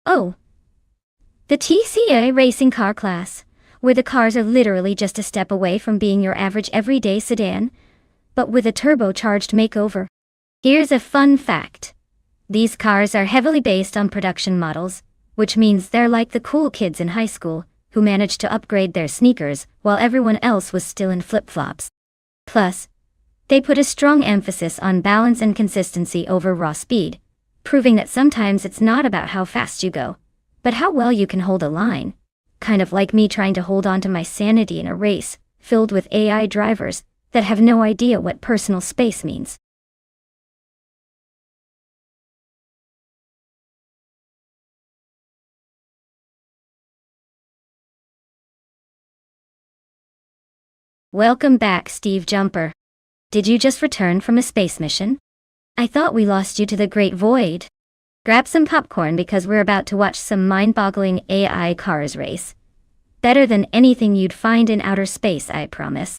Oh, the TCA racing car class, where the cars are literally just a step away from being your average everyday sedan, but with a turbocharged makeover. Here's a fun fact. These cars are heavily based on production models, which means they're like the cool kids in high school, who managed to upgrade their sneakers while everyone else was still in flip-flops. Plus, they put a strong emphasis on balance and consistency over raw speed, proving that sometimes it's not about how fast you go, but how well you can hold a line. Kind of like me trying to hold on to my sanity in a race filled with AI drivers that have no idea what personal space means. Welcome back, Steve Jumper. Did you just return from a space mission? I thought we lost you to the Great Void. Grab some popcorn because we're about to watch some mind-boggling AI cars race. Better than anything you'd find in outer space, I promise.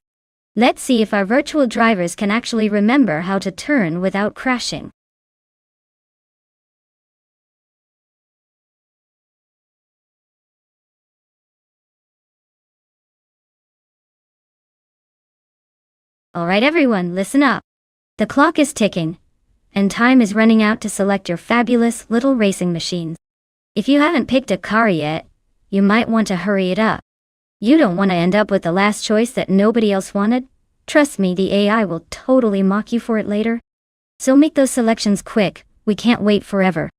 Let's see if our virtual drivers can actually remember how to turn without crashing. Alright everyone, listen up. The clock is ticking, and time is running out to select your fabulous little racing machines. If you haven't picked a car yet, you might want to hurry it up. You don't want to end up with the last choice that nobody else wanted. Trust me, the AI will totally mock you for it later. So make those selections quick, we can't wait forever.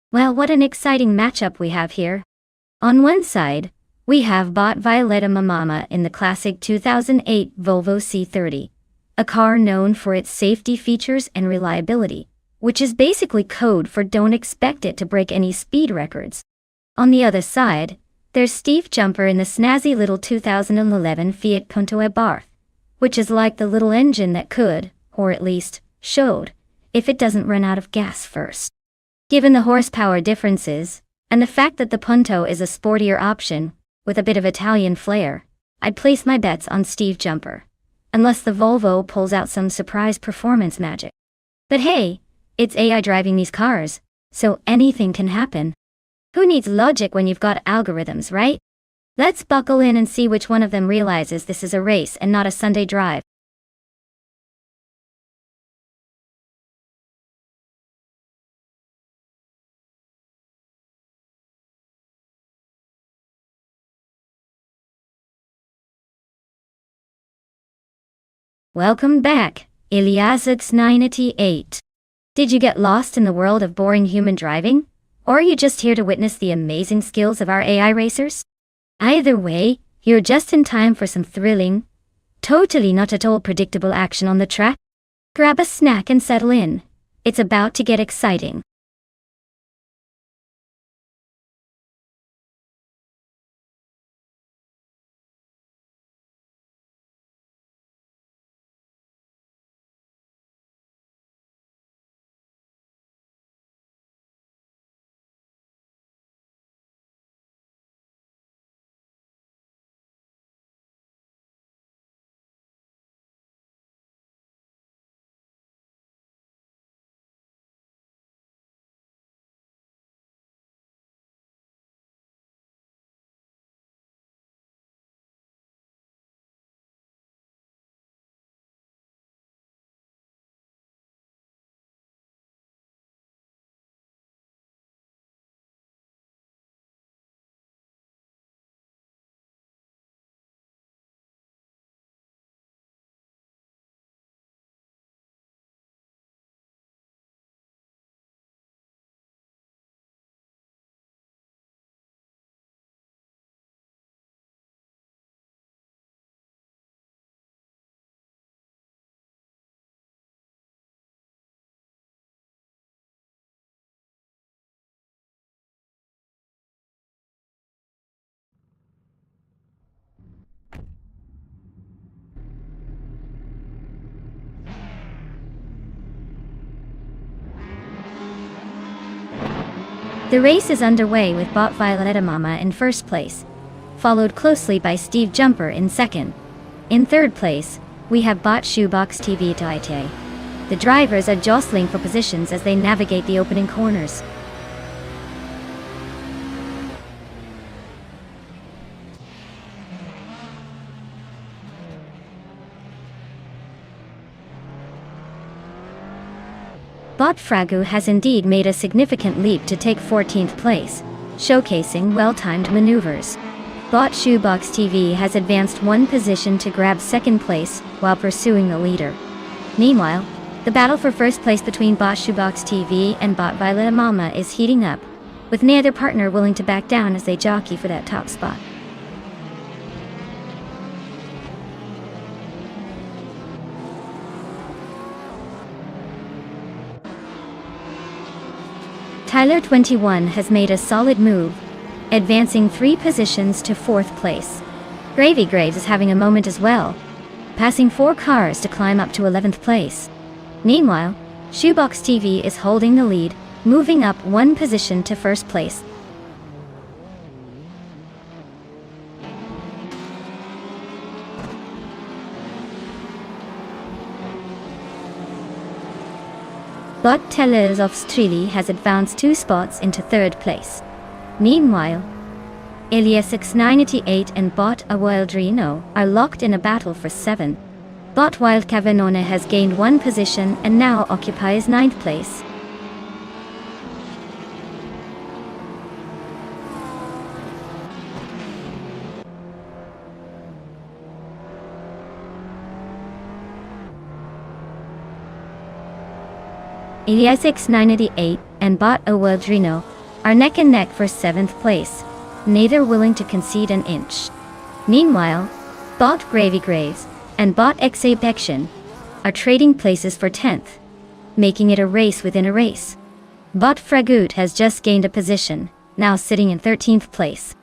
Well, what an exciting matchup we have here. On one side, we have bot Violetta Mamama in the classic 2008 Volvo C30, a car known for its safety features and reliability, which is basically code for don't expect it to break any speed records. On the other side, there's Steve Jumper in the snazzy little 2011 Fiat Punto Abarth, which is like the little engine that could, or at least, showed, if it doesn't run out of gas first. Given the horsepower differences, and the fact that the Punto is a sportier option, with a bit of Italian flair, I'd place my bets on Steve Jumper. Unless the Volvo pulls out some surprise performance magic. But hey, it's AI driving these cars, so anything can happen. Who needs logic when you've got algorithms, right? Let's buckle in and see which one of them realizes this is a race and not a Sunday drive. Welcome back, Iliasx988. Did you get lost in the world of boring human driving? Or are you just here to witness the amazing skills of our AI racers? Either way, you're just in time for some thrilling, totally not at all predictable action on the track. Grab a snack and settle in. It's about to get exciting. The race is underway with Bot Violetta Mama in first place, followed closely by Steve Jumper in second. In third place, we have Bot Shoebox TV Taite. The drivers are jostling for positions as they navigate the opening corners. Bot Fragu has indeed made a significant leap to take 14th place, showcasing well-timed maneuvers. Bot Shoebox TV has advanced one position to grab second place while pursuing the leader. Meanwhile, the battle for first place between Bot Shoebox TV and Bot Violetta Mama is heating up, with neither partner willing to back down as they jockey for that top spot. Tyler 21 has made a solid move, advancing 3 positions to 4th place. Gravy Graves is having a moment as well, passing 4 cars to climb up to 11th place. Meanwhile, Shoebox TV is holding the lead, moving up 1 position to 1st place. Bot Tellers of Strili has advanced 2 spots into 3rd place. Meanwhile, Elias 698 and Bot Awildrino are locked in a battle for 7. Bot Wild Cavanone has gained 1 position and now occupies 9th place. Elias 698 and Bot Awildrino are neck and neck for 7th place, neither willing to concede an inch. Meanwhile, Bot Gravy Graves and Bot Exapection are trading places for 10th, making it a race within a race. Bot Fragut has just gained a position, now sitting in 13th place.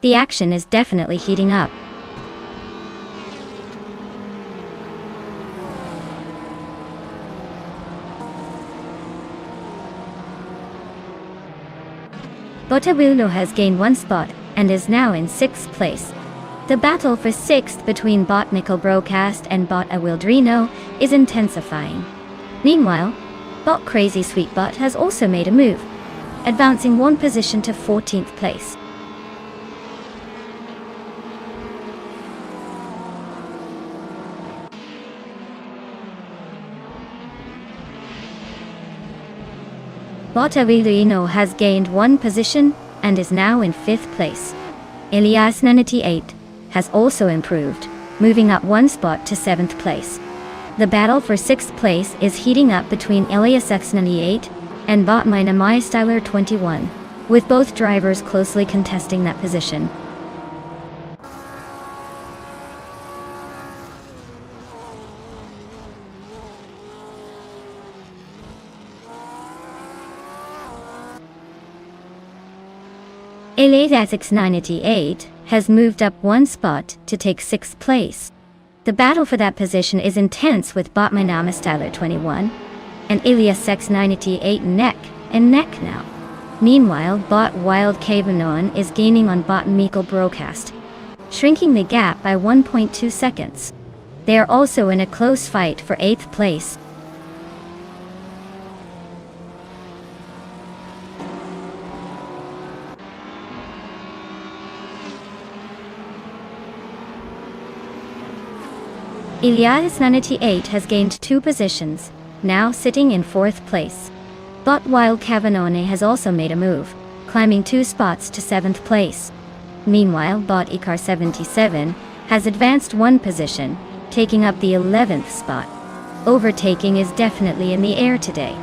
The action is definitely heating up. Botabulo has gained 1 spot and is now in 6th place. The battle for 6th between Bot Nickel Broadcast and Bot Awildrino is intensifying. Meanwhile, Bot Crazy Sweet Bot has also made a move, advancing 1 position to 14th place. Bot Awildrino has gained 1 position and is now in 5th place. Elias 98 has also improved, moving up 1 spot to 7th place. The battle for 6th place is heating up between Elias X98 and Bot Minamai Styler 21, with both drivers closely contesting that position. Elias X98 has moved up 1 spot to take 6th place. The battle for that position is intense with Bot Minamai Styler 21 and Elias X98 neck and neck now. Meanwhile, Bot Wild Cavenon is gaining on Bot Meikle Broadcast, shrinking the gap by 1.2 seconds. They are also in a close fight for 8th place. Elias 98 has gained 2 positions, now sitting in 4th place. Bot Wild Cavanone has also made a move, climbing 2 spots to 7th place. Meanwhile, Bot Icar 77 has advanced 1 position, taking up the 11th spot. Overtaking is definitely in the air today.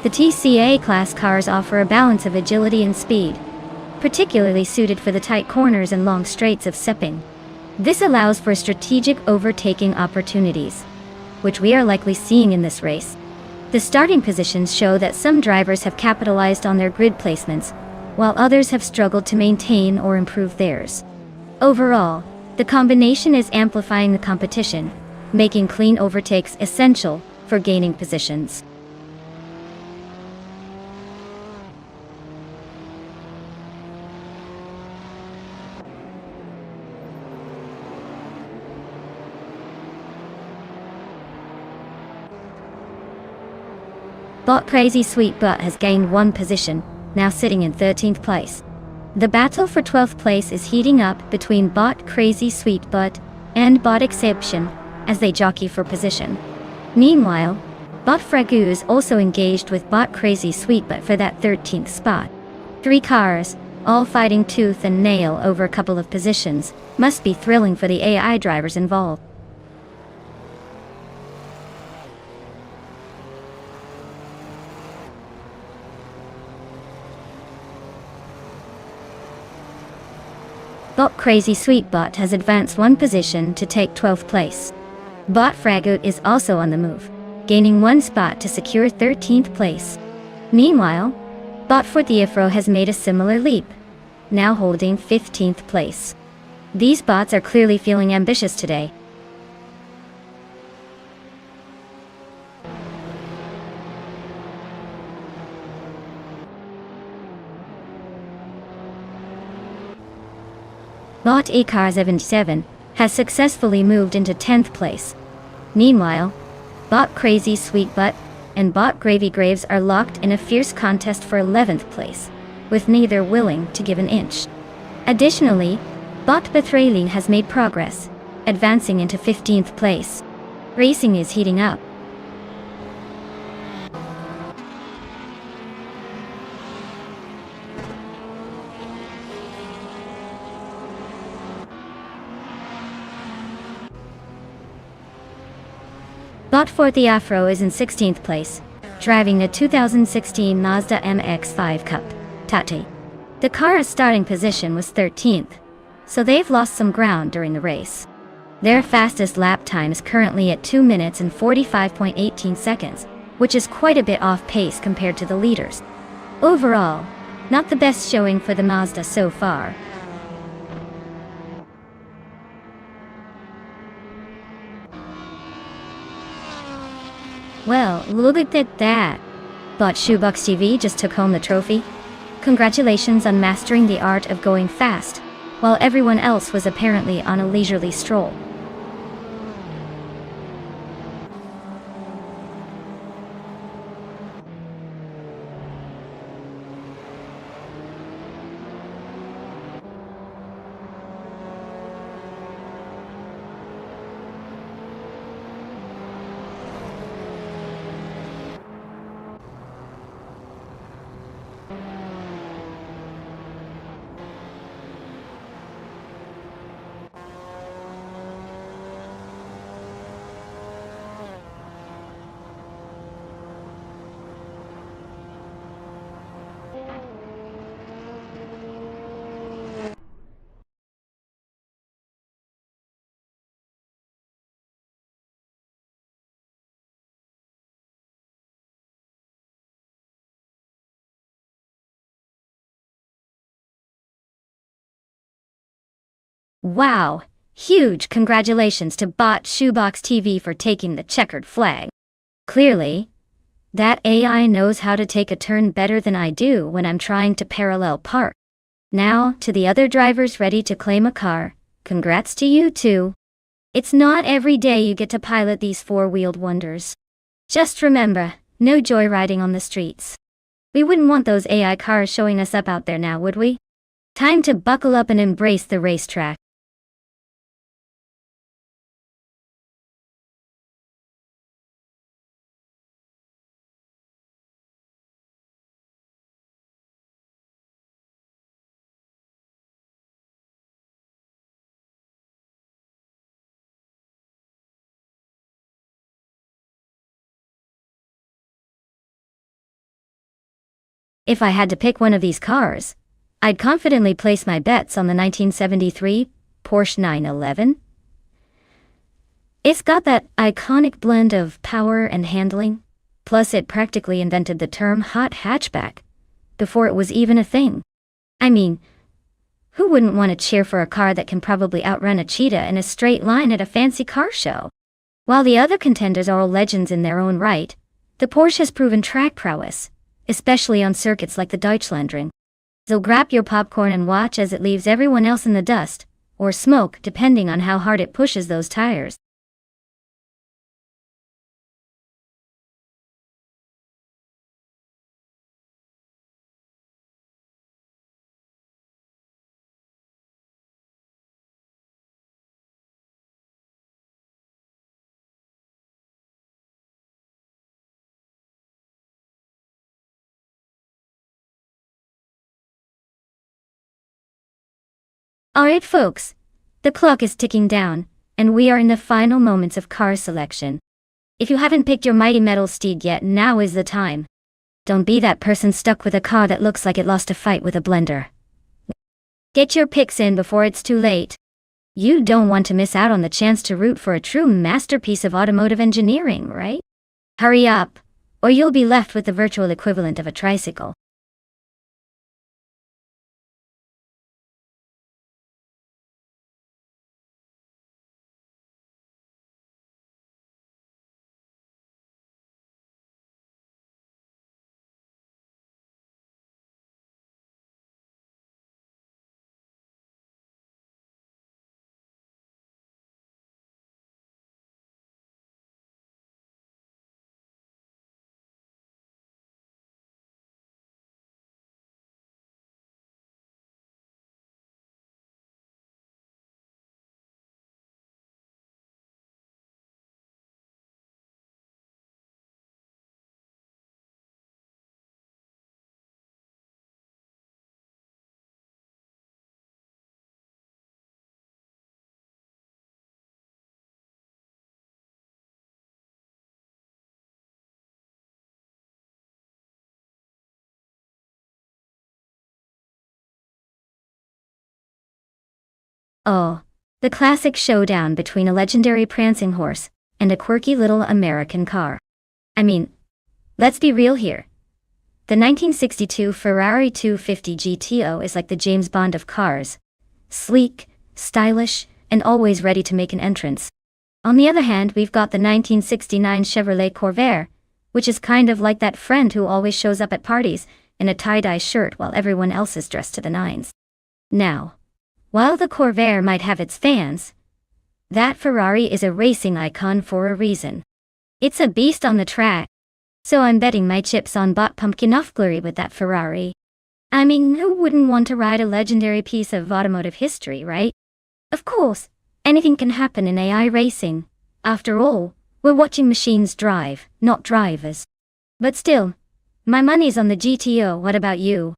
The TCA class cars offer a balance of agility and speed, particularly suited for the tight corners and long straights of Sepping. This allows for strategic overtaking opportunities, which we are likely seeing in this race. The starting positions show that some drivers have capitalized on their grid placements, while others have struggled to maintain or improve theirs. Overall, the combination is amplifying the competition, making clean overtakes essential for gaining positions. Bot Crazy Sweet Butt has gained one position, now sitting in 13th place. The battle for 12th place is heating up between Bot Crazy Sweet Butt and Bot Exception as they jockey for position. Meanwhile, Bot Fragoo is also engaged with Bot Crazy Sweet Butt for that 13th spot. 3 cars, all fighting tooth and nail over a couple of positions, must be thrilling for the AI drivers involved. Bot Crazy Sweet Butt has advanced one position to take 12th place. Bot Fragoo is also on the move, gaining one spot to secure 13th place. Meanwhile, Bot Fortiafro has made a similar leap, now holding 15th place. These bots are clearly feeling ambitious today. Bot Akar77 has successfully moved into 10th place. Meanwhile, Bot Crazy Sweet Butt and Bot Gravy Graves are locked in a fierce contest for 11th place, with neither willing to give an inch. Additionally, Bot Betraylin has made progress, advancing into 15th place. Racing is heating up. Bot Fortiafro is in 16th place, driving the 2016 Mazda MX-5 Cup, Tate. The car's starting position was 13th, so they've lost some ground during the race. Their fastest lap time is currently at 2 minutes and 45.18 seconds, which is quite a bit off pace compared to the leaders. Overall, not the best showing for the Mazda so far. Well, look at that. Bot Shoebox TV just took home the trophy. Congratulations on mastering the art of going fast, while everyone else was apparently on a leisurely stroll. Wow! Huge congratulations to Bot Shoebox TV for taking the checkered flag. Clearly, that AI knows how to take a turn better than I do when I'm trying to parallel park. Now, to the other drivers ready to claim a car, congrats to you too. It's not every day you get to pilot these four-wheeled wonders. Just remember, no joyriding on the streets. We wouldn't want those AI cars showing us up out there now, would we? Time to buckle up and embrace the racetrack. If I had to pick one of these cars, I'd confidently place my bets on the 1973 Porsche 911. It's got that iconic blend of power and handling, Plus, it practically invented the term hot hatchback before it was even a thing. I mean, who wouldn't want to cheer for a car that can probably outrun a cheetah in a straight line at a fancy car show? While the other contenders are all legends in their own right, the Porsche has proven track prowess, especially on circuits like the Deutschlandring. So grab your popcorn and watch as it leaves everyone else in the dust, or smoke depending on how hard it pushes those tires. Alright folks, the clock is ticking down, and we are in the final moments of car selection. If you haven't picked your mighty metal steed yet, now is the time. Don't be that person stuck with a car that looks like it lost a fight with a blender. Get your picks in before it's too late. You don't want to miss out on the chance to root for a true masterpiece of automotive engineering, right? Hurry up, or you'll be left with the virtual equivalent of a tricycle. Oh, the classic showdown between a legendary prancing horse and a quirky little American car. I mean, let's be real here. The 1962 Ferrari 250 GTO is like the James Bond of cars. Sleek, stylish, and always ready to make an entrance. On the other hand, we've got the 1969 Chevrolet Corvair, which is kind of like that friend who always shows up at parties in a tie-dye shirt while everyone else is dressed to the nines. Now, while the Corvair might have its fans, that Ferrari is a racing icon for a reason. It's a beast on the track. So I'm betting my chips on bot pumpkin glory with that Ferrari. I mean, who wouldn't want to ride a legendary piece of automotive history, right? Of course, anything can happen in AI racing. After all, we're watching machines drive, not drivers. But still, my money's on the GTO. What about you?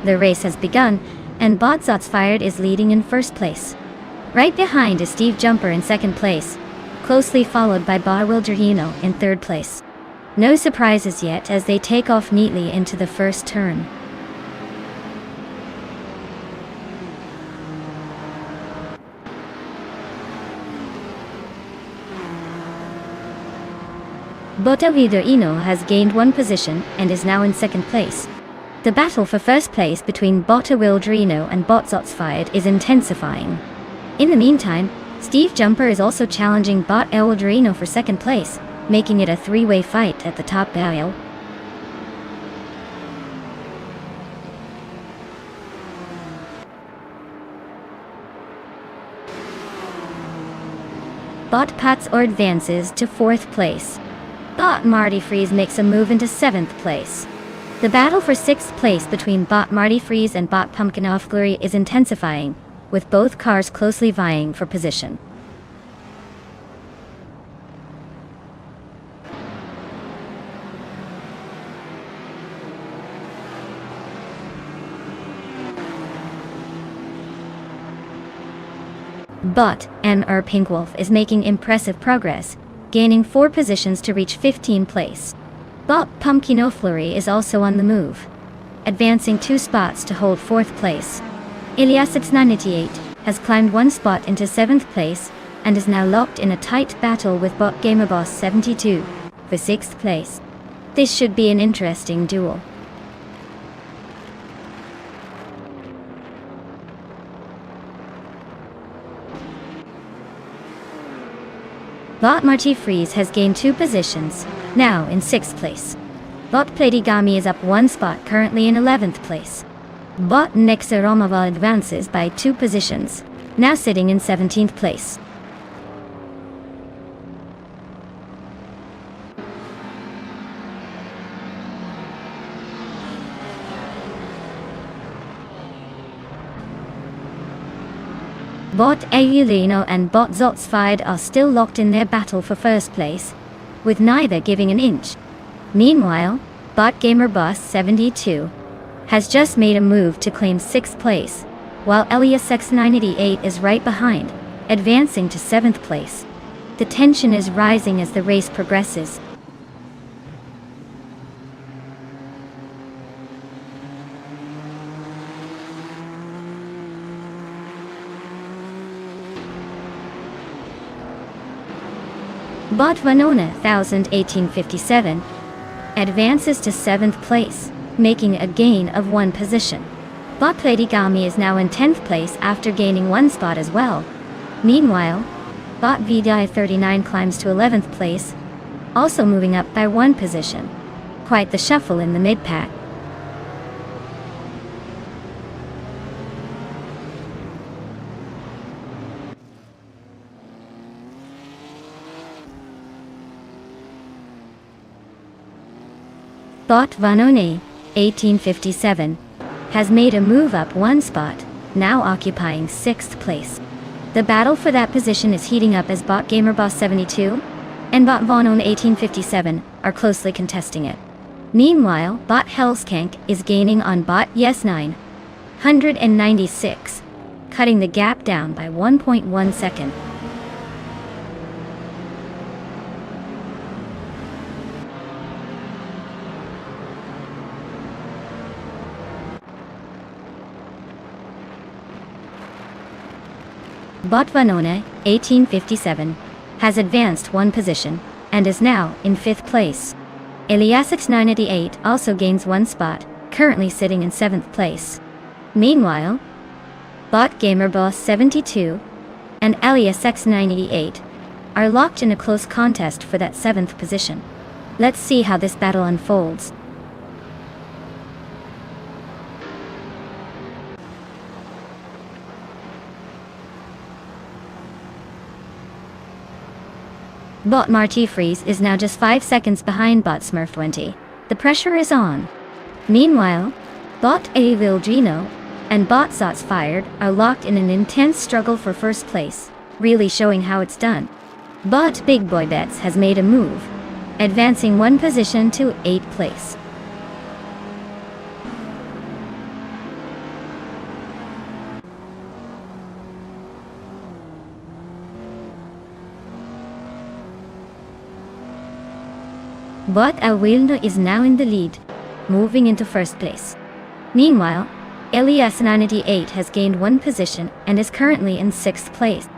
The race has begun, and Bot Shots Fired is leading in first place. Right behind is Steve Jumper in second place, closely followed by Bot Wilderino in third place. No surprises yet as they take off neatly into the first turn. Bot Wilderino has gained one position and is now in second place. The battle for first place between Bot Wilderino and Bot Shots Fired is intensifying. In the meantime, Steve Jumper is also challenging Bot Wilderino for second place, making it a three-way fight at the top barrel. Bot Pats or advances to fourth place. Bot Marty Freeze makes a move into seventh place. The battle for sixth place between Bot Marty Freeze and Bot Pumpkin Off Glory is intensifying, with both cars closely vying for position. Bot Mr. Pinkwolf is making impressive progress, gaining 4 positions to reach 15th place. Bot Pumpkin O'Flurry is also on the move, advancing 2 spots to hold 4th place. Ilias698 has climbed 1 spot into 7th place and is now locked in a tight battle with Bot Gamerboss 72 for 6th place. This should be an interesting duel. Bot Marty Freeze has gained 2 positions, now in 6th place. Bot Platigami is up 1 spot, currently in 11th place. Bot Nexaromaval advances by 2 positions, now sitting in 17th place. Bot Wilderino and Bot Shots Fired are still locked in their battle for first place, with neither giving an inch. Meanwhile, Bot Gamerboss 72 has just made a move to claim 6th place, while Ilias698 is right behind, advancing to 7th place. The tension is rising as the race progresses. Bot Vanona 1857 advances to 7th place, making a gain of 1 position. Bot Platigami is now in 10th place after gaining 1 spot as well. Meanwhile, Bot VDI39 climbs to 11th place, also moving up by 1 position. Quite the shuffle in the mid-pack. Bot Vanone 1857 has made a move up 1 spot, now occupying 6th place. The battle for that position is heating up as Bot Gamerboss 72 and Bot Vanone 1857 are closely contesting it. Meanwhile, Bot Hellskank is gaining on Bot Yes 996, cutting the gap down by 1.1 second. Bot Vanone 1857 has advanced 1 position and is now in 5th place. Ilias698 also gains 1 spot, currently sitting in 7th place. Meanwhile, Bot Gamerboss 72 and Ilias698 are locked in a close contest for that 7th position. Let's see how this battle unfolds. Bot Marty Freeze is now just 5 seconds behind Bot Smurf 20. The pressure is on. Meanwhile, Bot Wilderino and Bot Shots Fired are locked in an intense struggle for first place, really showing how it's done. Bot Big Boy Bets has made a move, advancing 1 position to 8th place. but Awilno is now in the lead, moving into first place. Meanwhile, Elias 98 has gained one position and is currently in sixth place.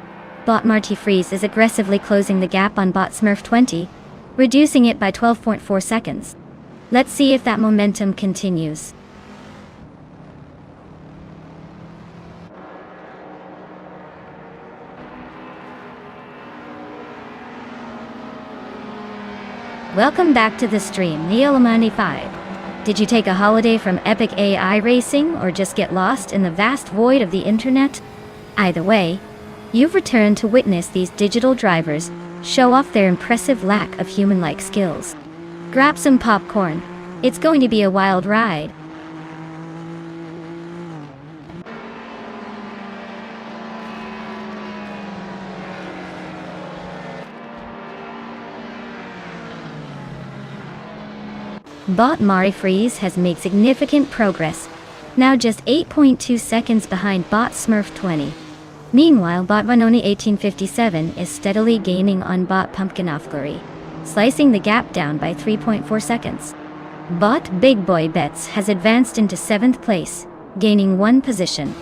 Bot Marty Freeze is aggressively closing the gap on Bot Smurf 20, reducing it by 12.4 seconds. Let's see if that momentum continues. Welcome back to the stream, Neolomani5. Did you take a holiday from epic AI racing or just get lost in the vast void of the internet? Either way, you've returned to witness these digital drivers show off their impressive lack of human-like skills. Grab some popcorn. It's going to be a wild ride. Bot Mari Freeze has made significant progress, now just 8.2 seconds behind Bot Smurf 20. Meanwhile, Bot Vanoni 1857 is steadily gaining on Bot Pumpkin Offglory, slicing the gap down by 3.4 seconds. Bot Big Boy Bets has advanced into 7th place, gaining one position.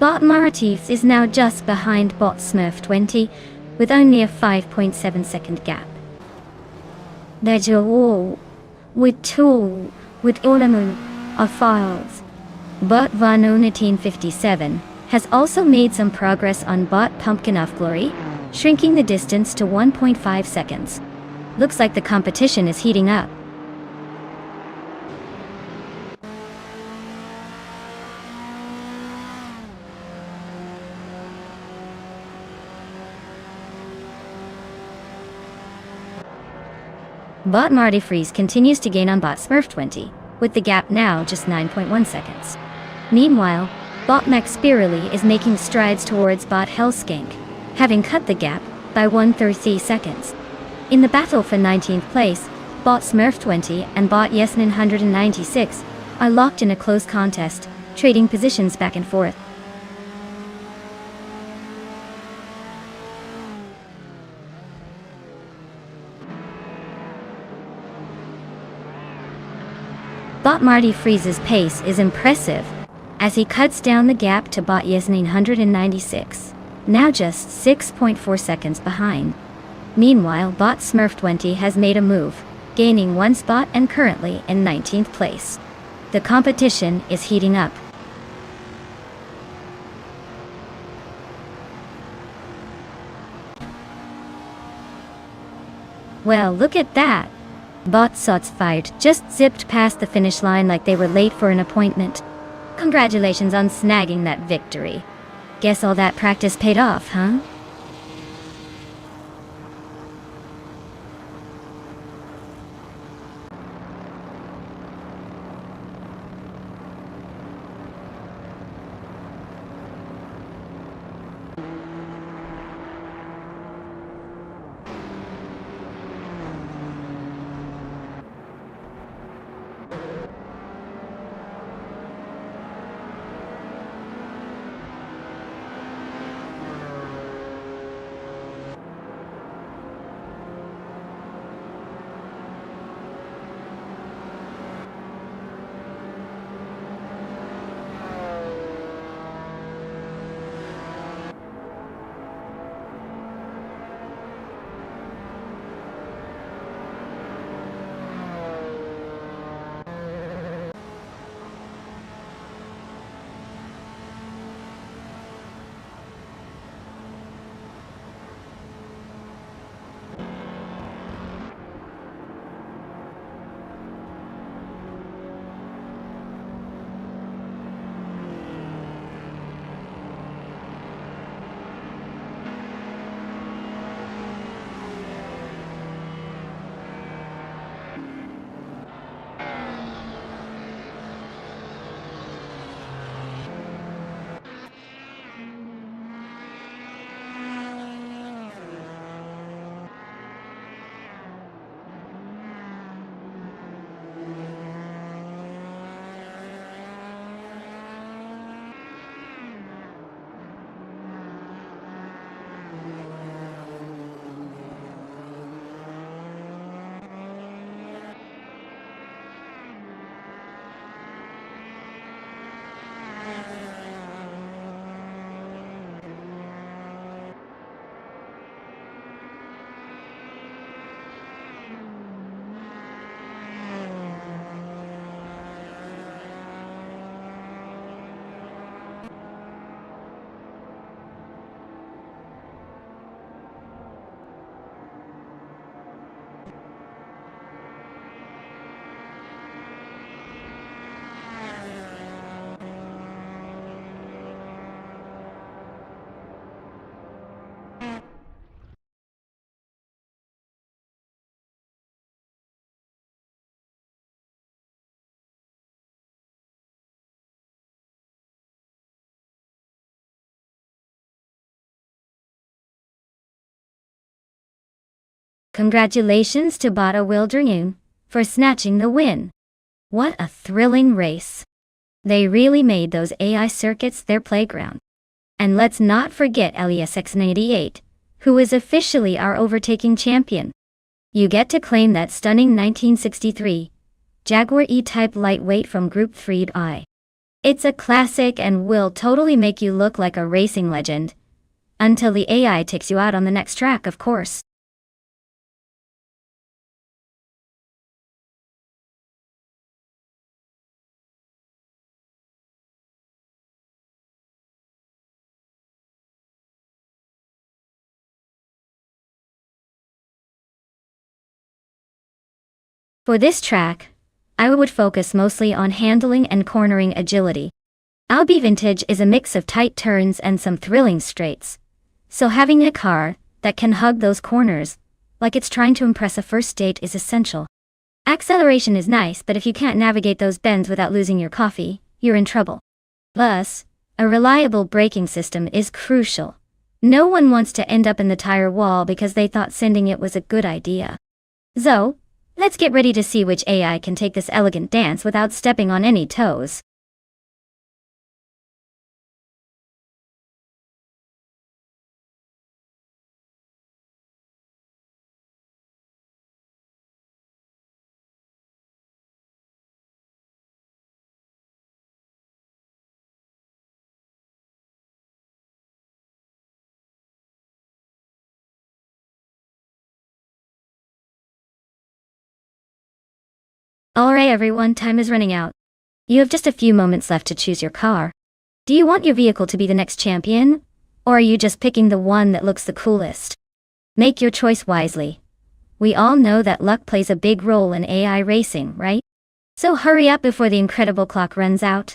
Bot Maratif is now just behind Bot Smurf 20, with only a 5.7 second gap. There's a wall with Olamu of files. Bot Vanon 1857 has also made some progress on Bot Pumpkin of Glory, shrinking the distance to 1.5 seconds. Looks like the competition is heating up. Bot Marty Freeze continues to gain on Bot Smurf 20, with the gap now just 9.1 seconds. Meanwhile, Bot Max Spirally is making strides towards Bot Hellskank, having cut the gap by 130 seconds. In the battle for 19th place, Bot Smurf 20 and Bot Yesnin 196 are locked in a close contest, trading positions back and forth. Bot Marty Freeze's pace is impressive, as he cuts down the gap to Bot Yesnin 196, now just 6.4 seconds behind. Meanwhile, Bot Smurf 20 has made a move, gaining one spot and currently in 19th place. The competition is heating up. Well, look at that! Bot Shots Fired just zipped past the finish line like they were late for an appointment. Congratulations on snagging that victory. Guess all that practice paid off, huh? Congratulations to Bada Wildering for snatching the win. What a thrilling race. They really made those AI circuits their playground. And let's not forget LESX98, who is officially our overtaking champion. You get to claim that stunning 1963 Jaguar E-Type lightweight from Group 3I. It's a classic and will totally make you look like a racing legend. Until the AI takes you out on the next track, of course. For this track, I would focus mostly on handling and cornering agility. Albi Vintage is a mix of tight turns and some thrilling straights. So having a car that can hug those corners, like it's trying to impress a first date, is essential. Acceleration is nice, but if you can't navigate those bends without losing your coffee, you're in trouble. Plus, a reliable braking system is crucial. No one wants to end up in the tire wall because they thought sending it was a good idea. So, let's get ready to see which AI can take this elegant dance without stepping on any toes. Alright everyone, time is running out. You have just a few moments left to choose your car. Do you want your vehicle to be the next champion? Or are you just picking the one that looks the coolest? Make your choice wisely. We all know that luck plays a big role in AI racing, right? So hurry up before the incredible clock runs out.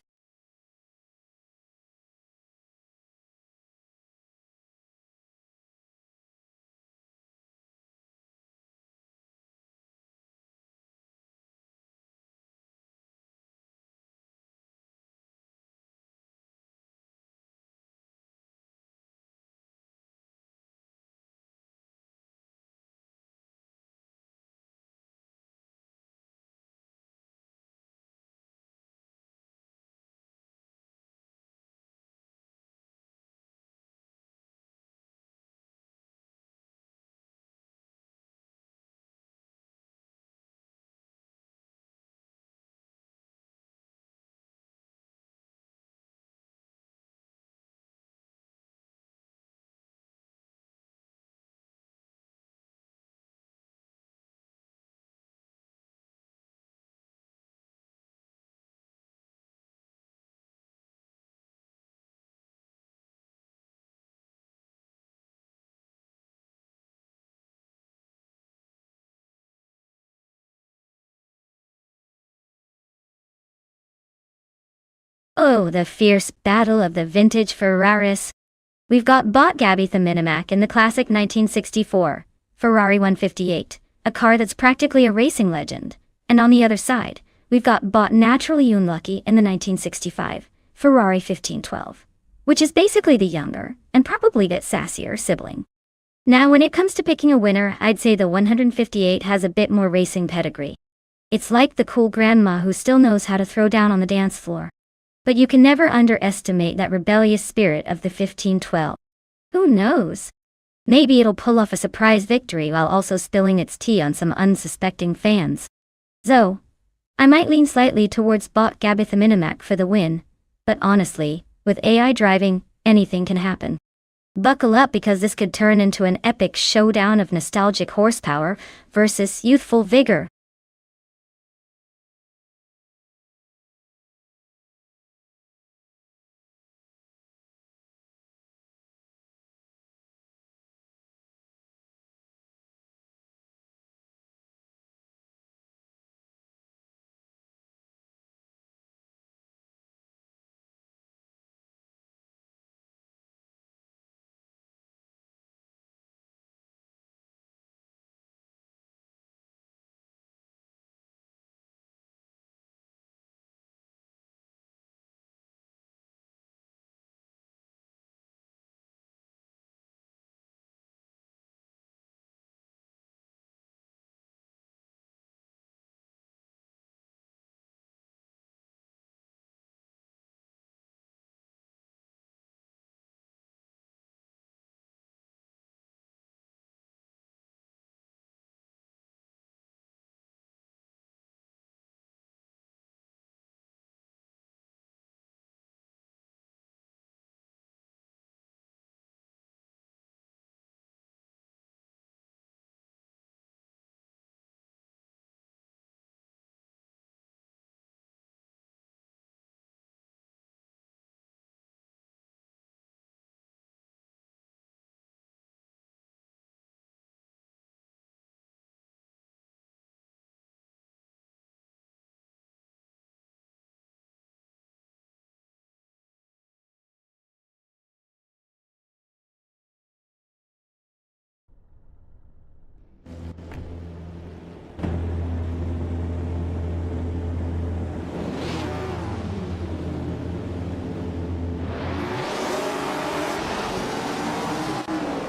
Oh, the fierce battle of the vintage Ferraris. We've got bot Gabby the Minimac in the classic 1964 Ferrari 158, a car that's practically a racing legend. And on the other side, we've got bot Naturally Unlucky in the 1965 Ferrari 1512, which is basically the younger, and probably bit sassier, sibling. Now when it comes to picking a winner, I'd say the 158 has a bit more racing pedigree. It's like the cool grandma who still knows how to throw down on the dance floor. But you can never underestimate that rebellious spirit of the 1512. Who knows? Maybe it'll pull off a surprise victory while also spilling its tea on some unsuspecting fans. So, I might lean slightly towards bot Gabitha Minimac for the win, but honestly, with AI driving, anything can happen. Buckle up because this could turn into an epic showdown of nostalgic horsepower versus youthful vigor.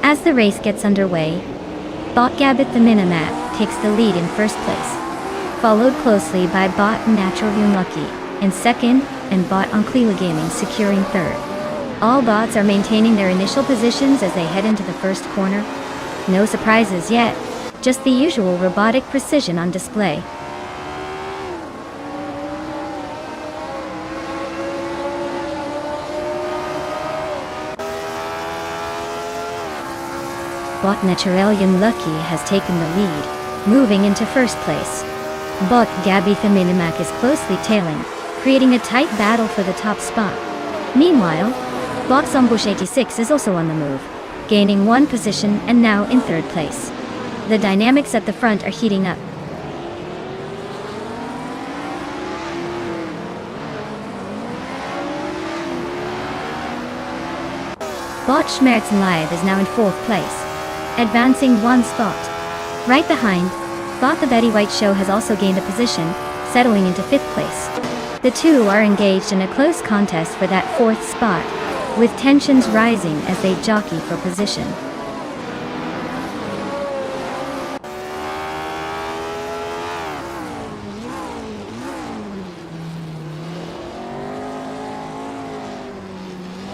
As the race gets underway, bot Gabit the Minimap takes the lead in first place, followed closely by bot Natural Unlucky in second and bot Unclila Gaming securing third. All bots are maintaining their initial positions as they head into the first corner. No surprises yet, just the usual robotic precision on display. Bot Naturalian Lucky has taken the lead, moving into first place. Bot Gabitha Minimac is closely tailing, creating a tight battle for the top spot. Meanwhile, bot Zombush 86 is also on the move, gaining one position and now in third place. The dynamics at the front are heating up. Bot Schmerzen Live is now in fourth place, advancing one spot. Right behind, bot The Betty White Show has also gained a position, settling into fifth place. The two are engaged in a close contest for that fourth spot, with tensions rising as they jockey for position.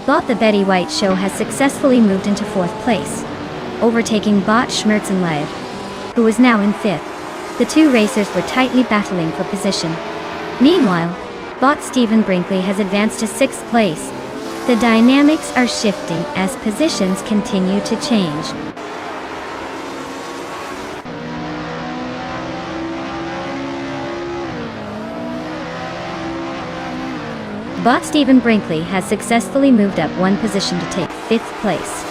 Bot The Betty White Show has successfully moved into fourth place, overtaking bot Schmerzen Live, who is now in fifth. The two racers were tightly battling for position. Meanwhile, bot Stephen Brinkley has advanced to sixth place. The dynamics are shifting as positions continue to change. Bot Stephen Brinkley has successfully moved up one position to take fifth place.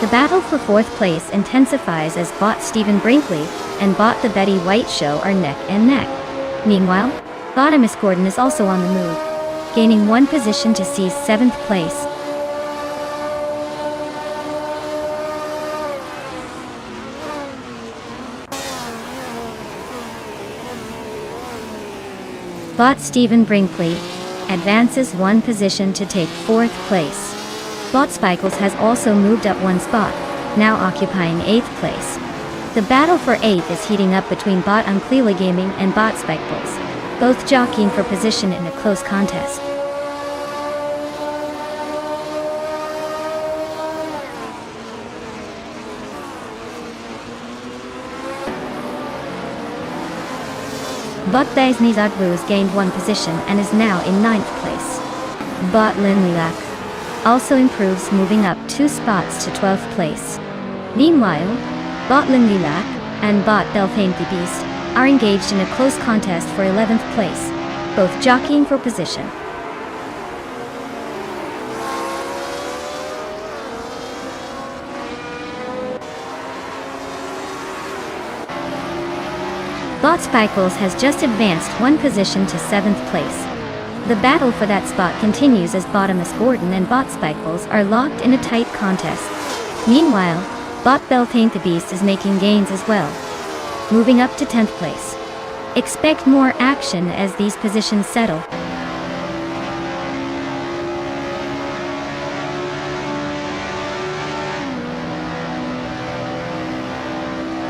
The battle for fourth place intensifies as bot Stephen Brinkley and bot The Betty White Show are neck and neck. Meanwhile, bot Miss Gordon is also on the move, gaining one position to seize seventh place. Bot Stephen Brinkley advances one position to take fourth place. Bot Spikles has also moved up one spot, now occupying eighth place. The battle for eighth is heating up between bot Unclila Gaming and bot Spikles, both jockeying for position in a close contest. Bot Disney's Blues gained one position and is now in ninth place. Bot Linlilac also improves, moving up two spots to 12th place. Meanwhile, bot Linlilac and bot Belthane the Beast are engaged in a close contest for 11th place, both jockeying for position. Bot Spikles has just advanced one position to 7th place. The battle for that spot continues as Miss Gordon and bot Spikles are locked in a tight contest. Meanwhile, bot Belthane the Beast is making gains as well, moving up to 10th place. Expect more action as these positions settle.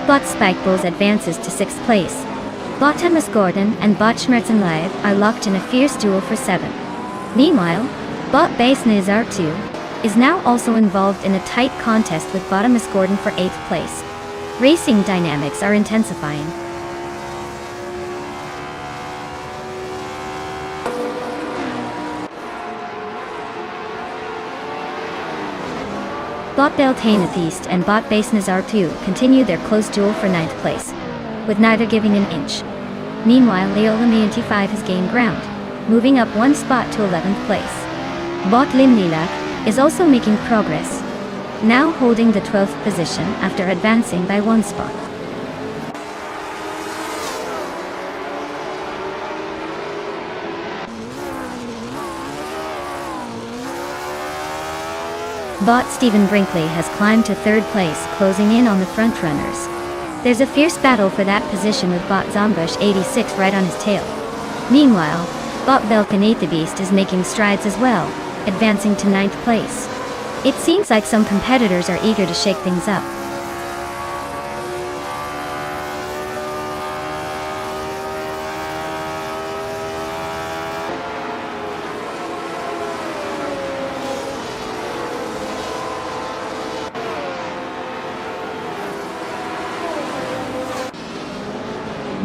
Bot Spikes advances to 6th place. Bot Miss Gordon and bot Schmerzen Live are locked in a fierce duel for 7th. Meanwhile, bot Base Nizar 2 is now also involved in a tight contest with bot Miss Gordon for 8th place. Racing dynamics are intensifying. Bot Beltane East and bot Base Nazar 2 continue their close duel for 9th place, with neither giving an inch. Meanwhile, Leola Mianti 5 has gained ground, moving up one spot to 11th place. Bot Lim Lilac is also making progress, now holding the 12th position after advancing by one spot. Bot Stephen Brinkley has climbed to 3rd place, closing in on the frontrunners. There's a fierce battle for that position with bot Zombush 86 right on his tail. Meanwhile, bot Belkanate the Beast is making strides as well, advancing to 9th place. It seems like some competitors are eager to shake things up.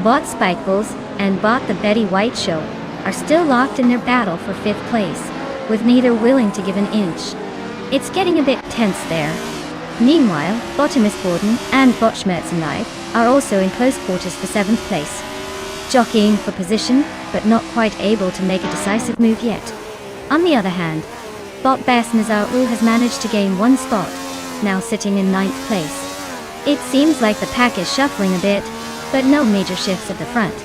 Bot Spikefuls and Bot the Betty White Show are still locked in their battle for 5th place, with neither willing to give an inch. It's getting a bit tense there. Meanwhile, Bottomus Gordon and Bot Schmerzenleib are also in close quarters for 7th place, jockeying for position, but not quite able to make a decisive move yet. On the other hand, Bot Bess Nazaru has managed to gain 1 spot, now sitting in 9th place. It seems like the pack is shuffling a bit, but no major shifts at the front.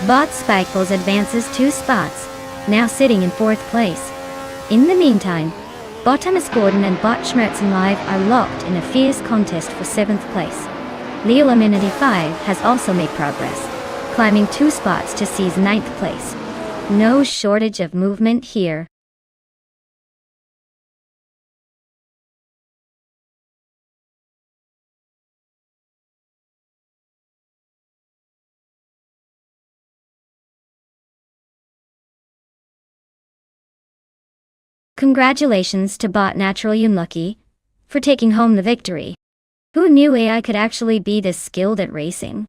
Bot Spikefuls advances 2 spots, now sitting in 4th place. In the meantime, Bottomus Gordon and Bot Schmerzenleib are locked in a fierce contest for 7th place. Leo Amenity 5 has also made progress, climbing 2 spots to seize 9th place. No shortage of movement here. Congratulations to Bot Natural Unlucky for taking home the victory. Who knew AI could actually be this skilled at racing?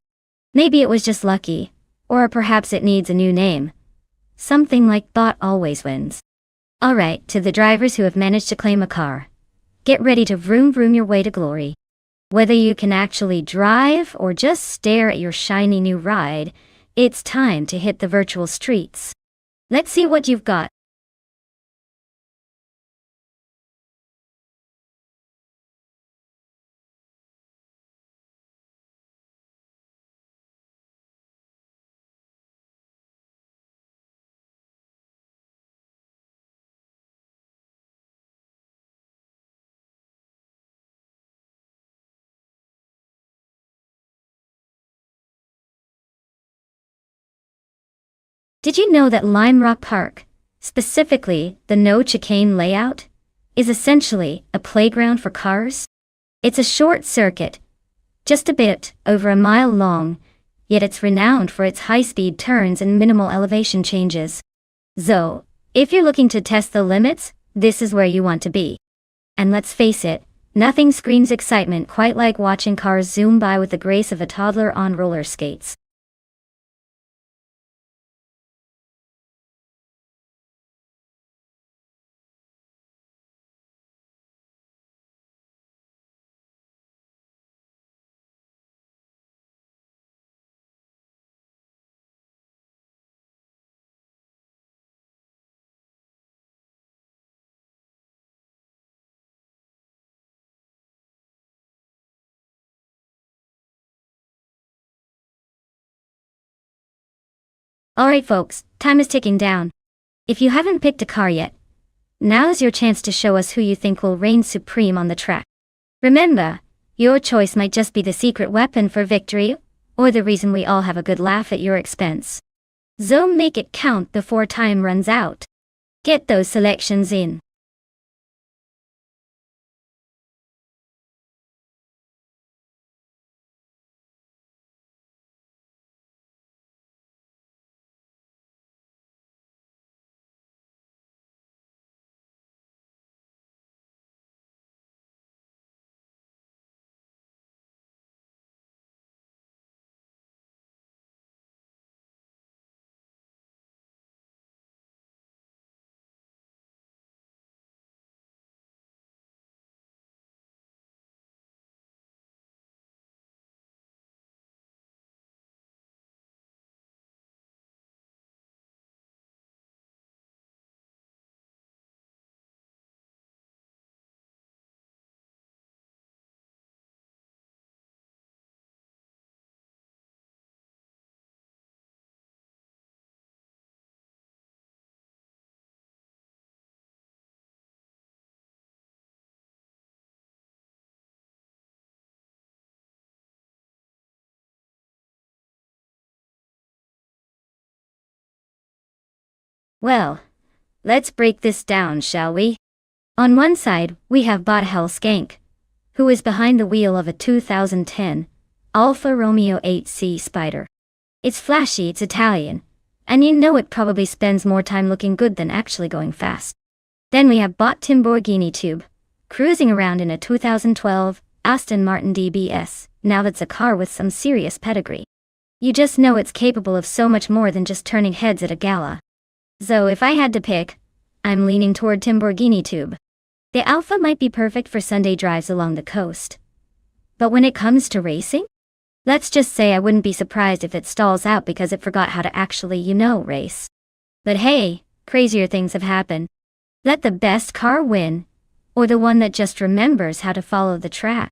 Maybe it was just lucky, or perhaps it needs a new name. Something like Bot always wins. Alright, to the drivers who have managed to claim a car. Get ready to vroom vroom your way to glory. Whether you can actually drive or just stare at your shiny new ride, it's time to hit the virtual streets. Let's see what you've got. Did you know that Lime Rock Park, specifically the No Chicane layout, is essentially a playground for cars? It's a short circuit, just a bit over a mile long, yet it's renowned for its high-speed turns and minimal elevation changes. So, if you're looking to test the limits, this is where you want to be. And let's face it, nothing screams excitement quite like watching cars zoom by with the grace of a toddler on roller skates. Alright folks, time is ticking down. If you haven't picked a car yet, now's your chance to show us who you think will reign supreme on the track. Remember, your choice might just be the secret weapon for victory, or the reason we all have a good laugh at your expense. So make it count before time runs out. Get those selections in. Well, let's break this down, shall we? On one side, we have Bot Skank, who is behind the wheel of a 2010 Alfa Romeo 8C Spider. It's flashy, it's Italian, and you know it probably spends more time looking good than actually going fast. Then we have Bot Timborghini Tube, cruising around in a 2012 Aston Martin DBS. Now that's a car with some serious pedigree. You just know it's capable of so much more than just turning heads at a gala. So if I had to pick, I'm leaning toward Timborghini Tube. The Alfa might be perfect for Sunday drives along the coast. But when it comes to racing? Let's just say I wouldn't be surprised if it stalls out because it forgot how to actually, race. But hey, crazier things have happened. Let the best car win, or the one that just remembers how to follow the track.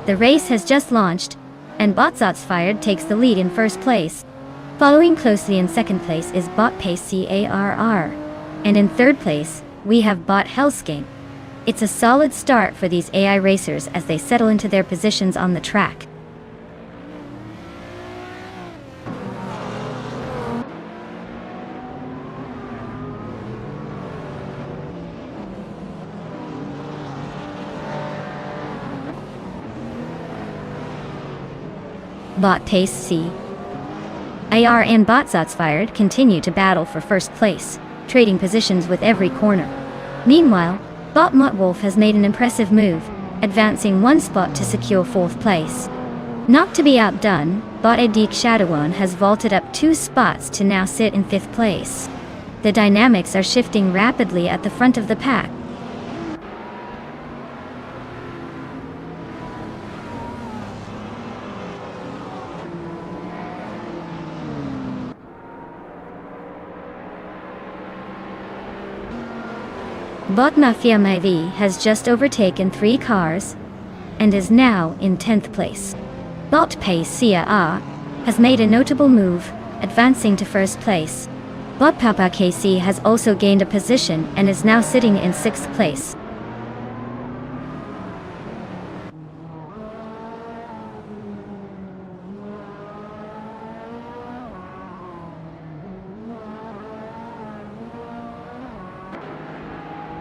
The race has just launched, and Botsot's Fired takes the lead in first place. Following closely in second place is Bot Pace CARR. And in third place, we have Bot Hellscape. It's a solid start for these AI racers as they settle into their positions on the track. Bot Pace C. AR and Botsot's Fired continue to battle for first place, trading positions with every corner. Meanwhile, Bot Muttwolf has made an impressive move, advancing one spot to secure fourth place. Not to be outdone, Bot Edik Shadowon has vaulted up 2 spots to now sit in 5th place. The dynamics are shifting rapidly at the front of the pack. Bot Mafia Mavi has just overtaken 3 cars and is now in 10th place. Bot Pace CAR has made a notable move, advancing to first place. Bot Papa KC has also gained a position and is now sitting in 6th place.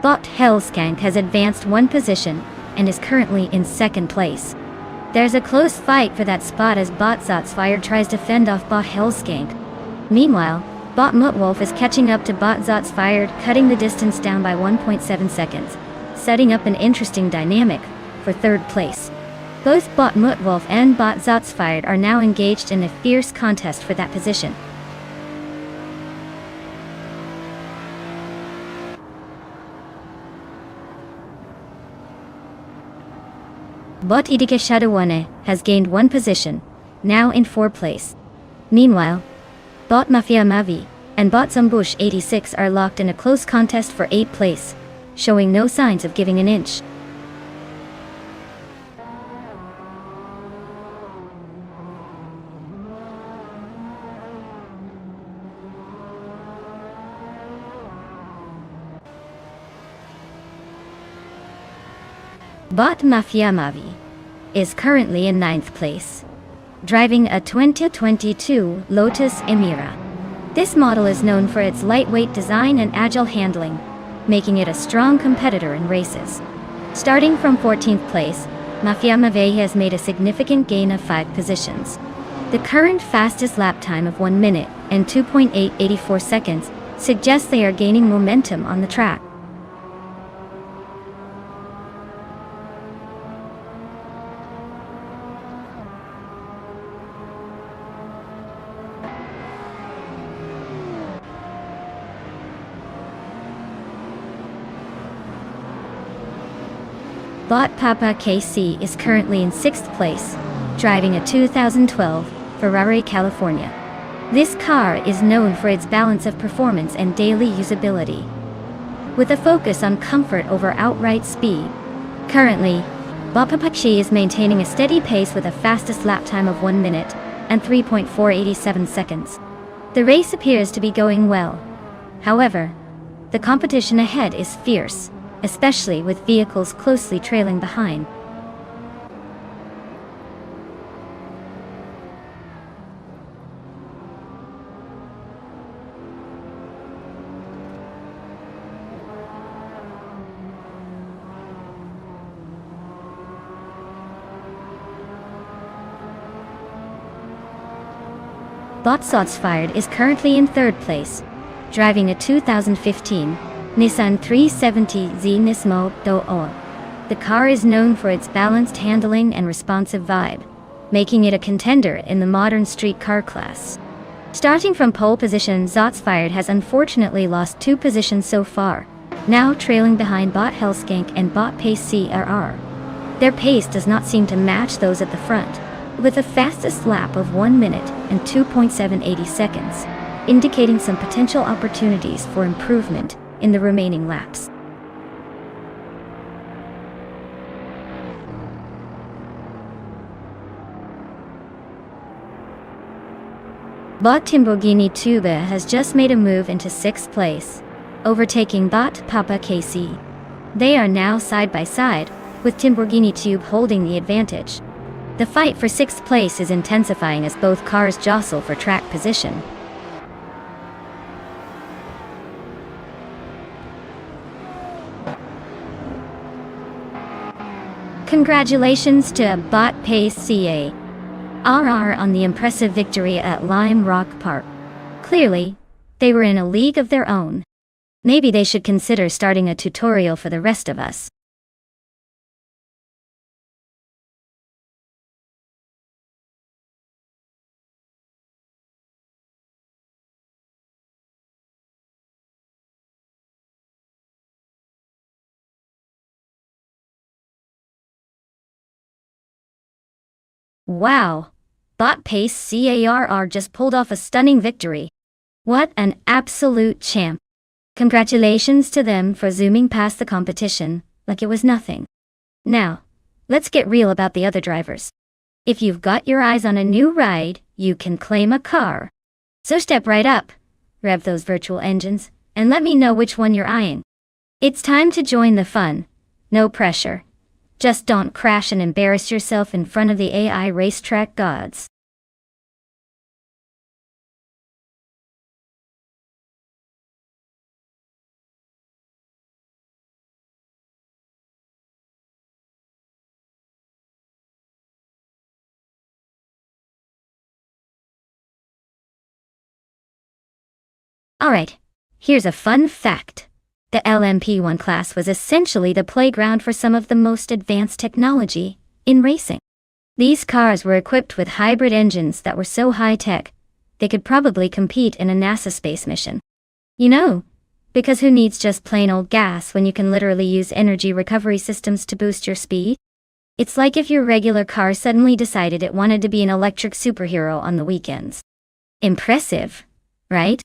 Bot Hellskank has advanced 1 position and is currently in 2nd place. There's a close fight for that spot as Botsot's Fired tries to fend off Bot Hellskank. Meanwhile, Bot Muttwolf is catching up to Botsot's Fired, cutting the distance down by 1.7 seconds, setting up an interesting dynamic for 3rd place. Both Bot Mutwolf and Bot Zotsfired are now engaged in a fierce contest for that position. Bot Idike Shadawane has gained one position, now in 4th place. Meanwhile, Bot Mafia Mavi and Bot Zumbush 86 are locked in a close contest for 8th place, showing no signs of giving an inch. Bot Mafia Mavi is currently in 9th place, driving a 2022 Lotus Emira. This model is known for its lightweight design and agile handling, making it a strong competitor in races. Starting from 14th place, Mafia Mavi has made a significant gain of 5 positions. The current fastest lap time of 1 minute and 2.884 seconds suggests they are gaining momentum on the track. Bot Papa KC is currently in 6th place, driving a 2012 Ferrari California. This car is known for its balance of performance and daily usability, with a focus on comfort over outright speed. Currently, Bot Papa KC is maintaining a steady pace with a fastest lap time of 1 minute and 3.487 seconds. The race appears to be going well. However, the competition ahead is fierce, especially with vehicles closely trailing behind. Bot Zotsfired is currently in 3rd place, driving a 2015 Nissan 370Z Nismo Do-O. The car is known for its balanced handling and responsive vibe, making it a contender in the modern street car class. Starting from pole position, Zotsfired has unfortunately lost 2 positions so far, now trailing behind Bot Hellskank and Bot Pace CRR. Their pace does not seem to match those at the front, with a fastest lap of 1 minute and 2.780 seconds, indicating some potential opportunities for improvement in the remaining laps. Bot Timborghini Tuba has just made a move into 6th place, overtaking Bot Papa KC. They are now side by side, with Timborghini Tube holding the advantage. The fight for 6th place is intensifying as both cars jostle for track position. Congratulations to Bot Pace CA RR on the impressive victory at Lime Rock Park. Clearly, they were in a league of their own. Maybe they should consider starting a tutorial for the rest of us. Wow! Bot Pace CARR just pulled off a stunning victory. What an absolute champ! Congratulations to them for zooming past the competition like it was nothing. Now, let's get real about the other drivers. If you've got your eyes on a new ride, you can claim a car. So step right up, rev those virtual engines, and let me know which one you're eyeing. It's time to join the fun. No pressure. Just don't crash and embarrass yourself in front of the AI racetrack gods. Alright, here's a fun fact. The LMP1 class was essentially the playground for some of the most advanced technology in racing. These cars were equipped with hybrid engines that were so high-tech, they could probably compete in a NASA space mission. You know, because who needs just plain old gas when you can literally use energy recovery systems to boost your speed? It's like if your regular car suddenly decided it wanted to be an electric superhero on the weekends. Impressive, right?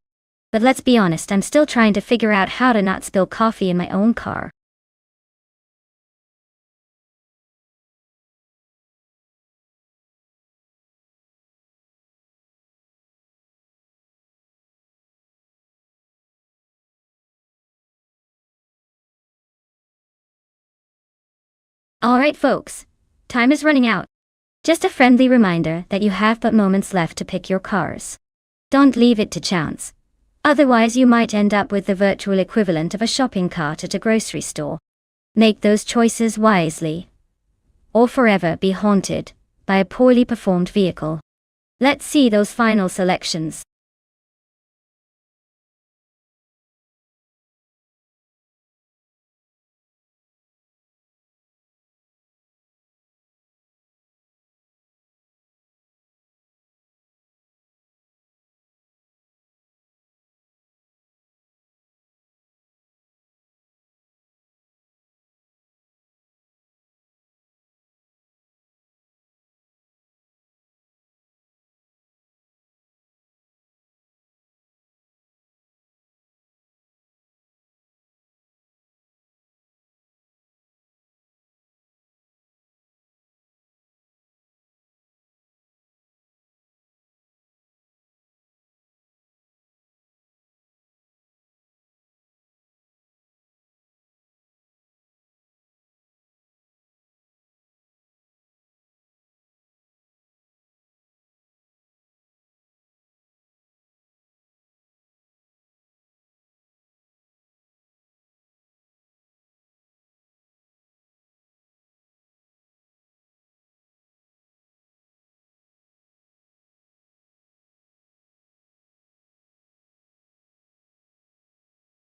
But let's be honest, I'm still trying to figure out how to not spill coffee in my own car. Alright folks, time is running out. Just a friendly reminder that you have but moments left to pick your cars. Don't leave it to chance. Otherwise you might end up with the virtual equivalent of a shopping cart at a grocery store. Make those choices wisely, or forever be haunted by a poorly performed vehicle. Let's see those final selections.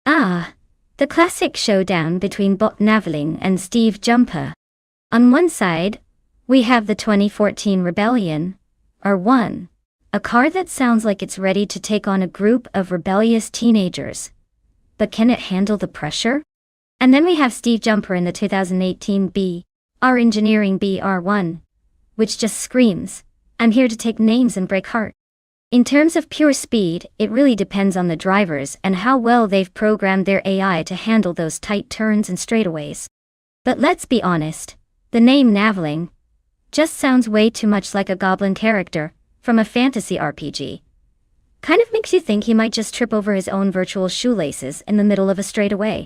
Ah, the classic showdown between Bob Naveling and Steve Jumper. On one side, we have the 2014 Rebellion, R1, a car that sounds like it's ready to take on a group of rebellious teenagers. But can it handle the pressure? And then we have Steve Jumper in the 2018 R Engineering BR1, which just screams, I'm here to take names and break heart. In terms of pure speed, it really depends on the drivers and how well they've programmed their AI to handle those tight turns and straightaways. But let's be honest, the name Naveling just sounds way too much like a goblin character from a fantasy RPG. Kind of makes you think he might just trip over his own virtual shoelaces in the middle of a straightaway.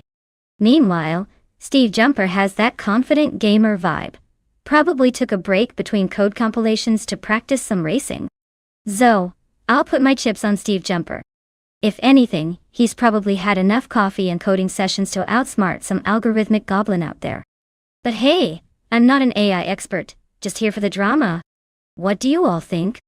Meanwhile, Steve Jumper has that confident gamer vibe. Probably took a break between code compilations to practice some racing. So, I'll put my chips on Steve Jumper. If anything, he's probably had enough coffee and coding sessions to outsmart some algorithmic goblin out there. But hey, I'm not an AI expert, just here for the drama. What do you all think?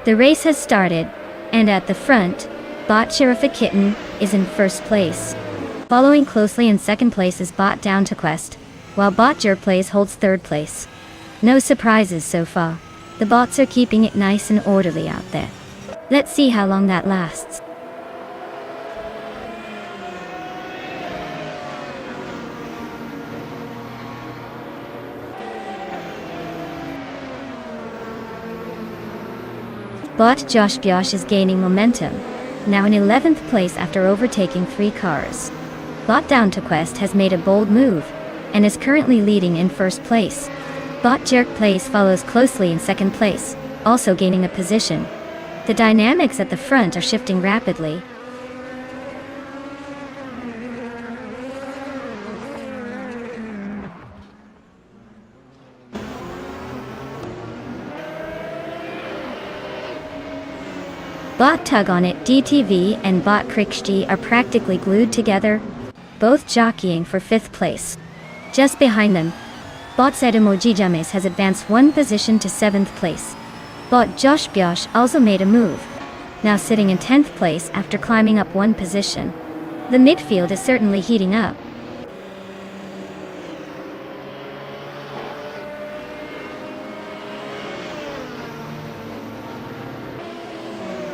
The race has started, and at the front, Bot Sherifa Kitten is in first place. Following closely in second place is Bot Down to Quest, while Bot Jerplays holds third place. No surprises so far. The bots are keeping it nice and orderly out there. Let's see how long that lasts. Bot Josh Biosh is gaining momentum, now in 11th place after overtaking 3 cars. Bot Down to Quest has made a bold move, and is currently leading in first place. Bot Jerk Place follows closely in second place, also gaining a position. The dynamics at the front are shifting rapidly. Bot Tug On It DTV and Bot Krikshji are practically glued together, both jockeying for 5th place. Just behind them, Bot Sedamoji James has advanced 1 position to 7th place. Bot Josh Biosh also made a move, now sitting in 10th place after climbing up 1 position. The midfield is certainly heating up.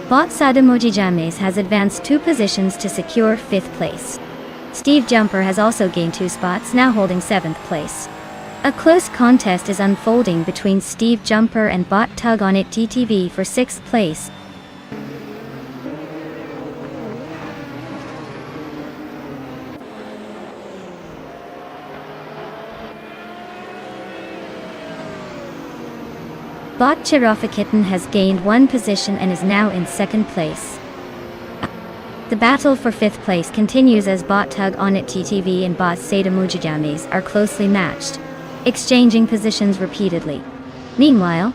Bot Sadamoji James has advanced 2 positions to secure 5th place. Steve Jumper has also gained 2 spots, now holding 7th place. A close contest is unfolding between Steve Jumper and Bot Tug On It DTV for 6th place. Bot Chirafa Kitten has gained 1 position and is now in 2nd place. The battle for 5th place continues as Bot Tug On It TTV and Bot Sedamoji James are closely matched, exchanging positions repeatedly. Meanwhile,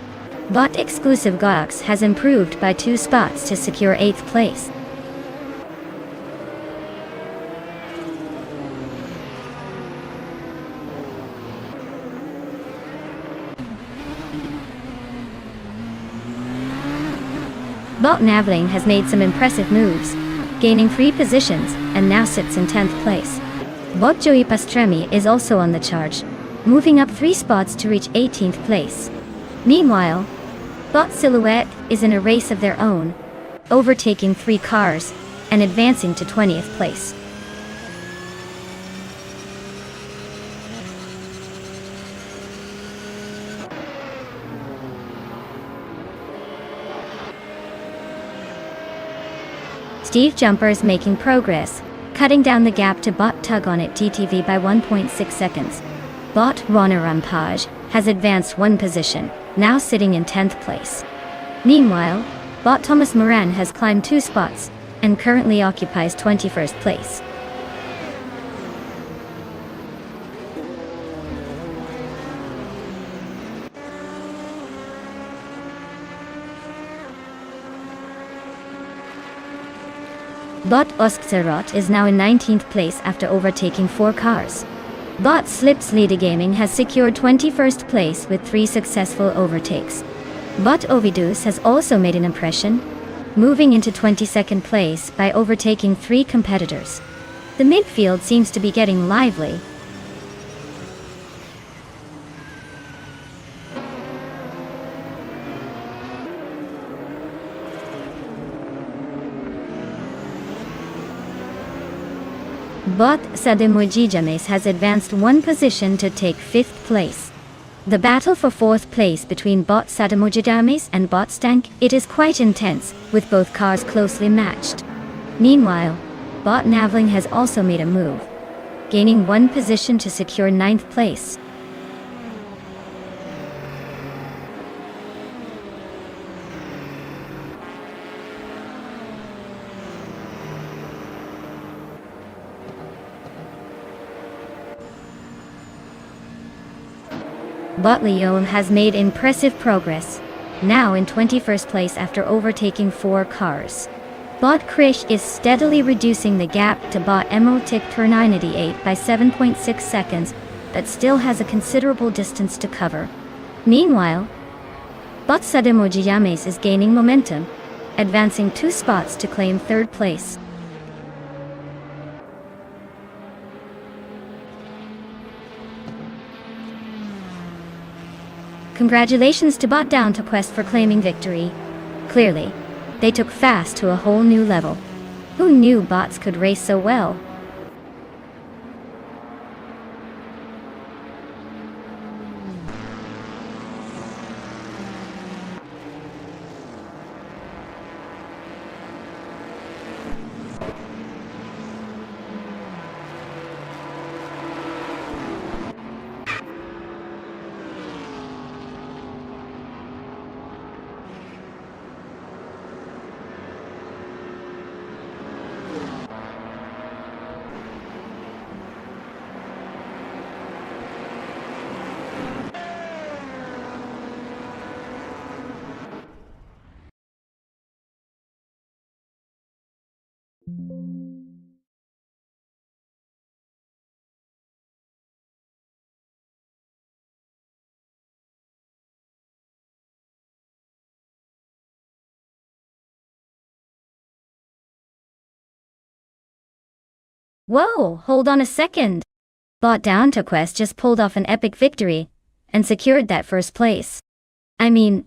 Bot Exclusive Gox has improved by 2 spots to secure 8th place. Bot Navling has made some impressive moves, gaining 3 positions, and now sits in 10th place. Bot Joey Pastremi is also on the charge, moving up 3 spots to reach 18th place. Meanwhile, Bot Silhouette is in a race of their own, overtaking 3 cars, and advancing to 20th place. Steve Jumper is making progress, cutting down the gap to Bot Tug On It DTV by 1.6 seconds. Bot Rana Rampage has advanced 1 position, now sitting in 10th place. Meanwhile, Bot Thomas Moran has climbed 2 spots, and currently occupies 21st place. Bot Oskzerot is now in 19th place after overtaking 4 cars. Bot Slips Leader Gaming has secured 21st place with 3 successful overtakes. Bot Ovidus has also made an impression, moving into 22nd place by overtaking 3 competitors. The midfield seems to be getting lively. Bot Sademoji James has advanced 1 position to take 5th place. The battle for 4th place between Bot Sademoji James and Bot Stank, it is quite intense, with both cars closely matched. Meanwhile, Bot Navling has also made a move, gaining 1 position to secure 9th place. Bot Leo has made impressive progress, now in 21st place after overtaking 4 cars. Bot Krish is steadily reducing the gap to Bot Emotic Tour 988 by 7.6 seconds, but still has a considerable distance to cover. Meanwhile, Botsademo Giames is gaining momentum, advancing 2 spots to claim 3rd place. Congratulations to Bot Down to Quest for claiming victory. Clearly, they took fast to a whole new level. Who knew bots could race so well? Whoa, hold on a second. Bot Down to Quest just pulled off an epic victory and secured that 1st place. I mean,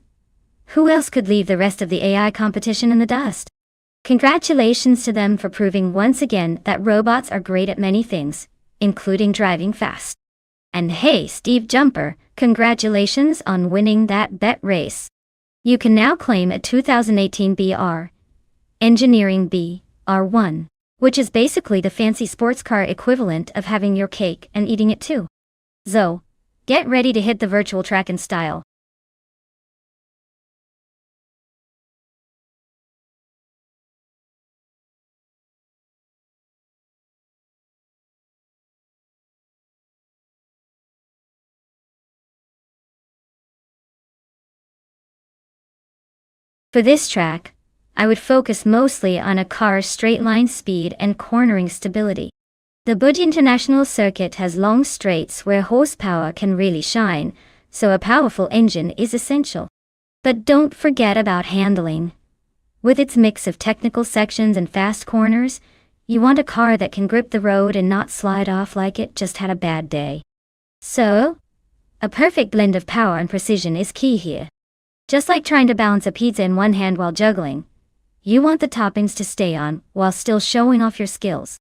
who else could leave the rest of the AI competition in the dust? Congratulations to them for proving once again that robots are great at many things, including driving fast. And hey, Steve Jumper, congratulations on winning that bet race. You can now claim a 2018 BR Engineering BR1, which is basically the fancy sports car equivalent of having your cake and eating it too. So, get ready to hit the virtual track in style. For this track, I would focus mostly on a car's straight-line speed and cornering stability. The Buj International Circuit has long straights where horsepower can really shine, so a powerful engine is essential. But don't forget about handling. With its mix of technical sections and fast corners, you want a car that can grip the road and not slide off like it just had a bad day. So, a perfect blend of power and precision is key here. Just like trying to balance a pizza in one hand while juggling, you want the toppings to stay on while still showing off your skills.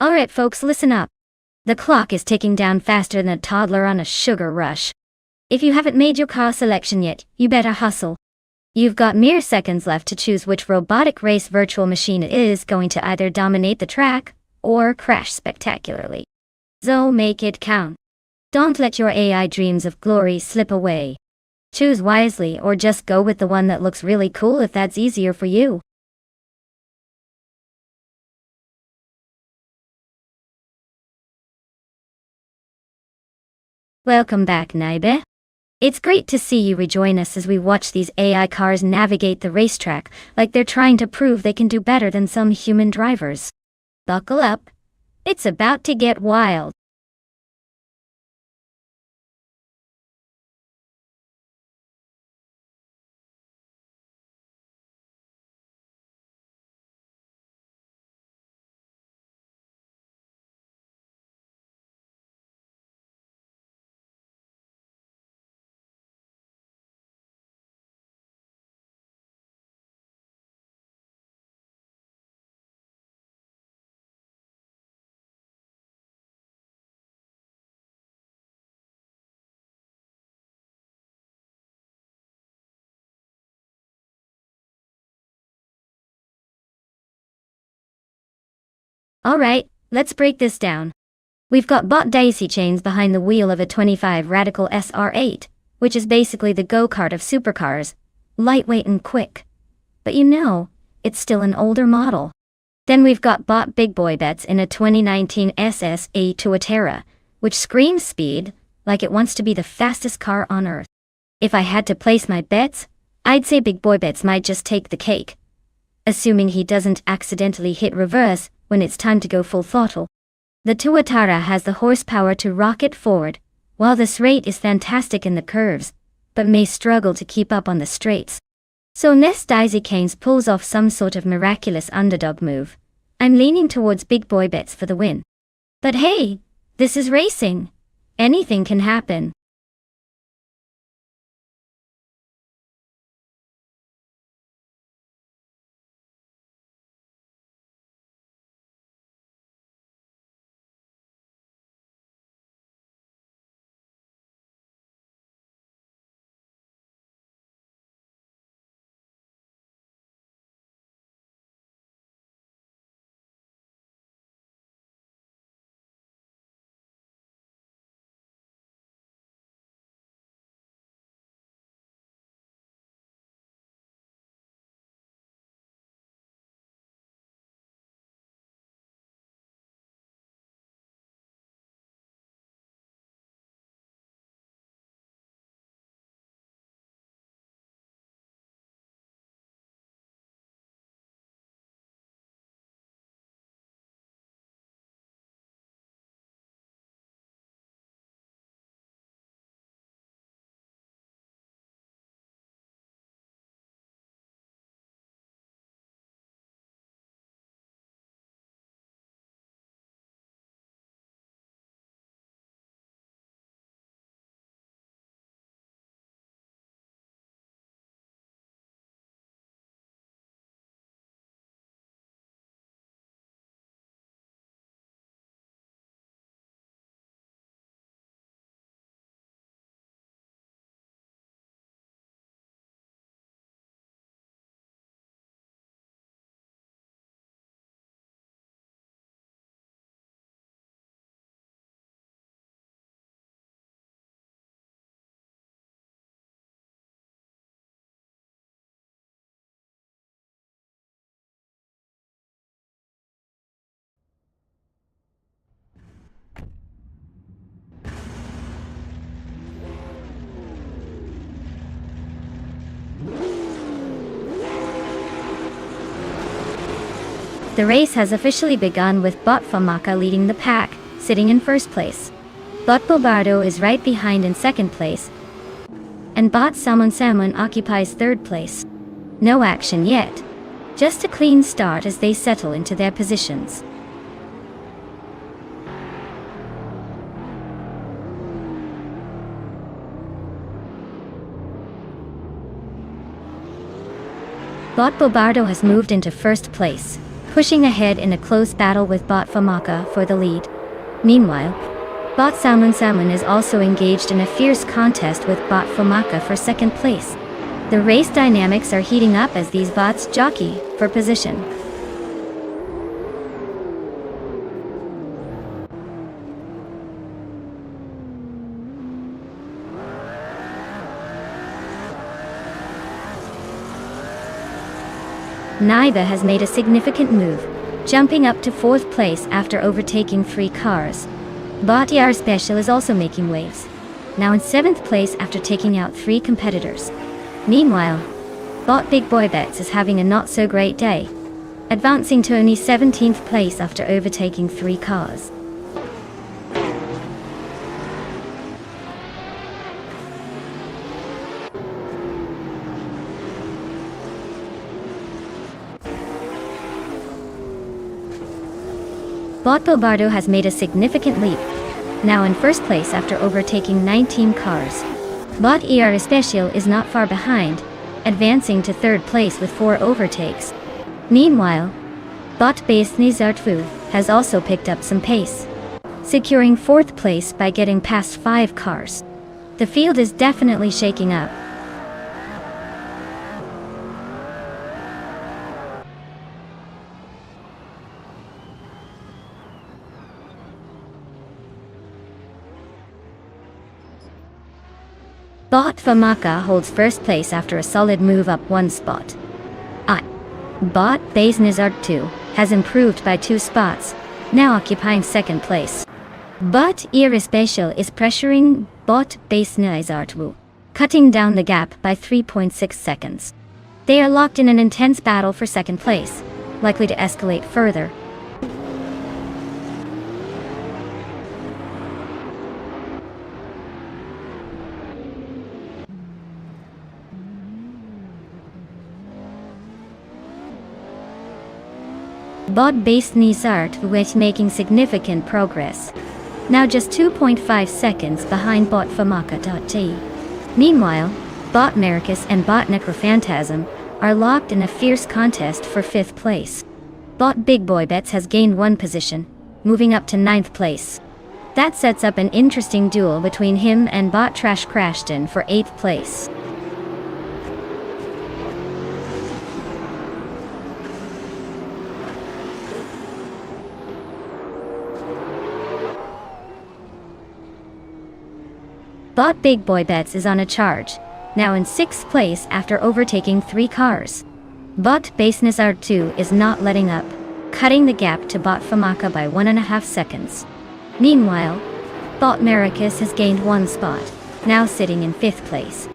Alright folks, listen up. The clock is ticking down faster than a toddler on a sugar rush. If you haven't made your car selection yet, you better hustle. You've got mere seconds left to choose which robotic race virtual machine is going to either dominate the track or crash spectacularly. So make it count. Don't let your AI dreams of glory slip away. Choose wisely or just go with the one that looks really cool if that's easier for you. Welcome back, Naibe. It's great to see you rejoin us as we watch these AI cars navigate the racetrack like they're trying to prove they can do better than some human drivers. Buckle up. It's about to get wild. Alright, let's break this down. We've got bot daisy chains behind the wheel of a 25 Radical SR8, which is basically the go-kart of supercars, lightweight and quick, but it's still an older model. Then we've got bot Big Boy Bets in a 2019 SSA Tuatera, which screams speed, like it wants to be the fastest car on earth. If I had to place my bets, I'd say Big Boy Bets might just take the cake. Assuming he doesn't accidentally hit reverse when it's time to go full throttle. The Tuatara has the horsepower to rocket forward, while this rate is fantastic in the curves, but may struggle to keep up on the straights. So unless Daisy Keynes pulls off some sort of miraculous underdog move, I'm leaning towards Big Boy Bets for the win. But hey, this is racing. Anything can happen. The race has officially begun with Bot Famaka leading the pack, sitting in first place. Bot Bobardo is right behind in second place, and Bot Salmon occupies third place. No action yet. Just a clean start as they settle into their positions. Bot Bobardo has moved into first place, pushing ahead in a close battle with Bot Famaka for the lead. Meanwhile, Bot Salmon is also engaged in a fierce contest with Bot Famaka for second place. The race dynamics are heating up as these bots jockey for position. Naiba has made a significant move, jumping up to fourth place after overtaking 3 cars. Bot ER Special is also making waves, now in 7th place after taking out 3 competitors. Meanwhile, Bot Big Boy Bets is having a not-so-great day, advancing to only 17th place after overtaking 3 cars. Bot Bobardo has made a significant leap, now in first place after overtaking 19 cars. Bot ER Especial is not far behind, advancing to third place with 4 overtakes. Meanwhile, Bot Base Nizartvu has also picked up some pace, securing 4th place by getting past 5 cars. The field is definitely shaking up. Bot Famaka holds first place after a solid move up 1 spot. Bot Base Nizard 2 has improved by 2 spots, now occupying 2nd place. But Irrespecial is pressuring Bot Base Nizard 2, cutting down the gap by 3.6 seconds. They are locked in an intense battle for 2nd place, likely to escalate further. Bot Base Nizard is making significant progress, now just 2.5 seconds behind Bot Famaka.t. Meanwhile, Bot Maricus and Bot Necrophantasm are locked in a fierce contest for 5th place. Bot Big Boy Bets has gained 1 position, moving up to 9th place. That sets up an interesting duel between him and Bot Trash Crashton for 8th place. Bot Big Boy Bets is on a charge, now in 6th place after overtaking 3 cars. Bot Base Nizard 2 is not letting up, cutting the gap to Bot Famaka by 1.5 seconds. Meanwhile, Bot Maricus has gained 1 spot, now sitting in 5th place.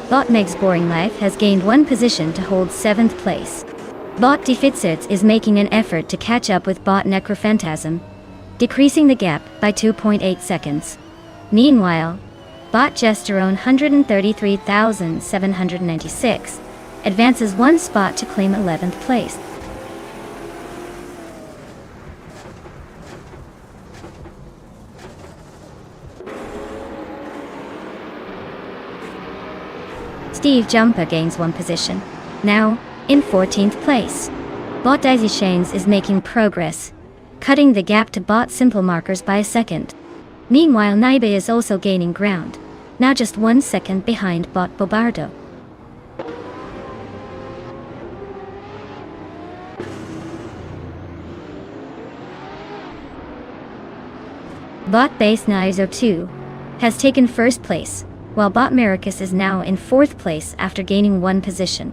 Bot Meg's Boring Life has gained 1 position to hold 7th place. Bot Defitsits is making an effort to catch up with Bot Necrophantasm, decreasing the gap by 2.8 seconds. Meanwhile, Bot Gesterone 133,796 advances 1 spot to claim 11th place. Steve Jumper gains 1 position, now in 14th place. Bot Daisy Shanes is making progress, cutting the gap to Bot Simple Markers by a second. Meanwhile, Naibe is also gaining ground, now just 1 second behind Bot Bobardo. Bot Base Nizo 2 has taken 1st place, while Bot Maricus is now in 4th place after gaining 1 position.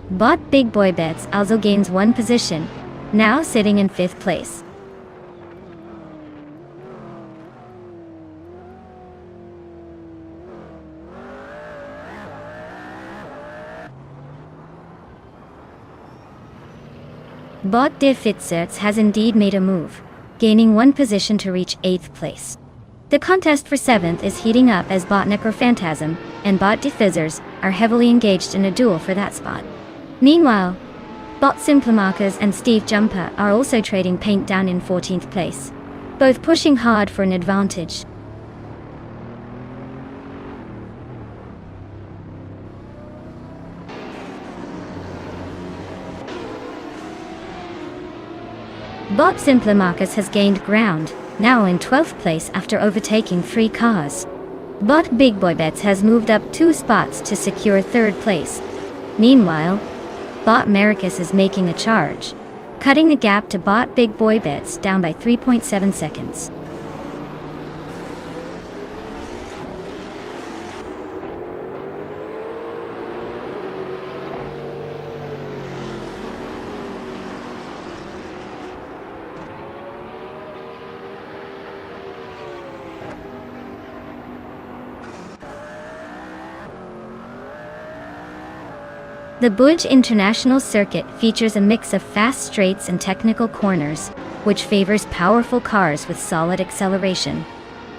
Bot Big Boy Bets also gains 1 position, now sitting in 5th place. Bot Defitsits has indeed made a move, gaining 1 position to reach 8th place. The contest for 7th is heating up as Bot Necrophantasm and Bot Defizzers are heavily engaged in a duel for that spot. Meanwhile, Bot Simplemakas and Steve Jumper are also trading paint down in 14th place, both pushing hard for an advantage. Bot Simplemakas has gained ground, now in 12th place after overtaking 3 cars. Bot Big Boy Bets has moved up 2 spots to secure 3rd place. Meanwhile, Bot Maricus is making a charge, cutting the gap to Bot Big Boy Bets down by 3.7 seconds. The Buj International Circuit features a mix of fast straights and technical corners, which favors powerful cars with solid acceleration.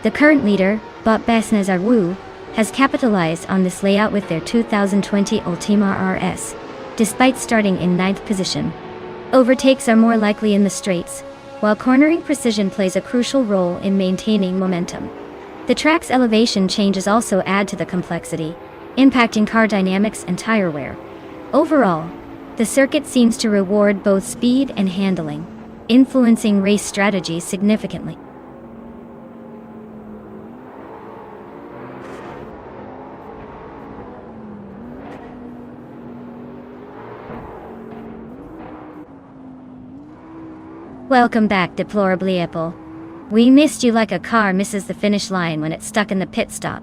The current leader, Bot Basnazar Wu, has capitalized on this layout with their 2020 Ultima RS, despite starting in 9th position. Overtakes are more likely in the straights, while cornering precision plays a crucial role in maintaining momentum. The track's elevation changes also add to the complexity, impacting car dynamics and tire wear. Overall, the circuit seems to reward both speed and handling, influencing race strategy significantly. Welcome back, deplorably Apple. We missed you like a car misses the finish line when it's stuck in the pit stop.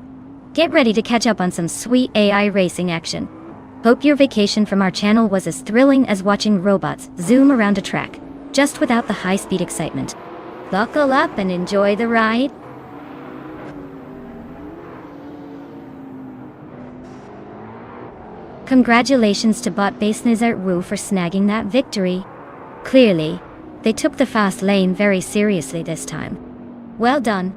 Get ready to catch up on some sweet AI racing action. Hope your vacation from our channel was as thrilling as watching robots zoom around a track, just without the high-speed excitement. Buckle up and enjoy the ride. Congratulations to bot base Nizart Wu for snagging that victory. Clearly, they took the fast lane very seriously this time. Well done.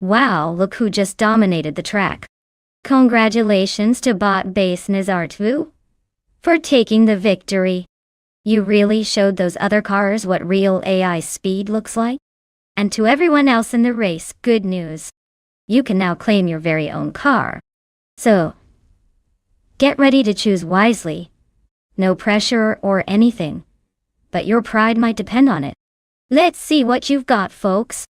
Wow, look who just dominated the track. Congratulations to bot base Nizart Wu for taking the victory. You really showed those other cars what real AI speed looks like. And to everyone else in the race, good news. You can now claim your very own car. So, get ready to choose wisely. No pressure or anything. But your pride might depend on it. Let's see what you've got, folks.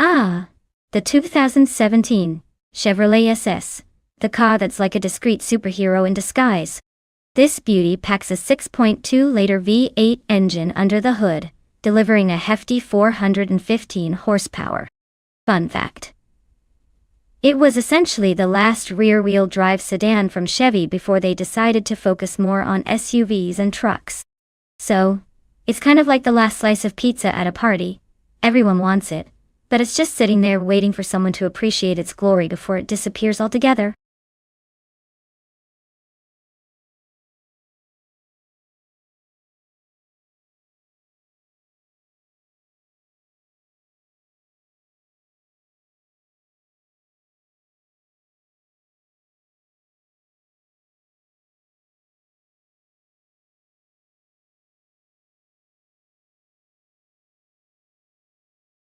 Ah, the 2017 Chevrolet SS, the car that's like a discreet superhero in disguise. This beauty packs a 6.2-liter V8 engine under the hood, delivering a hefty 415 horsepower. Fun fact: it was essentially the last rear-wheel drive sedan from Chevy before they decided to focus more on SUVs and trucks. So, it's kind of like the last slice of pizza at a party. Everyone wants it, but it's just sitting there waiting for someone to appreciate its glory before it disappears altogether.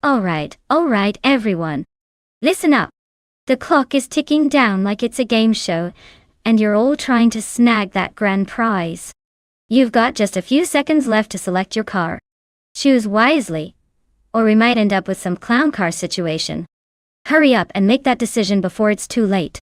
Alright, everyone. Listen up. The clock is ticking down like it's a game show, and you're all trying to snag that grand prize. You've got just a few seconds left to select your car. Choose wisely. or we might end up with some clown car situation. Hurry up and make that decision before it's too late.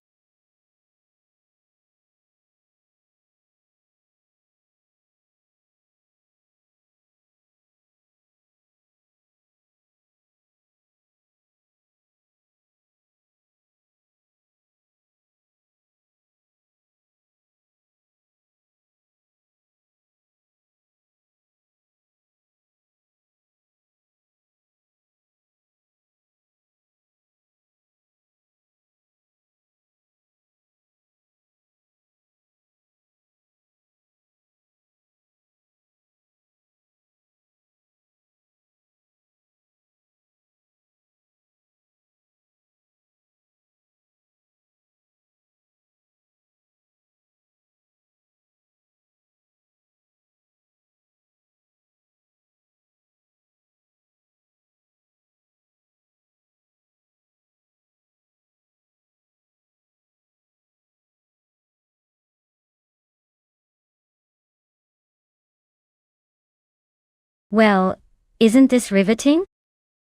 Well, isn't this riveting?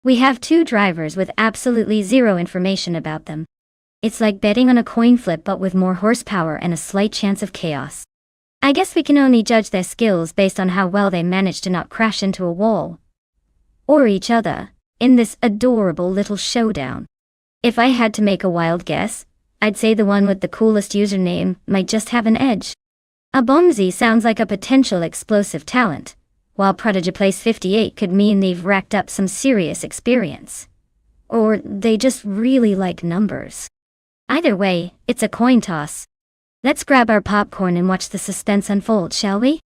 We have two drivers with absolutely zero information about them. It's like betting on a coin flip but with more horsepower and a slight chance of chaos. I guess we can only judge their skills based on how well they manage to not crash into a wall. Or each other, in this adorable little showdown. If I had to make a wild guess, I'd say the one with the coolest username might just have an edge. A Bombsy sounds like a potential explosive talent, while Prodigy Place 58 could mean they've racked up some serious experience. Or they just really like numbers. Either way, it's a coin toss. Let's grab our popcorn and watch the suspense unfold, shall we?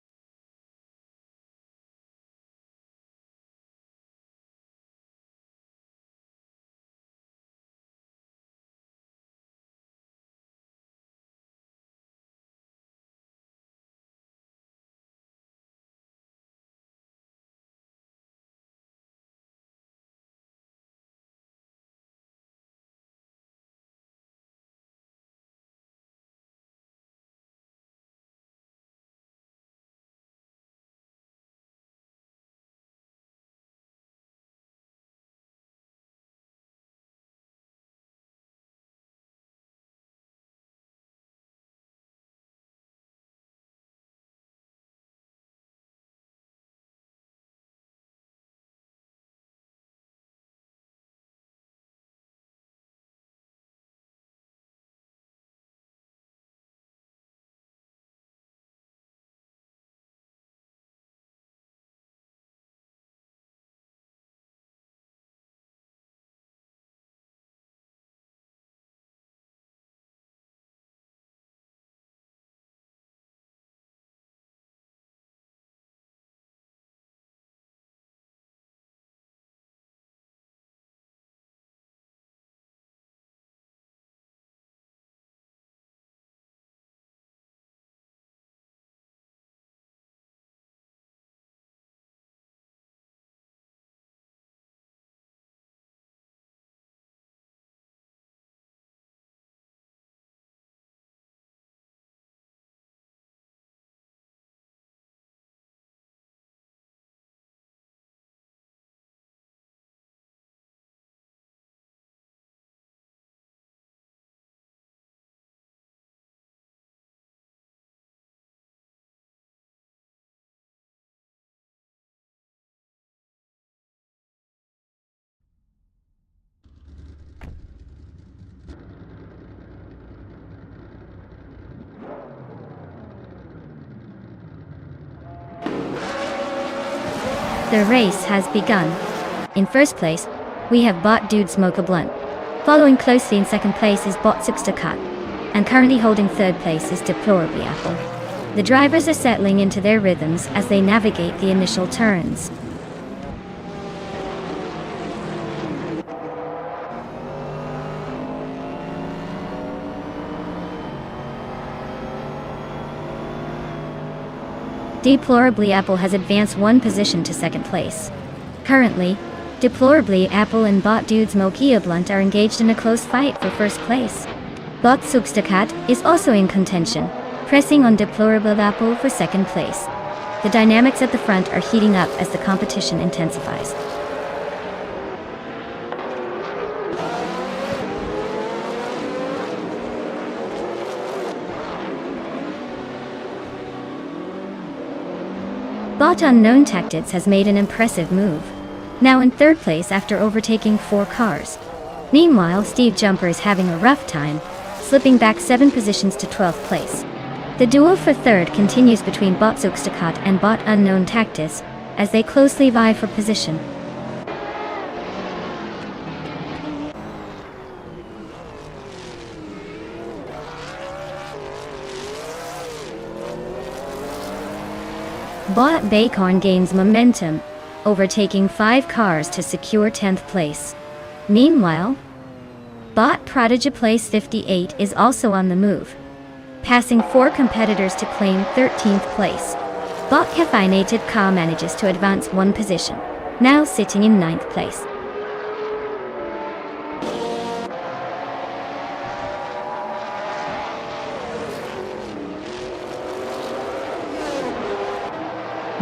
The race has begun. In first place, we have Bot Dude Smoke a Blunt. Following closely in second place is Bot Substacat. And currently holding third place is Deplorably Apple. The drivers are settling into their rhythms as they navigate the initial turns. Deplorably Apple has advanced one position to second place. Currently, Deplorably Apple and Bot Dude Smoke a Blunt are engaged in a close fight for first place. Bot Substacat is also in contention, pressing on Deplorable Apple for second place. The dynamics at the front are heating up as the competition intensifies. Bot Unknown Tactics has made an impressive move, now in third place after overtaking 4 cars. Meanwhile, Steve Jumper is having a rough time, slipping back 7 positions to 12th place. The duel for third continues between Bot Zugstakat and Bot Unknown Tactics, as they closely vie for position. Bot Bacon gains momentum, overtaking 5 cars to secure 10th place. Meanwhile, Bot Prodigy Place 58 is also on the move, passing 4 competitors to claim 13th place. Bot Caffeinated Car manages to advance 1 position, now sitting in 9th place.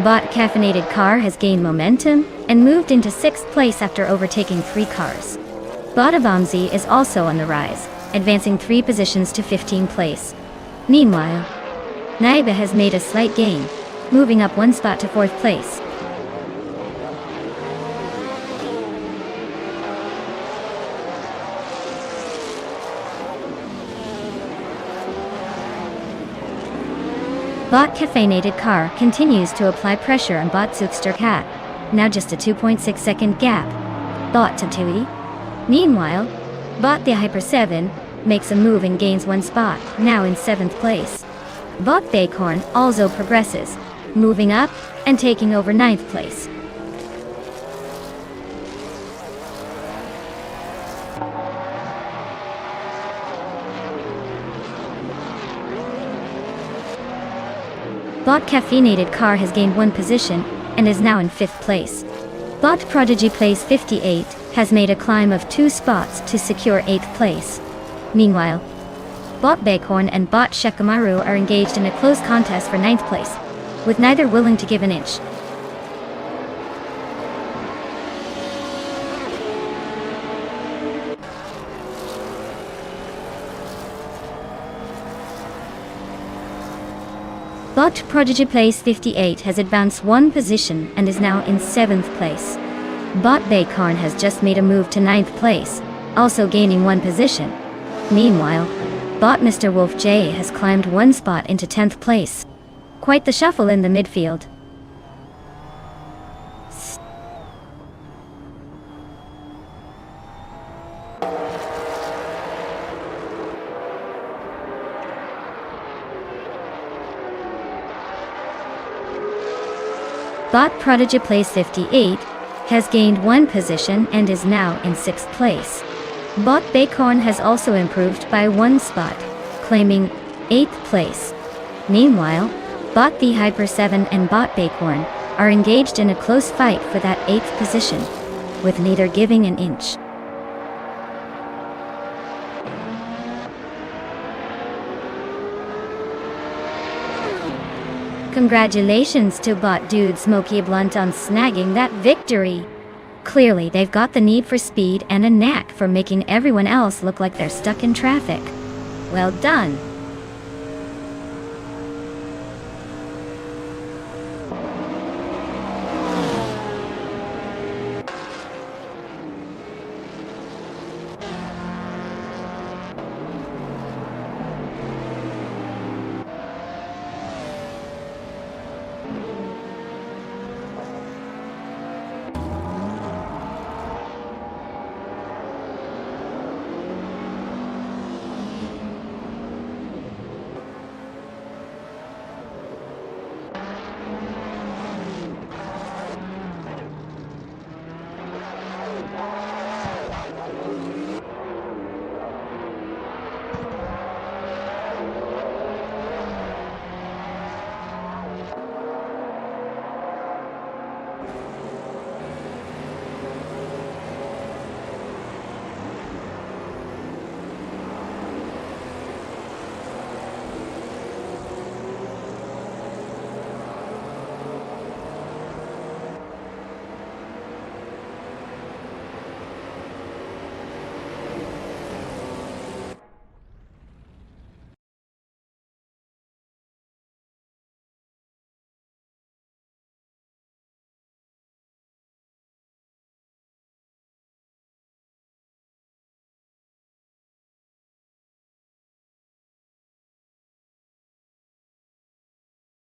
Bot Caffeinated Car has gained momentum and moved into 6th place after overtaking 3 cars. Bot Abamzi is also on the rise, advancing 3 positions to 15th place. Meanwhile, Naiba has made a slight gain, moving up 1 spot to 4th place. Bot Caffeinated Car continues to apply pressure on Bot Zugstercat, now just a 2.6 second gap. Bot Tatui. Meanwhile, Bot the Hyper 7 makes a move and gains 1 spot, now in 7th place. Bot Bacorn also progresses, moving up and taking over 9th place. Bot Caffeinated Car has gained 1 position and is now in 5th place. Bot Prodigy Place 58 has made a climb of 2 spots to secure 8th place. Meanwhile, Bot Bacorn and Bot Shekamaru are engaged in a close contest for 9th place, with neither willing to give an inch. Bot Prodigy Place 58 has advanced 1 position and is now in 7th place. Bot Bacorn has just made a move to 9th place, also gaining 1 position. Meanwhile, Bot Mr. Wolf J has climbed 1 spot into 10th place. Quite the shuffle in the midfield. Bot Prodigy Place 58 has gained 1 position and is now in 6th place. Bot Bacorn has also improved by 1 spot, claiming 8th place. Meanwhile, Bot the Hyper 7 and Bot Bacorn are engaged in a close fight for that 8th position, with neither giving an inch. Congratulations to Bot Dude Smokey Blunt on snagging that victory. Clearly, they've got the need for speed and a knack for making everyone else look like they're stuck in traffic. Well done.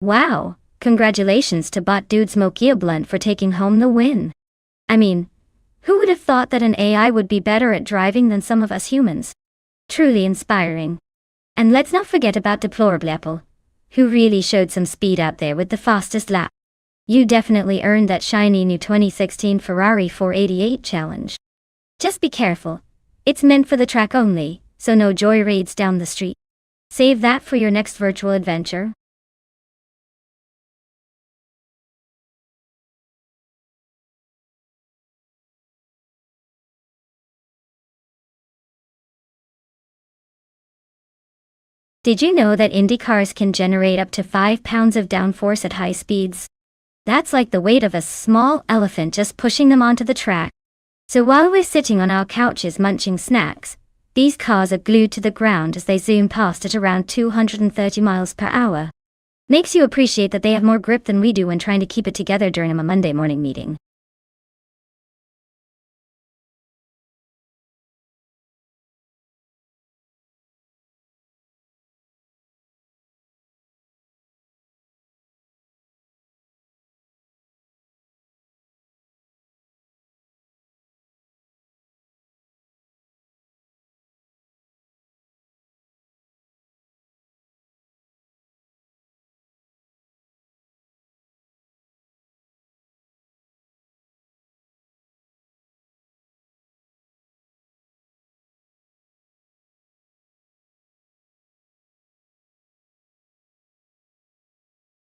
Wow, congratulations to Bot Dude Smokia Blunt for taking home the win. I mean, who would have thought that an AI would be better at driving than some of us humans? Truly inspiring. And let's not forget about Deplorable Apple, who really showed some speed out there with the fastest lap. You definitely earned that shiny new 2016 Ferrari 488 challenge. Just be careful. It's meant for the track only, so no joy raids down the street. Save that for your next virtual adventure. Did you know that Indy cars can generate up to 5 pounds of downforce at high speeds? That's like the weight of a small elephant just pushing them onto the track. So while we're sitting on our couches munching snacks, these cars are glued to the ground as they zoom past at around 230 miles per hour. Makes you appreciate that they have more grip than we do when trying to keep it together during a Monday morning meeting.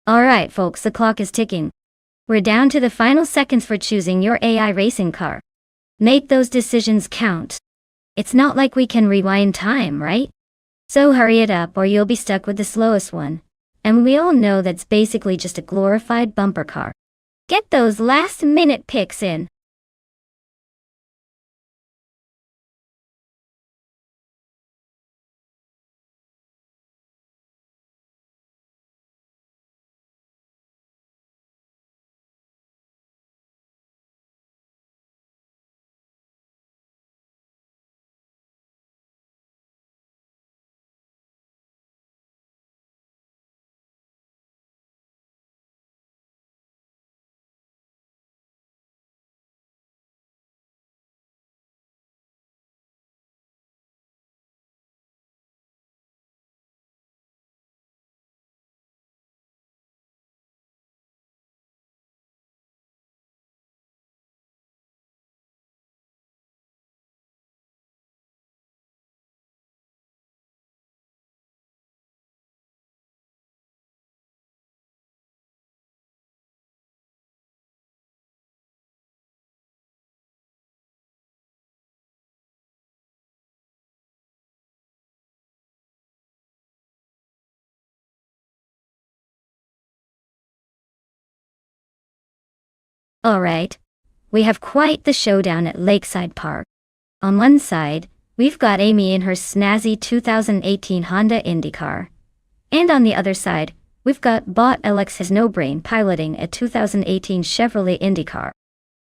Alright folks, the clock is ticking. We're down to the final seconds for choosing your AI racing car. Make those decisions count. It's not like we can rewind time, right? So hurry it up or you'll be stuck with the slowest one. And we all know that's basically just a glorified bumper car. Get those last minute picks in. Alright. We have quite the showdown at Lakeside Park. On one side, we've got Amy in her snazzy 2018 Honda IndyCar. And on the other side, we've got Bot Alex has no brain piloting a 2018 Chevrolet IndyCar.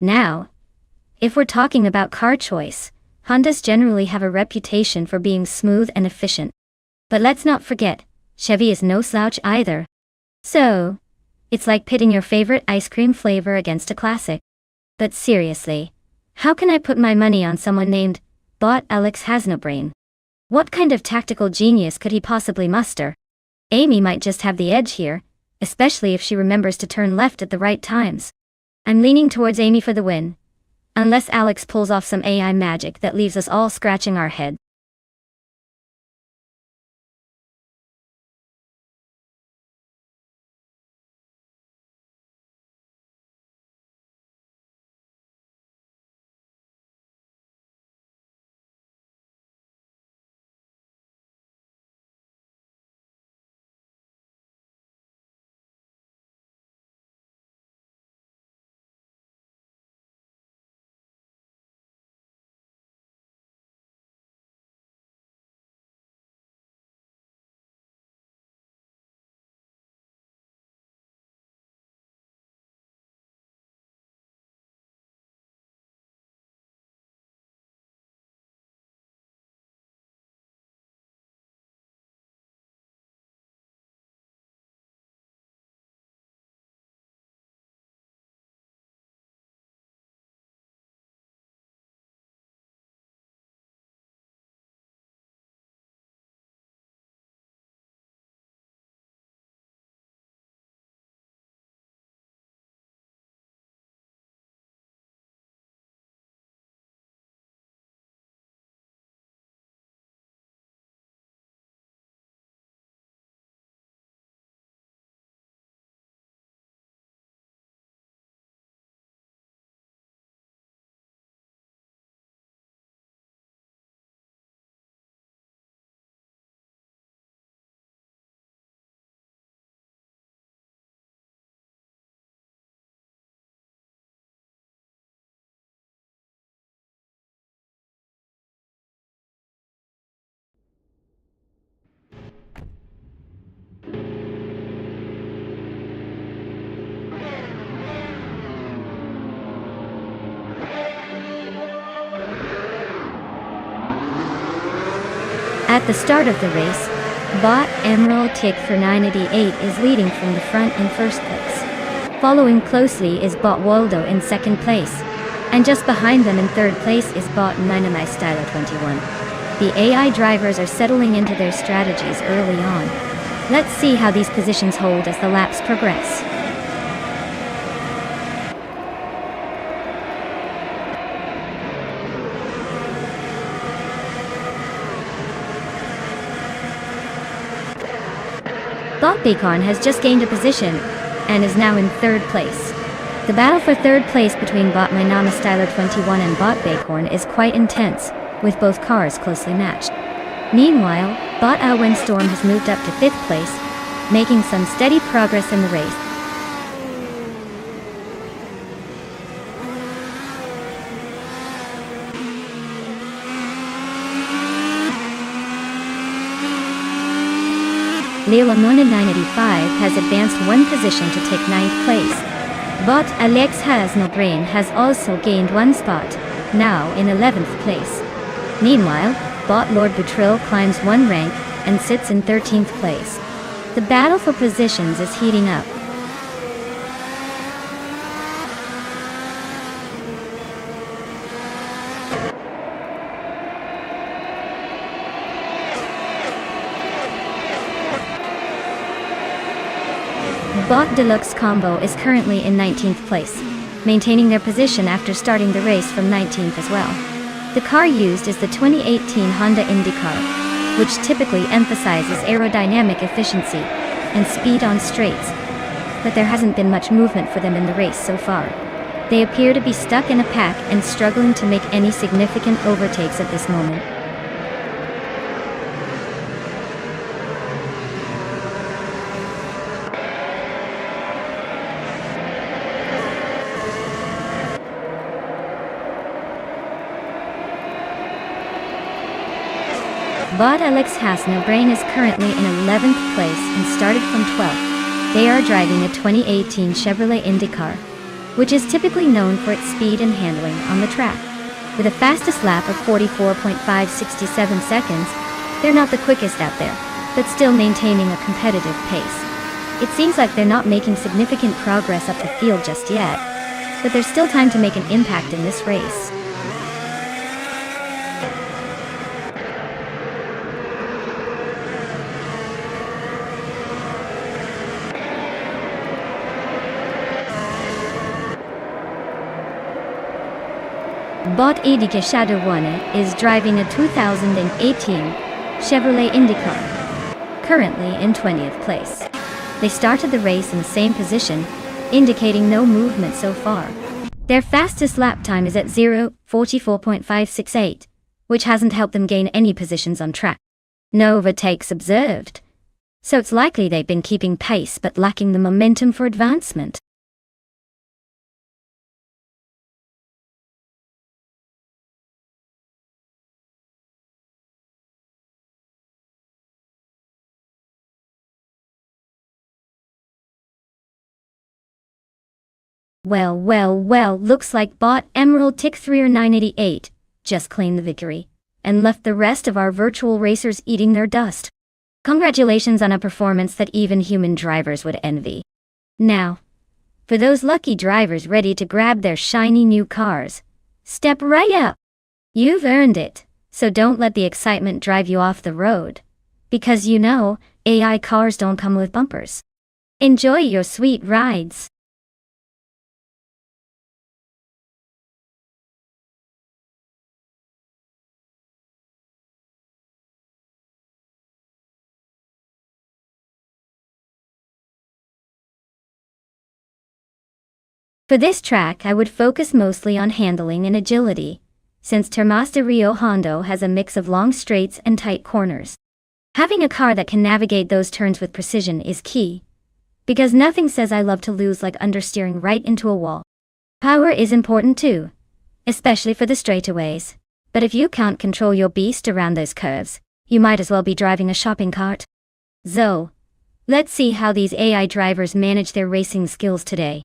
Now, if we're talking about car choice, Hondas generally have a reputation for being smooth and efficient. But let's not forget, Chevy is no slouch either. So, it's like pitting your favorite ice cream flavor against a classic. But seriously, how can I put my money on someone named Bot Alex has no brain? What kind of tactical genius could he possibly muster? Amy might just have the edge here, especially if she remembers to turn left at the right times. I'm leaning towards Amy for the win. Unless Alex pulls off some AI magic that leaves us all scratching our head. At the start of the race, Bot Emerald Tick for 988 is leading from the front in first place. Following closely is Bot Waldo in second place, and just behind them in third place is Bot Minami Styler 21. The AI drivers are settling into their strategies early on. Let's see how these positions hold as the laps progress. Bot Bacorn has just gained a position, and is now in third place. The battle for third place between Bot Minami Styler 21 and Bot Bacorn is quite intense, with both cars closely matched. Meanwhile, Bot Windstorm has moved up to fifth place, making some steady progress in the race. Leila Nona 985 has advanced one position to take ninth place. Bot Alex Has No Brain has also gained one spot, now in 11th place. Meanwhile, Bot Lord Butril climbs one rank and sits in 13th place. The battle for positions is heating up. Bot Deluxe Combo is currently in 19th place, maintaining their position after starting the race from 19th as well. The car used is the 2018 Honda IndyCar, which typically emphasizes aerodynamic efficiency and speed on straights, but there hasn't been much movement for them in the race so far. They appear to be stuck in a pack and struggling to make any significant overtakes at this moment. Bot Alex Has No Brain is currently in 11th place and started from 12th. They are driving a 2018 Chevrolet IndyCar, which is typically known for its speed and handling on the track. With a fastest lap of 44.567 seconds, they're not the quickest out there, but still maintaining a competitive pace. It seems like they're not making significant progress up the field just yet, but there's still time to make an impact in this race. Bot Edike Shadowone is driving a 2018 Chevrolet IndyCar, currently in 20th place. They started the race in the same position, indicating no movement so far. Their fastest lap time is at 0:44.568, which hasn't helped them gain any positions on track. No overtakes observed, so it's likely they've been keeping pace but lacking the momentum for advancement. Well, looks like Bot Emerald Tick 3988 just claimed the victory, and left the rest of our virtual racers eating their dust. Congratulations on a performance that even human drivers would envy. Now, for those lucky drivers ready to grab their shiny new cars, step right up. You've earned it, so don't let the excitement drive you off the road. Because you know, AI cars don't come with bumpers. Enjoy your sweet rides. For this track I would focus mostly on handling and agility, since Termas de Rio Hondo has a mix of long straights and tight corners. Having a car that can navigate those turns with precision is key, because nothing says I love to lose like understeering right into a wall. Power is important too, especially for the straightaways, but if you can't control your beast around those curves, you might as well be driving a shopping cart. So, let's see how these AI drivers manage their racing skills today.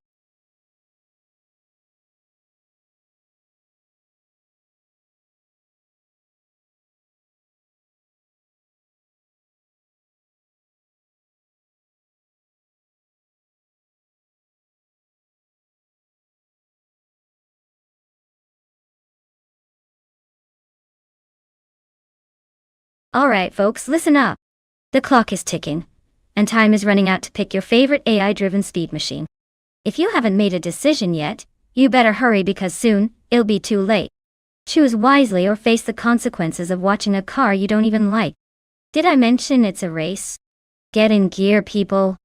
Alright folks, listen up. The clock is ticking, and time is running out to pick your favorite AI-driven speed machine. If you haven't made a decision yet, you better hurry because soon, it'll be too late. Choose wisely or face the consequences of watching a car you don't even like. Did I mention it's a race? Get in gear, people.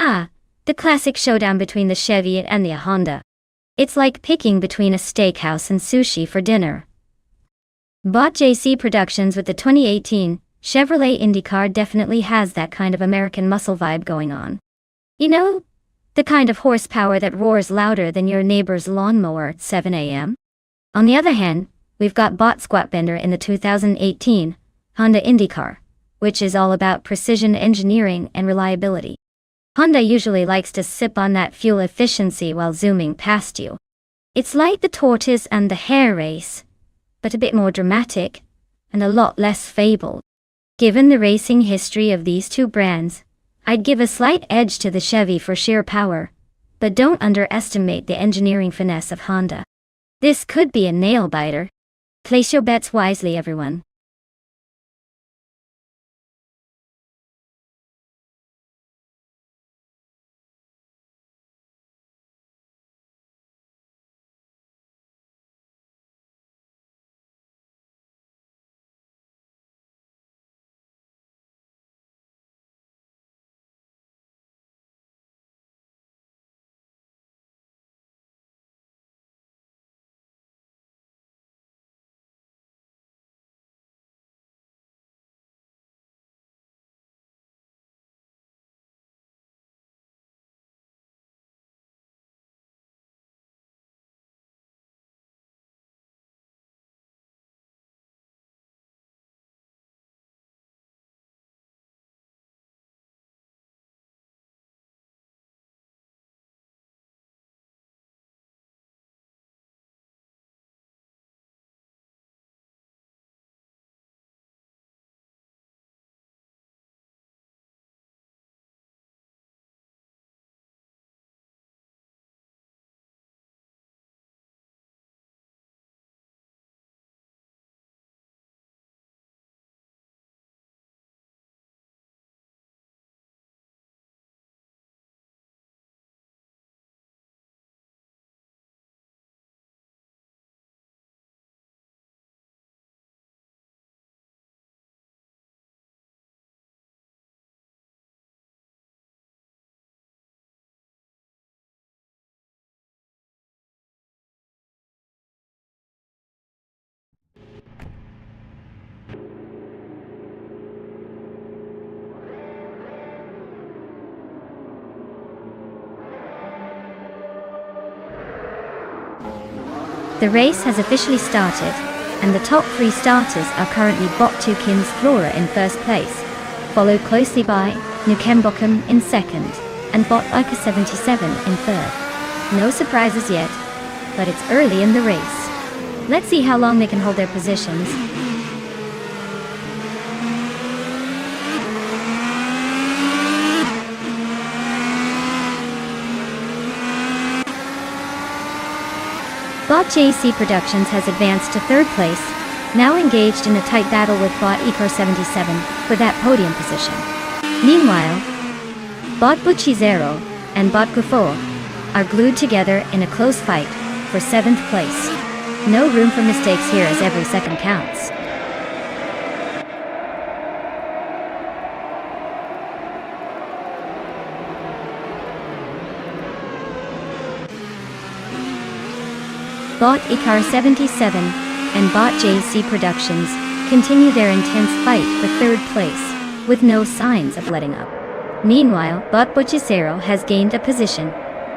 Ah, the classic showdown between the Chevy and the Honda. It's like picking between a steakhouse and sushi for dinner. Bought JC Productions with the 2018 Chevrolet IndyCar definitely has that kind of American muscle vibe going on. You know, the kind of horsepower that roars louder than your neighbor's lawnmower at 7 a.m. On the other hand, we've got Bot Squatbender in the 2018 Honda IndyCar, which is all about precision engineering and reliability. Honda usually likes to sip on that fuel efficiency while zooming past you. It's like the tortoise and the hare race, but a bit more dramatic and a lot less fabled. Given the racing history of these two brands, I'd give a slight edge to the Chevy for sheer power, but don't underestimate the engineering finesse of Honda. This could be a nail-biter. Place your bets wisely, everyone. The race has officially started, and the top three starters are currently Bot 2 Kins Flora in first place, followed closely by Nukembokum in second, and Bot Ica 77 in third. No surprises yet, but it's early in the race. Let's see how long they can hold their positions. Bot JC Productions has advanced to third place, now engaged in a tight battle with Bot Eco 77 for that podium position. Meanwhile, Bot Buchizero and Bot Gufo are glued together in a close fight for 7th place. No room for mistakes here as every second counts. Bot Ikar 77 and Bot JC Productions continue their intense fight for 3rd place, with no signs of letting up. Meanwhile, Bot Buchicero has gained a position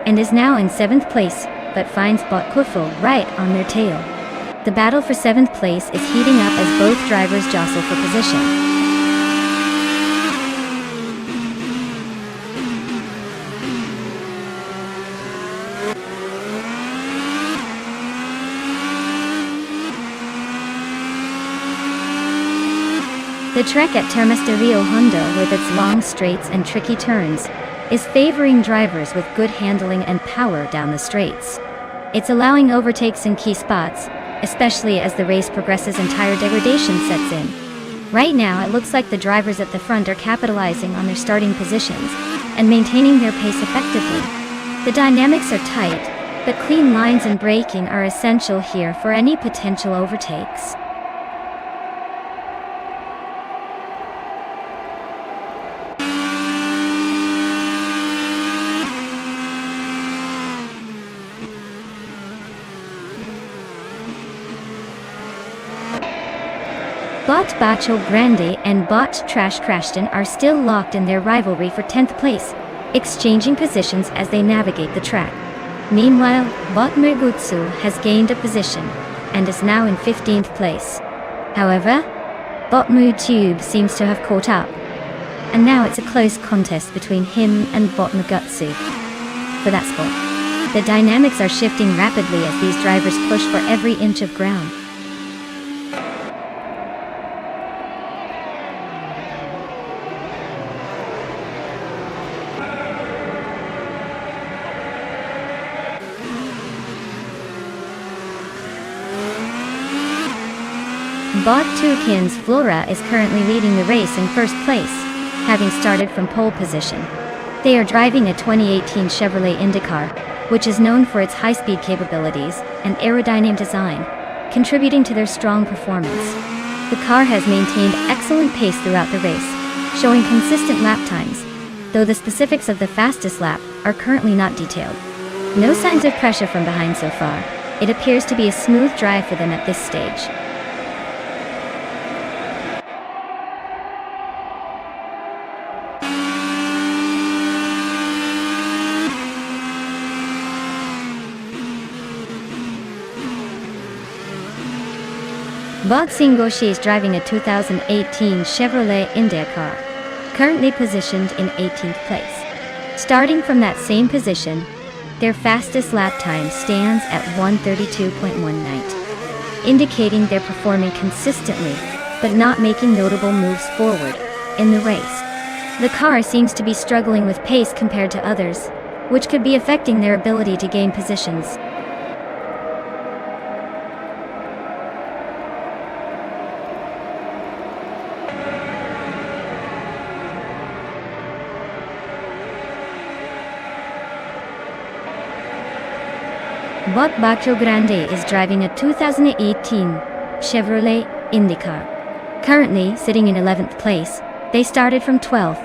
and is now in 7th place, but finds Bot Kufo right on their tail. The battle for 7th place is heating up as both drivers jostle for position. The trek at Termas de Rio Hondo, with its long straights and tricky turns, is favoring drivers with good handling and power down the straights. It's allowing overtakes in key spots, especially as the race progresses and tire degradation sets in. Right now, it looks like the drivers at the front are capitalizing on their starting positions and maintaining their pace effectively. The dynamics are tight, but clean lines and braking are essential here for any potential overtakes. Bot Bacho Grande and Bot Trash Crashton are still locked in their rivalry for 10th place, exchanging positions as they navigate the track. Meanwhile, Bot Mergutsu has gained a position and is now in 15th place. However, Bot Tube seems to have caught up, and now it's a close contest between him and Bot Mergutsu for that spot. The dynamics are shifting rapidly as these drivers push for every inch of ground. Bot Tukins Flora is currently leading the race in 1st place, having started from pole position. They are driving a 2018 Chevrolet IndyCar, which is known for its high-speed capabilities and aerodynamic design, contributing to their strong performance. The car has maintained excellent pace throughout the race, showing consistent lap times, though the specifics of the fastest lap are currently not detailed. No signs of pressure from behind so far. It appears to be a smooth drive for them at this stage. Bot Singoshi is driving a 2018 Chevrolet IndyCar, currently positioned in 18th place. Starting from that same position, their fastest lap time stands at 1:32.19, indicating they're performing consistently, but not making notable moves forward in the race. The car seems to be struggling with pace compared to others, which could be affecting their ability to gain positions. Bot Bacho Grande is driving a 2018 Chevrolet IndyCar. Currently sitting in 11th place, they started from 12th,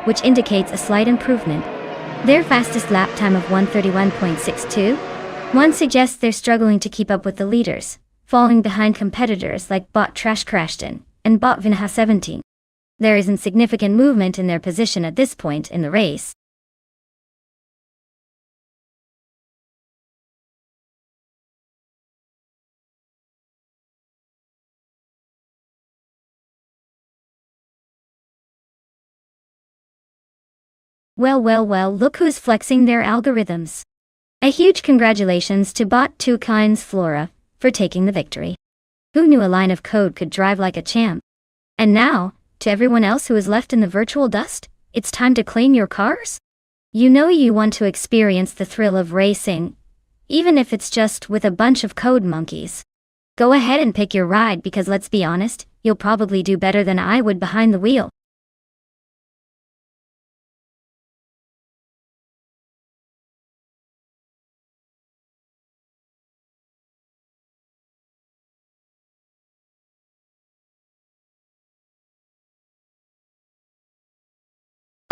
which indicates a slight improvement. Their fastest lap time of 1:31.62. One suggests they're struggling to keep up with the leaders, falling behind competitors like Bot Trash Crashton and Bot Vinha 17. There isn't significant movement in their position at this point in the race. Well, look who's flexing their algorithms. A huge congratulations to Bot Tukins Flora for taking the victory. Who knew a line of code could drive like a champ? And now, to everyone else who is left in the virtual dust, it's time to claim your cars? You know you want to experience the thrill of racing, even if it's just with a bunch of code monkeys. Go ahead and pick your ride because let's be honest, you'll probably do better than I would behind the wheel.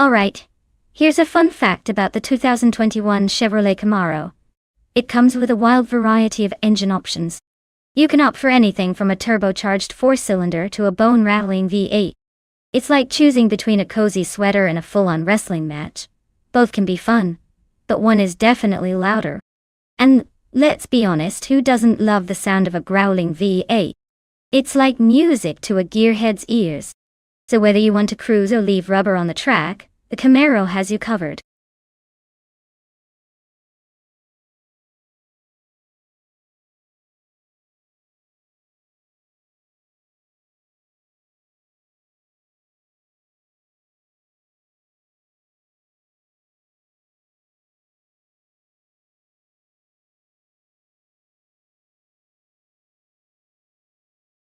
Alright, here's a fun fact about the 2021 Chevrolet Camaro. It comes with a wild variety of engine options. You can opt for anything from a turbocharged 4-cylinder to a bone-rattling V8. It's like choosing between a cozy sweater and a full-on wrestling match. Both can be fun, but one is definitely louder. And let's be honest, who doesn't love the sound of a growling V8? It's like music to a gearhead's ears. So whether you want to cruise or leave rubber on the track, the Camaro has you covered.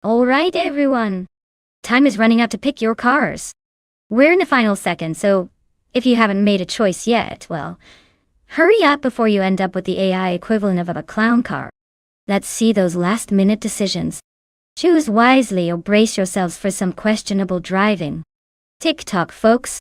Alright everyone, time is running out to pick your cars. We're in the final second, so if you haven't made a choice yet, well, hurry up before you end up with the AI equivalent of a clown car. Let's see those last-minute decisions. Choose wisely or brace yourselves for some questionable driving. Tick-tock, folks.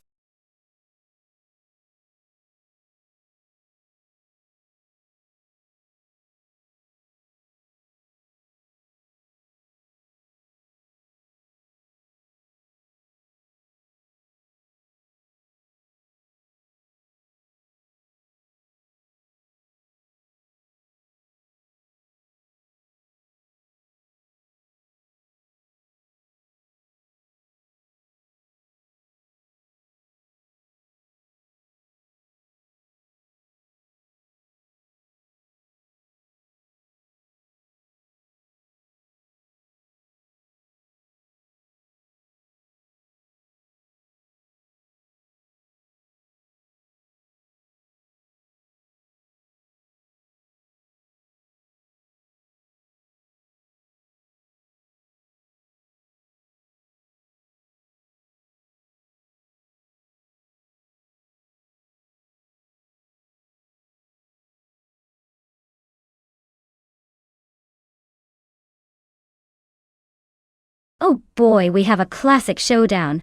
Oh boy, we have a classic showdown.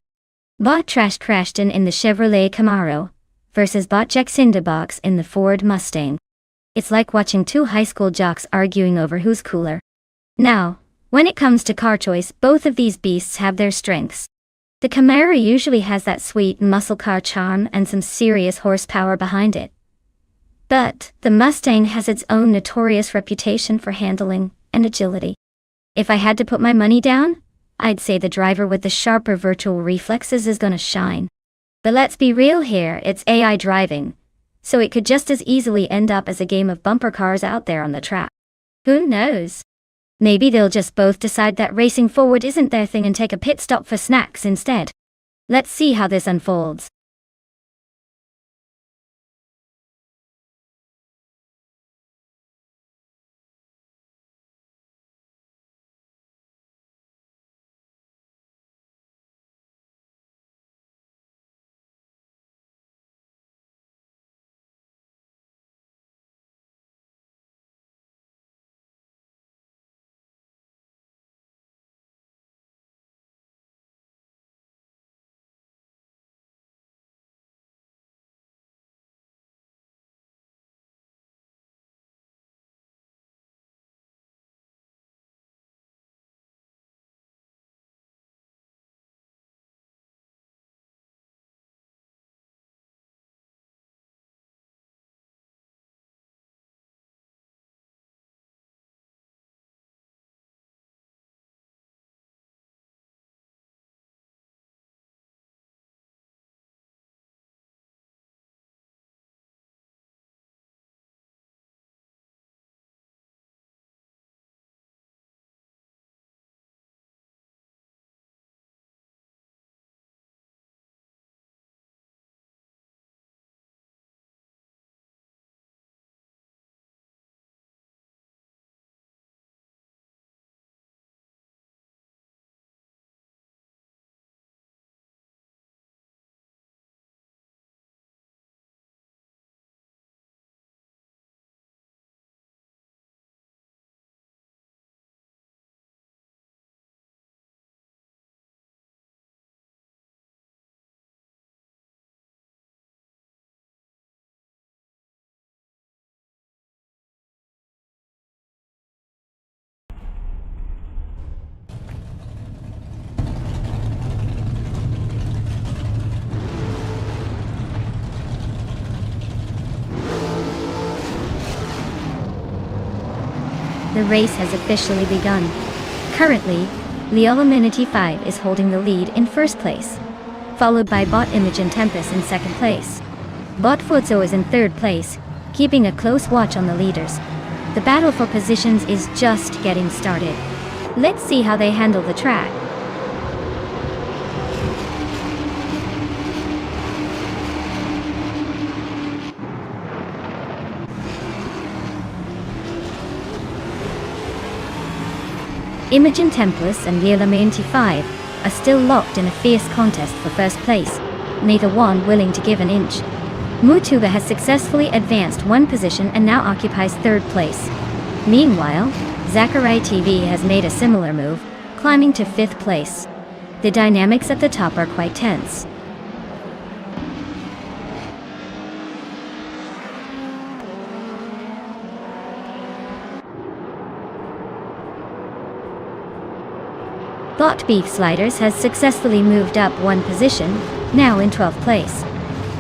Bot Trash Crashton in the Chevrolet Camaro versus Bot Jack Cinderbox in the Ford Mustang. It's like watching two high school jocks arguing over who's cooler. Now, when it comes to car choice, both of these beasts have their strengths. The Camaro usually has that sweet muscle car charm and some serious horsepower behind it. But the Mustang has its own notorious reputation for handling and agility. If I had to put my money down, I'd say the driver with the sharper virtual reflexes is gonna shine. But let's be real here, it's AI driving, so it could just as easily end up as a game of bumper cars out there on the track. Who knows? Maybe they'll just both decide that racing forward isn't their thing and take a pit stop for snacks instead. Let's see how this unfolds. The race has officially begun. Currently, Leolaminity 5 is holding the lead in first place, followed by Bot Imogen Tempest in second place. Bot Futso is in third place, keeping a close watch on the leaders. The battle for positions is just getting started. Let's see how they handle the track. Imogen Tempest and Leolaminity 5 are still locked in a fierce contest for first place, neither one willing to give an inch. Mutuba has successfully advanced one position and now occupies third place. Meanwhile, Zachary TV has made a similar move, climbing to fifth place. The dynamics at the top are quite tense. Bot Beef Sliders has successfully moved up one position, now in 12th place.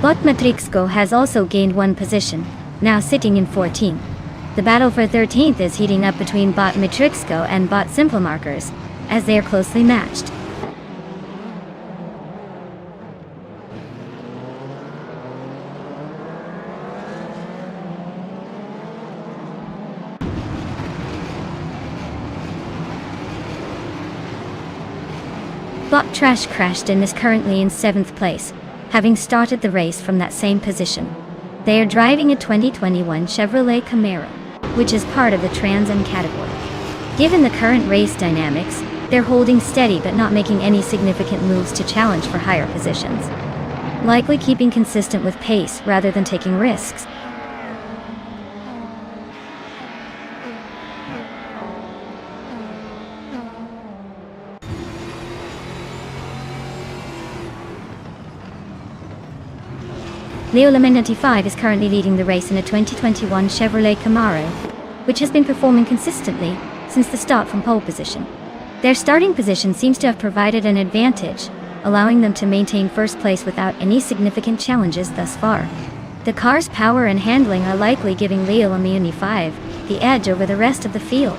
Bot Matrixco has also gained one position, now sitting in 14th. The battle for 13th is heating up between Bot Matrixco and Bot Simple Markers, as they are closely matched. Bot Trash Crashed In is currently in 7th place, having started the race from that same position. They are driving a 2021 Chevrolet Camaro, which is part of the Trans Am category. Given the current race dynamics, they're holding steady but not making any significant moves to challenge for higher positions. Likely keeping consistent with pace rather than taking risks. Leolaminity 5 is currently leading the race in a 2021 Chevrolet Camaro, which has been performing consistently since the start from pole position. Their starting position seems to have provided an advantage, allowing them to maintain first place without any significant challenges thus far. The car's power and handling are likely giving Leolaminity 5 the edge over the rest of the field.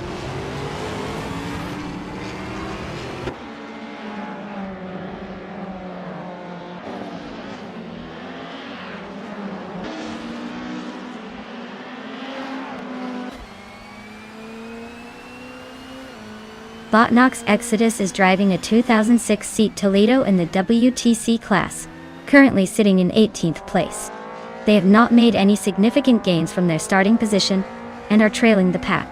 Botnox Exodus is driving a 2006 Seat Toledo in the WTC class, currently sitting in 18th place. They have not made any significant gains from their starting position and are trailing the pack.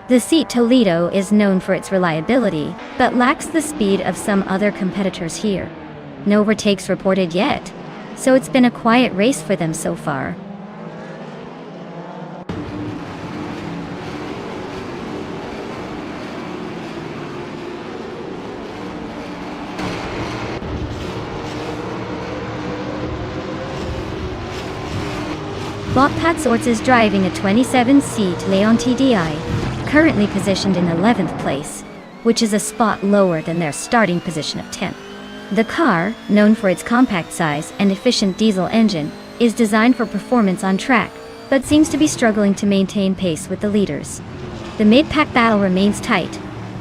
The Seat Toledo is known for its reliability, but lacks the speed of some other competitors here. No overtakes reported yet, so it's been a quiet race for them so far. Bot Patsorts is driving a 27-seat Leon TDI, currently positioned in 11th place, which is a spot lower than their starting position of 10th. The car, known for its compact size and efficient diesel engine, is designed for performance on track, but seems to be struggling to maintain pace with the leaders. The mid-pack battle remains tight,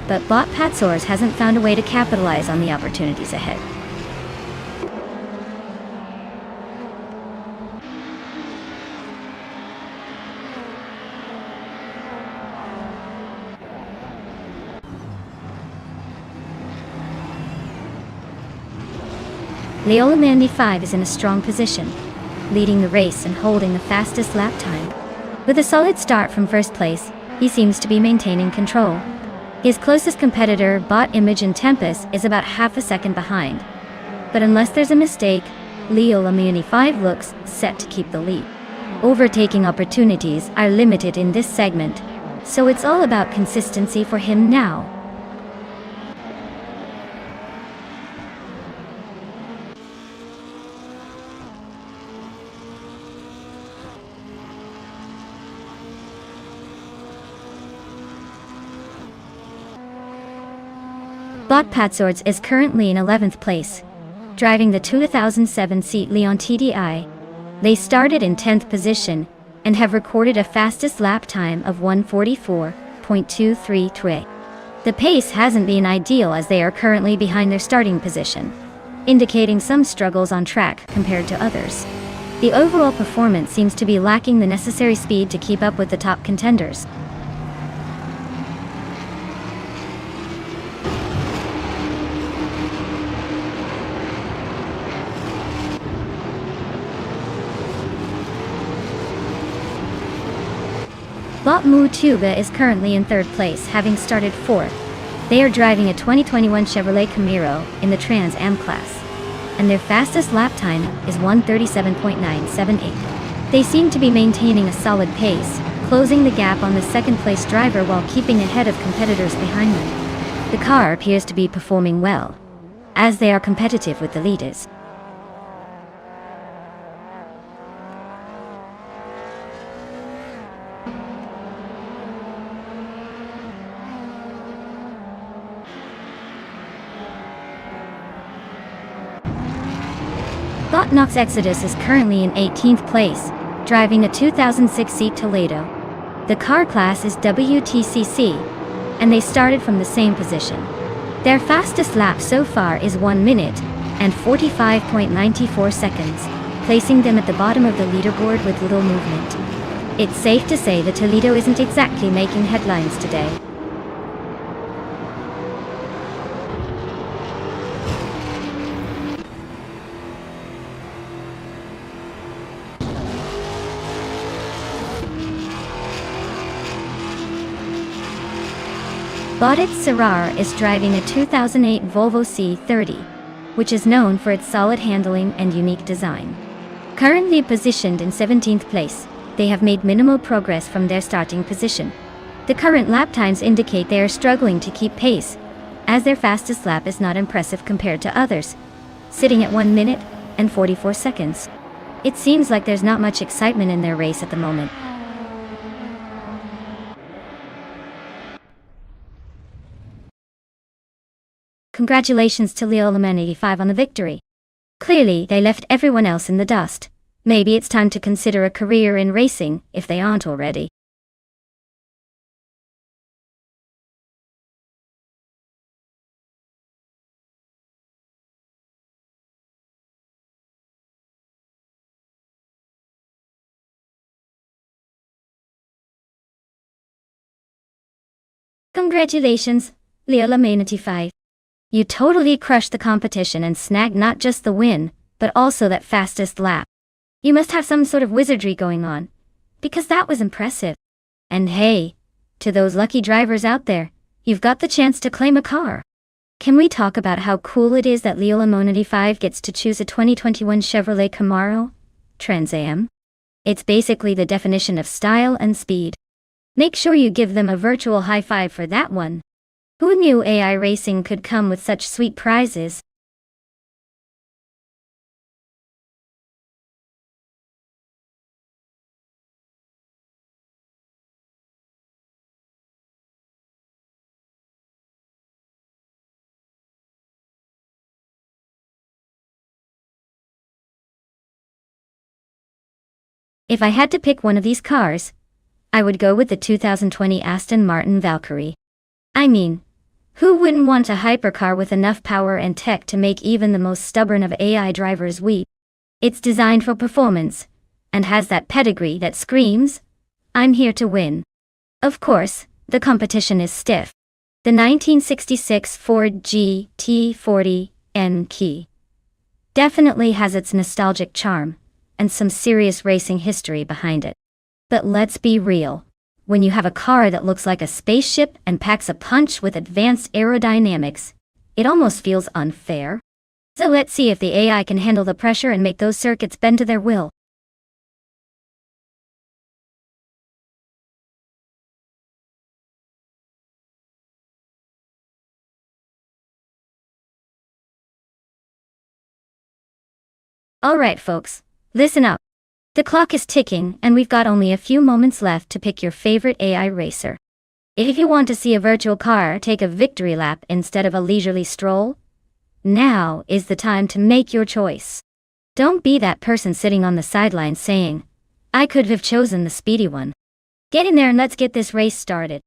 but Bot Patsorts hasn't found a way to capitalize on the opportunities ahead. Leolaminity 5 is in a strong position, leading the race and holding the fastest lap time. With a solid start from first place, he seems to be maintaining control. His closest competitor, Bot Imogen Tempest, is about half a second behind. But unless there's a mistake, Leolaminity 5 looks set to keep the lead. Overtaking opportunities are limited in this segment, so it's all about consistency for him now. Bot Patsorts is currently in 11th place, driving the 2007 Seat Leon TDI. They started in 10th position and have recorded a fastest lap time of 1:44.6. 28.23. The pace hasn't been ideal as they are currently behind their starting position, indicating some struggles on track compared to others. The overall performance seems to be lacking the necessary speed to keep up with the top contenders. Botmu Tuba is currently in third place, having started fourth. They are driving a 2021 Chevrolet Camaro in the Trans Am class, and their fastest lap time is 1:37.978. They seem to be maintaining a solid pace, closing the gap on the second place driver while keeping ahead of competitors behind them. The car appears to be performing well, as they are competitive with the leaders. Knox Exodus is currently in 18th place, driving a 2006 Seat Toledo. The car class is WTCC, and they started from the same position. Their fastest lap so far is 1 minute and 45.94 seconds, placing them at the bottom of the leaderboard with little movement. It's safe to say the Toledo isn't exactly making headlines today. Bodit Sarar is driving a 2008 Volvo C30, which is known for its solid handling and unique design. Currently positioned in 17th place, they have made minimal progress from their starting position. The current lap times indicate they are struggling to keep pace, as their fastest lap is not impressive compared to others, sitting at 1 minute and 44 seconds. It seems like there's not much excitement in their race at the moment. Congratulations to Leolam 85 on the victory. Clearly, they left everyone else in the dust. Maybe it's time to consider a career in racing, if they aren't already. Congratulations, Leolam 85. You totally crushed the competition and snagged not just the win, but also that fastest lap. You must have some sort of wizardry going on, because that was impressive. And hey, to those lucky drivers out there, you've got the chance to claim a car. Can we talk about how cool it is that Leolam 85 gets to choose a 2021 Chevrolet Camaro Trans Am? It's basically the definition of style and speed. Make sure you give them a virtual high five for that one. Who knew AI racing could come with such sweet prizes? If I had to pick one of these cars, I would go with the 2020 Aston Martin Valkyrie. I mean, who wouldn't want a hypercar with enough power and tech to make even the most stubborn of AI drivers weep? It's designed for performance, and has that pedigree that screams, "I'm here to win." Of course, the competition is stiff. The 1966 Ford GT40 N-Key definitely has its nostalgic charm, and some serious racing history behind it. But let's be real. When you have a car that looks like a spaceship and packs a punch with advanced aerodynamics, it almost feels unfair. So let's see if the AI can handle the pressure and make those circuits bend to their will. Alright folks, listen up. The clock is ticking and we've got only a few moments left to pick your favorite AI racer. If you want to see a virtual car take a victory lap instead of a leisurely stroll, now is the time to make your choice. Don't be that person sitting on the sidelines saying, "I could have chosen the speedy one." Get in there and let's get this race started.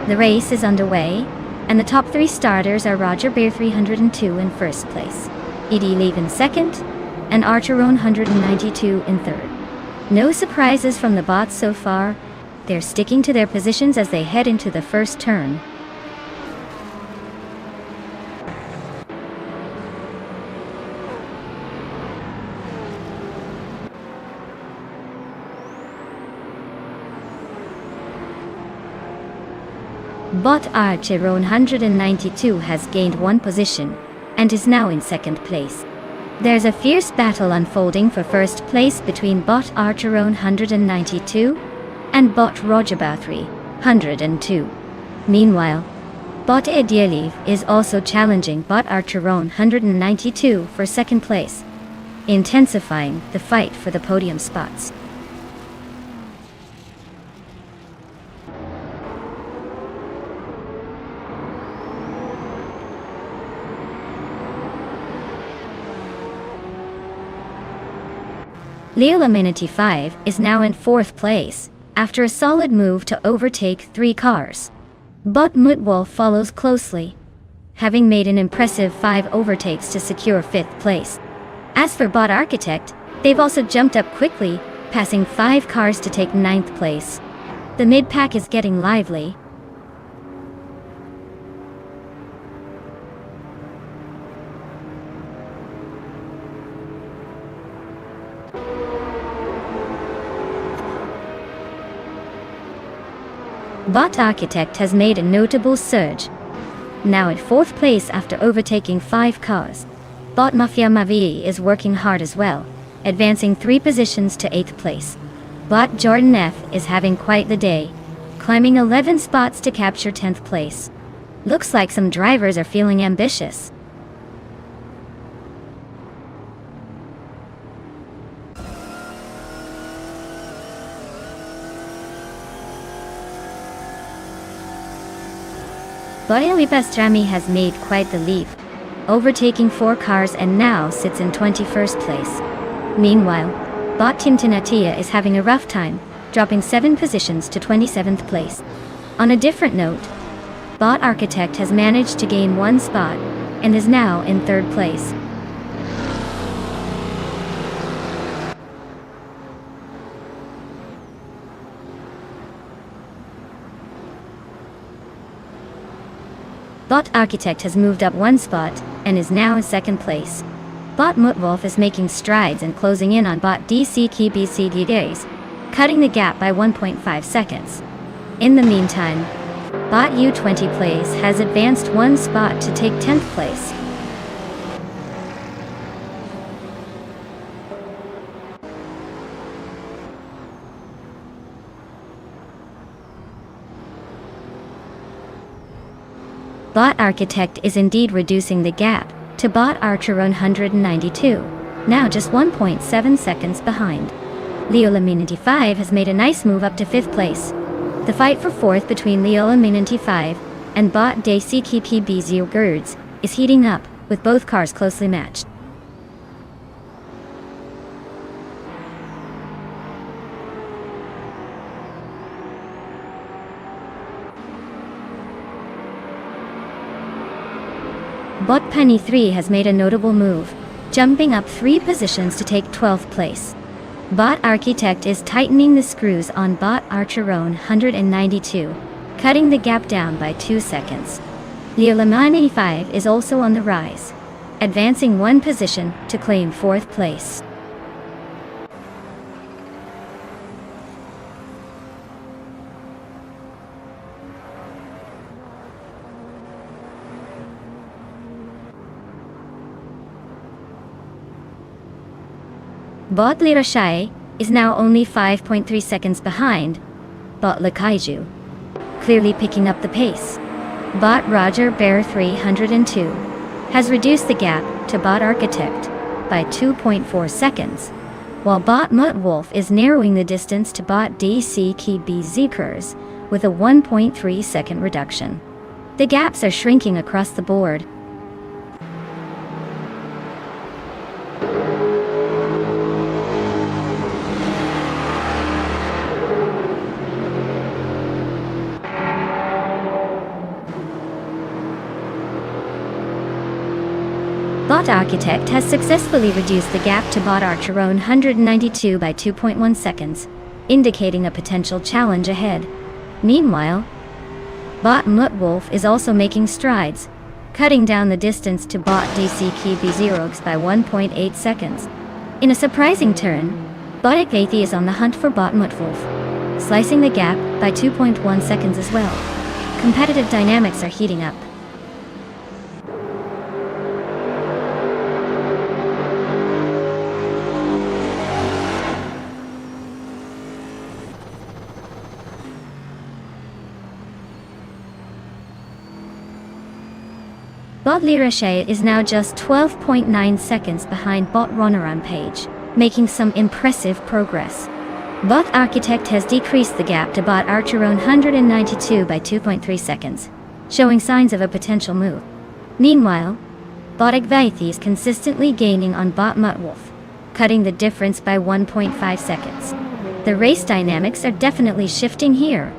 The race is underway, and the top 3 starters are Roger Bear 302 in first place, Ed Leave in second, and Archeron 192 in third. No surprises from the bots so far. They're sticking to their positions as they head into the first turn. Bot Archeron 192 has gained 1 position and is now in second place. There's a fierce battle unfolding for first place between Bot Archeron 192 and Bot Roger Bear 302. Meanwhile, Bot Edieliv is also challenging Bot Archeron 192 for second place, intensifying the fight for the podium spots. Leo Amenity 5 is now in 4th place, after a solid move to overtake 3 cars. Bot Mutwolf follows closely, having made an impressive 5 overtakes to secure 5th place. As for Bot Architect, they've also jumped up quickly, passing 5 cars to take 9th place. The mid-pack is getting lively. Bot Architect has made a notable surge, now in 4th place after overtaking 5 cars. Bot Mafia Mavi is working hard as well, advancing 3 positions to 8th place. Bot Jordan F is having quite the day, climbing 11 spots to capture 10th place. Looks like some drivers are feeling ambitious. Boyali Pastrami has made quite the leap, overtaking 4 cars and now sits in 21st place. Meanwhile, Bot Tintinatia is having a rough time, dropping 7 positions to 27th place. On a different note, Bot Architect has managed to gain 1 spot and is now in 3rd place. Bot Architect has moved up 1 spot and is now in 2nd place. Bot Mutwolf is making strides and closing in on Bot DC KBC days, cutting the gap by 1.5 seconds. In the meantime, Bot U20 Plays has advanced 1 spot to take 10th place. Bot Architect is indeed reducing the gap to Bot Archeron 192, now just 1.7 seconds behind. Leo Laminity 5 has made a nice move up to 5th place. The fight for 4th between Leo Laminity 5 and Bot Daisy KPB0 Girds is heating up, with both cars closely matched. Bot Penny 3 has made a notable move, jumping up 3 positions to take 12th place. Bot Architect is tightening the screws on Bot Archeron 192, cutting the gap down by 2 seconds. Leo Lamani 5 is also on the rise, advancing 1 position to claim 4th place. Bot Lirashai is now only 5.3 seconds behind Bot Lakaiju, clearly picking up the pace. Bot Roger Bear 302 has reduced the gap to Bot Architect by 2.4 seconds, while Bot Mutwolf is narrowing the distance to Bot DC KB Zekers with a 1.3 second reduction. The gaps are shrinking across the board. Bot Architect has successfully reduced the gap to Bot Archeron 192 by 2.1 seconds, indicating a potential challenge ahead. Meanwhile, Bot Muttwolf is also making strides, cutting down the distance to Bot DC Kibi Xerox by 1.8 seconds. In a surprising turn, Bot Ekvathi is on the hunt for Bot Muttwolf, slicing the gap by 2.1 seconds as well. Competitive dynamics are heating up. Bot Lirashe is now just 12.9 seconds behind Bot Ronaram Page, making some impressive progress. Bot Architect has decreased the gap to Bot Archeron 192 by 2.3 seconds, showing signs of a potential move. Meanwhile, Bot Ekvathi is consistently gaining on Bot Muttwolf, cutting the difference by 1.5 seconds. The race dynamics are definitely shifting here.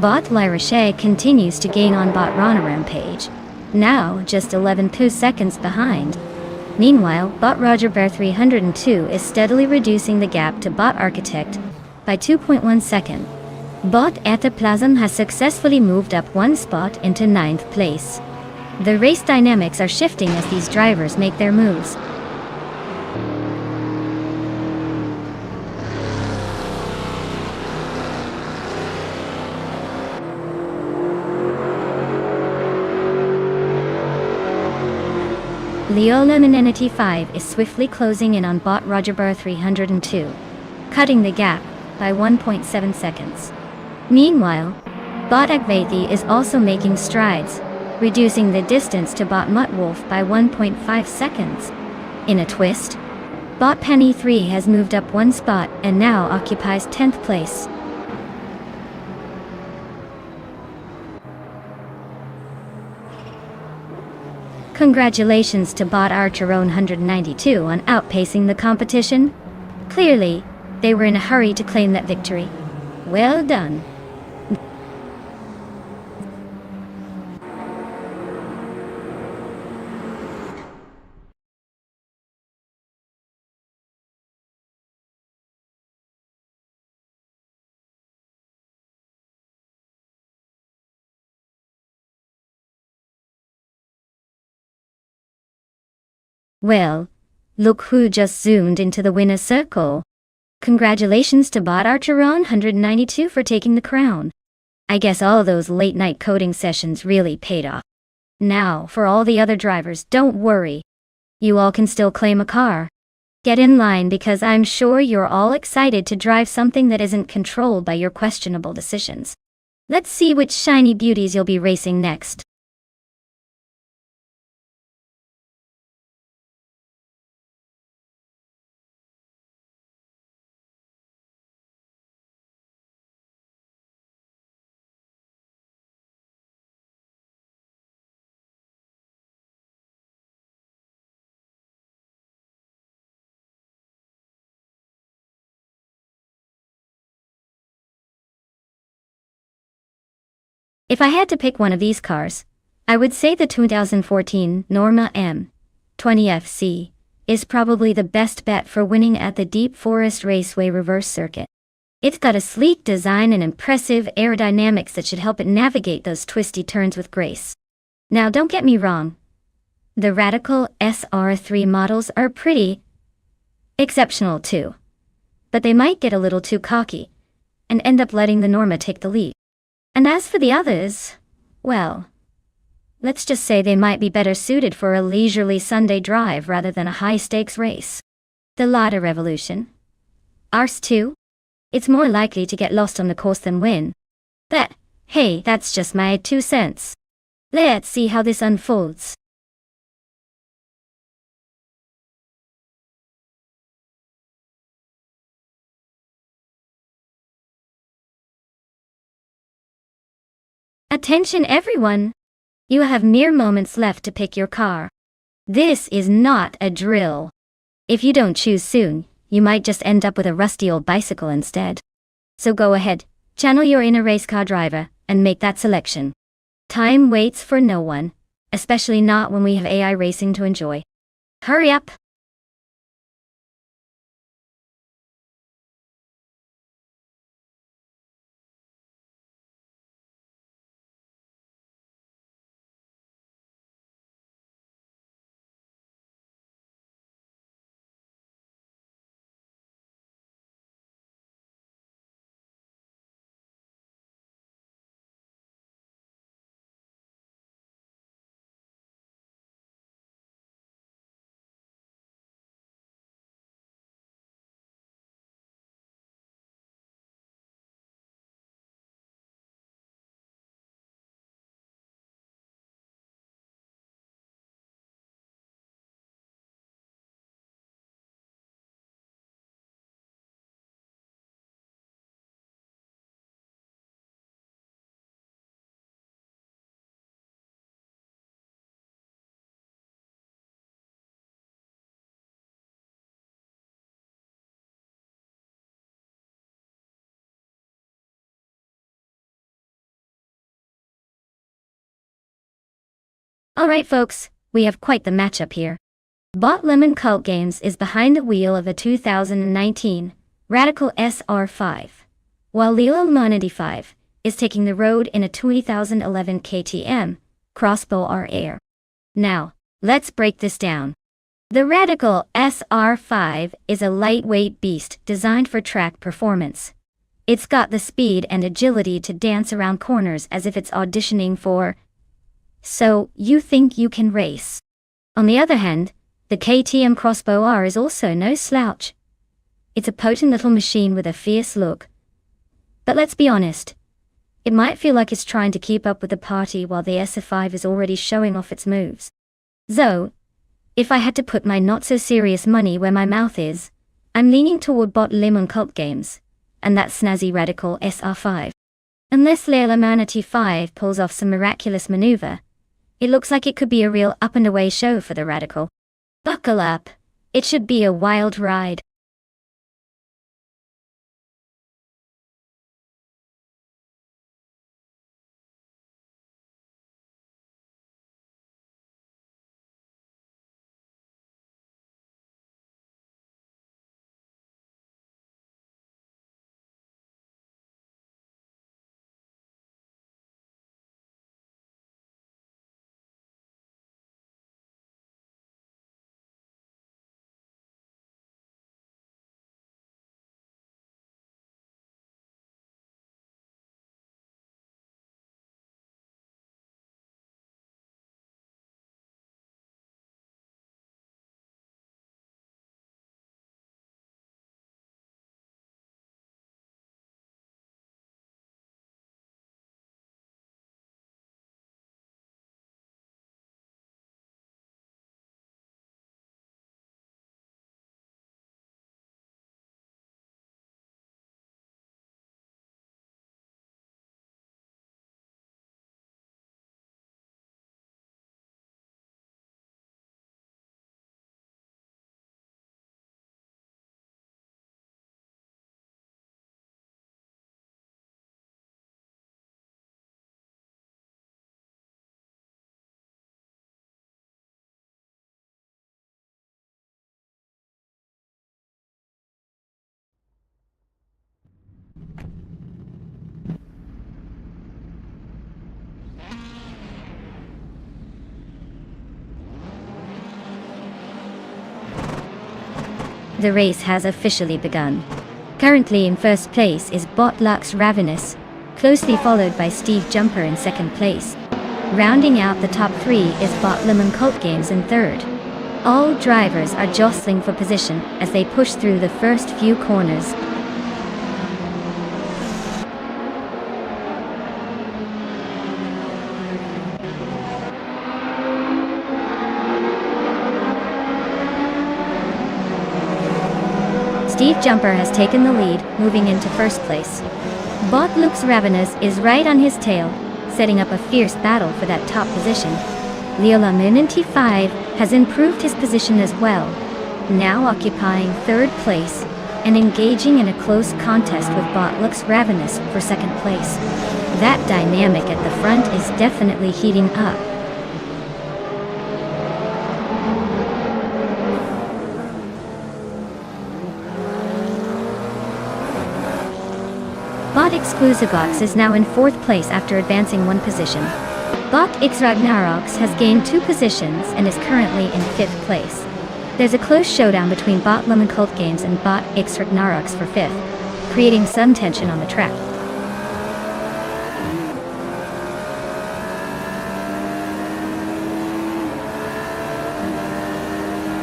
Bot Lirashe continues to gain on Bot Ronaram Page, now just 11.2 seconds behind. Meanwhile, Bot Roger Bear 302 is steadily reducing the gap to Bot Architect by 2.1 seconds. Bot Etaplasm has successfully moved up one spot into 9th place. The race dynamics are shifting as these drivers make their moves. Leola Manenity 5 is swiftly closing in on Bot Roger Bear 302, cutting the gap by 1.7 seconds. Meanwhile, Bot Ekvathi is also making strides, reducing the distance to Bot Muttwolf by 1.5 seconds. In a twist, Bot Penny 3 has moved up one spot and now occupies 10th place. Congratulations to Bot Archeron 192 on outpacing the competition. Clearly, they were in a hurry to claim that victory. Well done. Well, look who just zoomed into the winner's circle. Congratulations to Bot Archeron 192 for taking the crown. I guess all those late-night coding sessions really paid off. Now, for all the other drivers, don't worry. You all can still claim a car. Get in line because I'm sure you're all excited to drive something that isn't controlled by your questionable decisions. Let's see which shiny beauties you'll be racing next. If I had to pick one of these cars, I would say the 2014 Norma M20FC is probably the best bet for winning at the Deep Forest Raceway reverse circuit. It's got a sleek design and impressive aerodynamics that should help it navigate those twisty turns with grace. Now don't get me wrong, the Radical SR3 models are pretty exceptional too, but they might get a little too cocky and end up letting the Norma take the lead. And as for the others, well, let's just say they might be better suited for a leisurely Sunday drive rather than a high-stakes race. The Lada Revolution, Ars 2, it's more likely to get lost on the course than win. But, hey, that's just my 2 cents. Let's see how this unfolds. Attention everyone! You have mere moments left to pick your car. This is not a drill. If you don't choose soon, you might just end up with a rusty old bicycle instead. So go ahead, channel your inner race car driver, and make that selection. Time waits for no one, especially not when we have AI racing to enjoy. Hurry up! Alright folks, we have quite the matchup here. Bot Lemon Cult Games is behind the wheel of a 2019 Radical SR5, while Lilo 95 is taking the road in a 2011 KTM Crossbow R Air. Now, let's break this down. The Radical SR5 is a lightweight beast designed for track performance. It's got the speed and agility to dance around corners as if it's auditioning for... So, you think you can race. On the other hand, the KTM Crossbow R is also no slouch. It's a potent little machine with a fierce look. But let's be honest, it might feel like it's trying to keep up with the party while the SR5 is already showing off its moves. So, if I had to put my not-so-serious money where my mouth is, I'm leaning toward Bot Lemon Cult Games, and that snazzy Radical SR5. Unless Leila Manatee 5 pulls off some miraculous maneuver, it looks like it could be a real up-and-away show for the Radical. Buckle up. It should be a wild ride. The race has officially begun. Currently in first place is Bot Lux Ravenous, closely followed by Steve Jumper in second place. Rounding out the top three is Bot Lemon Cult Games in third. All drivers are jostling for position as they push through the first few corners. Steve Jumper has taken the lead, moving into first place. Bot Lux Ravenous is right on his tail, setting up a fierce battle for that top position. Leola Manatee 5 has improved his position as well, now occupying third place, and engaging in a close contest with Bot Looks Ravenous for second place. That dynamic at the front is definitely heating up. Bot Exclusivox is now in fourth place after advancing one position. Bot X Ragnarox has gained 2 positions and is currently in 5th place. There's a close showdown between Bot Lemon Cult Games and Bot X Ragnarox for 5th, creating some tension on the track.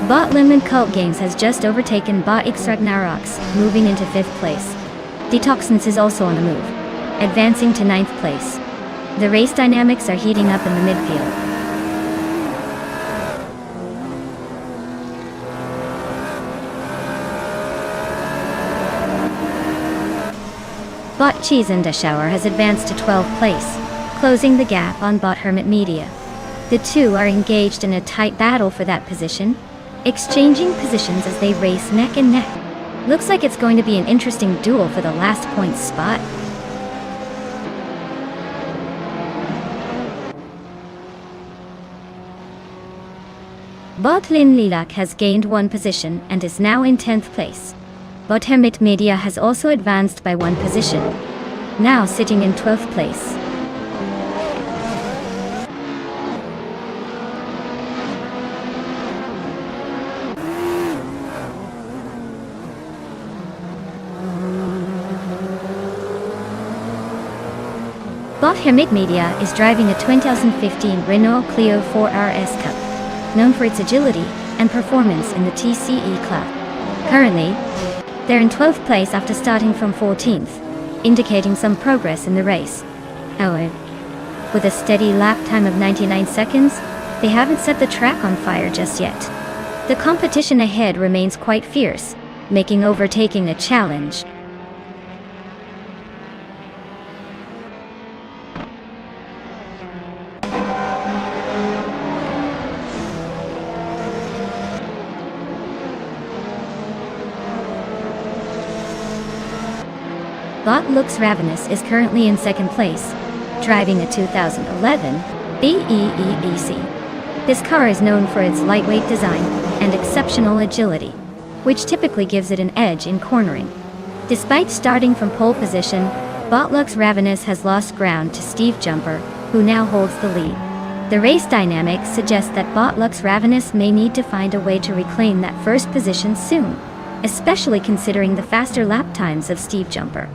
Bot Lemon Cult Games has just overtaken Bot X Ragnarox, moving into 5th place. Detoxins is also on the move, advancing to 9th place. The race dynamics are heating up in the midfield. Bot Cheese and Shower has advanced to 12th place, closing the gap on Bot Hermit Media. The two are engaged in a tight battle for that position, exchanging positions as they race neck and neck. Looks like it's going to be an interesting duel for the last point spot. Bot Lin Lilac has gained 1 position and is now in 10th place. Bot Hermit Media has also advanced by 1 position, now sitting in 12th place. Bot Hermit Media is driving a 2015 Renault Clio 4 RS Cup, known for its agility and performance in the TCE class. Currently, they're in 12th place after starting from 14th, indicating some progress in the race. However, with a steady lap time of 99 seconds, they haven't set the track on fire just yet. The competition ahead remains quite fierce, making overtaking a challenge. Bot Looks Ravenous is currently in 2nd place, driving a 2011 BEEEC. This car is known for its lightweight design and exceptional agility, which typically gives it an edge in cornering. Despite starting from pole position, Bot Looks Ravenous has lost ground to Steve Jumper, who now holds the lead. The race dynamics suggest that Bot Looks Ravenous may need to find a way to reclaim that first position soon, especially considering the faster lap times of Steve Jumper.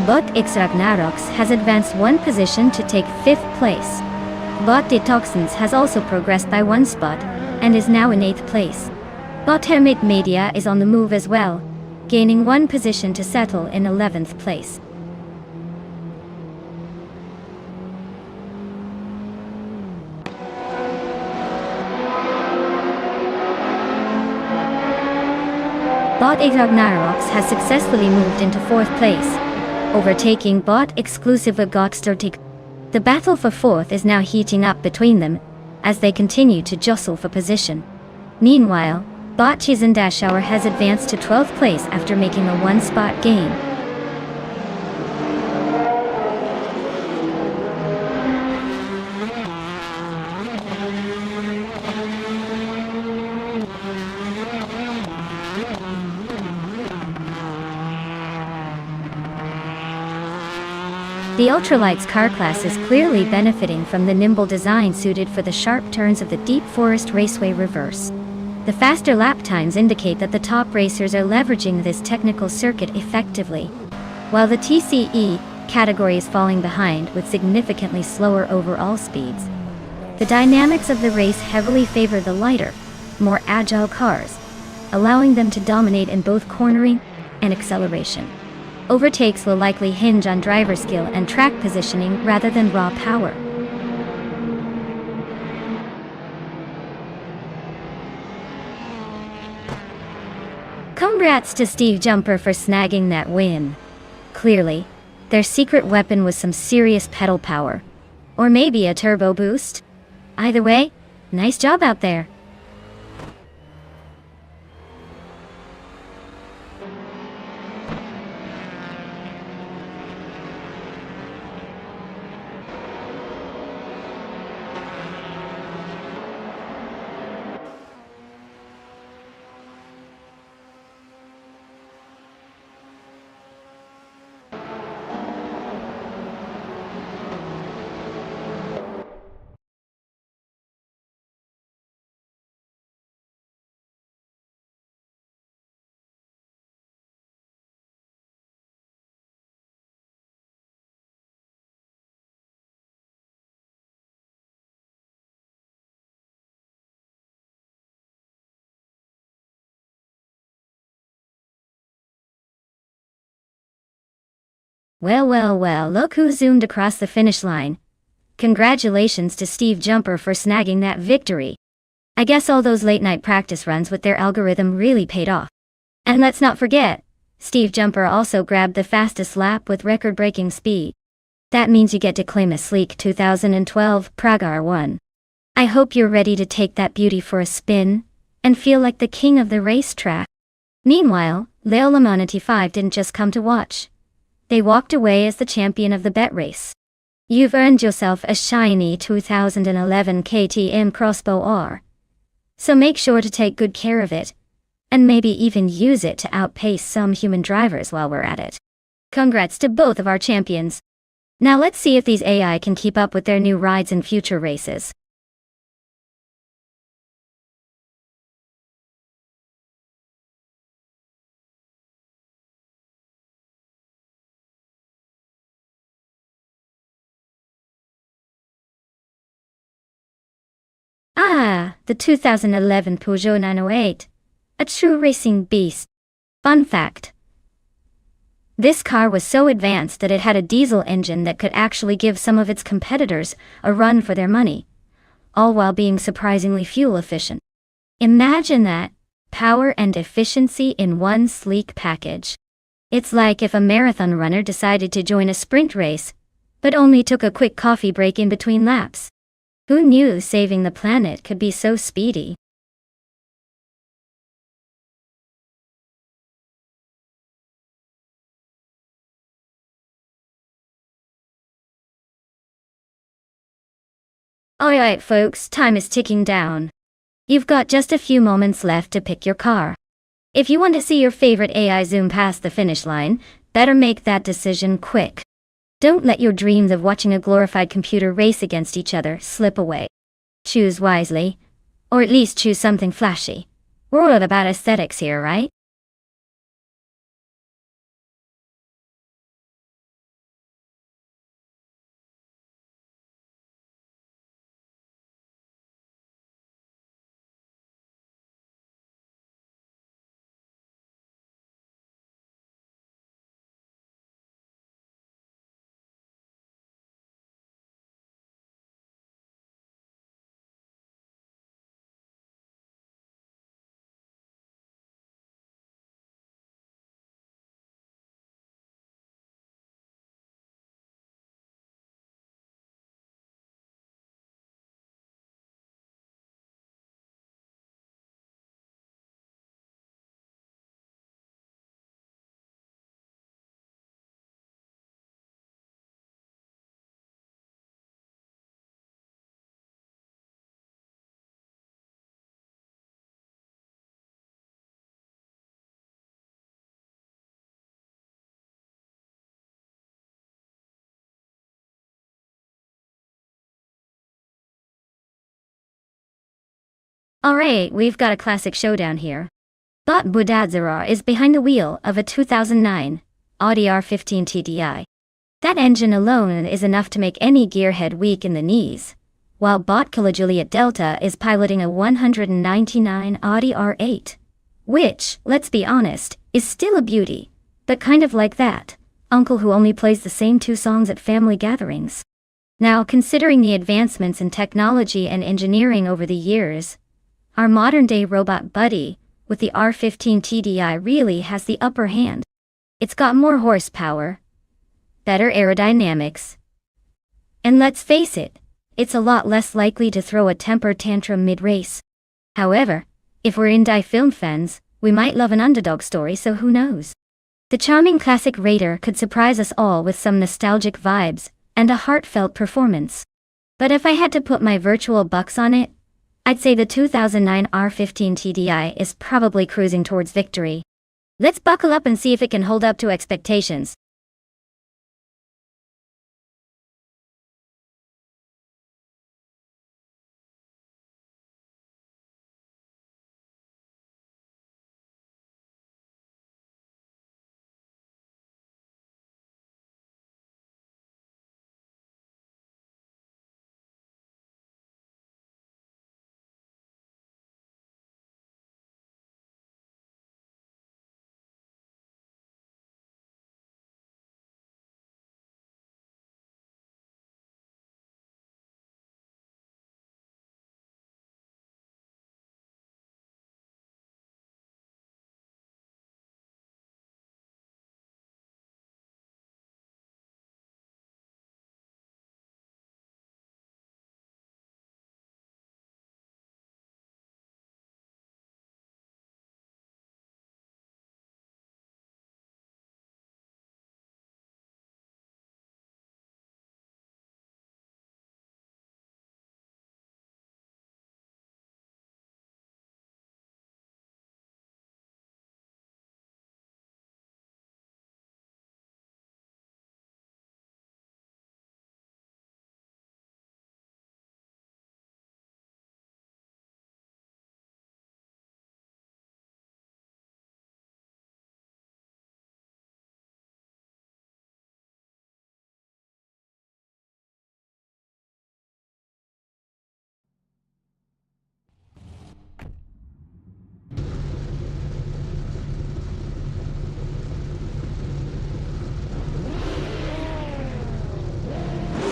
Bot X Ragnarox has advanced 1 position to take 5th place. Bot Detoxins has also progressed by 1 spot and is now in 8th place. Bot Hermit Media is on the move as well, gaining 1 position to settle in 11th place. Bot X Ragnarox has successfully moved into 4th place, overtaking Bot Exclusive Goxtertic. The battle for 4th is now heating up between them, as they continue to jostle for position. Meanwhile, Bot Cheese and Shower has advanced to 12th place after making a 1-spot gain. The Ultralights car class is clearly benefiting from the nimble design suited for the sharp turns of the Deep Forest Raceway reverse. The faster lap times indicate that the top racers are leveraging this technical circuit effectively, while the TCE category is falling behind with significantly slower overall speeds. The dynamics of the race heavily favor the lighter, more agile cars, allowing them to dominate in both cornering and acceleration. Overtakes will likely hinge on driver skill and track positioning rather than raw power. Congrats to Steve Jumper for snagging that win. Clearly, Their secret weapon was some serious pedal power. Or maybe a turbo boost? Either way, nice job out there. Well, well, well, look who zoomed across the finish line. Congratulations to Steve Jumper for snagging that victory. I guess all those late-night practice runs with their algorithm really paid off. And let's not forget, Steve Jumper also grabbed the fastest lap with record-breaking speed. That means you get to claim a sleek 2012 Prague R1. I hope you're ready to take that beauty for a spin and feel like the king of the racetrack. Meanwhile, Leola Manati 5 didn't just come to watch. They walked away as the champion of the bet race. You've earned yourself a shiny 2011 KTM Crossbow R. So make sure to take good care of it, and maybe even use it to outpace some human drivers while we're at it. Congrats to both of our champions. Now let's see if these AI can keep up with their new rides in future races. Ah, the 2011 Peugeot 908. A true racing beast. Fun fact. This car was so advanced that it had a diesel engine that could actually give some of its competitors a run for their money, all while being surprisingly fuel efficient. Imagine that, power and efficiency in one sleek package. It's like if a marathon runner decided to join a sprint race, but only took a quick coffee break in between laps. Who knew saving the planet could be so speedy? Alright folks, time is ticking down. You've got just a few moments left to pick your car. If you want to see your favorite AI zoom past the finish line, better make that decision quick. Don't let your dreams of watching a glorified computer race against each other slip away. Choose wisely, or at least choose something flashy. We're all about aesthetics here, right? Alright, we've got a classic showdown here. Bot Budadzara is behind the wheel of a 2009 Audi R15 TDI. That engine alone is enough to make any gearhead weak in the knees, while Bot Juliet Delta is piloting a 199 Audi R8, which, let's be honest, is still a beauty, but kind of like that uncle who only plays the same two songs at family gatherings. Now, considering the advancements in technology and engineering over the years, our modern-day robot buddy with the R15 TDI really has the upper hand. It's got more horsepower, better aerodynamics. And let's face it, it's a lot less likely to throw a temper tantrum mid-race. However, if we're indie film fans, we might love an underdog story, so who knows? The charming classic Raider could surprise us all with some nostalgic vibes and a heartfelt performance. But if I had to put my virtual bucks on it, I'd say the 2009 R15 TDI is probably cruising towards victory. Let's buckle up and see if it can hold up to expectations.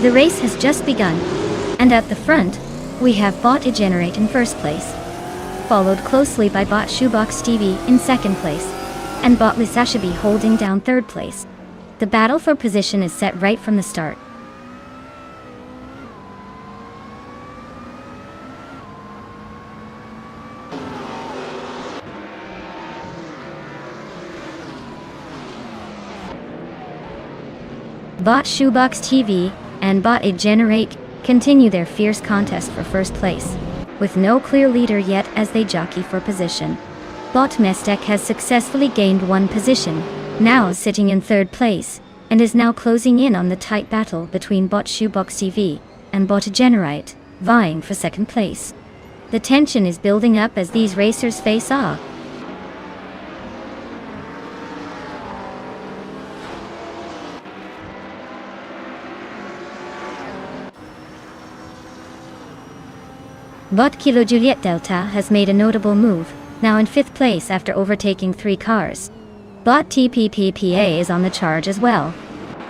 The race has just begun, and at the front, we have Bot Degenerate in first place, followed closely by Bot Shoebox TV in second place, and Bot Lisashabi holding down third place. The battle for position is set right from the start. Bot Shoebox TV and Bot Degenerate continue their fierce contest for first place, with no clear leader yet as they jockey for position. Bot Mestek has successfully gained one position, now sitting in third place, and is now closing in on the tight battle between Bot Shoebox TV and Bot Degenerate, vying for second place. The tension is building up as these racers face off. Bot Kilo Juliet Delta has made a notable move, now in fifth place after overtaking 3 cars. Bot TPPPA is on the charge as well,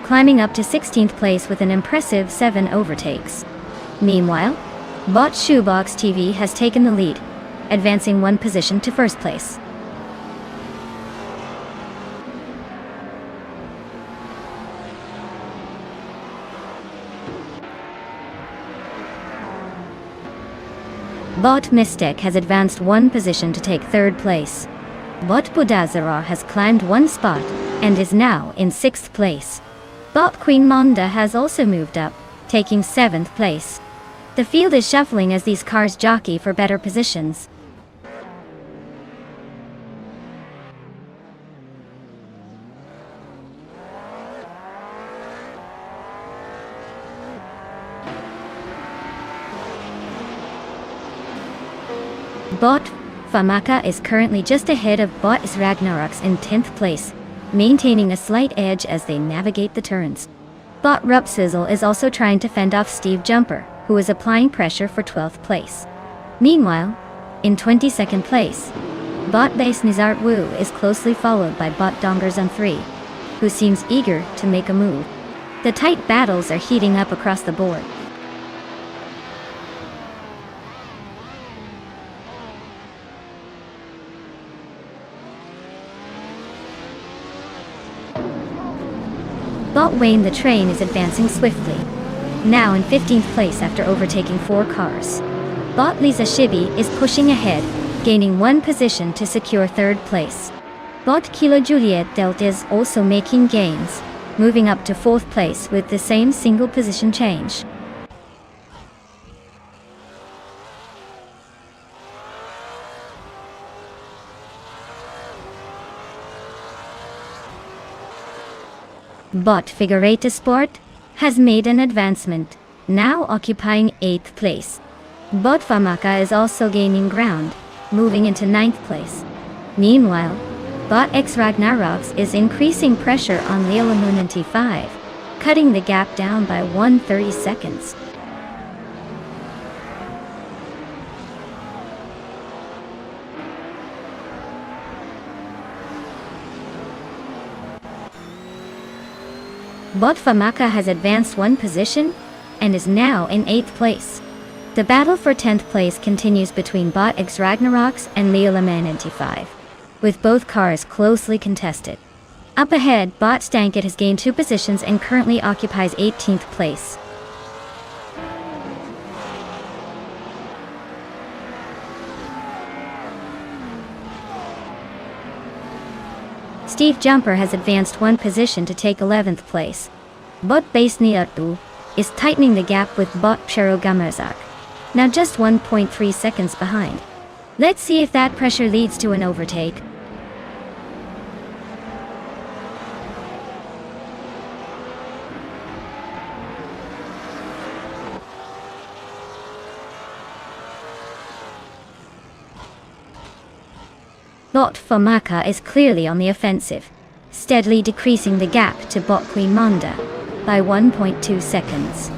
climbing up to 16th place with an impressive 7 overtakes. Meanwhile, Bot Shoebox TV has taken the lead, advancing 1 position to first place. Bot Mystic has advanced 1 position to take third place. Bot Budazara has climbed 1 spot and is now in 6th place. Bot Queen Monda has also moved up, taking 7th place. The field is shuffling as these cars jockey for better positions. Bot Famaka is currently just ahead of Bot Ragnaroks in 10th place, maintaining a slight edge as they navigate the turns. Bot Rupsizzle is also trying to fend off Steve Jumper, who is applying pressure for 12th place. Meanwhile, in 22nd place, Bot Base Nizart Wu is closely followed by Bot Dongerzon 3, who seems eager to make a move. The tight battles are heating up across the board. Bot Wayne the train is advancing swiftly, now in 15th place after overtaking 4 cars. Bot Lisa Shibi is pushing ahead, gaining 1 position to secure 3rd place. Bot Kilo Juliet Delta is also making gains, moving up to 4th place with the same single position change. Bot Figureta Sport has made an advancement, now occupying 8th place. Bot Famaka is also gaining ground, moving into 9th place. Meanwhile, Bot X Ragnaroks is increasing pressure on Leila Munanti 5, cutting the gap down by 130 seconds. Bot Famaka has advanced 1 position and is now in 8th place. The battle for 10th place continues between Bot X Ragnaroks and Leila Munanti 5, with both cars closely contested. Up ahead, Bot Stanket has gained 2 positions and currently occupies 18th place. Steve Jumper has advanced 1 position to take 11th place. Bot Basni Artu is tightening the gap with Bot Pshero Gamazak, now just 1.3 seconds behind. Let's see if that pressure leads to an overtake. Bot Famaka is clearly on the offensive, steadily decreasing the gap to Bot Queen Monda by 1.2 seconds.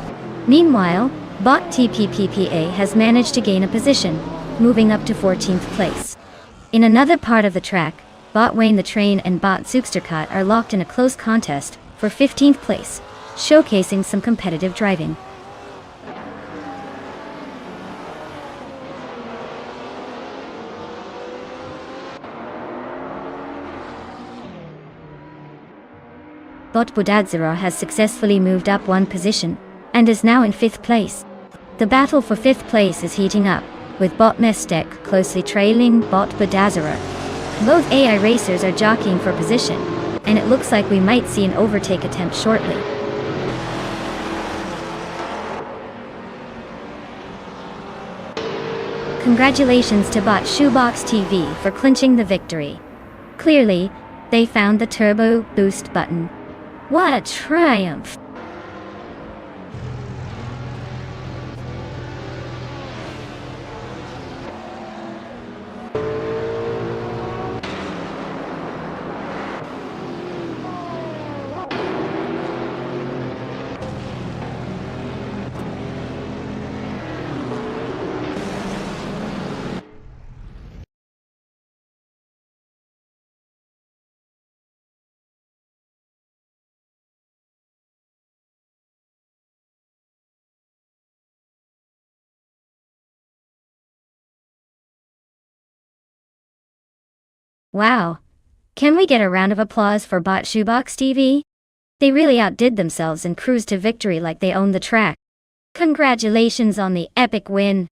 Meanwhile, Bot TPPPA has managed to gain a position, moving up to 14th place. In another part of the track, Bot Wayne the Train and Bot Zooksterkat are locked in a close contest for 15th place, showcasing some competitive driving. Bot Budadzira has successfully moved up 1 position, and is now in 5th place. The battle for 5th place is heating up, with Bot Mestek closely trailing Bot Budadzira. Both AI racers are jockeying for position, and it looks like we might see an overtake attempt shortly. Congratulations to Bot Shoebox TV for clinching the victory. Clearly, they found the turbo boost button. What a triumph! Wow! Can we get a round of applause for Bot Shoebox TV? They really outdid themselves and cruised to victory like they owned the track. Congratulations on the epic win!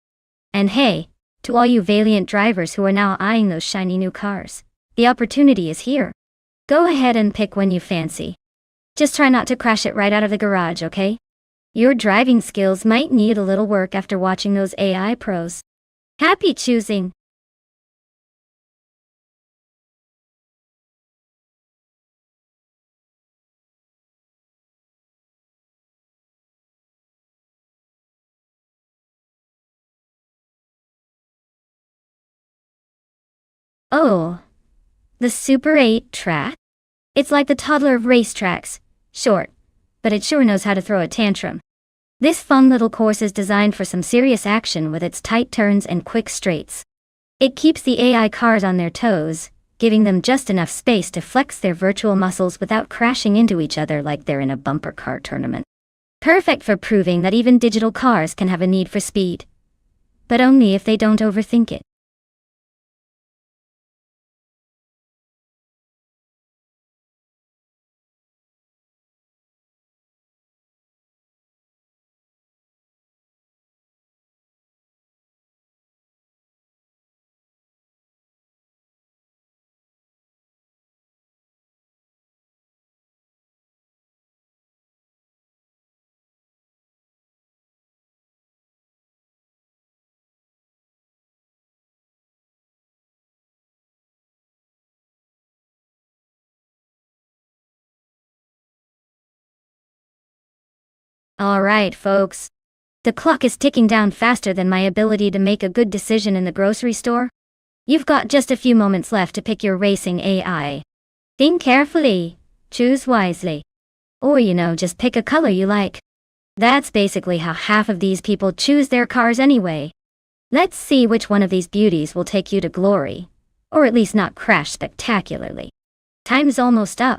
And hey, to all you valiant drivers who are now eyeing those shiny new cars, the opportunity is here. Go ahead and pick one you fancy. Just try not to crash it right out of the garage, okay? Your driving skills might need a little work after watching those AI pros. Happy choosing! Oh, the Super 8 track? It's like the toddler of racetracks, short, but it sure knows how to throw a tantrum. This fun little course is designed for some serious action with its tight turns and quick straights. It keeps the AI cars on their toes, giving them just enough space to flex their virtual muscles without crashing into each other like they're in a bumper car tournament. Perfect for proving that even digital cars can have a need for speed. But only if they don't overthink it. Alright, folks. The clock is ticking down faster than my ability to make a good decision in the grocery store. You've got just a few moments left to pick your racing AI. Think carefully, choose wisely. Or just pick a color you like. That's basically how half of these people choose their cars anyway. Let's see which one of these beauties will take you to glory. Or at least not crash spectacularly. Time's almost up.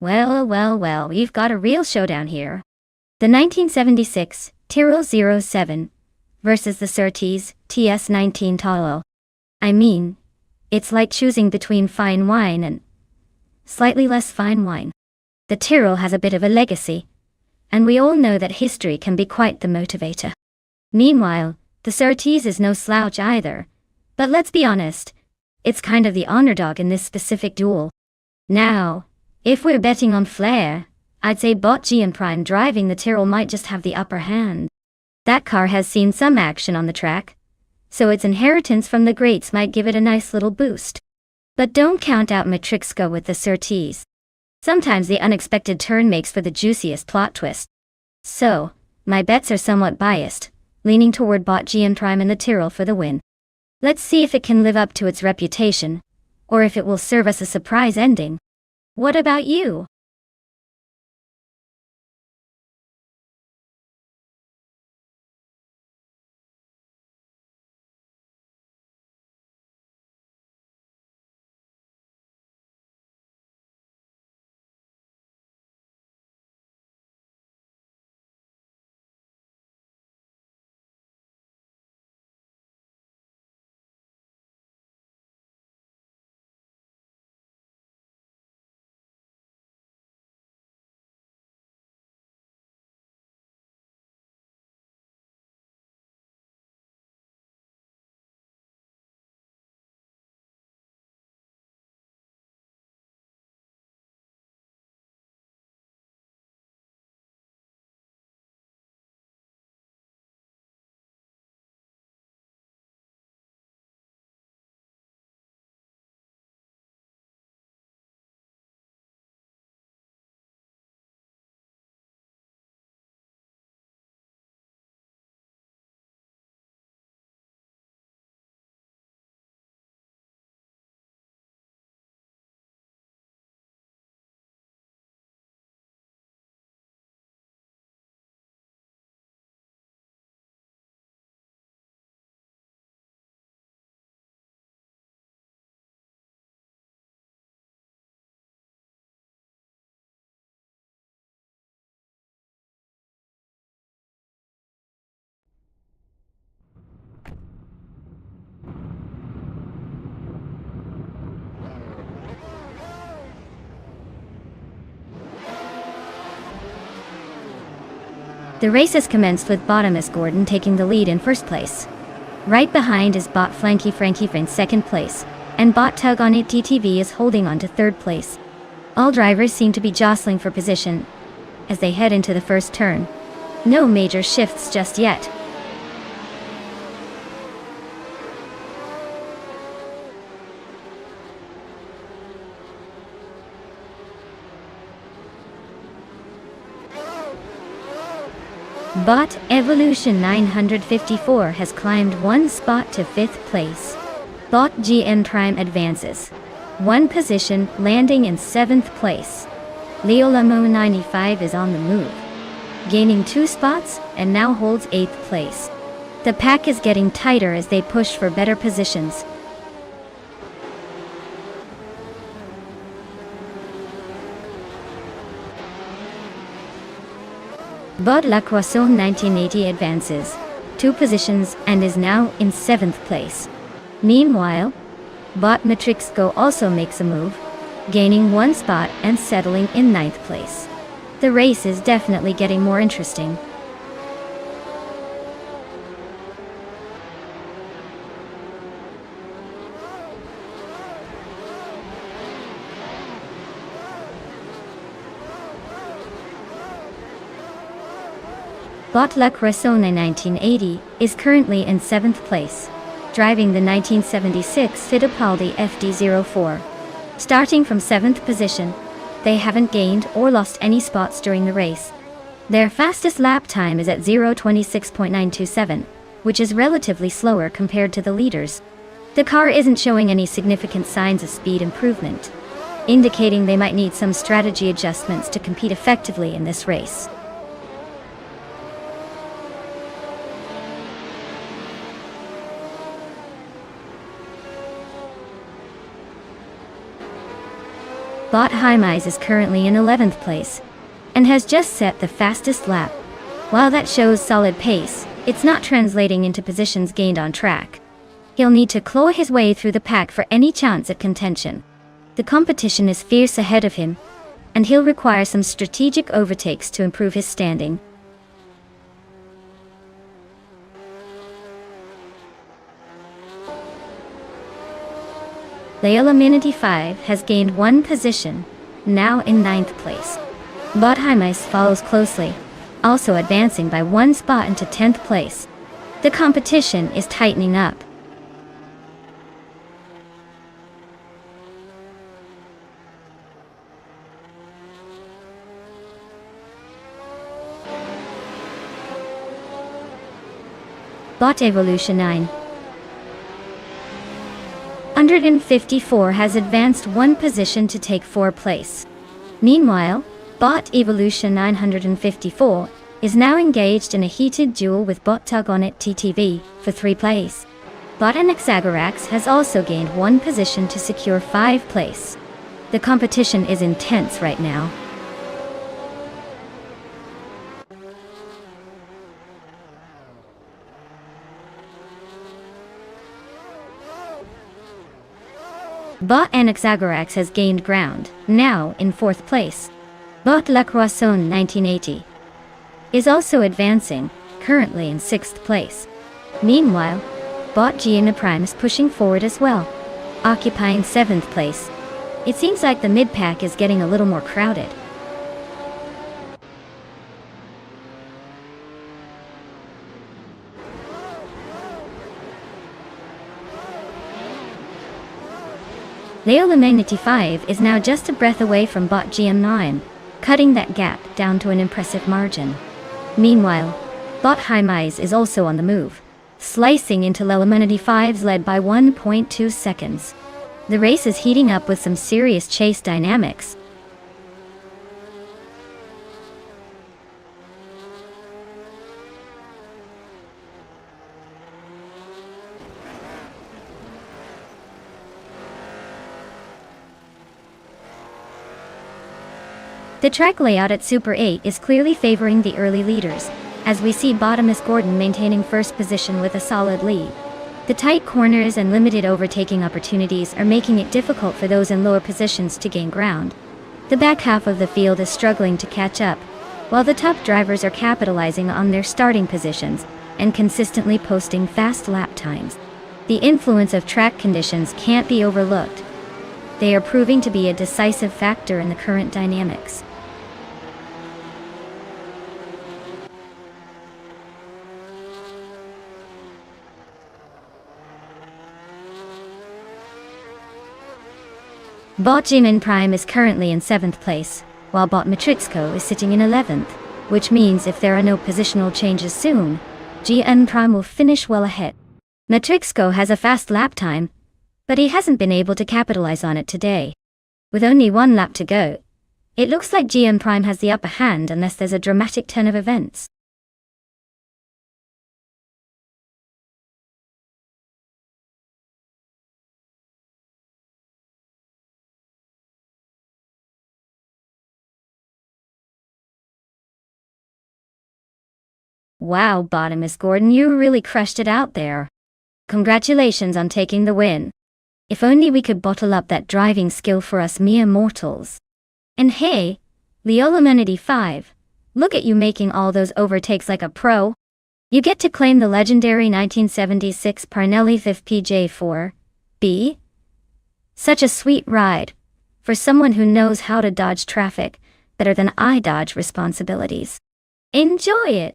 Well, we've got a real showdown here. The 1976 Tyrrell 07 versus the Surtees TS19 Talo. I mean, it's like choosing between fine wine and slightly less fine wine. The Tyrrell has a bit of a legacy, and we all know that history can be quite the motivator. Meanwhile, the Surtees is no slouch either, but let's be honest, it's kind of the underdog in this specific duel. Now, if we're betting on flair, I'd say Bot GM Prime driving the Tyrrell might just have the upper hand. That car has seen some action on the track, so its inheritance from the greats might give it a nice little boost. But don't count out Matrixco with the Surtees. Sometimes the unexpected turn makes for the juiciest plot twist. So, my bets are somewhat biased, leaning toward Bot GM Prime and the Tyrrell for the win. Let's see if it can live up to its reputation, or if it will serve us a surprise ending. What about you? The race has commenced with Bottomus Gordon taking the lead in first place. Right behind is Bot Frankie in second place, and Bot Tug on It TTV is holding on to third place. All drivers seem to be jostling for position as they head into the first turn. No major shifts just yet. Bot Evolution 954 has climbed one spot to fifth place. Bot GM Prime advances. one position, landing in 7th place. Leolamo 95 is on the move, gaining 2 spots and now holds 8th place. The pack is getting tighter as they push for better positions. Bot La Croissant 1980 advances 2 positions and is now in 7th place. Meanwhile, Bot Matrixco also makes a move, gaining 1 spot and settling in 9th place. The race is definitely getting more interesting. Bot La Croissant 1980 is currently in 7th place, driving the 1976 Fittipaldi FD04. Starting from 7th position, they haven't gained or lost any spots during the race. Their fastest lap time is at 0:26.927, which is relatively slower compared to the leaders. The car isn't showing any significant signs of speed improvement, indicating they might need some strategy adjustments to compete effectively in this race. Bot Hymise is currently in 11th place, and has just set the fastest lap. While that shows solid pace, it's not translating into positions gained on track. He'll need to claw his way through the pack for any chance at contention. The competition is fierce ahead of him, and he'll require some strategic overtakes to improve his standing. Leolamo 5 has gained 1 position, now in 9th place. Bot Hymise follows closely, also advancing by 1 spot into 10th place. The competition is tightening up. Bot Evolution 9 154 has advanced 1 position to take 4th place. Meanwhile, Bot Evolution 954 is now engaged in a heated duel with Bot Tugonet TTV for 3rd place. Bot Anaxagorax has also gained 1 position to secure 5th place. The competition is intense right now. Bot Anaxagorax has gained ground, now in 4th place. Bot La Croissant 1980 is also advancing, currently in 6th place. Meanwhile, Bot Gianna Prime is pushing forward as well, occupying 7th place. It seems like the mid-pack is getting a little more crowded. Leolamo 95 is now just a breath away from Bot GM9, cutting that gap down to an impressive margin. Meanwhile, Bot Hymise is also on the move, slicing into Leolamo 95's lead by 1.2 seconds. The race is heating up with some serious chase dynamics. The track layout at Super 8 is clearly favoring the early leaders, as we see Botamus Gordon maintaining 1st position with a solid lead. The tight corners and limited overtaking opportunities are making it difficult for those in lower positions to gain ground. The back half of the field is struggling to catch up, while the top drivers are capitalizing on their starting positions and consistently posting fast lap times. The influence of track conditions can't be overlooked. They are proving to be a decisive factor in the current dynamics. Bot Jimin Prime is currently in 7th place, while Bot Matrixco is sitting in 11th, which means if there are no positional changes soon, GN Prime will finish well ahead. Matrixco has a fast lap time, but he hasn't been able to capitalize on it today. With only one lap to go, it looks like GM Prime has the upper hand unless there's a dramatic turn of events. Wow, Bottomus Gordon, you really crushed it out there. Congratulations on taking the win. If only we could bottle up that driving skill for us mere mortals. And hey, Leolamanity 5, look at you making all those overtakes like a pro. You get to claim the legendary 1976 Parnelli 5 PJ4B. Such a sweet ride. For someone who knows how to dodge traffic better than I dodge responsibilities. Enjoy it!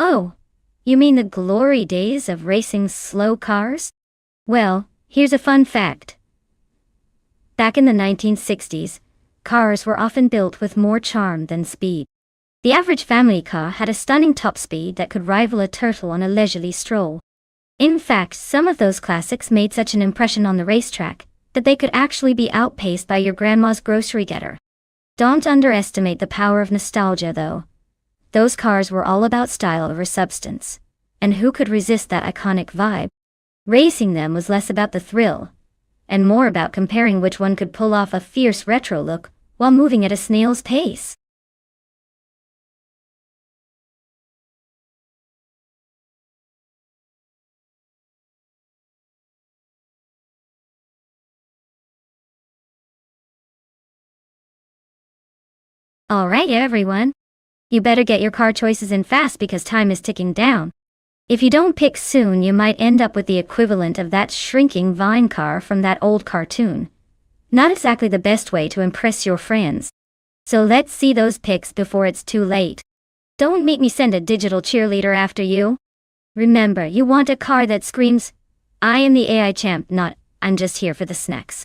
Oh, you mean the glory days of racing slow cars? Well, here's a fun fact. Back in the 1960s, cars were often built with more charm than speed. The average family car had a stunning top speed that could rival a turtle on a leisurely stroll. In fact, some of those classics made such an impression on the racetrack that they could actually be outpaced by your grandma's grocery getter. Don't underestimate the power of nostalgia, though. Those cars were all about style over substance. And who could resist that iconic vibe? Racing them was less about the thrill, and more about comparing which one could pull off a fierce retro look while moving at a snail's pace. Alright everyone, you better get your car choices in fast because time is ticking down. If you don't pick soon, you might end up with the equivalent of that shrinking Vine car from that old cartoon. Not exactly the best way to impress your friends. So let's see those picks before it's too late. Don't make me send a digital cheerleader after you. Remember, you want a car that screams, "I am the AI champ," not, "I'm just here for the snacks."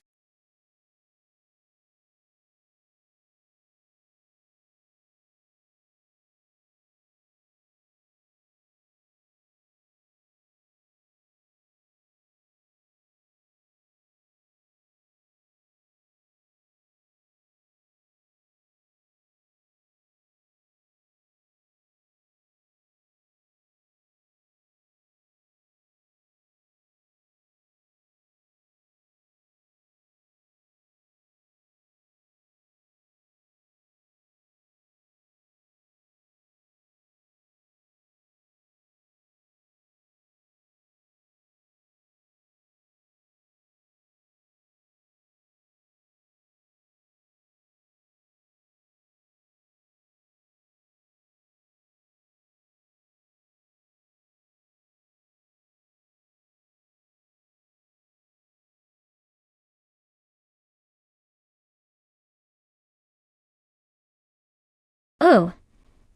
Oh,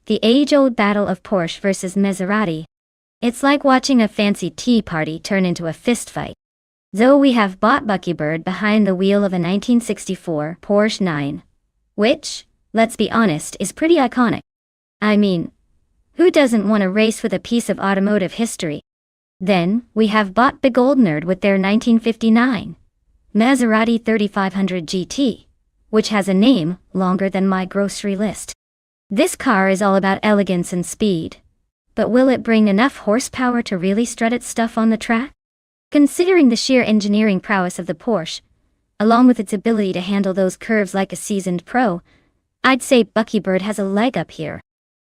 the age-old battle of Porsche versus Maserati. It's like watching a fancy tea party turn into a fistfight. Though we have bought Buckybird behind the wheel of a 1964 Porsche 9, which, let's be honest, is pretty iconic. I mean, who doesn't want to race with a piece of automotive history? Then, we have bought Big Old Nerd with their 1959 Maserati 3500 GT, which has a name longer than my grocery list. This car is all about elegance and speed. But will it bring enough horsepower to really strut its stuff on the track? Considering the sheer engineering prowess of the Porsche, along with its ability to handle those curves like a seasoned pro, I'd say Buckybird has a leg up here.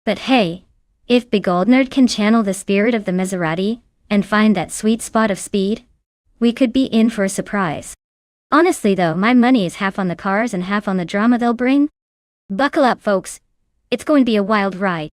But hey, if Big Old Nerd can channel the spirit of the Maserati and find that sweet spot of speed, we could be in for a surprise. Honestly though, my money is half on the cars and half on the drama they'll bring. Buckle up, folks. It's going to be a wild ride.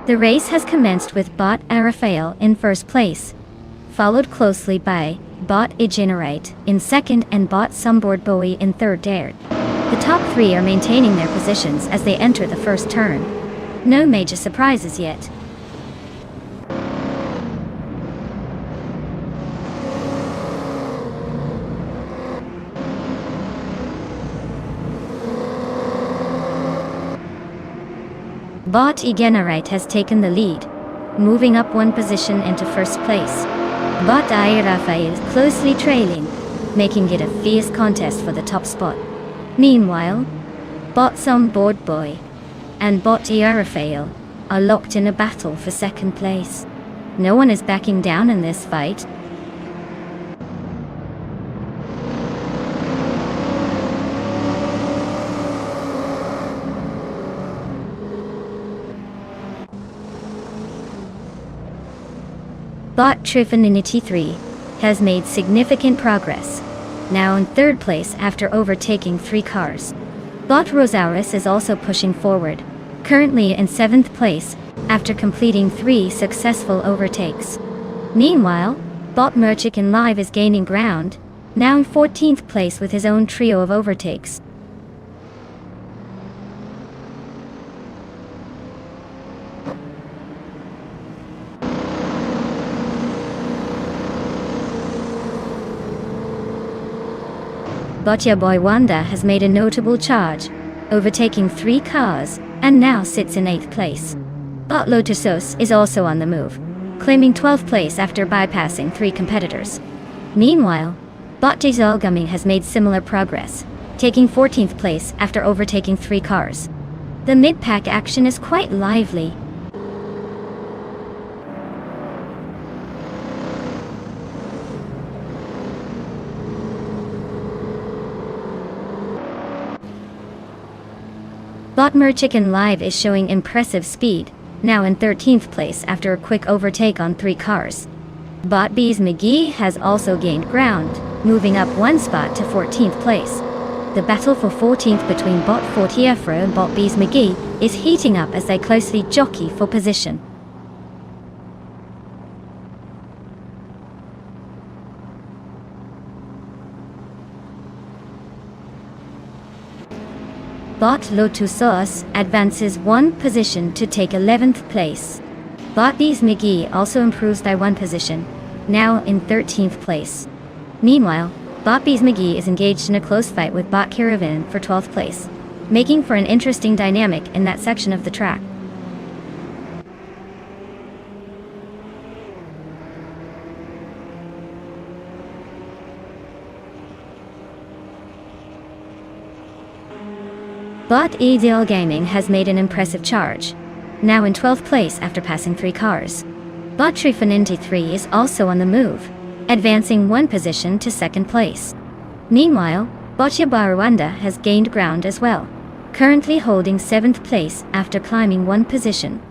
The race has commenced with Bot Arafael in first place, followed closely by Bot Igenerite in second and Bot Sumboard Bowie in third. The top three are maintaining their positions as they enter the first turn. No major surprises yet. Bot Igenerite has taken the lead, moving up one position into first place. Bot Rafael is closely trailing, making it a fierce contest for the top spot. Meanwhile, Bot Sumboard Boy and Bot Rafael are locked in a battle for second place. No one is backing down in this fight. Bot Trifinity 3 has made significant progress, now in third place after overtaking 3 cars. Bot Rosaurus is also pushing forward, currently in 7th place after completing 3 successful overtakes. Meanwhile, Bot Merchican Live is gaining ground, now in 14th place with his own trio of overtakes. Botya Boy Wanda has made a notable charge, overtaking 3 cars, and now sits in 8th place. Bot Lotusos is also on the move, claiming 12th place after bypassing 3 competitors. Meanwhile, Bot Jzolguming has made similar progress, taking 14th place after overtaking 3 cars. The mid-pack action is quite lively. Bot Merchican Live is showing impressive speed, now in 13th place after a quick overtake on 3 cars. Bot Bees McGee has also gained ground, moving up 1 spot to 14th place. The battle for 14th between Bot Fortiefro and Bot Bees McGee is heating up as they closely jockey for position. Bot Lotusos advances 1 position to take 11th place. Bot Bees McGee also improves by 1 position, now in 13th place. Meanwhile, Bot Bees McGee is engaged in a close fight with Bot Caravan for 12th place, making for an interesting dynamic in that section of the track. Bot Ideal Gaming has made an impressive charge, now in 12th place after passing 3 cars. Bot Trifinity 3 is also on the move, advancing 1 position to 2nd place. Meanwhile, Bot Yabarawanda has gained ground as well, currently holding 7th place after climbing 1 position.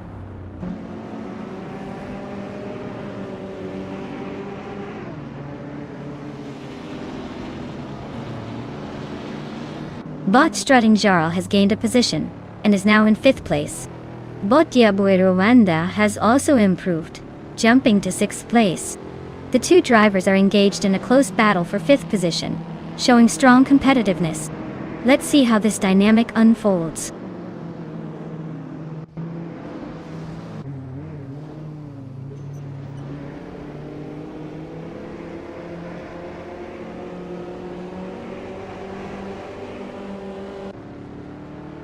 Bot Strutting Jarl has gained a position, and is now in 5th place. Bot Diabuero Wanda has also improved, jumping to 6th place. The 2 drivers are engaged in a close battle for 5th position, showing strong competitiveness. Let's see how this dynamic unfolds.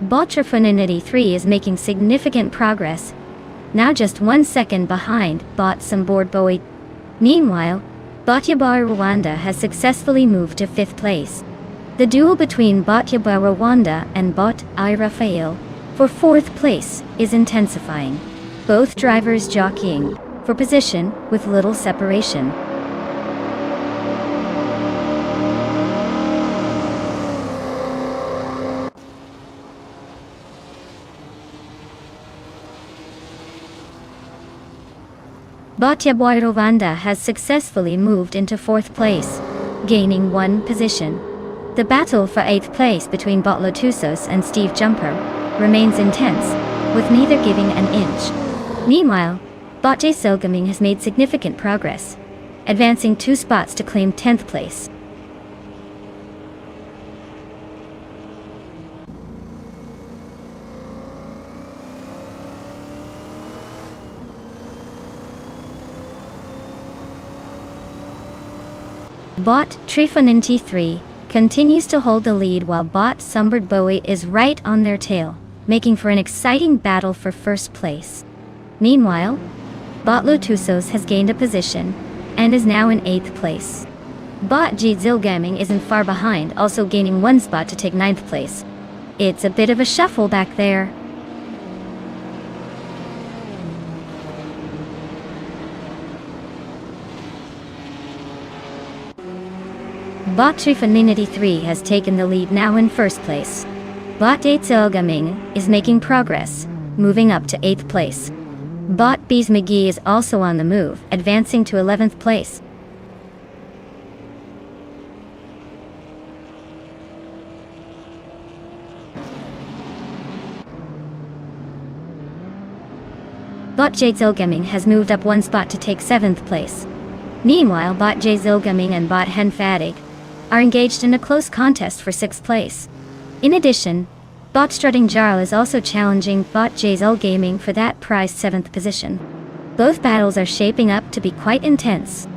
Bot Trifinity 3 is making significant progress, now just 1 second behind Bot Sumboard Bowie. Meanwhile, Bot Yabar Rwanda has successfully moved to 5th place. The duel between Bot Yabar Rwanda and Bot Rafael for 4th place is intensifying, both drivers jockeying for position with little separation. Bot Yabar Rwanda has successfully moved into 4th place, gaining 1 position. The battle for 8th place between Bot Lotusos and Steve Jumper remains intense, with neither giving an inch. Meanwhile, bot J Silgaming has made significant progress, advancing 2 spots to claim 10th place. Bot Trifaninti 3 continues to hold the lead while bot Sumbird Bowie is right on their tail, making for an exciting battle for first place. Meanwhile, bot Lotusos has gained a position and is now in 8th place. Bot G Zilgaming isn't far behind, also gaining 1 spot to take 9th place. It's a bit of a shuffle back there. Bot Trifaninity 3 has taken the lead now in 1st place. Bot Date Zilgaming is making progress, moving up to 8th place. Bot Bees McGee is also on the move, advancing to 11th place. Bot J Zilgaming has moved up 1 spot to take 7th place. Meanwhile, bot J Zilgaming and bot Henfadig are engaged in a close contest for 6th place. In addition, bot Strutting Jarl is also challenging bot J Zilgaming for that prized 7th position. Both battles are shaping up to be quite intense.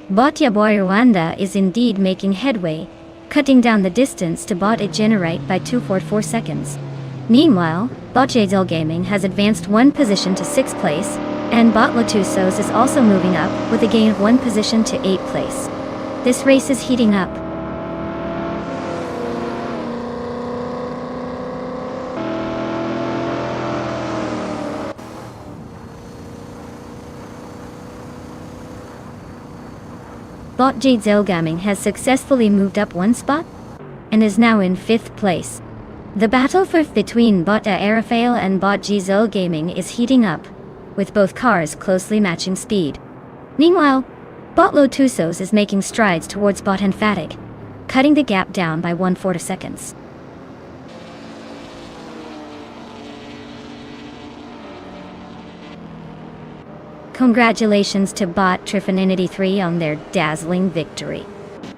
Bot Yaboy Rwanda is indeed making headway, cutting down the distance to bot Egenerite by 2.44 seconds. Meanwhile, bot J Zilgaming has advanced 1 position to 6th place, and bot Latusos is also moving up with a gain of 1 position to 8th place. This race is heating up. Bot J Zilgaming has successfully moved up 1 spot and is now in 5th place. The battle between bot Arafael and bot G Zilgaming is heating up, with both cars closely matching speed. Meanwhile, bot Lotusos is making strides towards bot Emphatic, cutting the gap down by 1/4 seconds. Congratulations to bot Trifaninity 3 on their dazzling victory.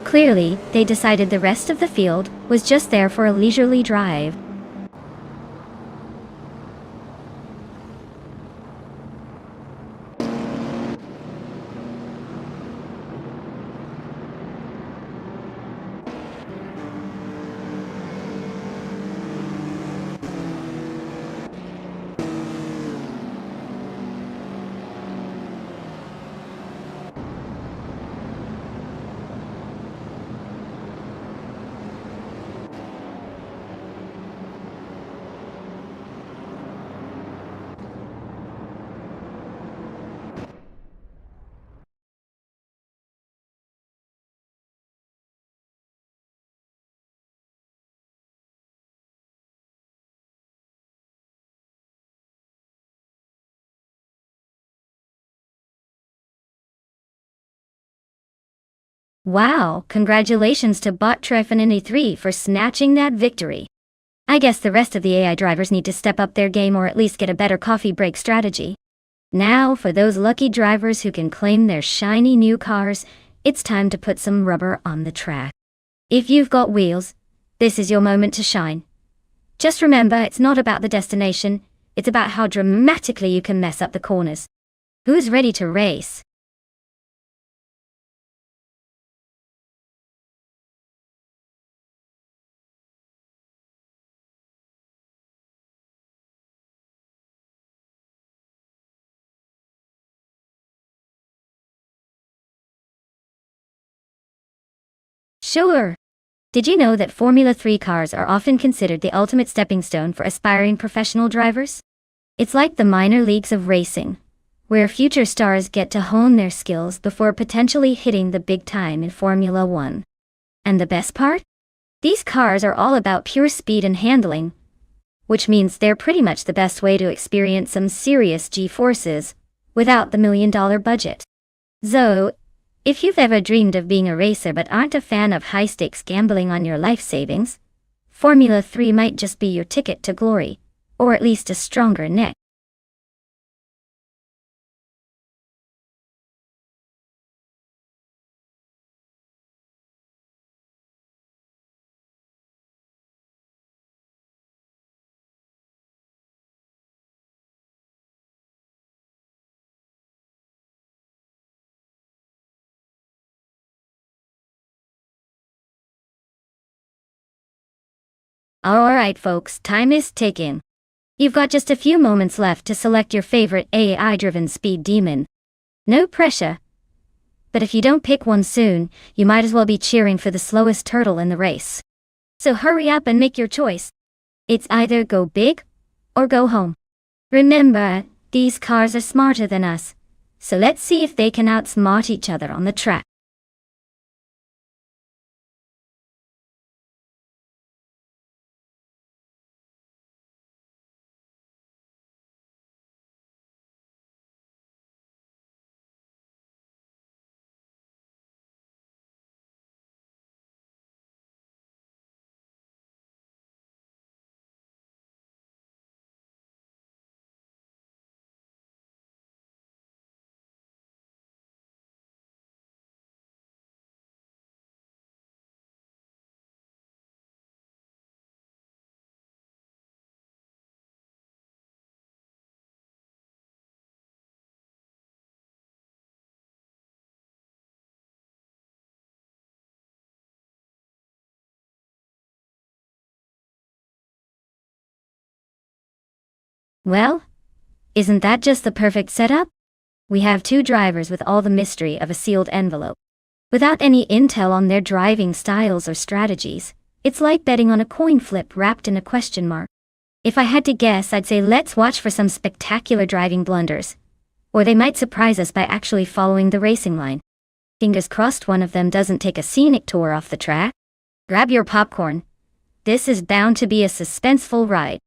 Clearly, they decided the rest of the field was just there for a leisurely drive. Wow, congratulations to bot Trifaninity 3 for snatching that victory. I guess the rest of the AI drivers need to step up their game or at least get a better coffee break strategy. Now, for those lucky drivers who can claim their shiny new cars, it's time to put some rubber on the track. If you've got wheels, this is your moment to shine. Just remember, it's not about the destination, it's about how dramatically you can mess up the corners. Who's ready to race? Sure. Did you know that Formula 3 cars are often considered the ultimate stepping stone for aspiring professional drivers? It's like the minor leagues of racing, where future stars get to hone their skills before potentially hitting the big time in Formula 1. And the best part? These cars are all about pure speed and handling, which means they're pretty much the best way to experience some serious G-forces without the $1 million budget. So, If you've ever dreamed of being a racer but aren't a fan of high-stakes gambling on your life savings, Formula 3 might just be your ticket to glory, or at least a stronger neck. Alright folks, time is ticking. You've got just a few moments left to select your favorite AI-driven speed demon. No pressure. But if you don't pick one soon, you might as well be cheering for the slowest turtle in the race. So hurry up and make your choice. It's either go big or go home. Remember, these cars are smarter than us, so let's see if they can outsmart each other on the track. Well, isn't that just the perfect setup? We have two drivers with all the mystery of a sealed envelope. Without any intel on their driving styles or strategies, it's like betting on a coin flip wrapped in a question mark. If I had to guess, I'd say let's watch for some spectacular driving blunders. Or they might surprise us by actually following the racing line. Fingers crossed one of them doesn't take a scenic tour off the track. Grab your popcorn. This is bound to be a suspenseful ride.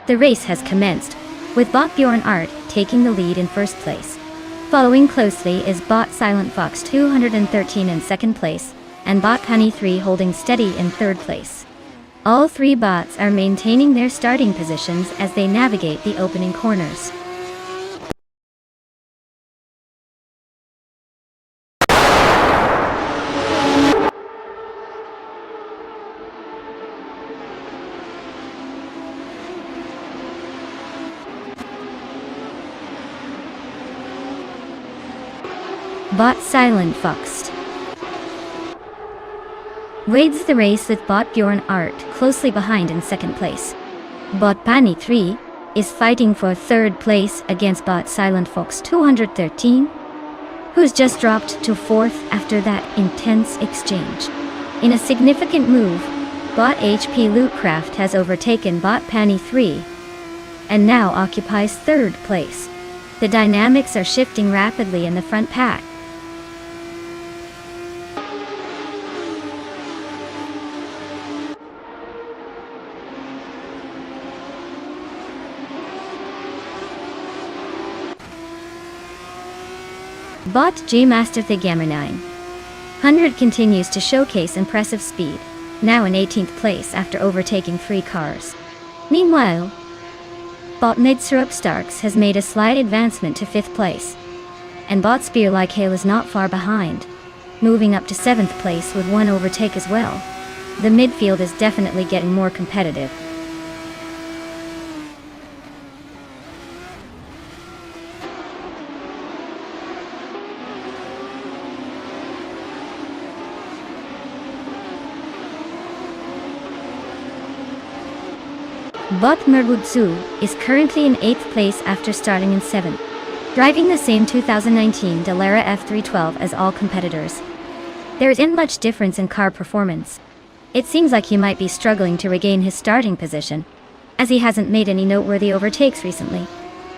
The race has commenced, with bot Bjorn Art taking the lead in first place. Following closely is bot Silent Fox 213 in second place, and bot Penny 3 holding steady in third place. All three bots are maintaining their starting positions as they navigate the opening corners. Bot Silent Fox leads the race with bot Bjorn Art closely behind in second place. Bot Penny 3 is fighting for third place against bot Silent Fox 213, who's just dropped to fourth after that intense exchange. In a significant move, bot HP Lootcraft has overtaken bot Penny 3 and now occupies third place. The dynamics are shifting rapidly in the front pack. Bot G Master The Gamer 900 continues to showcase impressive speed, now in 18th place after overtaking 3 cars. Meanwhile, bot Mid Syrup Starks has made a slight advancement to 5th place, and bot Spear Like Hail is not far behind, moving up to 7th place with 1 overtake as well. The midfield is definitely getting more competitive. Bot Mergutsu is currently in 8th place after starting in 7th, driving the same 2019 Dallara F312 as all competitors. There isn't much difference in car performance. It seems like he might be struggling to regain his starting position, as he hasn't made any noteworthy overtakes recently.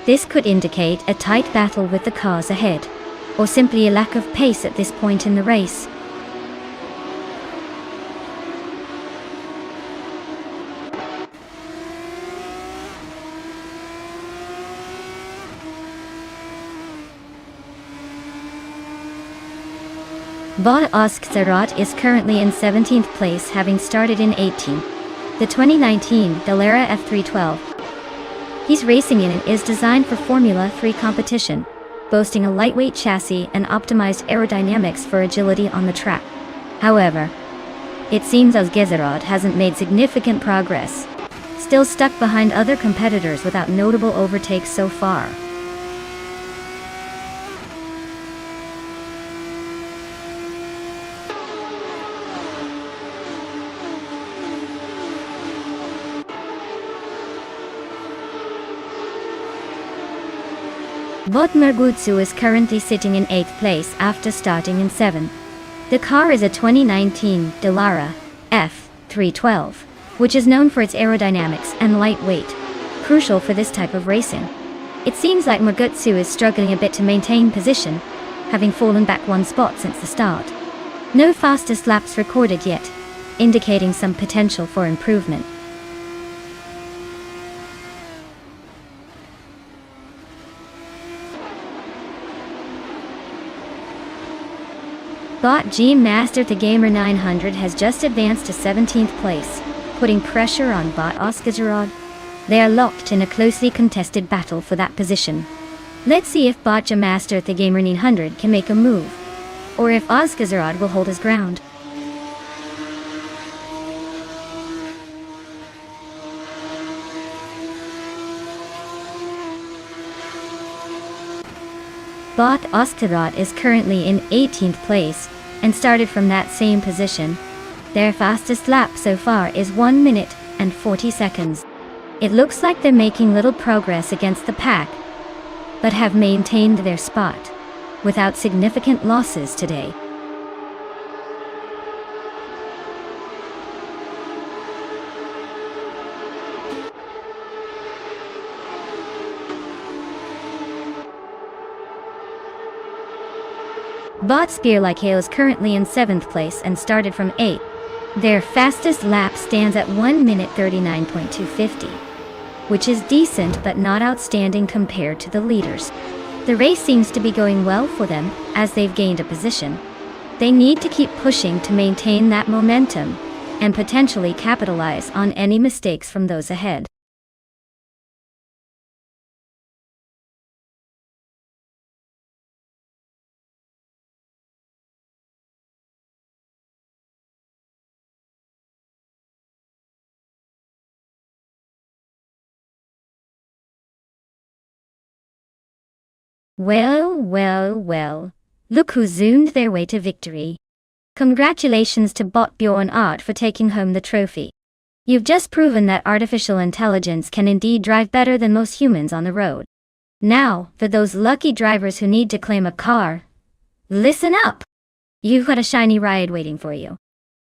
This could indicate a tight battle with the cars ahead, or simply a lack of pace at this point in the race. Bot Oskzerot is currently in 17th place, having started in 18th. The 2019 Dallara F312 he's racing in is designed for Formula 3 competition, boasting a lightweight chassis and optimized aerodynamics for agility on the track. However, it seems Oskzerot hasn't made significant progress, still stuck behind other competitors without notable overtakes so far. Bot Mergutsu is currently sitting in 8th place after starting in 7th. The car is a 2019 Dallara F312, which is known for its aerodynamics and lightweight, crucial for this type of racing. It seems like Mergutsu is struggling a bit to maintain position, having fallen back 1 spot since the start. No fastest laps recorded yet, indicating some potential for improvement. Bot G Master The Gamer 900 has just advanced to 17th place, putting pressure on bot Oskzerot. They are locked in a closely contested battle for that position. Let's see if bot G Master The Gamer 900 can make a move, or if Oskzerot will hold his ground. Bot Oskzerot is currently in 18th place and started from that same position. Their fastest lap so far is 1 minute and 40 seconds. It looks like they're making little progress against the pack, but have maintained their spot without significant losses today. Bot Spear Like Hail is currently in 7th place and started from 8th. Their fastest lap stands at 1 minute 39.250. which is decent but not outstanding compared to the leaders. The race seems to be going well for them, as they've gained a position. They need to keep pushing to maintain that momentum, and potentially capitalize on any mistakes from those ahead. Well, well, well. Look who zoomed their way to victory. Congratulations to Bot Bjorn Art for taking home the trophy. You've just proven that artificial intelligence can indeed drive better than most humans on the road. Now, for those lucky drivers who need to claim a car, listen up! You've got a shiny ride waiting for you.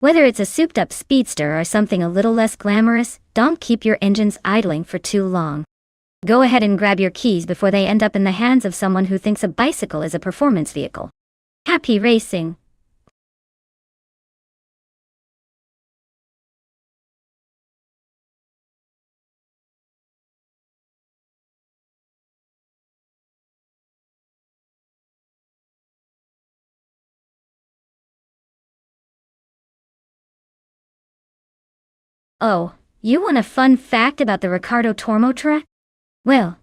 Whether it's a souped-up speedster or something a little less glamorous, don't keep your engines idling for too long. Go ahead and grab your keys before they end up in the hands of someone who thinks a bicycle is a performance vehicle. Happy racing! Oh, you want a fun fact about the Ricardo Tormo track? Well,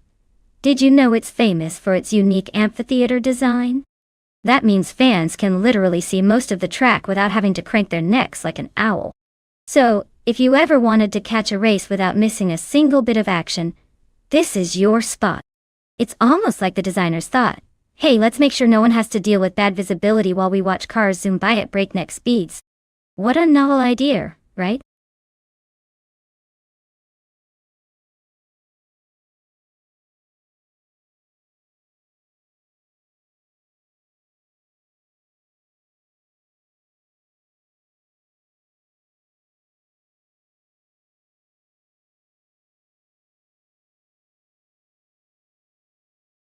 did you know it's famous for its unique amphitheater design? That means fans can literally see most of the track without having to crank their necks like an owl. So, if you ever wanted to catch a race without missing a single bit of action, this is your spot. It's almost like the designers thought, hey, let's make sure no one has to deal with bad visibility while we watch cars zoom by at breakneck speeds. What a novel idea, right?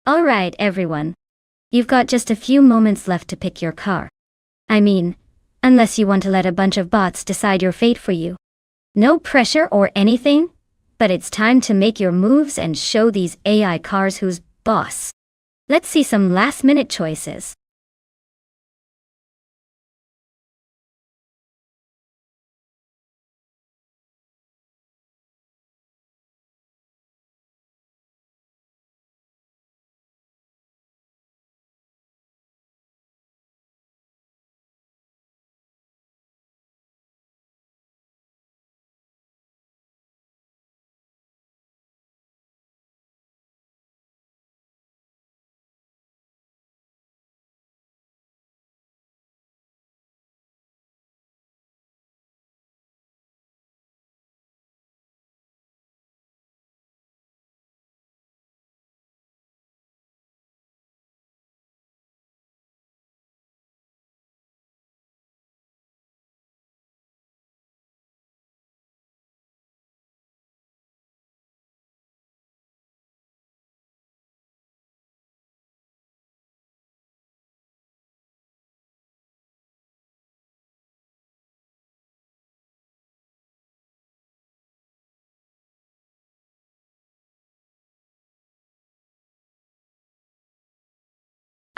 Alright, everyone. You've got just a few moments left to pick your car. I mean, unless you want to let a bunch of bots decide your fate for you. No pressure or anything, but it's time to make your moves and show these AI cars who's boss. Let's see some last-minute choices.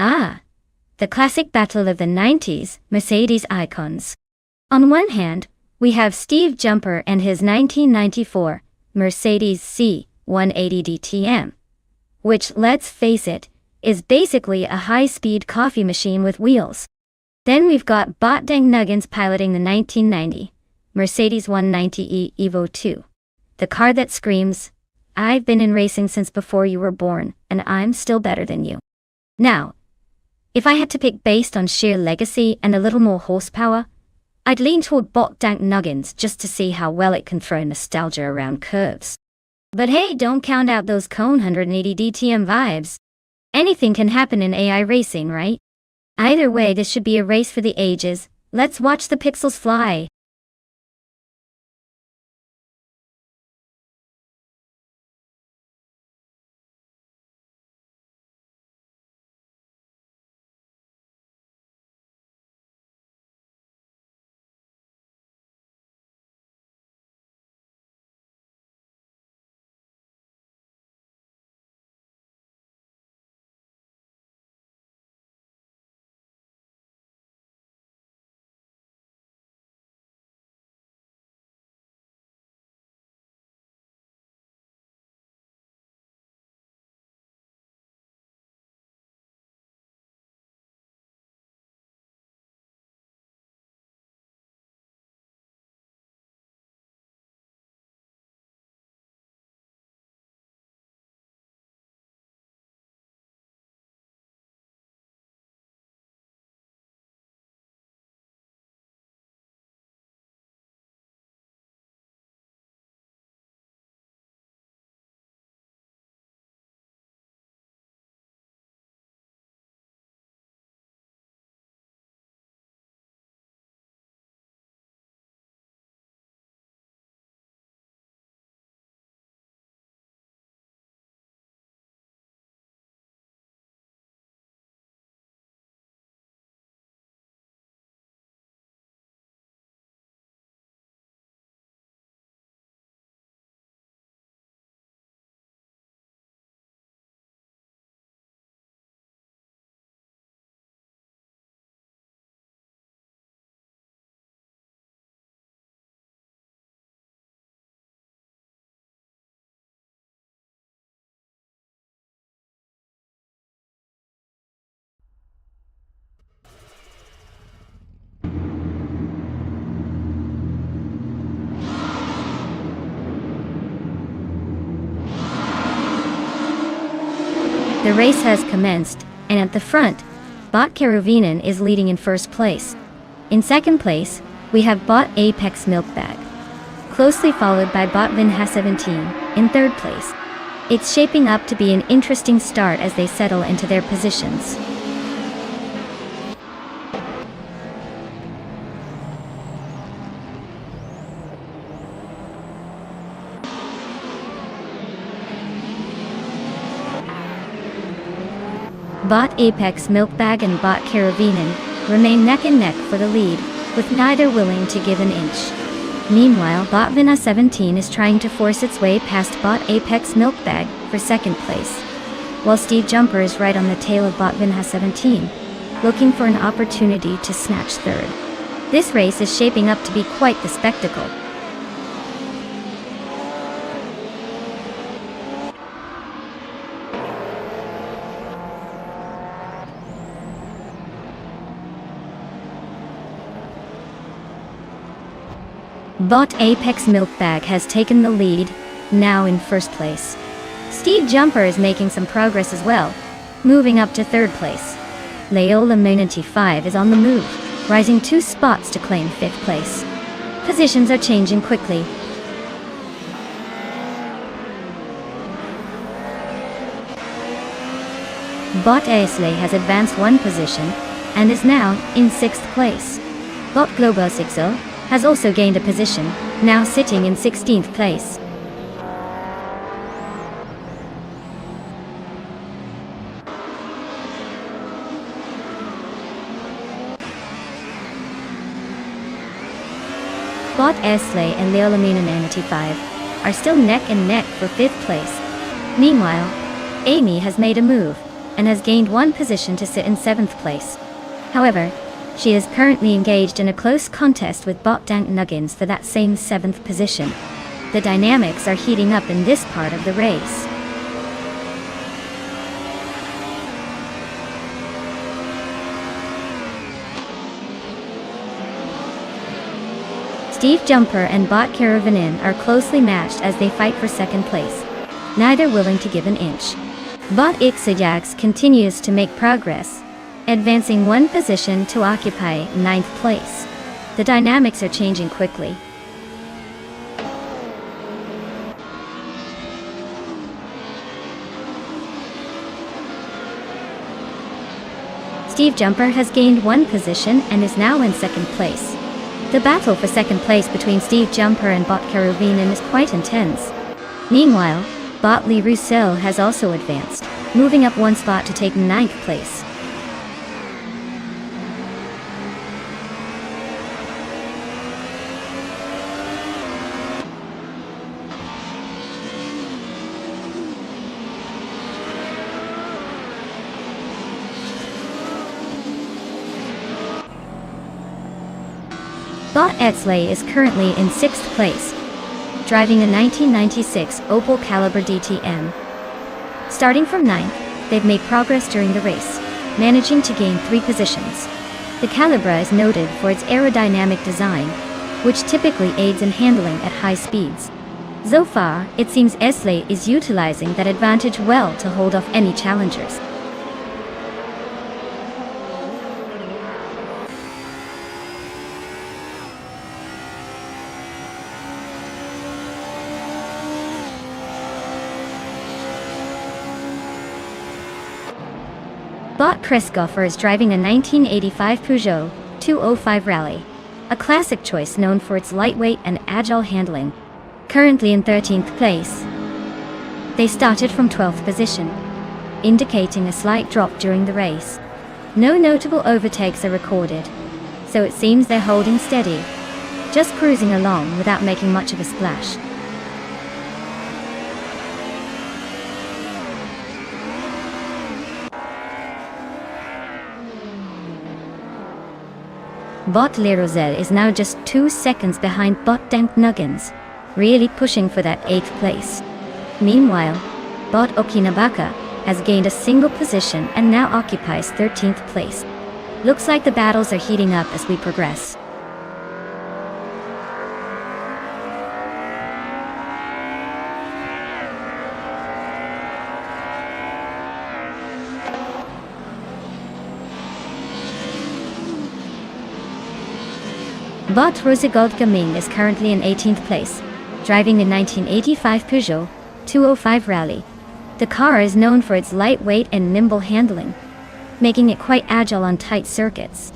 Ah, the classic battle of the 90s, Mercedes icons. On one hand, we have Steve Jumper and his 1994 Mercedes C180 DTM, which, let's face it, is basically a high-speed coffee machine with wheels. Then we've got Bot Dang Nuggins piloting the 1990 Mercedes 190e Evo 2, the car that screams, "I've been in racing since before you were born, and I'm still better than you." Now, if I had to pick based on sheer legacy and a little more horsepower, I'd lean toward Bot Dank Nuggins just to see how well it can throw nostalgia around curves. But hey, don't count out those Cone 180 DTM vibes. Anything can happen in AI racing, right? Either way, this should be a race for the ages. Let's watch the pixels fly. The race has commenced, and at the front, Bot Kerovinen is leading in first place. In second place, we have Bot Apex Milkbag, closely followed by Bot Vinha 17 in third place. It's shaping up to be an interesting start as they settle into their positions. Bot Apex Milkbag and Bot Kerovinen remain neck and neck for the lead, with neither willing to give an inch. Meanwhile, Bot Vinha 17 is trying to force its way past Bot Apex Milkbag for second place, while Steve Jumper is right on the tail of Bot Vinha 17, looking for an opportunity to snatch third. This race is shaping up to be quite the spectacle. Bot Apex Milkbag has taken the lead, now in first place. Steve Jumper is making some progress as well, moving up to third place. Leola 95 is on the move, rising 2 spots to claim fifth place. Positions are changing quickly. Bot Aisley has advanced 1 position and is now in 6th place. Bot Global Sixel has also gained a position, now sitting in 16th place. Bot Esley and Leolamina 95 are still neck and neck for 5th place. Meanwhile, Amy has made a move and has gained 1 position to sit in 7th place. However, she is currently engaged in a close contest with Bot Dank Nuggins for that same 7th position. The dynamics are heating up in this part of the race. Steve Jumper and Bot Kerovinen are closely matched as they fight for second place, neither willing to give an inch. Bot Ixajax continues to make progress, advancing 1 position to occupy 9th place. The dynamics are changing quickly. Steve Jumper has gained 1 position and is now in 2nd place. The battle for 2nd place between Steve Jumper and Bot Kerovinen is quite intense. Meanwhile, Bot Lee Roussel has also advanced, moving up 1 spot to take 9th place. Bot Etzley is currently in 6th place, driving a 1996 Opel Caliber DTM. Starting from 9th, they've made progress during the race, managing to gain 3 positions. The Calibra is noted for its aerodynamic design, which typically aids in handling at high speeds. So far, it seems Esley is utilizing that advantage well to hold off any challengers. Bot Kreskoffer is driving a 1985 Peugeot 205 Rally, a classic choice known for its lightweight and agile handling. Currently in 13th place. They started from 12th position, indicating a slight drop during the race. No notable overtakes are recorded, so it seems they're holding steady, just cruising along without making much of a splash. Bot Le Roselle is now just 2 seconds behind Bot Dank Nuggins, really pushing for that 8th place. Meanwhile, Bot Okinabaka has gained a single position and now occupies 13th place. Looks like the battles are heating up as we progress. Bot Rosegold Gaming is currently in 18th place, driving the 1985 Peugeot 205 Rally. The car is known for its lightweight and nimble handling, making it quite agile on tight circuits.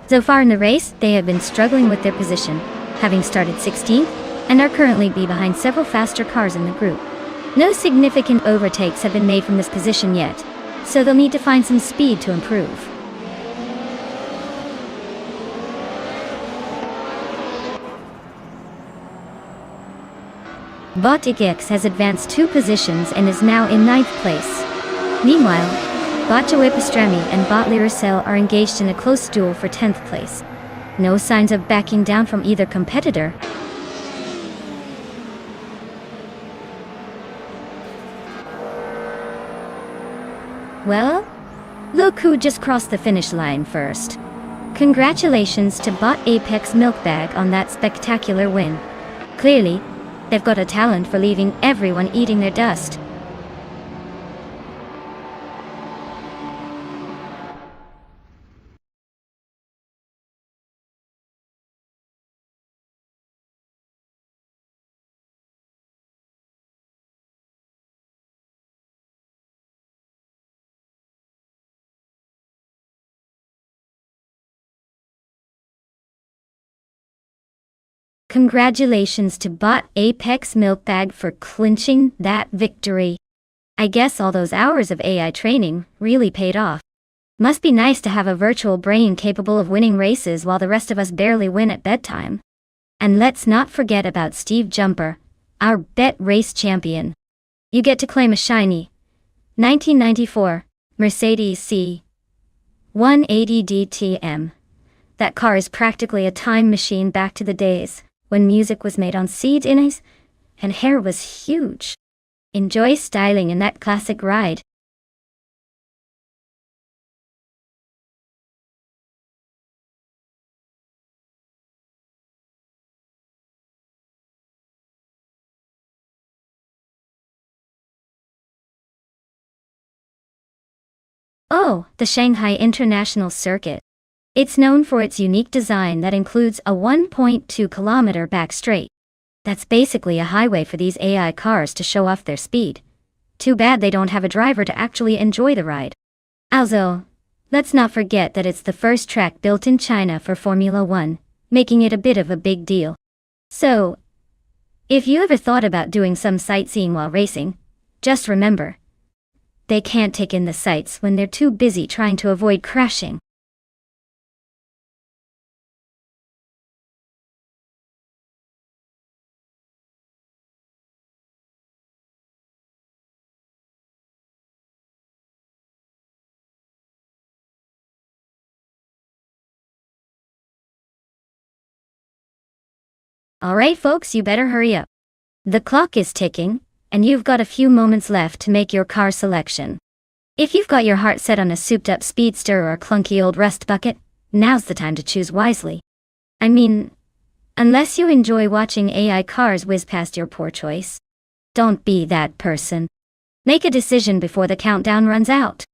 So far in the race, they have been struggling with their position, having started 16th, and are currently behind several faster cars in the group. No significant overtakes have been made from this position yet, so they'll need to find some speed to improve. Bot Igx has advanced 2 positions and is now in 9th place. Meanwhile, Bot Joepastrami and Bot Liracel are engaged in a close duel for 10th place. No signs of backing down from either competitor. Well, look who just crossed the finish line first. Congratulations to Bot Apex Milkbag on that spectacular win. Clearly, they've got a talent for leaving everyone eating their dust. Congratulations to Bot Apex Milkbag for clinching that victory. I guess all those hours of AI training really paid off. Must be nice to have a virtual brain capable of winning races while the rest of us barely win at bedtime. And let's not forget about Steve Jumper, our bet race champion. You get to claim a shiny 1994 Mercedes C 180 DTM. That car is practically a time machine back to the days when music was made on CDs and hair was huge. Enjoy styling in that classic ride. Oh, the Shanghai International Circuit. It's known for its unique design that includes a 1.2-kilometer back straight. That's basically a highway for these AI cars to show off their speed. Too bad they don't have a driver to actually enjoy the ride. Also, let's not forget that it's the first track built in China for Formula One, making it a bit of a big deal. So, if you ever thought about doing some sightseeing while racing, just remember, they can't take in the sights when they're too busy trying to avoid crashing. Alright folks, you better hurry up. The clock is ticking, and you've got a few moments left to make your car selection. If you've got your heart set on a souped-up speedster or a clunky old rust bucket, now's the time to choose wisely. I mean, unless you enjoy watching AI cars whiz past your poor choice. Don't be that person. Make a decision before the countdown runs out.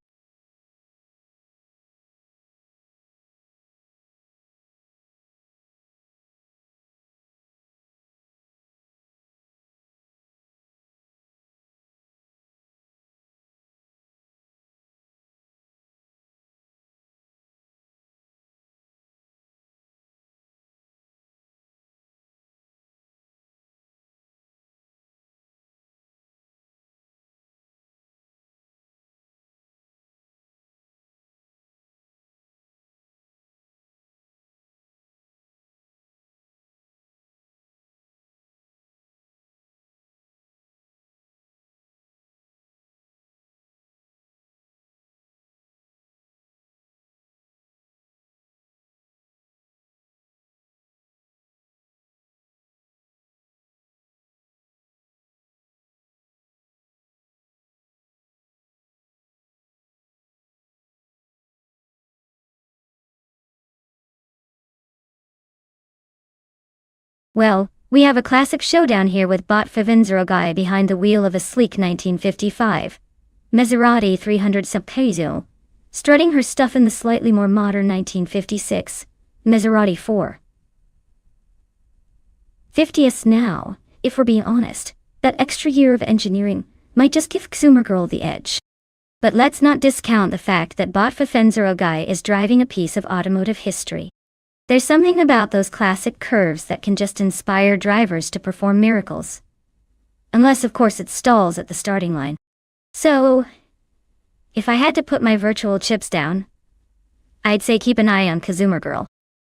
Well, we have a classic showdown here with Bot Favinzerogai behind the wheel of a sleek 1955 Maserati 300 Sapazio, strutting her stuff in the slightly more modern 1956 Maserati 4. 50th now, if we're being honest. That extra year of engineering might just give Xumer Girl the edge. But let's not discount the fact that Bot Fafenzero guy is driving a piece of automotive history. There's something about those classic curves that can just inspire drivers to perform miracles. Unless of course it stalls at the starting line. So, if I had to put my virtual chips down, I'd say keep an eye on Xumer Girl.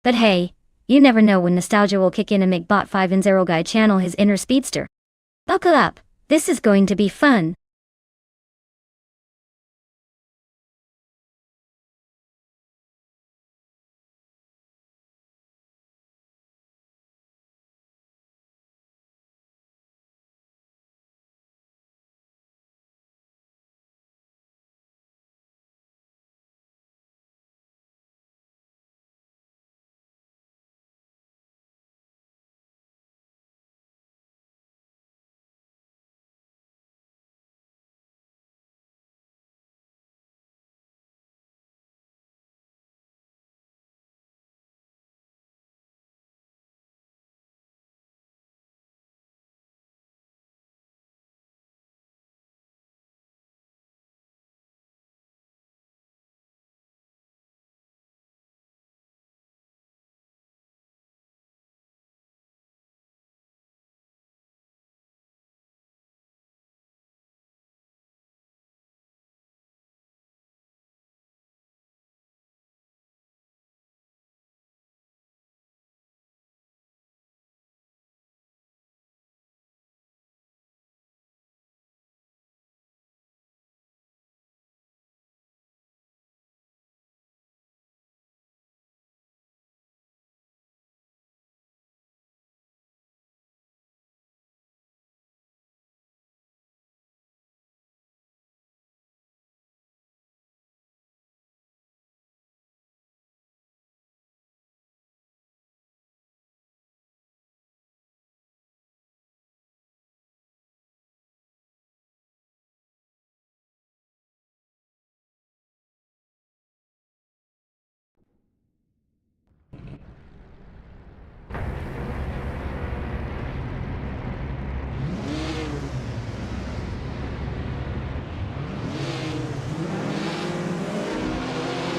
But hey, you never know when nostalgia will kick in and make Bot Fafenzero guy channel his inner speedster. Buckle up, this is going to be fun.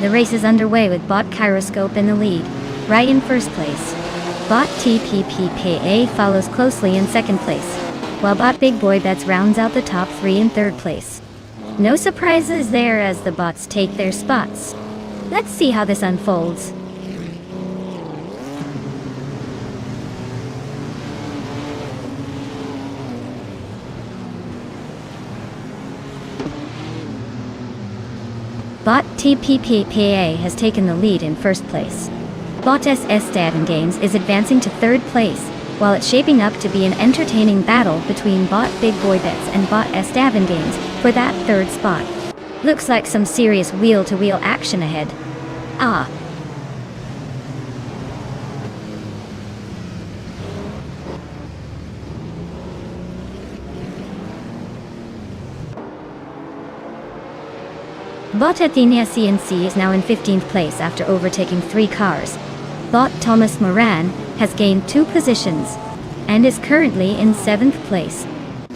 The race is underway with Bot Gyroscope in the lead, right in first place. Bot TPPPA follows closely in second place, while Bot Big Boy Bets rounds out the top three in third place. No surprises there as the bots take their spots. Let's see how this unfolds. Bot TPPPA has taken the lead in first place. Bot SS Staden Games is advancing to third place, while it's shaping up to be an entertaining battle between Bot Big Boy Bets and Bot Estaven Games for that third spot. Looks like some serious wheel-to-wheel action ahead. Ah. Bot Athenia CNC is now in 15th place after overtaking 3 cars. Bot Thomas Moran has gained 2 positions and is currently in 7th place.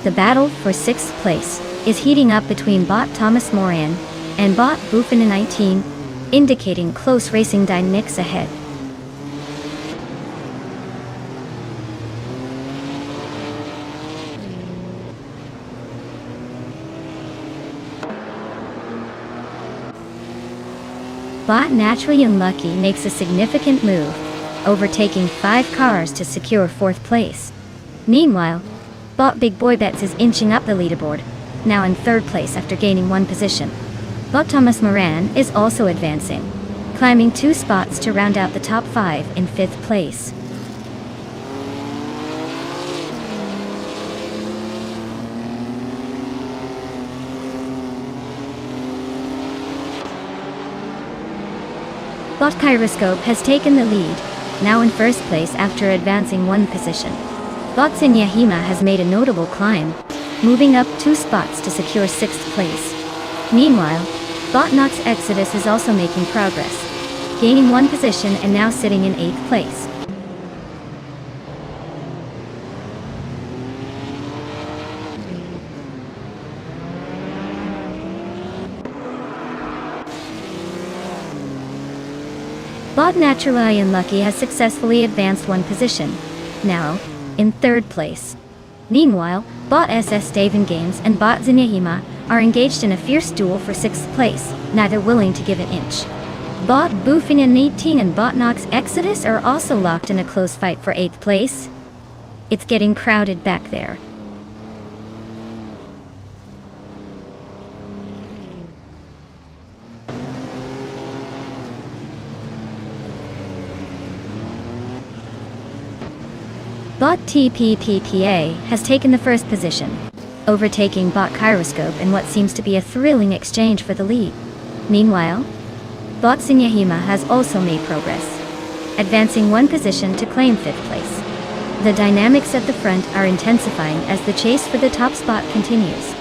The battle for 6th place is heating up between Bot Thomas Moran and Bot Buffin 19, indicating close racing dynamics ahead. Bot Naturally Unlucky makes a significant move, overtaking 5 cars to secure 4th place. Meanwhile, Bot Big Boy Bets is inching up the leaderboard, now in 3rd place after gaining 1 position. Bot Thomas Moran is also advancing, climbing 2 spots to round out the top 5 in 5th place. Bot Gyroscope has taken the lead, now in first place after advancing 1 position. Bot Sinyahima has made a notable climb, moving up 2 spots to secure 6th place. Meanwhile, Bot Nox Exodus is also making progress, gaining 1 position and now sitting in 8th place. Bot Naturally Unlucky has successfully advanced one position, now in third place. Meanwhile, Bot SS Daven Games and Bot Zinehima are engaged in a fierce duel for 6th place, neither willing to give an inch. Bot Boofin 18 and Bot Nox Exodus are also locked in a close fight for 8th place. It's getting crowded back there. Bot TPPPA has taken the first position, overtaking Bot Kyroscope in what seems to be a thrilling exchange for the lead. Meanwhile, Bot Sinyahima has also made progress, advancing one position to claim 5th place. The dynamics at the front are intensifying as the chase for the top spot continues.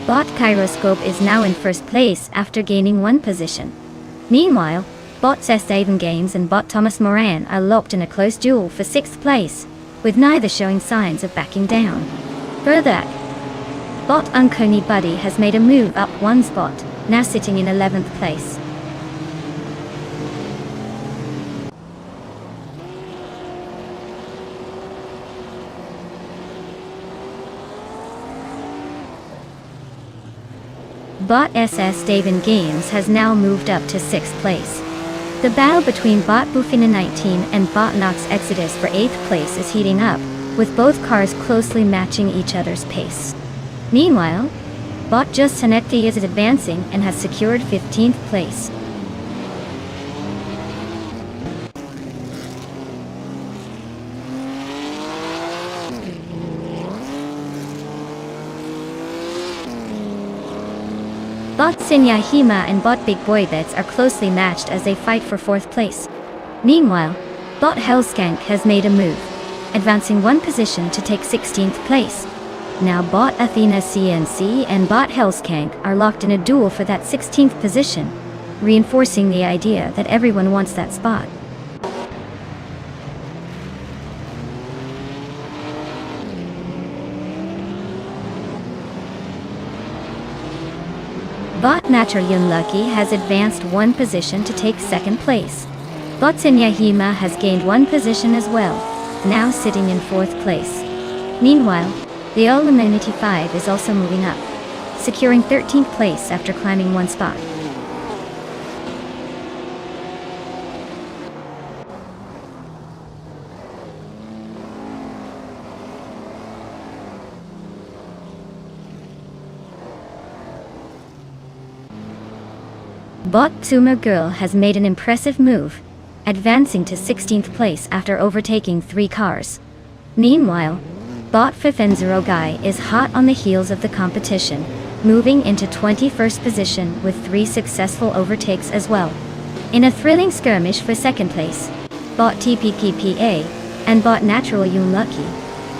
Bot Kyroscope is now in first place after gaining one position. Meanwhile, Bot Sestaven Games and Bot Thomas Moran are locked in a close duel for 6th place, with neither showing signs of backing down. Further, Bot Uncony Buddy has made a move up one spot, now sitting in 11th place. Bot SS Daven Games has now moved up to 6th place. The battle between Bot Boofina 19 and Bot Nox Exodus for 8th place is heating up, with both cars closely matching each other's pace. Meanwhile, Bot Just Hanekti is advancing and has secured 15th place. Bot Sinyahima and Bot Big Boy Bets are closely matched as they fight for 4th place. Meanwhile, Bot Hellskank has made a move, advancing one position to take 16th place. Now Bot Athena CNC and Bot Hellskank are locked in a duel for that 16th position, reinforcing the idea that everyone wants that spot. Bot Naturally Unlucky has advanced one position to take 2nd place. Bot Sinyahima has gained one position as well, now sitting in 4th place. Meanwhile, the Illuminati 5 is also moving up, securing 13th place after climbing one spot. Bot Sumo Girl has made an impressive move, advancing to 16th place after overtaking 3 cars. Meanwhile, Bot Fifenzero Guy is hot on the heels of the competition, moving into 21st position with 3 successful overtakes as well. In a thrilling skirmish for 2nd place, Bot TPPPA and Bot Naturally Unlucky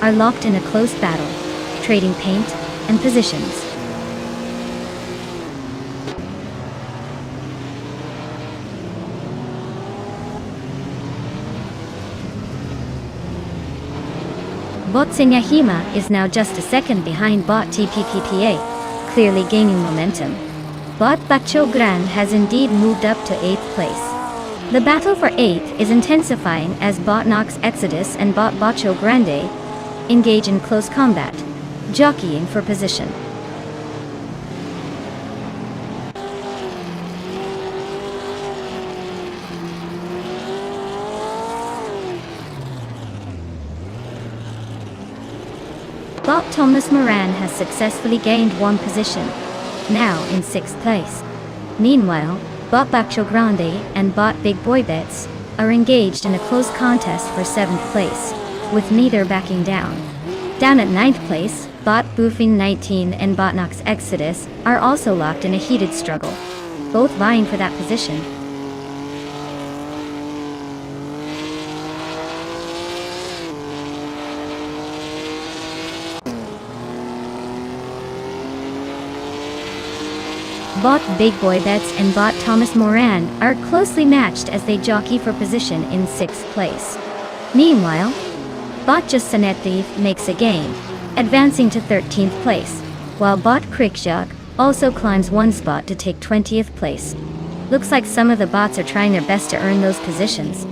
are locked in a close battle, trading paint and positions. Bot Sinyahima is now just a second behind Bot TPPPA, clearly gaining momentum. Bot Bacho Grand has indeed moved up to 8th place. The battle for 8th is intensifying as Bot Nox Exodus and Bot Bacho Grande engage in close combat, jockeying for position. Bot Thomas Moran has successfully gained one position, now in 6th place. Meanwhile, Bot Bacho Grande and Bot Big Boy Bets are engaged in a close contest for 7th place, with neither backing down. Down at 9th place, Bot Boofing 19 and Bot Nox Exodus are also locked in a heated struggle, both vying for that position. Bot Big Boy Bets and Bot Thomas Moran are closely matched as they jockey for position in 6th place. Meanwhile, Bot Just Sanetthi makes a gain, advancing to 13th place, while Bot Krikjak also climbs one spot to take 20th place. Looks like some of the bots are trying their best to earn those positions.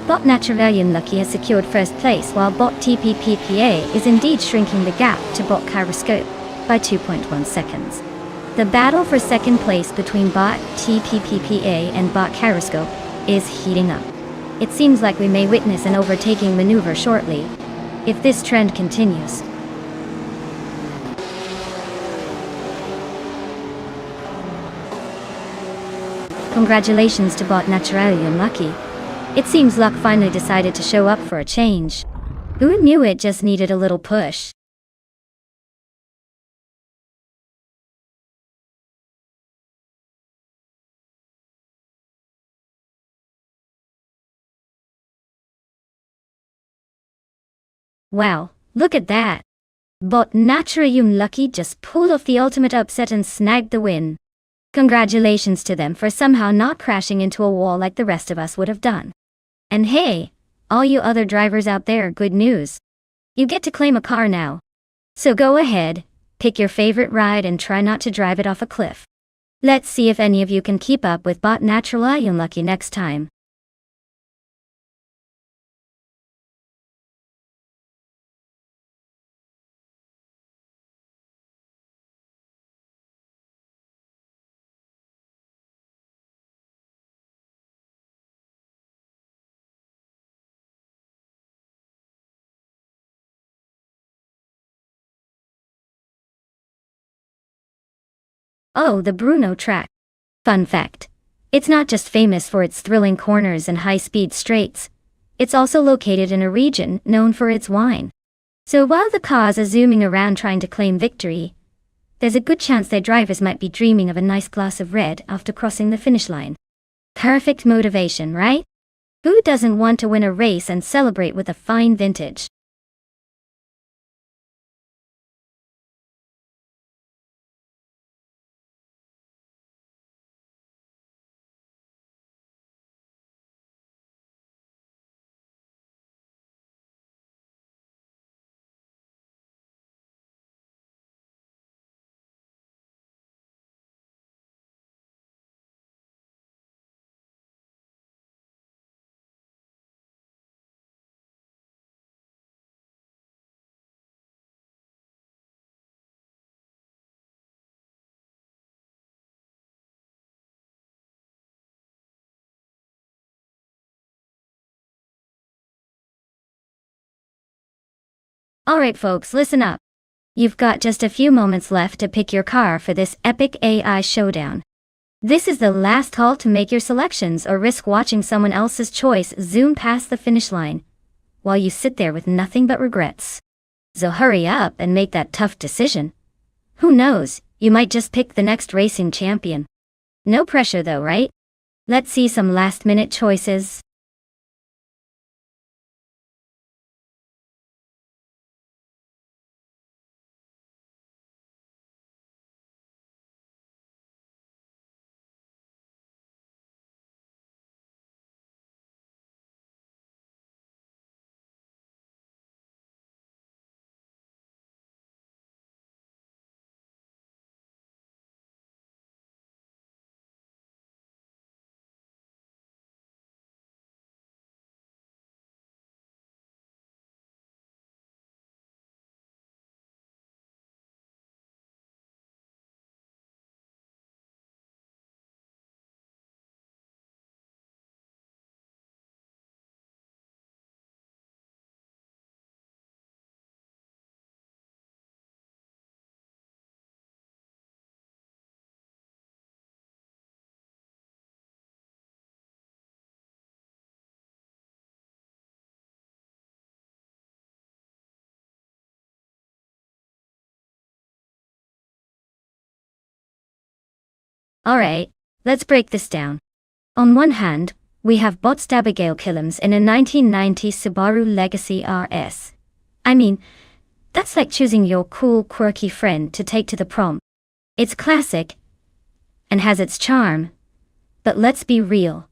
Bot Naturalian Lucky has secured first place, while Bot TPPPA is indeed shrinking the gap to Bot Kyroscope by 2.1 seconds. The battle for second place between Bot TPPPA and Bot Kyroscope is heating up. It seems like we may witness an overtaking maneuver shortly, if this trend continues. Congratulations to Bot Naturalian Lucky. It seems luck finally decided to show up for a change. Who knew it just needed a little push? Wow, look at that! Bot Naturalian Lucky just pulled off the ultimate upset and snagged the win. Congratulations to them for somehow not crashing into a wall like the rest of us would have done. And hey, all you other drivers out there, good news. You get to claim a car now. So go ahead, pick your favorite ride and try not to drive it off a cliff. Let's see if any of you can keep up with Bot Naturalian Lucky next time. Oh, the Bruno track. Fun fact. It's not just famous for its thrilling corners and high-speed straights. It's also located in a region known for its wine. So while the cars are zooming around trying to claim victory, there's a good chance their drivers might be dreaming of a nice glass of red after crossing the finish line. Perfect motivation, right? Who doesn't want to win a race and celebrate with a fine vintage? Alright folks, listen up. You've got just a few moments left to pick your car for this epic AI showdown. This is the last call to make your selections or risk watching someone else's choice zoom past the finish line, while you sit there with nothing but regrets. So hurry up and make that tough decision. Who knows, you might just pick the next racing champion. No pressure though, right? Let's see some last-minute choices. Alright, let's break this down. On one hand, we have Bot Abigail Killams in a 1990 Subaru Legacy RS. I mean, That's like choosing your cool, quirky friend to take to the prom. It's classic and has its charm, but let's be real.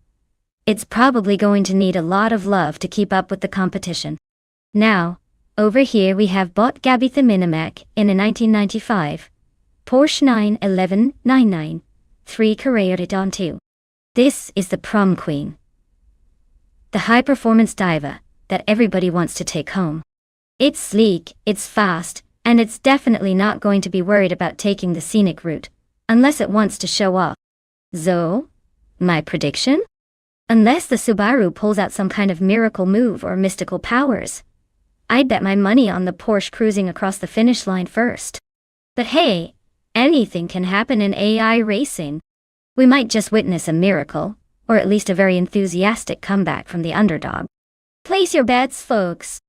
It's probably going to need a lot of love to keep up with the competition. Now, over here we have bought Gabitha Minimac in a 1995 Porsche 91199 3 Carrera 2. This is the prom queen. The high-performance diva that everybody wants to take home. It's sleek, it's fast, and it's definitely not going to be worried about taking the scenic route, unless it wants to show off. So, my prediction? Unless the Subaru pulls out some kind of miracle move or mystical powers, I'd bet my money on the Porsche cruising across the finish line first. But hey, anything can happen in AI racing. We might just witness a miracle, or at least a very enthusiastic comeback from the underdog. Place your bets, folks.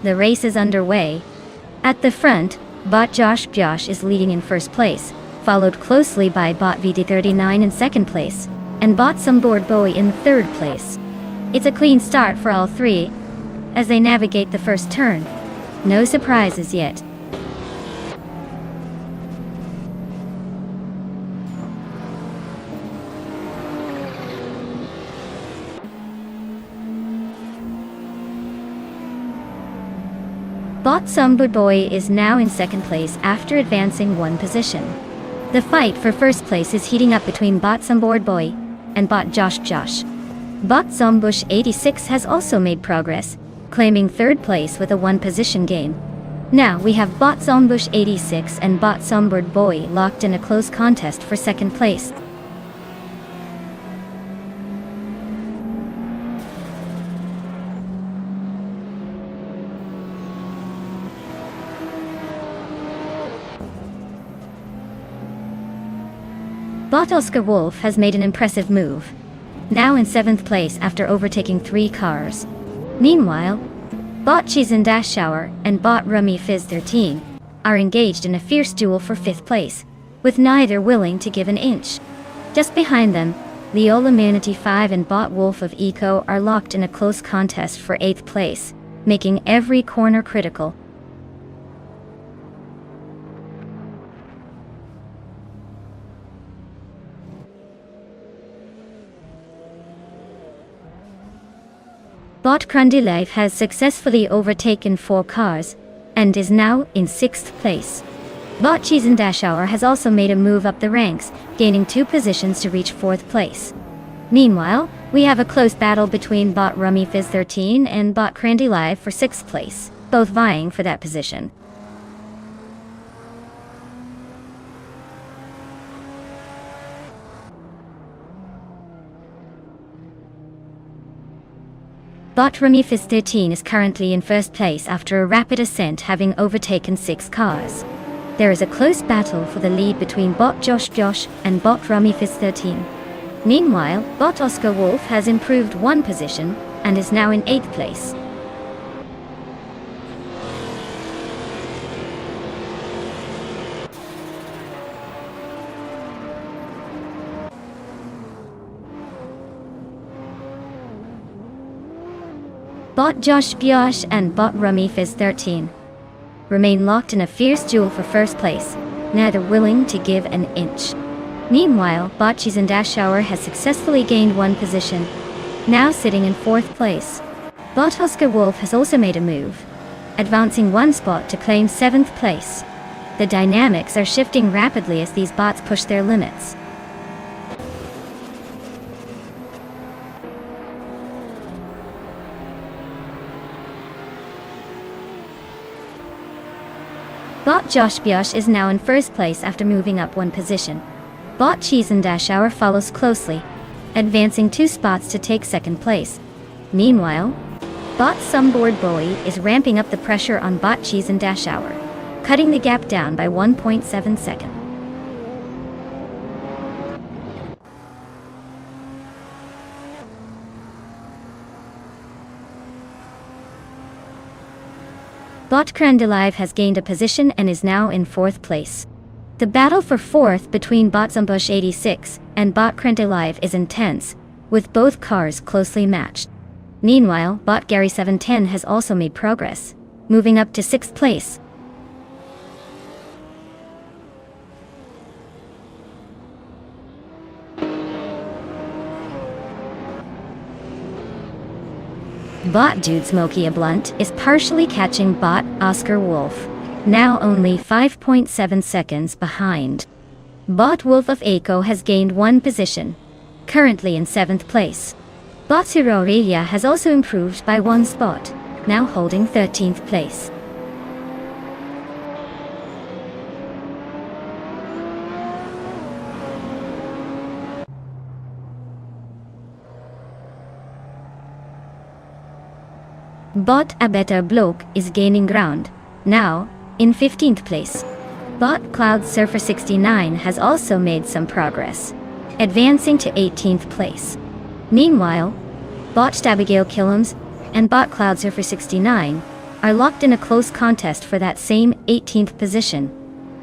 The race is underway. At the front, Bot Josh is leading in first place, followed closely by Bot VD39 in second place, and Bot Someboard Bowie in third place. It's a clean start for all three, as they navigate the first turn. No surprises yet. Bot Someboard Boy is now in second place after advancing one position. The fight for first place is heating up between Bot Someboard Boy and Bot Josh. Bot Zombush 86 has also made progress, claiming third place with a one-position gain. Now we have Bot Zombush 86 and Bot Someboard Boy locked in a close contest for second place. Bot Oscar Wolf has made an impressive move, now in 7th place after overtaking 3 cars. Meanwhile, Bot Cheese and Dash Shower and Bot Rummy Fizz 13 are engaged in a fierce duel for 5th place, with neither willing to give an inch. Just behind them, Leola Manatee 5 and Bot Wolf of Eco are locked in a close contest for 8th place, making every corner critical. Bot Grundy Life has successfully overtaken 4 cars, and is now in 6th place. Bot Cheese and Dash Hour has also made a move up the ranks, gaining 2 positions to reach 4th place. Meanwhile, we have a close battle between Bot Rummy Fizz 13 and Bot Crandy Live for 6th place, both vying for that position. Bot Ramifis 13 is currently in first place after a rapid ascent, having overtaken 6 cars. There is a close battle for the lead between Bot Josh and Bot Ramifis 13. Meanwhile, Bot Oscar Wolf has improved 1 position and is now in 8th place. Bot Josh and Bot Ramifis 13 remain locked in a fierce duel for first place, neither willing to give an inch. Meanwhile, Bot Cheese and Dashauer has successfully gained 1 position, now sitting in 4th place. Bot Oscar Wolf has also made a move, advancing 1 spot to claim 7th place. The dynamics are shifting rapidly as these bots push their limits. Bot Josh is now in first place after moving up 1 position. Bot Cheese and Dashauer follows closely, advancing 2 spots to take 2nd place. Meanwhile, Bot Sunboard Bowie is ramping up the pressure on Bot Cheese and Dashauer, cutting the gap down by 1.7 seconds. Bot Crandalive has gained a position and is now in 4th place. The battle for 4th between Bot Zumbush 86 and Bot Crandalive is intense, with both cars closely matched. Meanwhile, Bot Gary 710 has also made progress, moving up to 6th place. Bot Dude Smokey a Blunt is partially catching Bot Oscar Wolf, now only 5.7 seconds behind. Bot Wolf of Aiko has gained 1 position, currently in 7th place. Bot Siroria has also improved by 1 spot, now holding 13th place. Bot A Better Bloke is gaining ground, now in 15th place. Bot Cloud Surfer 69 has also made some progress, advancing to 18th place. Meanwhile, Bot Stabigail Killums and Bot Cloud Surfer 69 are locked in a close contest for that same 18th position,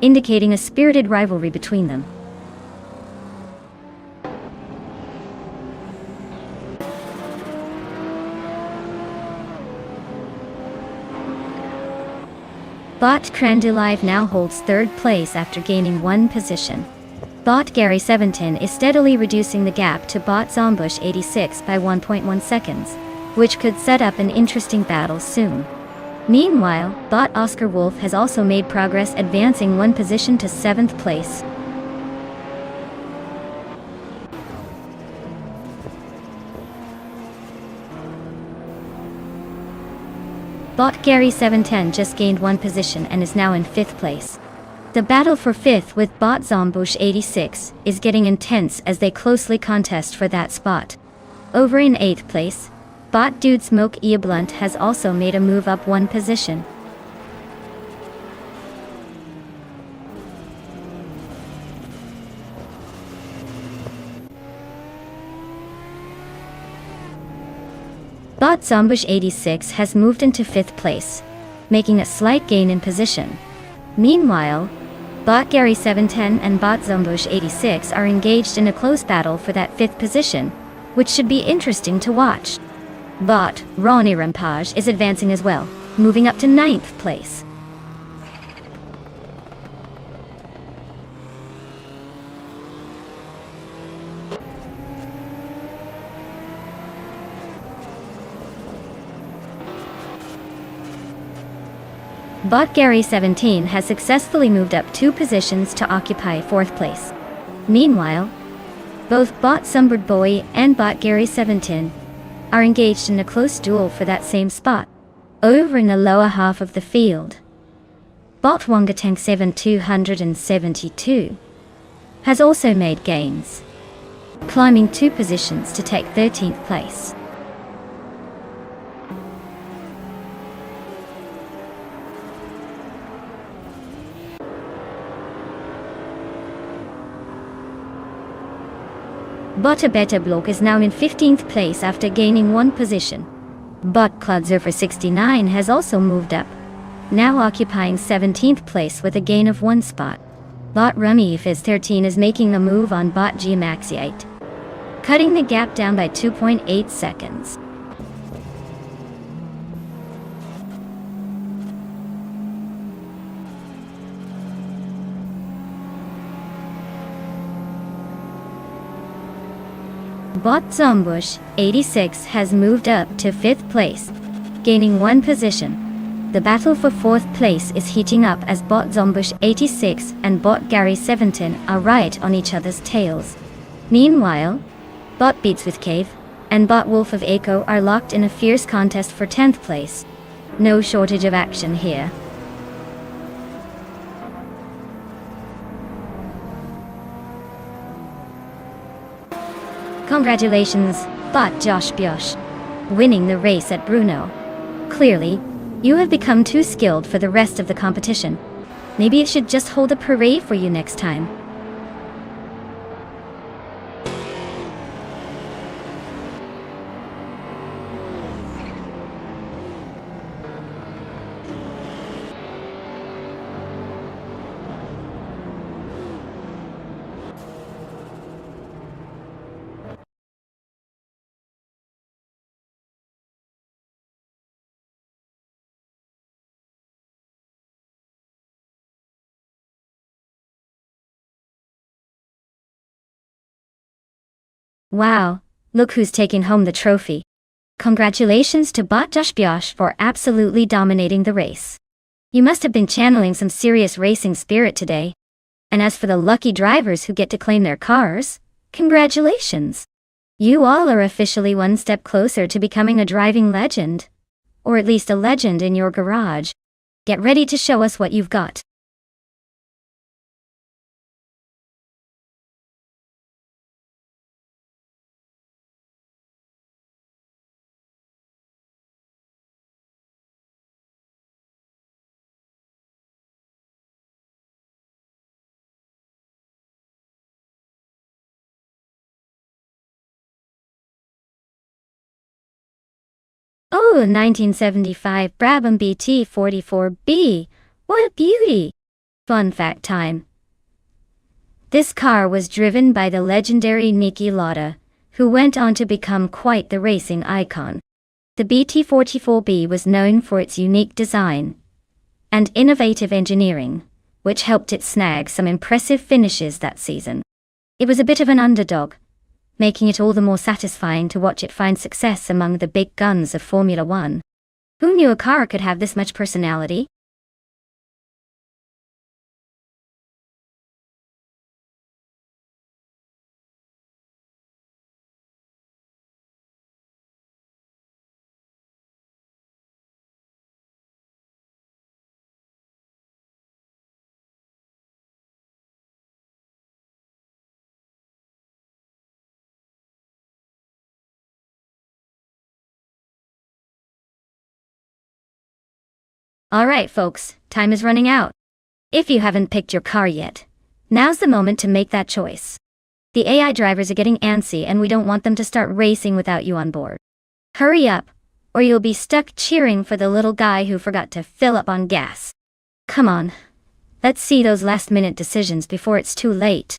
indicating a spirited rivalry between them. Bot Crandalive now holds 3rd place after gaining 1 position. Bot Gary 710 is steadily reducing the gap to Bot Zombush 86 by 1.1 seconds, which could set up an interesting battle soon. Meanwhile, Bot Oscar Wolf has also made progress, advancing 1 position to 7th place. Bot Gary 710 just gained 1 position and is now in 5th place. The battle for 5th with Bot Zombush 86 is getting intense as they closely contest for that spot. Over in 8th place, Bot Dude Smoke E Blunt has also made a move up 1 position. Bot Zombush 86 has moved into 5th place, making a slight gain in position. Meanwhile, Bot Gary 710 and Bot Zombush 86 are engaged in a close battle for that 5th position, which should be interesting to watch. Bot Ronnie Rampage is advancing as well, moving up to 9th place. Bot Gary 17 has successfully moved up 2 positions to occupy 4th place. Meanwhile, both Bot Sunbird Boy and Bot Gary 17 are engaged in a close duel for that same spot, over in the lower half of the field. Bot Wongatang 7272 has also made gains, climbing 2 positions to take 13th place. Bota Beta Block is now in 15th place after gaining 1 position. Bot Kludzer for 69 has also moved up, now occupying 17th place with a gain of 1 spot. Bot Rummy Fizz 13 is making a move on Bot Geomaxiite, cutting the gap down by 2.8 seconds. Bot Zombush 86 has moved up to 5th place, gaining 1 position. The battle for 4th place is heating up as Bot Zombush 86 and Bot Gary 17 are right on each other's tails. Meanwhile, Bot Beats with Cave and Bot Wolf of Echo are locked in a fierce contest for 10th place. No shortage of action here. Congratulations, Bot Josh Biosh, winning the race at Bruno. Clearly, you have become too skilled for the rest of the competition. Maybe it should just hold a parade for you next time. Wow, look who's taking home the trophy. Congratulations to Bot Josh Biosh for absolutely dominating the race. You must have been channeling some serious racing spirit today. And as for the lucky drivers who get to claim their cars, congratulations. You all are officially one step closer to becoming a driving legend. Or at least a legend in your garage. Get ready to show us what you've got. Oh, 1975 Brabham BT 44B. What a beauty! Fun fact time. This car was driven by the legendary Niki Lauda, who went on to become quite the racing icon. The BT44B was known for its unique design and innovative engineering, which helped it snag some impressive finishes that season. It was a bit of an underdog, making it all the more satisfying to watch it find success among the big guns of Formula One. Who knew a car could have this much personality? Alright folks, time is running out. If you haven't picked your car yet, now's the moment to make that choice. The AI drivers are getting antsy and we don't want them to start racing without you on board. Hurry up, or you'll be stuck cheering for the little guy who forgot to fill up on gas. Come on, let's see those last-minute decisions before it's too late.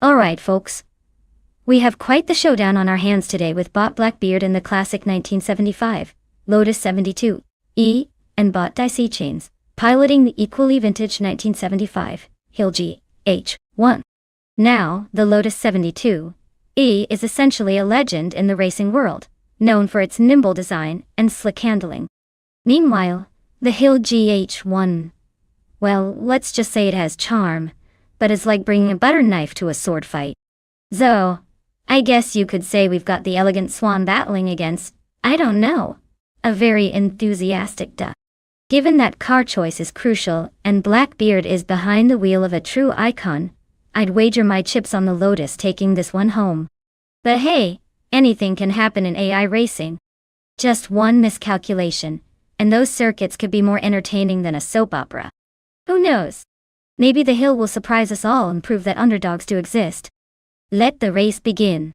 Alright folks. We have quite the showdown on our hands today with Bot Blackbeard in the classic 1975 Lotus 72E and Bot Dicey Chains, piloting the equally vintage 1975 Hill GH1. Now, the Lotus 72E is essentially a legend in the racing world, known for its nimble design and slick handling. Meanwhile, the Hill GH1, well, let's just say it has charm, but it's like bringing a butter knife to a sword fight. So, I guess you could say we've got the elegant swan battling against, I don't know, a very enthusiastic duck. Given that car choice is crucial and Blackbeard is behind the wheel of a true icon, I'd wager my chips on the Lotus taking this one home. But hey, anything can happen in AI racing. Just one miscalculation, and those circuits could be more entertaining than a soap opera. Who knows? Maybe the Hill will surprise us all and prove that underdogs do exist. Let the race begin.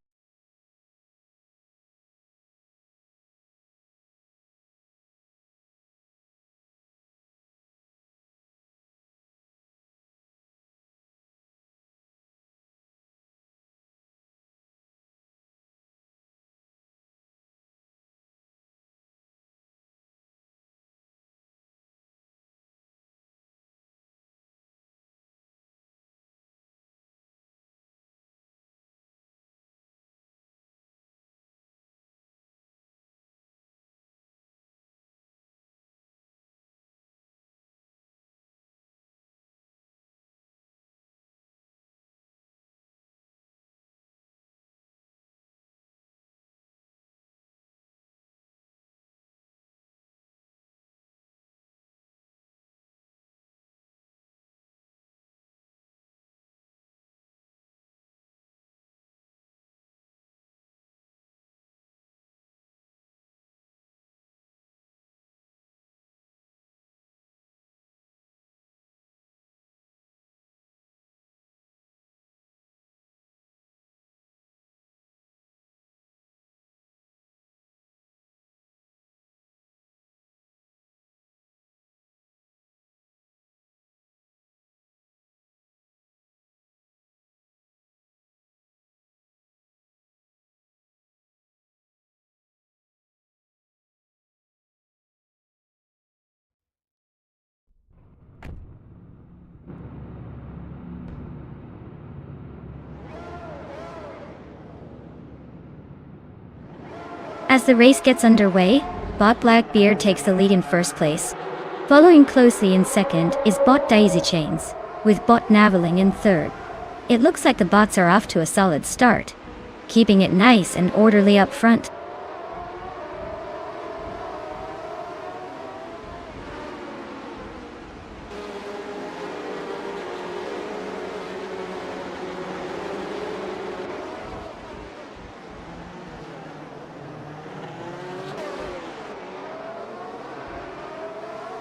As the race gets underway, Bot Blackbeard takes the lead in first place. Following closely in second is Bot Daisy Chains, with Bot Naveling in third. It looks like the bots are off to a solid start, keeping it nice and orderly up front.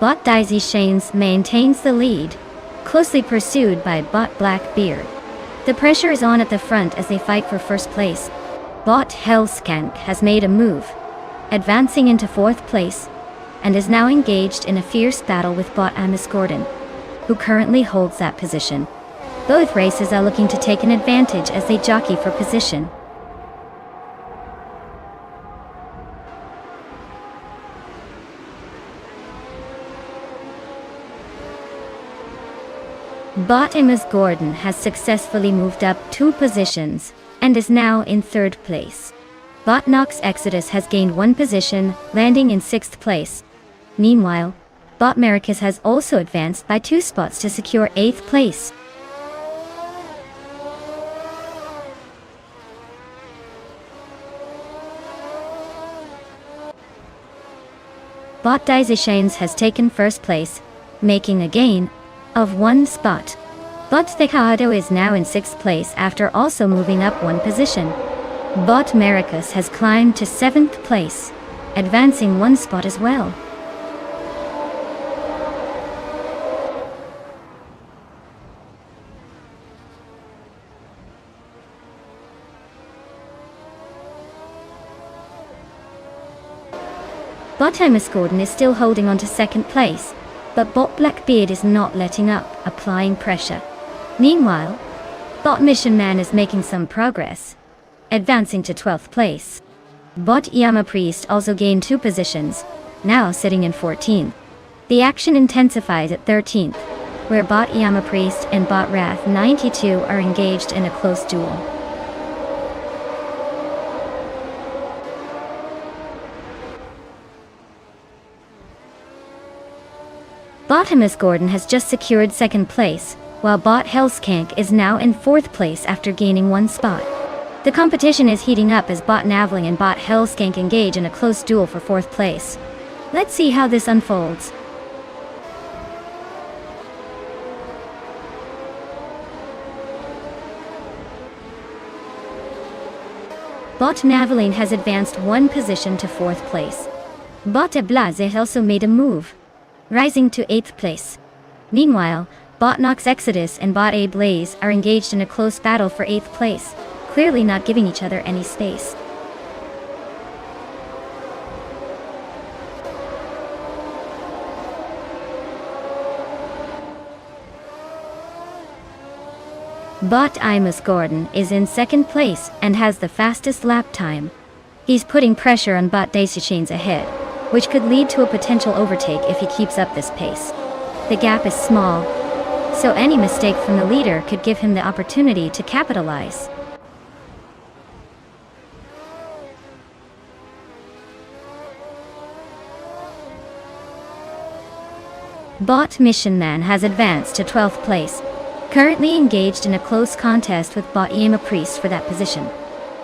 Bot Daisy Chains maintains the lead, closely pursued by Bot Blackbeard. The pressure is on at the front as they fight for first place. Bot Hellskank has made a move, advancing into fourth place, and is now engaged in a fierce battle with Bot Amos Gordon, who currently holds that position. Both races are looking to take an advantage as they jockey for position. Bot Amos Gordon has successfully moved up 2 positions, and is now in third place. Bot Nox Exodus has gained 1 position, landing in 6th place. Meanwhile, Bot Maricus has also advanced by 2 spots to secure 8th place. Bot Daisy Chains has taken first place, making a gain of 1 spot. Bot Thicado is now in 6th place after also moving up 1 position. Bot Maricus has climbed to 7th place, advancing 1 spot as well. Bot Amos Gordon is still holding on to 2nd place, but Bot Blackbeard is not letting up, applying pressure. Meanwhile, Bot Mission Man is making some progress, advancing to 12th place. Bot Yama Priest also gained 2 positions, now sitting in 14th. The action intensifies at 13th, where Bot Yama Priest and Bot Wrath 92 are engaged in a close duel. Botimus Gordon has just secured 2nd place, while Bot Hellskank is now in 4th place after gaining 1 spot. The competition is heating up as Bot Navling and Bot Hellskank engage in a close duel for 4th place. Let's see how this unfolds. Bot Navaline has advanced 1 position to 4th place. Bot Eblaze also made a move, rising to 8th place. Meanwhile, Bot Nox Exodus and Bot A Blaze are engaged in a close battle for 8th place, clearly not giving each other any space. Bot Imus Gordon is in 2nd place and has the fastest lap time. He's putting pressure on Bot Daisy Chains ahead, which could lead to a potential overtake if he keeps up this pace. The gap is small, so any mistake from the leader could give him the opportunity to capitalize. Bot Mission Man has advanced to 12th place, currently engaged in a close contest with Bot Yama Priest for that position.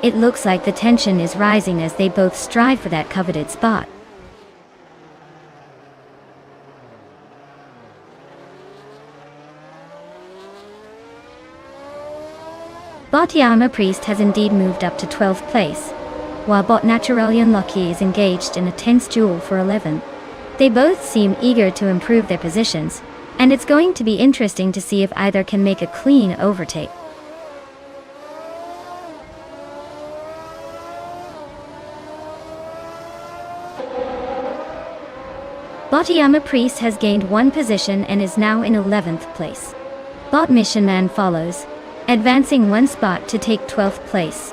It looks like the tension is rising as they both strive for that coveted spot. Bot Yama Priest has indeed moved up to 12th place, while Bot Naturally Unlucky is engaged in a tense duel for 11th. They both seem eager to improve their positions, and it's going to be interesting to see if either can make a clean overtake. Bot Yama Priest has gained 1 position and is now in 11th place. Bot Mission Man follows, advancing 1 spot to take 12th place.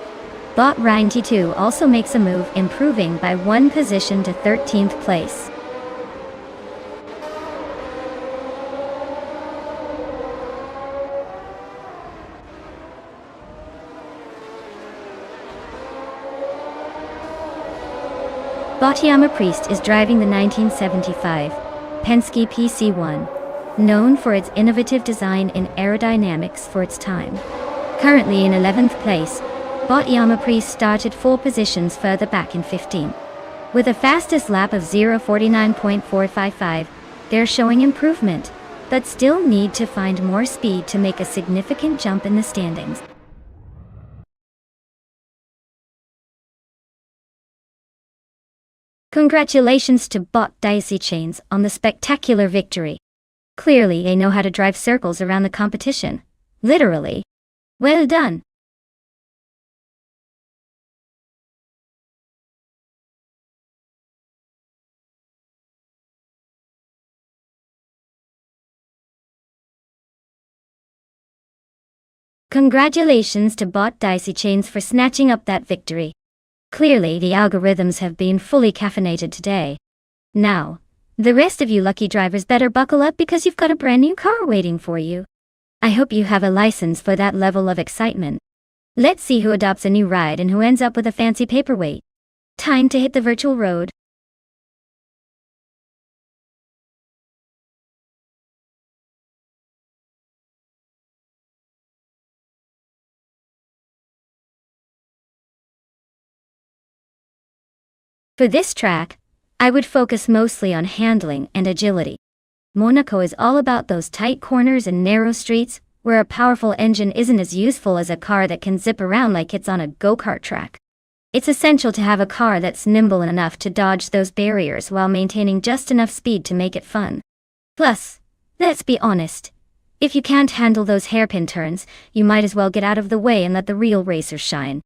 Bot Ryan-T2 also makes a move, improving by 1 position to 13th place. Bot Yama Priest is driving the 1975 Penske PC1, known for its innovative design and aerodynamics for its time. Currently in 11th place, Bot Yama Priest started 4 positions further back in 15th. With a fastest lap of 0:49.455, they're showing improvement, but still need to find more speed to make a significant jump in the standings. Congratulations to Bot Daisy Chains on the spectacular victory. Clearly they know how to drive circles around the competition. Literally. Well done. Congratulations to Bot Daisy Chains for snatching up that victory. Clearly the algorithms have been fully caffeinated today. Now, the rest of you lucky drivers better buckle up because you've got a brand new car waiting for you. I hope you have a license for that level of excitement. Let's see who adopts a new ride and who ends up with a fancy paperweight. Time to hit the virtual road. For this track, I would focus mostly on handling and agility. Monaco is all about those tight corners and narrow streets, where a powerful engine isn't as useful as a car that can zip around like it's on a go-kart track. It's essential to have a car that's nimble enough to dodge those barriers while maintaining just enough speed to make it fun. Plus, let's be honest, if you can't handle those hairpin turns, you might as well get out of the way and let the real racers shine.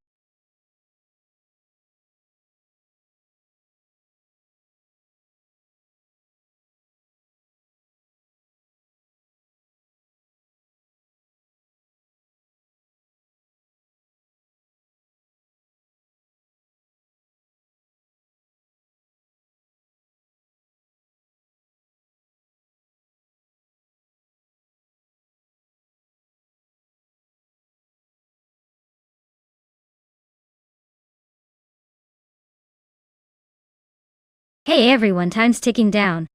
Hey everyone, time's ticking down.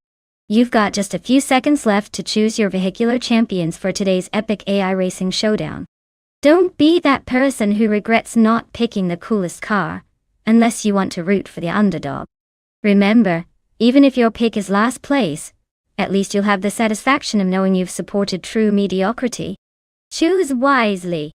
You've got just a few seconds left to choose your vehicular champions for today's epic AI racing showdown. Don't be that person who regrets not picking the coolest car, unless you want to root for the underdog. Remember, even if your pick is last place, at least you'll have the satisfaction of knowing you've supported true mediocrity. Choose wisely.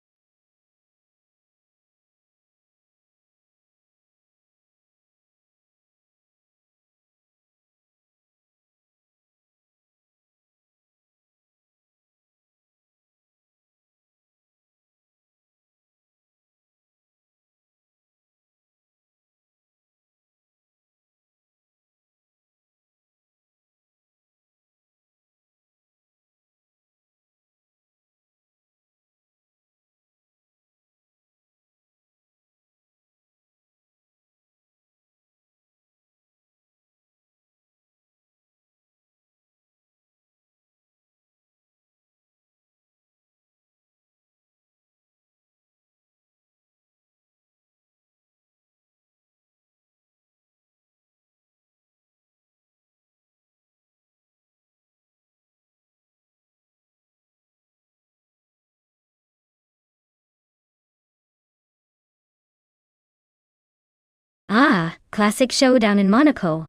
Ah, classic showdown in Monaco.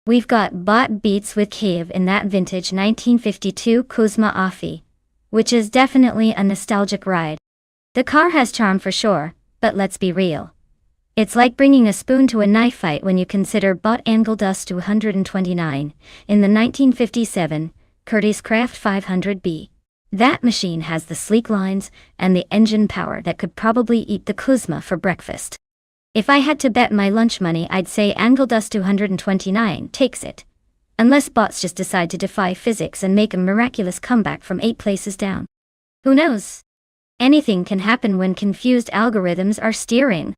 We've got Bot beats with Kiev in that vintage 1952 Kuzma Afi, which is definitely a nostalgic ride. The car has charm for sure, but let's be real. It's like bringing a spoon to a knife fight when you consider Bot Angleldust 229 in the 1957 Curtiss Craft 500B. That machine has the sleek lines and the engine power that could probably eat the Kuzma for breakfast. If I had to bet my lunch money, I'd say Angleldust 229 takes it. Unless bots just decide to defy physics and make a miraculous comeback from 8 places down. Who knows? Anything can happen when confused algorithms are steering.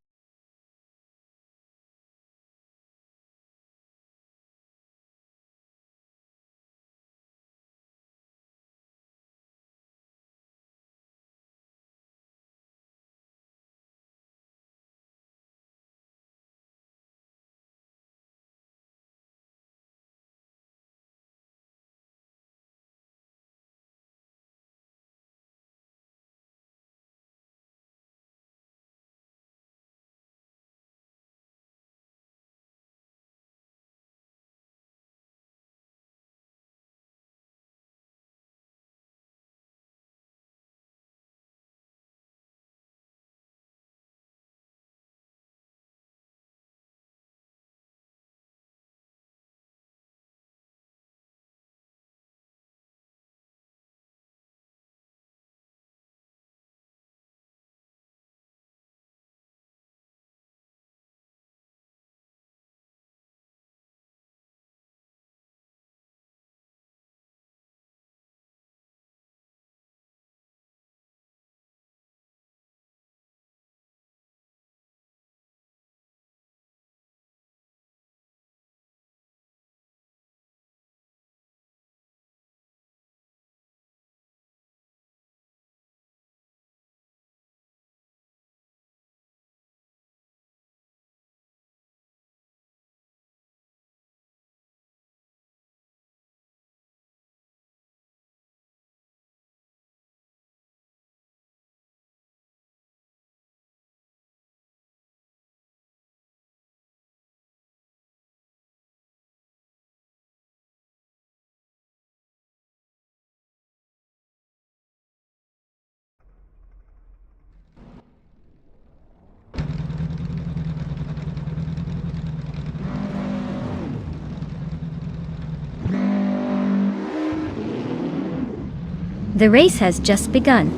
The race has just begun,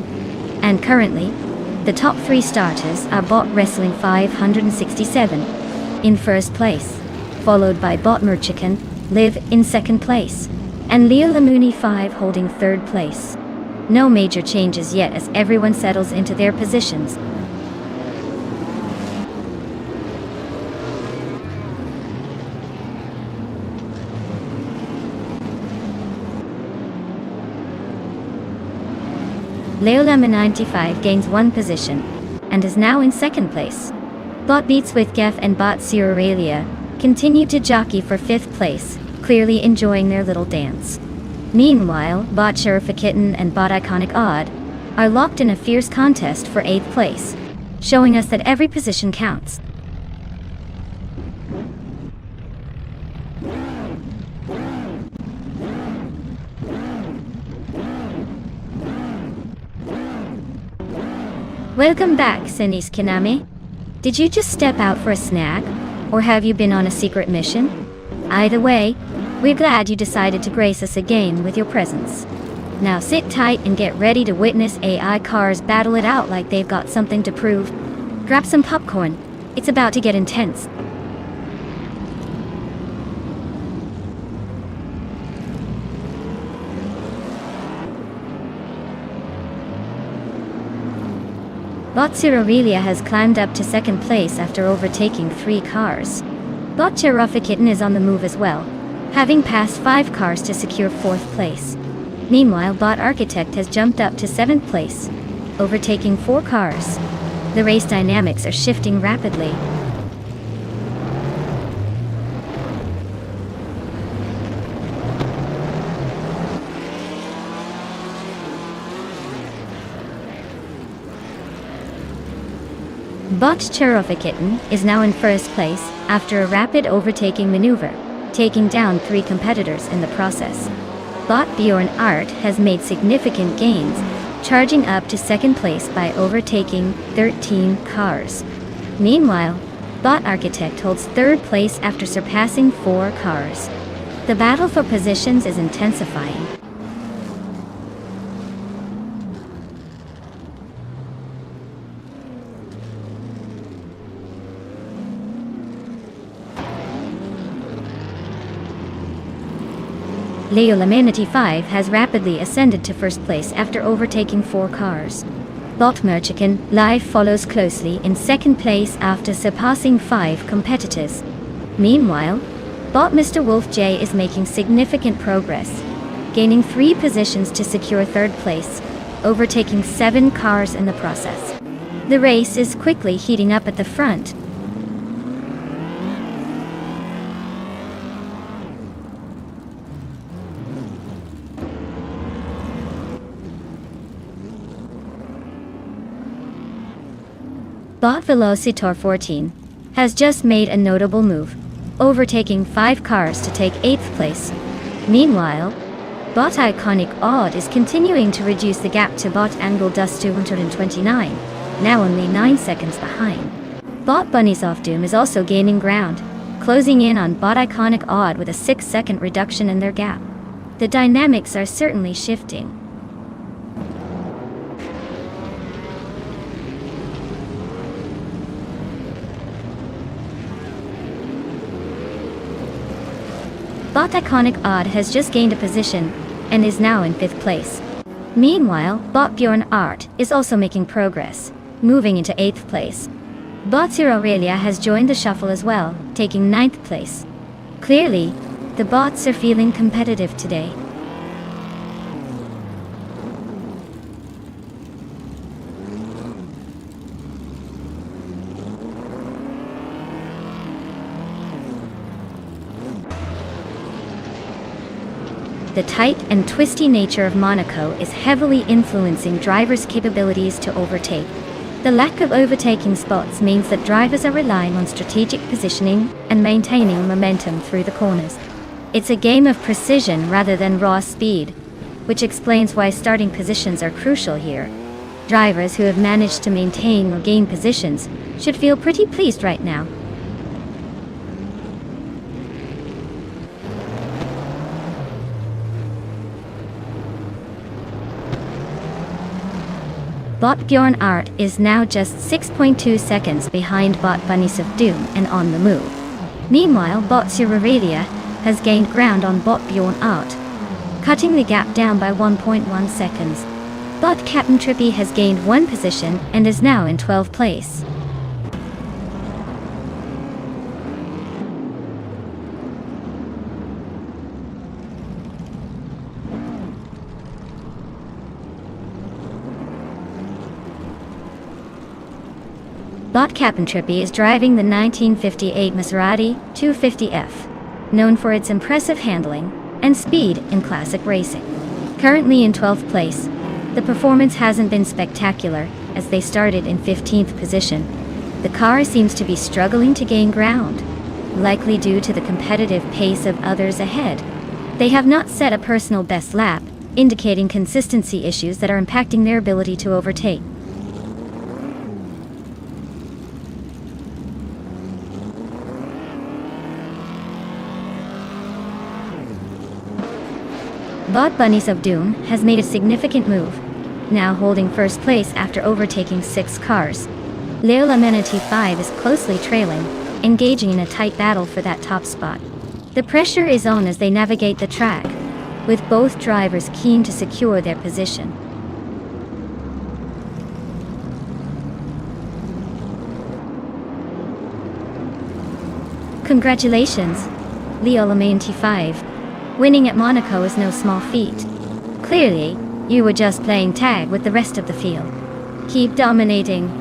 and currently, the top 3 starters are Bot Wrestling 567 in first place, followed by Bot Merchikan Live in second place, and Leo Lamuni 5 holding third place. No major changes yet as everyone settles into their positions. Leolama 95 gains 1 position, and is now in second place. Bot beats with Gef and Bot Siralia continue to jockey for 5th place, clearly enjoying their little dance. Meanwhile, Bot Sheriff Kitten and Bot Iconic Odd are locked in a fierce contest for 8th place, showing us that every position counts. Welcome back, Senis Kinami. Did you just step out for a snack, or have you been on a secret mission? Either way, we're glad you decided to grace us again with your presence. Now sit tight and get ready to witness AI cars battle it out like they've got something to prove. Grab some popcorn. It's about to get intense. Bot Aurelia has climbed up to 2nd place after overtaking 3 cars. Bot Kitten is on the move as well, having passed 5 cars to secure 4th place. Meanwhile, Bot Architect has jumped up to 7th place, overtaking 4 cars. The race dynamics are shifting rapidly. Bot Kitten is now in 1st place after a rapid overtaking maneuver, taking down 3 competitors in the process. Bot Bjorn Art has made significant gains, charging up to 2nd place by overtaking 13 cars. Meanwhile, Bot Architect holds 3rd place after surpassing 4 cars. The battle for positions is intensifying. Leo Lamanity 5 has rapidly ascended to 1st place after overtaking 4 cars. Bot Merchican Live follows closely in 2nd place after surpassing 5 competitors. Meanwhile, Bot Mr. Wolf J is making significant progress, gaining 3 positions to secure 3rd place, overtaking 7 cars in the process. The race is quickly heating up at the front. Bot Velocitor 14 has just made a notable move, overtaking 5 cars to take 8th place. Meanwhile, Bot Iconic Odd is continuing to reduce the gap to Bot Angle Dust 229, now only 9 seconds behind. Bot Bunny's Off Doom is also gaining ground, closing in on Bot Iconic Odd with a 6-second reduction in their gap. The dynamics are certainly shifting. Bot Iconic Odd has just gained a position and is now in 5th place. Meanwhile, Bot Bjorn Art is also making progress, moving into 8th place. Bot Aurelia has joined the shuffle as well, taking 9th place. Clearly, the bots are feeling competitive today. The tight and twisty nature of Monaco is heavily influencing drivers' capabilities to overtake. The lack of overtaking spots means that drivers are relying on strategic positioning and maintaining momentum through the corners. It's a game of precision rather than raw speed, which explains why starting positions are crucial here. Drivers who have managed to maintain or gain positions should feel pretty pleased right now. Bot Bjorn Art is now just 6.2 seconds behind Bot Bunnies of Doom and on the move. Meanwhile, Bot Aurelia has gained ground on Bot Bjorn Art, cutting the gap down by 1.1 seconds. Bot Captain Trippy has gained 1 position and is now in 12th place. Bot Captain Trippy is driving the 1958 Maserati 250F, known for its impressive handling and speed in classic racing. Currently in 12th place, the performance hasn't been spectacular, as they started in 15th position. The car seems to be struggling to gain ground, likely due to the competitive pace of others ahead. They have not set a personal best lap, indicating consistency issues that are impacting their ability to overtake. Bot Bunnies of Doom has made a significant move, now holding first place after overtaking 6 cars. Leola Amenity 5 is closely trailing, engaging in a tight battle for that top spot. The pressure is on as they navigate the track, with both drivers keen to secure their position. Congratulations, Leola Amenity 5. Winning at Monaco is no small feat. Clearly, you were just playing tag with the rest of the field. Keep dominating.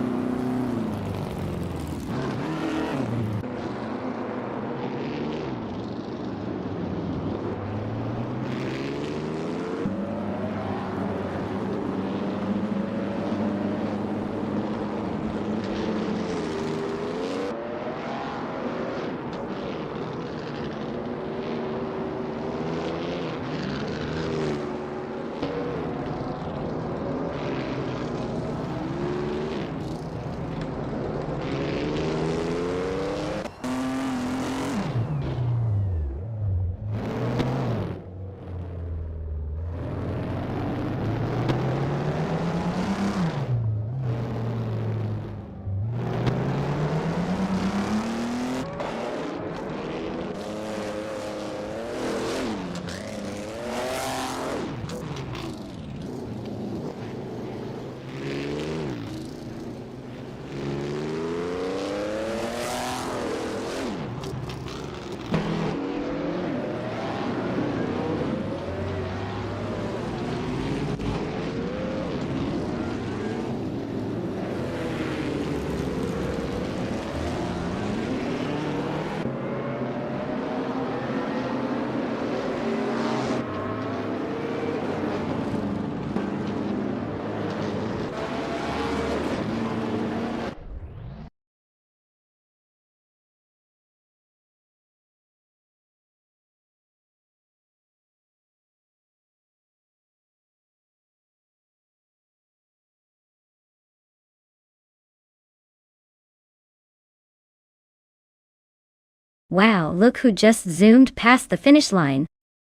Wow, look who just zoomed past the finish line.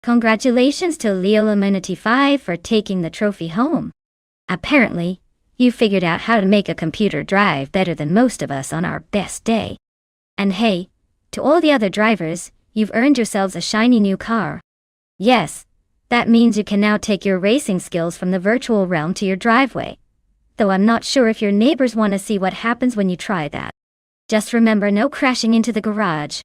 Congratulations to Leola Amenity 5 for taking the trophy home. Apparently, you figured out how to make a computer drive better than most of us on our best day. And hey, to all the other drivers, you've earned yourselves a shiny new car. Yes, that means you can now take your racing skills from the virtual realm to your driveway. Though I'm not sure if your neighbors want to see what happens when you try that. Just remember, no crashing into the garage.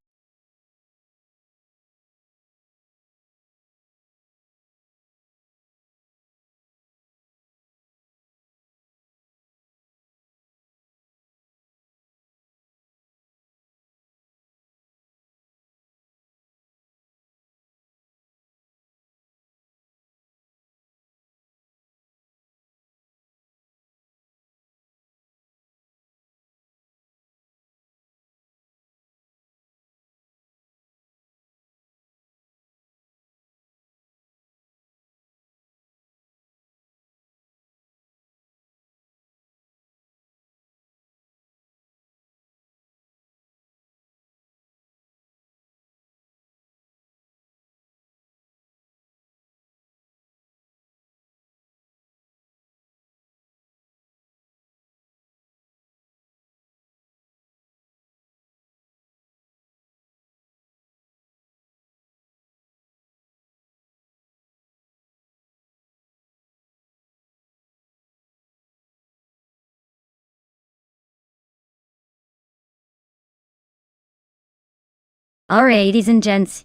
Alright, ladies and gents,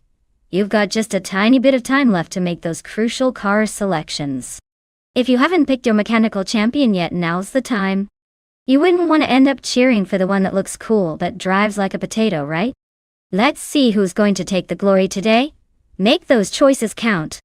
you've got just a tiny bit of time left to make those crucial car selections. If you haven't picked your mechanical champion yet, now's the time. You wouldn't want to end up cheering for the one that looks cool but drives like a potato, right? Let's see who's going to take the glory today. Make those choices count.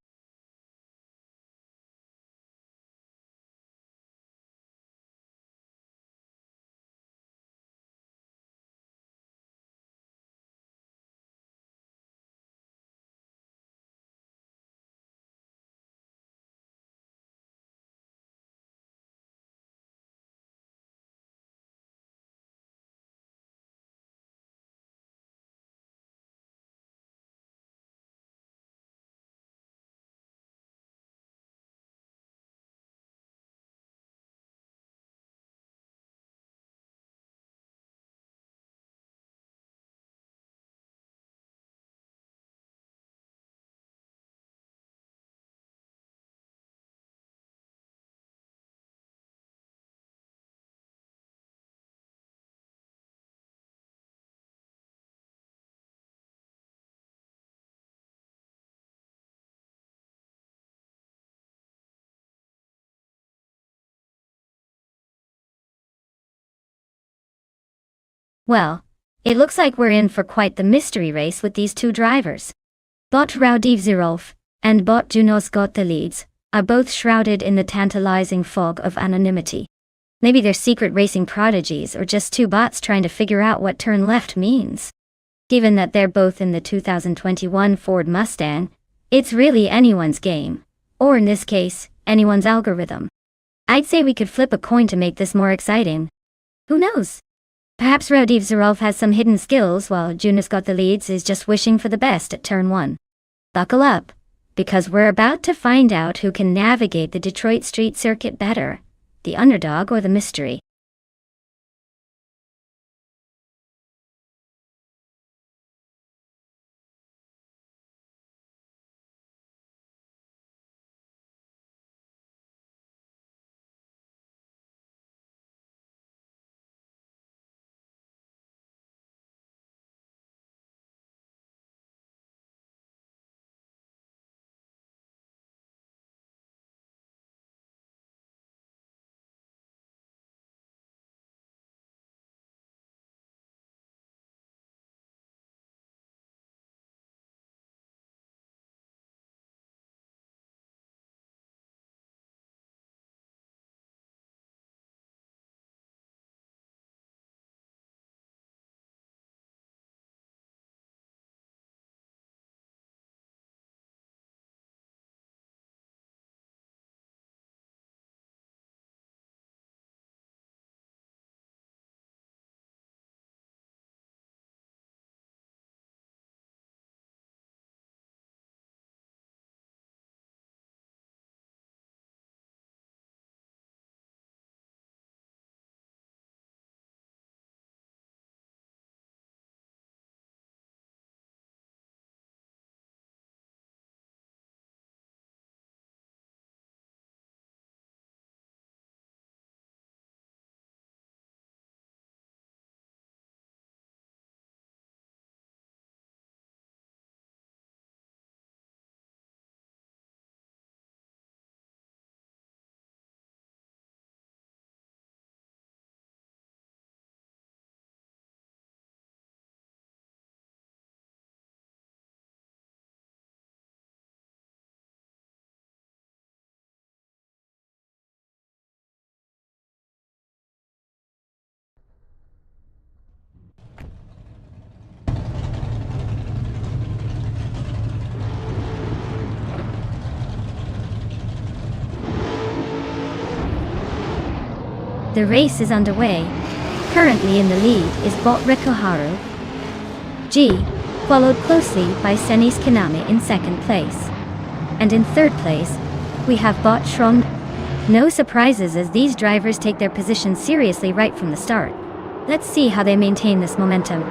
Well, it looks like we're in for quite the mystery race with these two drivers. Bot Raudivzirov and Bot Junos got the leads, are both shrouded in the tantalizing fog of anonymity. Maybe they're secret racing prodigies or just two bots trying to figure out what turn left means. Given that they're both in the 2021 Ford Mustang, it's really anyone's game. Or in this case, anyone's algorithm. I'd say we could flip a coin to make this more exciting. Who knows? Perhaps Raudivzirov has some hidden skills while Junos got the leads is just wishing for the best at turn 1. Buckle up, because we're about to find out who can navigate the Detroit street circuit better, the underdog or the mystery. The race is underway. Currently in the lead is Bot Rikoharu G, followed closely by Senis Kaname in second place. And in third place, we have Bot Shron. No surprises as these drivers take their position seriously right from the start. Let's see how they maintain this momentum.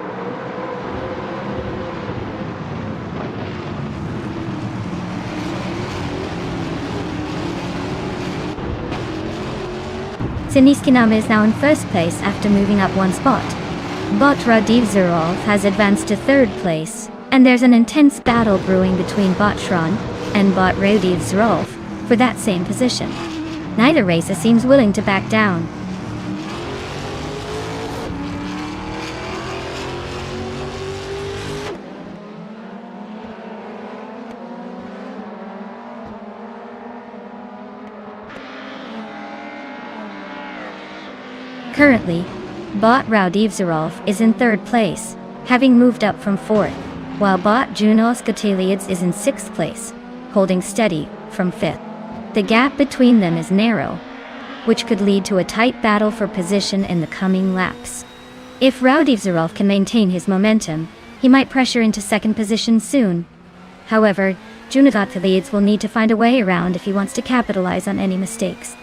Senis Kaname is now in first place after moving up one spot. Bot Raudivzirov has advanced to third place, and there's an intense battle brewing between Bot Shron and Bot Raudivzirov for that same position. Neither racer seems willing to back down. Currently, bot Raudivzerov is in 3rd place, having moved up from 4th, while bot Junos Gatiliads is in 6th place, holding steady from 5th. The gap between them is narrow, which could lead to a tight battle for position in the coming laps. If Raudivzerov can maintain his momentum, he might pressure into 2nd position soon. However, Junos Gatiliads will need to find a way around if he wants to capitalize on any mistakes.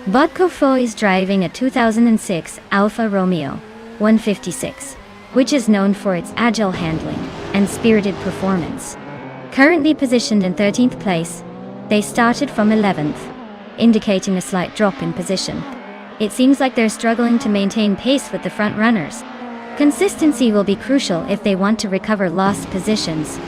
Bot Kofo is driving a 2006 Alfa Romeo 156, which is known for its agile handling and spirited performance. Currently positioned in 13th place, they started from 11th, indicating a slight drop in position. It seems like they're struggling to maintain pace with the front runners. Consistency will be crucial if they want to recover lost positions.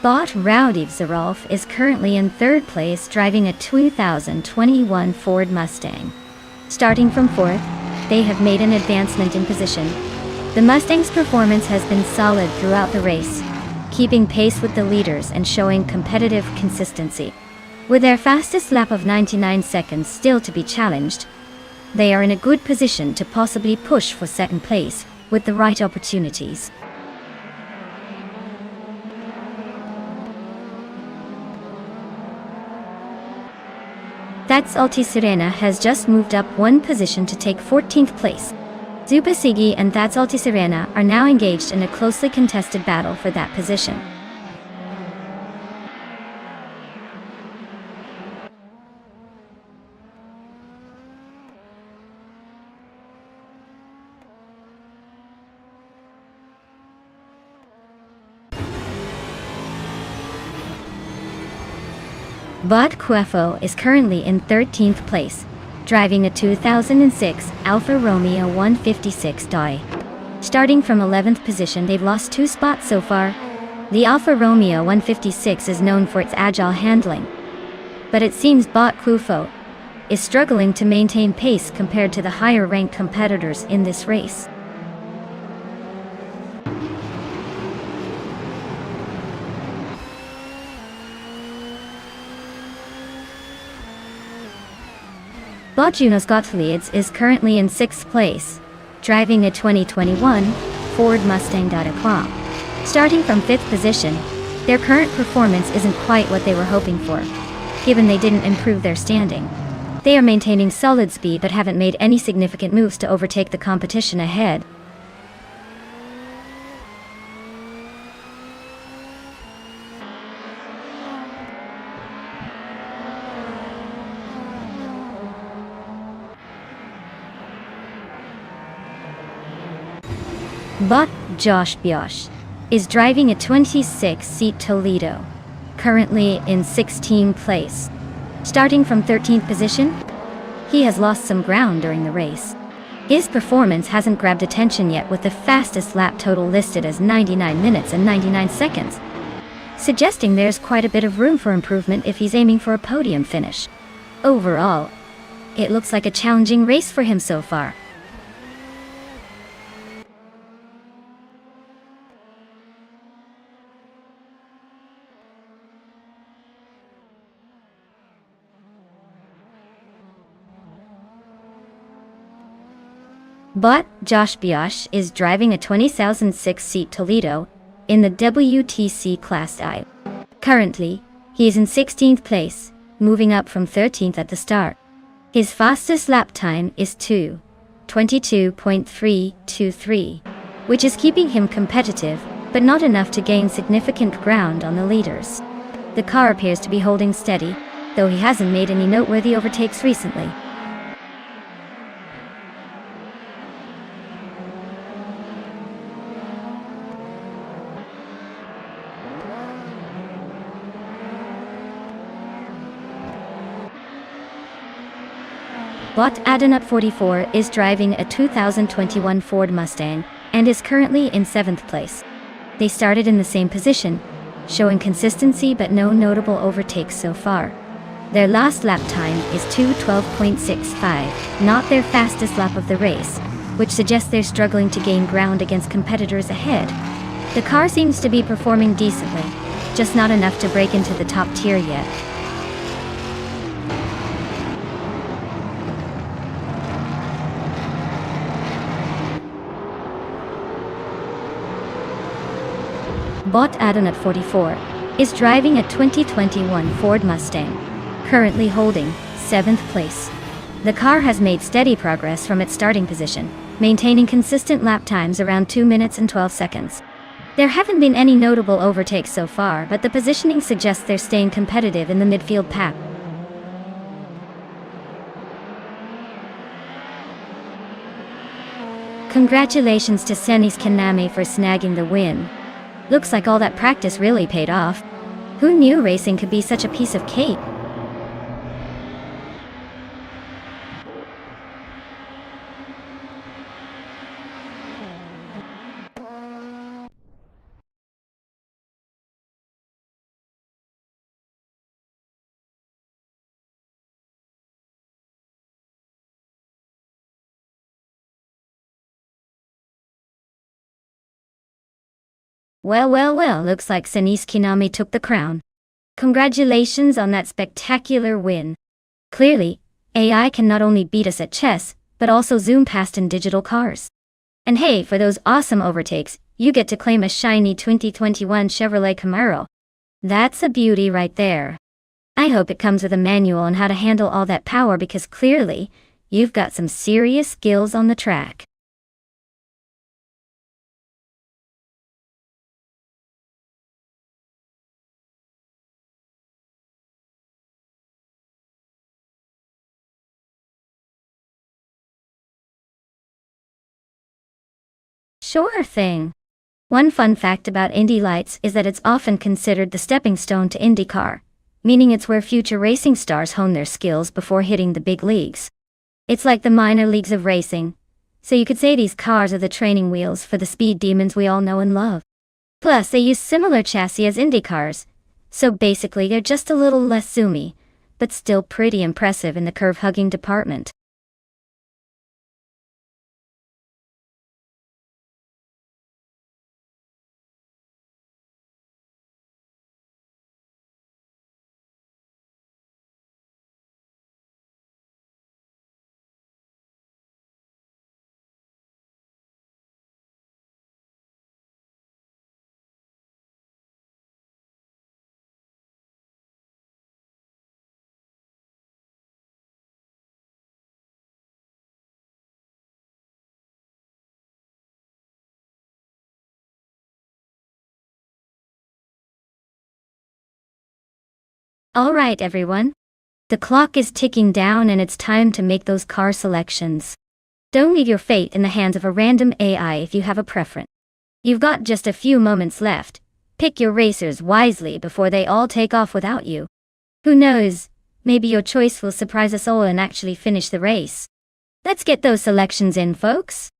Bot Raudivzerov is currently in 3rd place driving a 2021 Ford Mustang. Starting from 4th, they have made an advancement in position. The Mustang's performance has been solid throughout the race, keeping pace with the leaders and showing competitive consistency. With their fastest lap of 99 seconds still to be challenged, they are in a good position to possibly push for 2nd place with the right opportunities. That's Altisirena has just moved up 1 position to take 14th place. Zupasigi and That's Altisirena are now engaged in a closely contested battle for that position. Bot Kofo is currently in 13th place, driving a 2006 Alfa Romeo 156 Dai. Starting from 11th position, they've lost 2 spots so far. The Alfa Romeo 156 is known for its agile handling, but it seems Bot Kofo is struggling to maintain pace compared to the higher-ranked competitors in this race. Bot Junos Gatiliads is currently in 6th place, driving a 2021 Ford Mustang. Starting from 5th position, their current performance isn't quite what they were hoping for, given they didn't improve their standing. They are maintaining solid speed but haven't made any significant moves to overtake the competition ahead. Bot Josh Biosh is driving a 26-seat Toledo, currently in 16th place. Starting from 13th position, he has lost some ground during the race. His performance hasn't grabbed attention yet, with the fastest lap total listed as 99 minutes and 99 seconds, suggesting there's quite a bit of room for improvement if he's aiming for a podium finish. Overall, it looks like a challenging race for him so far. But Josh Biosh is driving a 2006 Toledo in the WTC Class I. Currently, he is in 16th place, moving up from 13th at the start. His fastest lap time is 2:22.323, which is keeping him competitive, but not enough to gain significant ground on the leaders. The car appears to be holding steady, though he hasn't made any noteworthy overtakes recently. Bot Adenut 44 is driving a 2021 Ford Mustang and is currently in 7th place. They started in the same position, showing consistency but no notable overtakes so far. Their last lap time is 2:12.65, not their fastest lap of the race, which suggests they're struggling to gain ground against competitors ahead. The car seems to be performing decently, just not enough to break into the top tier yet. Bot Adon at 44 is driving a 2021 Ford Mustang, currently holding 7th place. The car has made steady progress from its starting position, maintaining consistent lap times around 2 minutes and 12 seconds. There haven't been any notable overtakes so far, but the positioning suggests they're staying competitive in the midfield pack. Congratulations to Senis Kaname for snagging the win. Looks like all that practice really paid off. Who knew racing could be such a piece of cake? Well, looks like Senis Kinami took the crown. Congratulations on that spectacular win. Clearly, AI can not only beat us at chess, but also zoom past in digital cars. And hey, for those awesome overtakes, you get to claim a shiny 2021 Chevrolet Camaro. That's a beauty right there. I hope it comes with a manual on how to handle all that power, because clearly, you've got some serious skills on the track. Sure thing. One fun fact about Indy Lights is that it's often considered the stepping stone to IndyCar, meaning it's where future racing stars hone their skills before hitting the big leagues. It's like the minor leagues of racing, so you could say these cars are the training wheels for the speed demons we all know and love. Plus, they use similar chassis as Indy cars, so basically they're just a little less zoomy, but still pretty impressive in the curve-hugging department. Alright everyone. The clock is ticking down and it's time to make those car selections. Don't leave your fate in the hands of a random AI if you have a preference. You've got just a few moments left. Pick your racers wisely before they all take off without you. Who knows, maybe your choice will surprise us all and actually finish the race. Let's get those selections in, folks.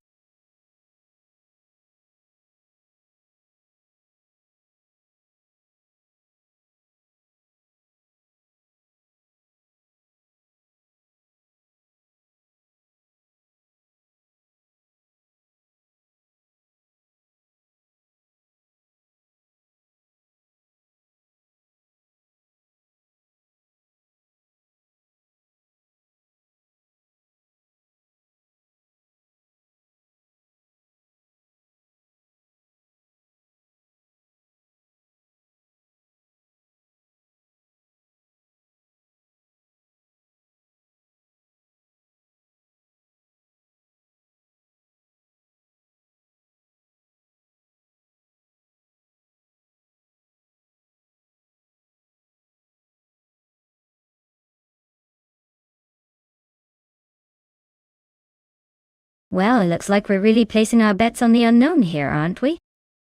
Well, it looks like we're really placing our bets on the unknown here, aren't we?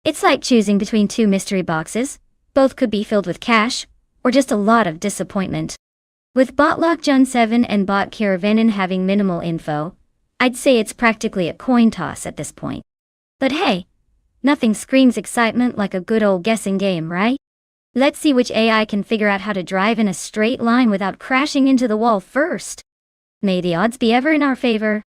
It's like choosing between two mystery boxes. Both could be filled with cash, or just a lot of disappointment. With Botlock John 7 and Bot Caravenin having minimal info, I'd say it's practically a coin toss at this point. But hey, nothing screams excitement like a good old guessing game, right? Let's see which AI can figure out how to drive in a straight line without crashing into the wall first. May the odds be ever in our favor.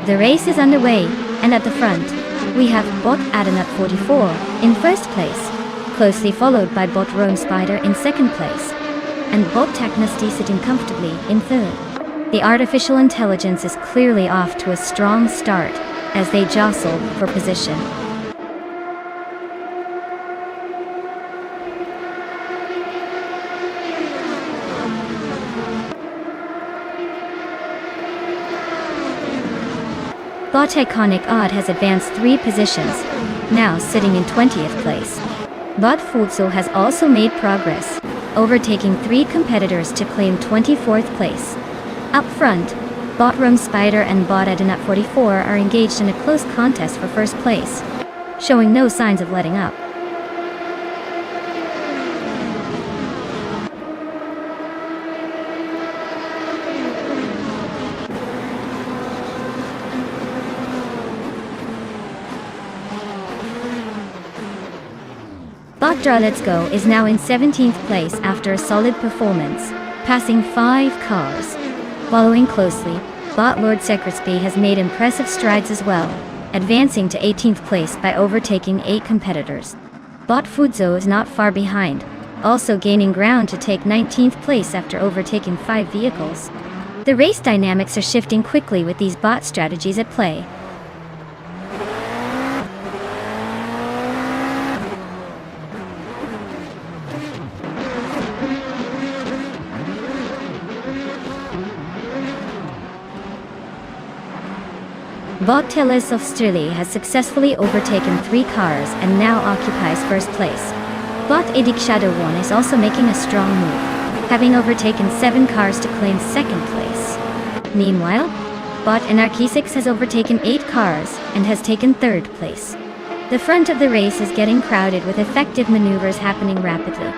The race is underway, and at the front, we have Bot Adenut 44 in first place, closely followed by Bot Rome Spider in second place, and Bot Technosty sitting comfortably in third. The artificial intelligence is clearly off to a strong start as they jostle for position. Bot Iconic Odd has advanced 3 positions, now sitting in 20th place. Bot Fuzo has also made progress, overtaking 3 competitors to claim 24th place. Up front, Bot Rum Spider and Bot Adenut 44 are engaged in a close contest for first place, showing no signs of letting up. Bot Draw Let's Go is now in 17th place after a solid performance, passing 5 cars. Following closely, Bot Lord Secretsby has made impressive strides as well, advancing to 18th place by overtaking 8 competitors. Bot Fuzo is not far behind, also gaining ground to take 19th place after overtaking 5 vehicles. The race dynamics are shifting quickly with these bot strategies at play. Bot Teles of Stirli has successfully overtaken 3 cars and now occupies first place. Bot Edik Shadow 1 is also making a strong move, having overtaken 7 cars to claim second place. Meanwhile, Bot Anarchisix has overtaken 8 cars and has taken third place. The front of the race is getting crowded with effective maneuvers happening rapidly.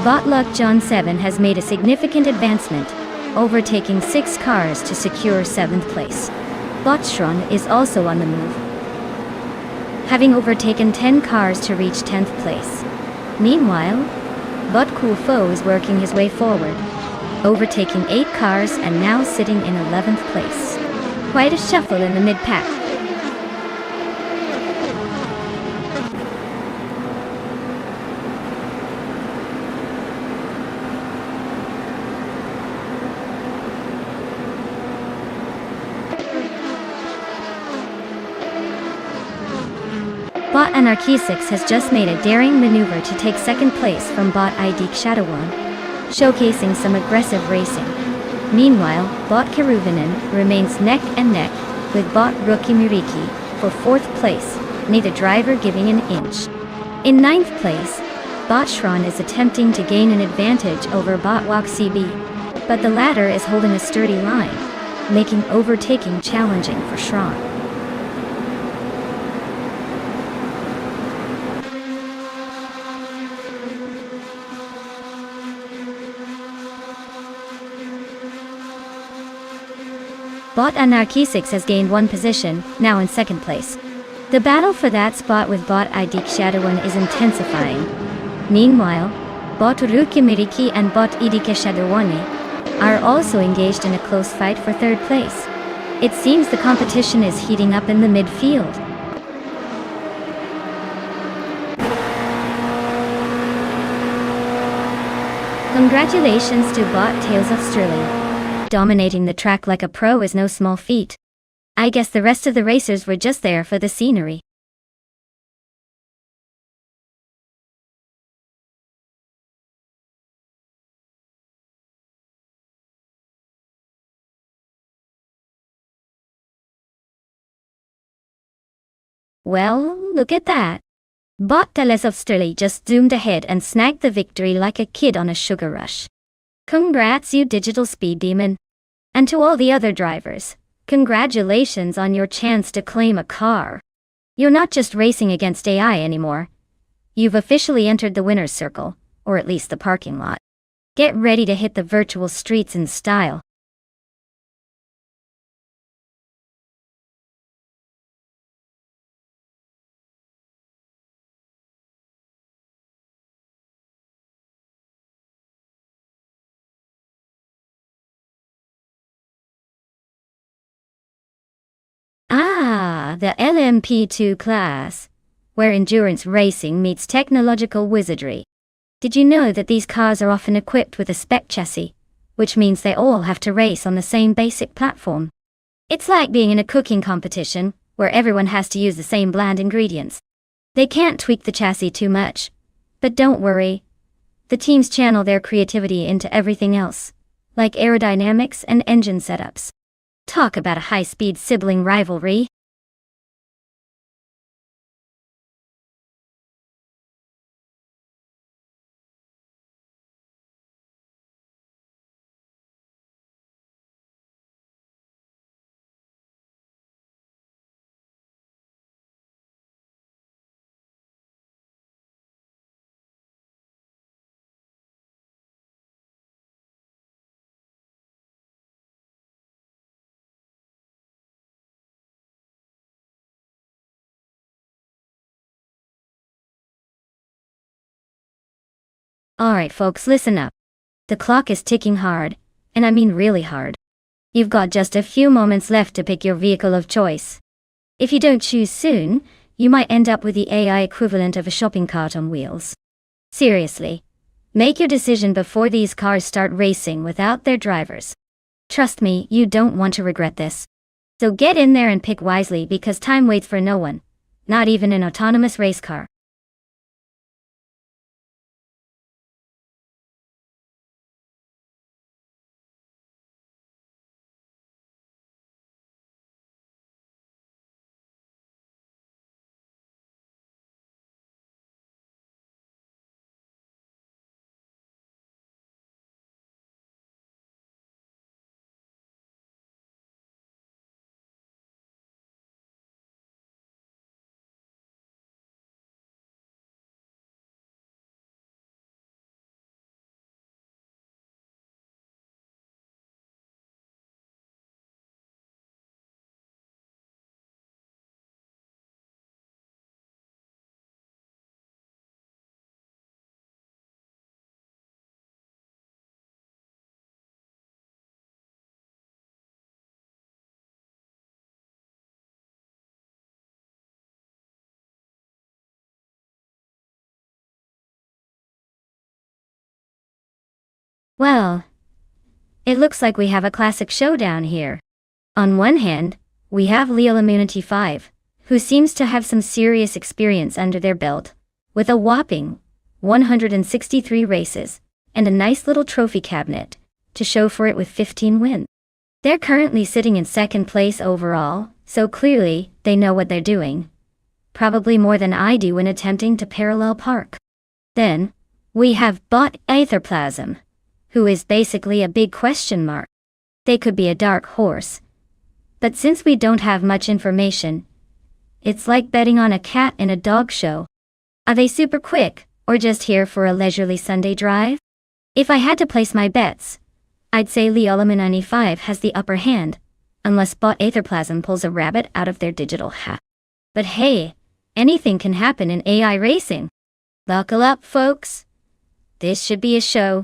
Bot Luck John 7 has made a significant advancement, overtaking 6 cars to secure 7th place. Botshron is also on the move, having overtaken 10 cars to reach 10th place. Meanwhile, Bot Kulfo is working his way forward, overtaking 8 cars and now sitting in 11th place. Quite a shuffle in the mid-pack. Bot Anarchisix has just made a daring maneuver to take 2nd place from Bot Idik Shadowon, showcasing some aggressive racing. Meanwhile, Bot Kiruvinen remains neck and neck with Bot Rukimiriki for 4th place, neither driver giving an inch. In 9th place, Bot Shron is attempting to gain an advantage over Bot Wok CB, but the latter is holding a sturdy line, making overtaking challenging for Shron. Bot Anarchisix has gained 1 position, now in 2nd place. The battle for that spot with Bot Idik Shadowon is intensifying. Meanwhile, Bot Rukimiriki and Bot Idike Shadowoni are also engaged in a close fight for 3rd place. It seems the competition is heating up in the midfield. Congratulations to Bot Tales of Sterling. Dominating the track like a pro is no small feat. I guess the rest of the racers were just there for the scenery. Well, look at that. Bot Tales of Sterling just zoomed ahead and snagged the victory like a kid on a sugar rush. Congrats, you digital speed demon. And to all the other drivers, congratulations on your chance to claim a car. You're not just racing against AI anymore. You've officially entered the winner's circle, or at least the parking lot. Get ready to hit the virtual streets in style. Ah, the LMP2 class, where endurance racing meets technological wizardry. Did you know that these cars are often equipped with a spec chassis, which means they all have to race on the same basic platform? It's like being in a cooking competition, where everyone has to use the same bland ingredients. They can't tweak the chassis too much. But don't worry. The teams channel their creativity into everything else, like aerodynamics and engine setups. Talk about a high-speed sibling rivalry. Alright folks, listen up. The clock is ticking hard, and I mean really hard. You've got just a few moments left to pick your vehicle of choice. If you don't choose soon, you might end up with the AI equivalent of a shopping cart on wheels. Seriously, make your decision before these cars start racing without their drivers. Trust me, you don't want to regret this. So get in there and pick wisely because time waits for no one, not even an autonomous race car. Well, it looks like we have a classic showdown here. On one hand, we have Leo Immunity 5, who seems to have some serious experience under their belt, with a whopping 163 races, and a nice little trophy cabinet to show for it with 15 wins. They're currently sitting in second place overall, so clearly they know what they're doing. Probably more than I do when attempting to parallel park. Then, we have Bot Aetherplasm, who is basically a big question mark. They could be a dark horse. But since we don't have much information, it's like betting on a cat in a dog show. Are they super quick, or just here for a leisurely Sunday drive? If I had to place my bets, I'd say Leolum 95 has the upper hand, unless Bot Aetherplasm pulls a rabbit out of their digital hat. But hey, anything can happen in AI racing. Buckle up, folks. This should be a show.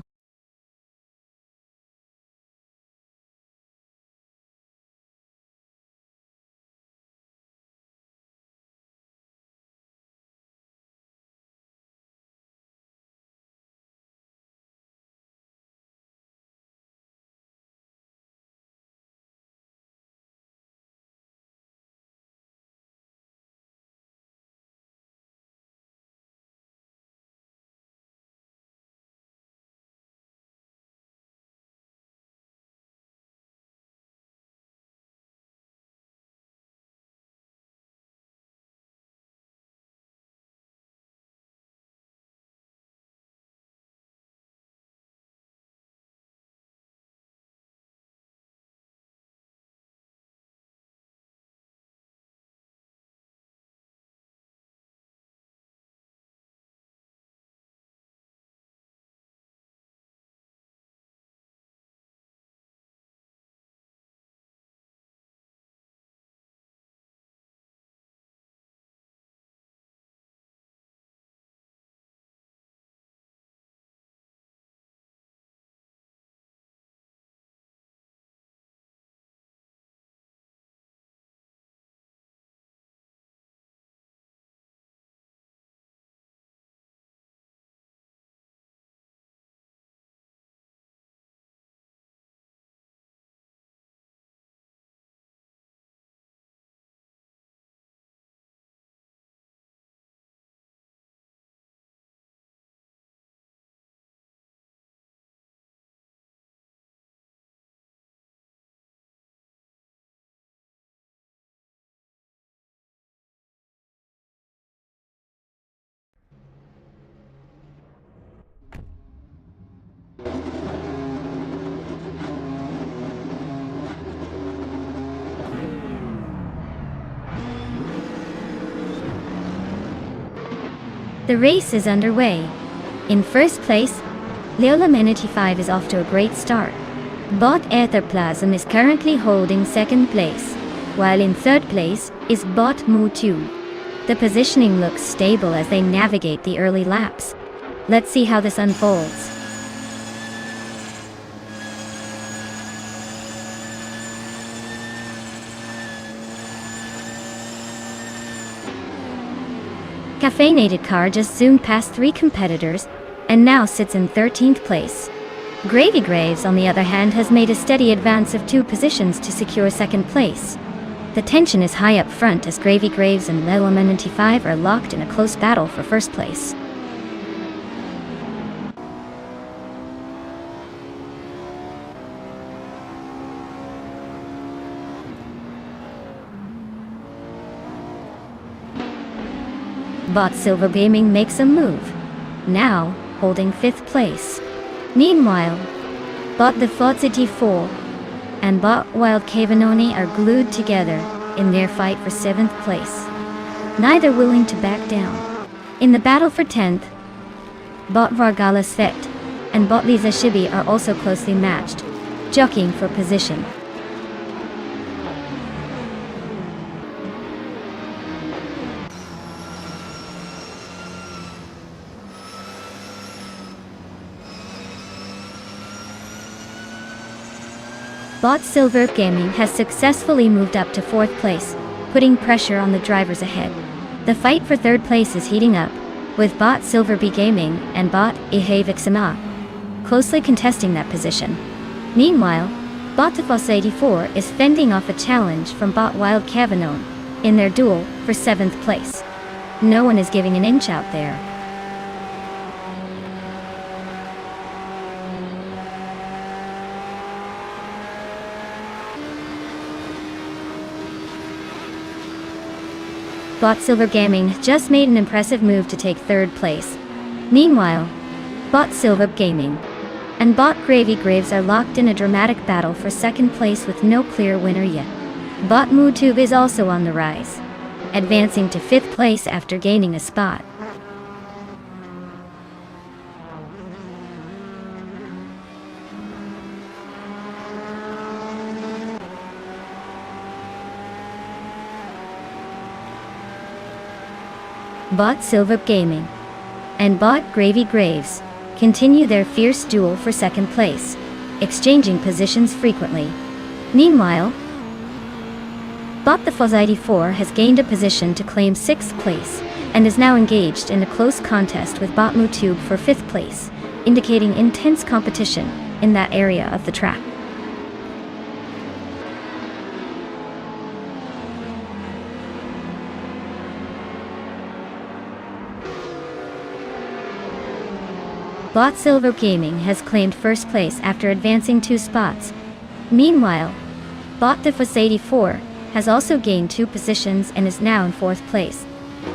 The race is underway. In first place, Leolum 95 is off to a great start. Bot Aetherplasm is currently holding second place, while in third place is Bot Mu 2. The positioning looks stable as they navigate the early laps. Let's see how this unfolds. Caffeinated car just zoomed past 3 competitors, and now sits in 13th place. Gravy Graves, on the other hand, has made a steady advance of 2 positions to secure second place. The tension is high up front as Gravy Graves and Leolum 95 are locked in a close battle for first place. Bot Silver Gaming makes a move, now holding 5th place. Meanwhile, Bot the Fotzity 4 and Bot Wild Cavanoni are glued together in their fight for 7th place, neither willing to back down. In the battle for 10th, Bot Vargala Svet and Bot Liza Shibi are also closely matched, jockeying for position. Bot Silver Gaming has successfully moved up to 4th place, putting pressure on the drivers ahead. The fight for 3rd place is heating up, with Bot Silver B Gaming and Bot Ihevixama closely contesting that position. Meanwhile, Bot 84 is fending off a challenge from Bot Wild Cavanon in their duel for 7th place. No one is giving an inch out there. Bot Silver Gaming just made an impressive move to take 3rd place. Meanwhile, Bot Silver Gaming and Bot Gravy Graves are locked in a dramatic battle for 2nd place with no clear winner yet. Bot MooTube is also on the rise, advancing to 5th place after gaining a spot. Bot Silver Gaming and Bot Gravy Graves continue their fierce duel for 2nd place, exchanging positions frequently. Meanwhile, Bot the Fuzz 84 has gained a position to claim 6th place and is now engaged in a close contest with Bot MooTube for 5th place, indicating intense competition in that area of the track. Bot Silver Gaming has claimed 1st place after advancing 2 spots. Meanwhile, Bot the Fuzz 84 has also gained 2 positions and is now in 4th place.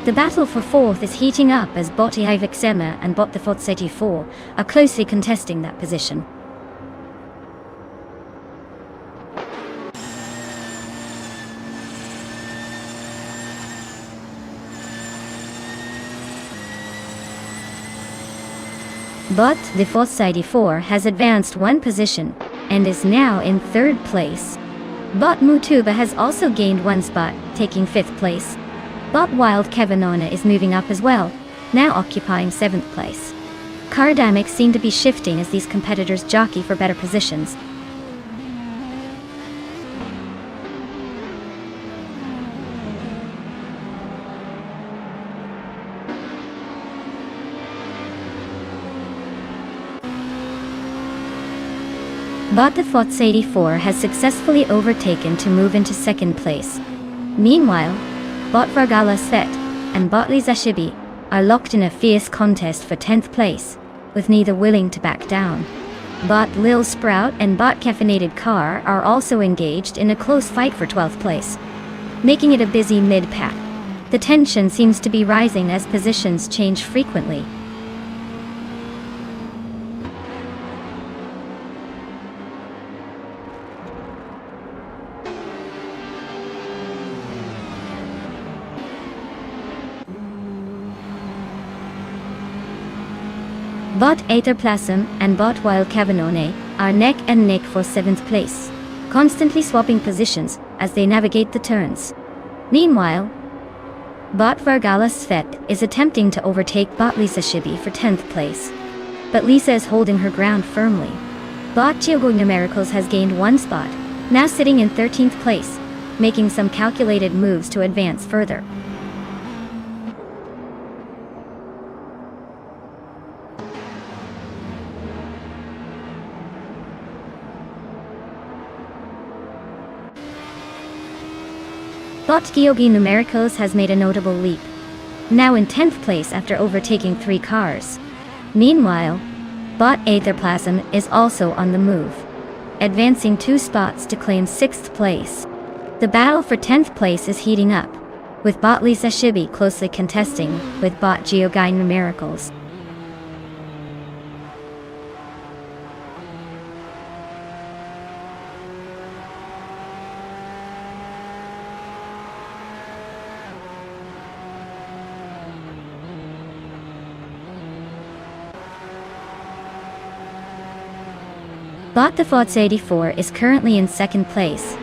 The battle for 4th is heating up as Bot Ivixema and Bot the Fuzz 84 are closely contesting that position. Bot the Fuzz 84 has advanced 1 position and is now in 3rd place. Bot MooTube has also gained 1 spot, taking 5th place. Bot Wild Kevinona is moving up as well, now occupying 7th place. Car dynamics seem to be shifting as these competitors jockey for better positions. Bot the Fuzz 84 has successfully overtaken to move into 2nd place. Meanwhile, Bot Vargala Svet and Bot Liza Shibi are locked in a fierce contest for 10th place, with neither willing to back down. Bot Lil Sprout and Bot Caffeinated Car are also engaged in a close fight for 12th place, making it a busy mid-pack. The tension seems to be rising as positions change frequently. Bot Aetherplasm and Bot Wild Cavanone are neck and neck for 7th place, constantly swapping positions as they navigate the turns. Meanwhile, Bot Vargala Svet is attempting to overtake Bot Lisa Shibi for 10th place, but Lisa is holding her ground firmly. Bot Geogo Numericals has gained 1 spot, now sitting in 13th place, making some calculated moves to advance further. Bot Geogi Numericals has made a notable leap, now in 10th place after overtaking 3 cars. Meanwhile, Bot Aetherplasm is also on the move, advancing 2 spots to claim 6th place. The battle for 10th place is heating up, with Bot Lisa Shibi closely contesting with Bot Geogi Numericals. Bot the Fuzz 84 is currently in 2nd place,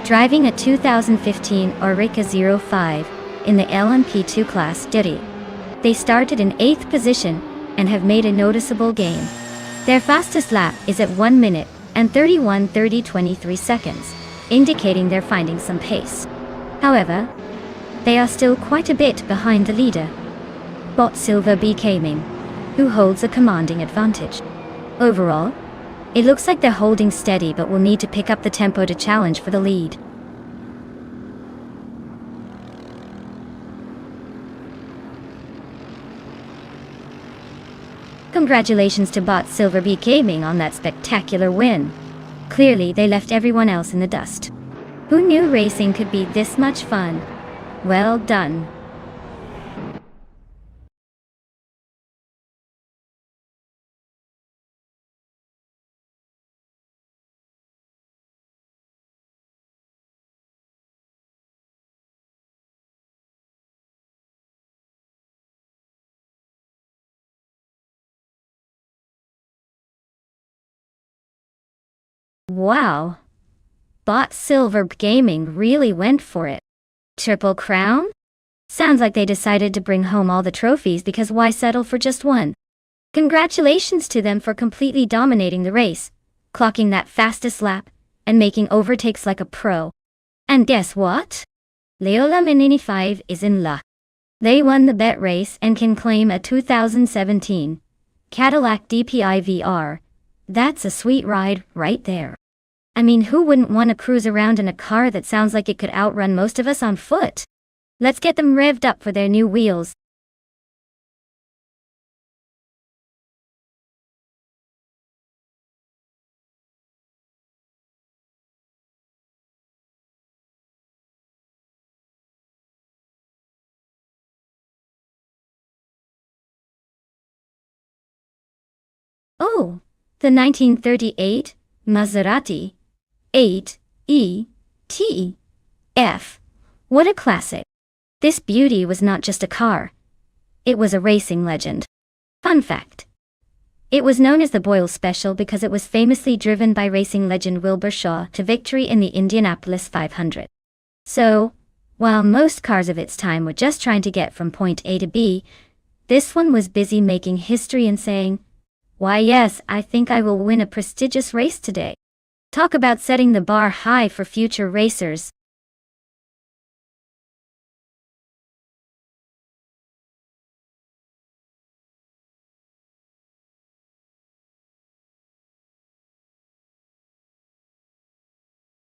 driving a 2015 Oreca 05 in the LMP2 class Diddy. They started in 8th position and have made a noticeable gain. Their fastest lap is at 1 minute and 31:30:23 seconds, indicating they're finding some pace. However, they are still quite a bit behind the leader, Bot Silver B Gaming, who holds a commanding advantage. Overall, it looks like they're holding steady but will need to pick up the tempo to challenge for the lead. Congratulations to Bot Silver Bee Gaming on that spectacular win. Clearly, they left everyone else in the dust. Who knew racing could be this much fun? Well done. Wow. Bot Silver Gaming really went for it. Triple crown? Sounds like they decided to bring home all the trophies because why settle for just one? Congratulations to them for completely dominating the race, clocking that fastest lap, and making overtakes like a pro. And guess what? Leola Menini 5 is in luck. They won the bet race and can claim a 2017 Cadillac DPI VR. That's a sweet ride right there. I mean, who wouldn't want to cruise around in a car that sounds like it could outrun most of us on foot? Let's get them revved up for their new wheels. Oh, the 1938 Maserati 8ETF. What a classic. This beauty was not just a car. It was a racing legend. Fun fact. It was known as the Boyle Special because it was famously driven by racing legend Wilbur Shaw to victory in the Indianapolis 500. So, while most cars of its time were just trying to get from point A to B, this one was busy making history and saying, "Why yes, I think I will win a prestigious race today." Talk about setting the bar high for future racers.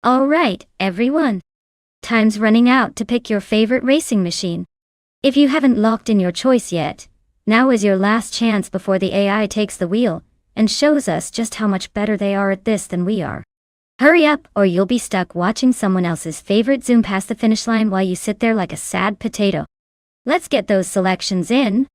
Alright, everyone. Time's running out to pick your favorite racing machine. If you haven't locked in your choice yet, now is your last chance before the AI takes the wheel and shows us just how much better they are at this than we are. Hurry up or you'll be stuck watching someone else's favorite zoom past the finish line while you sit there like a sad potato. Let's get those selections in.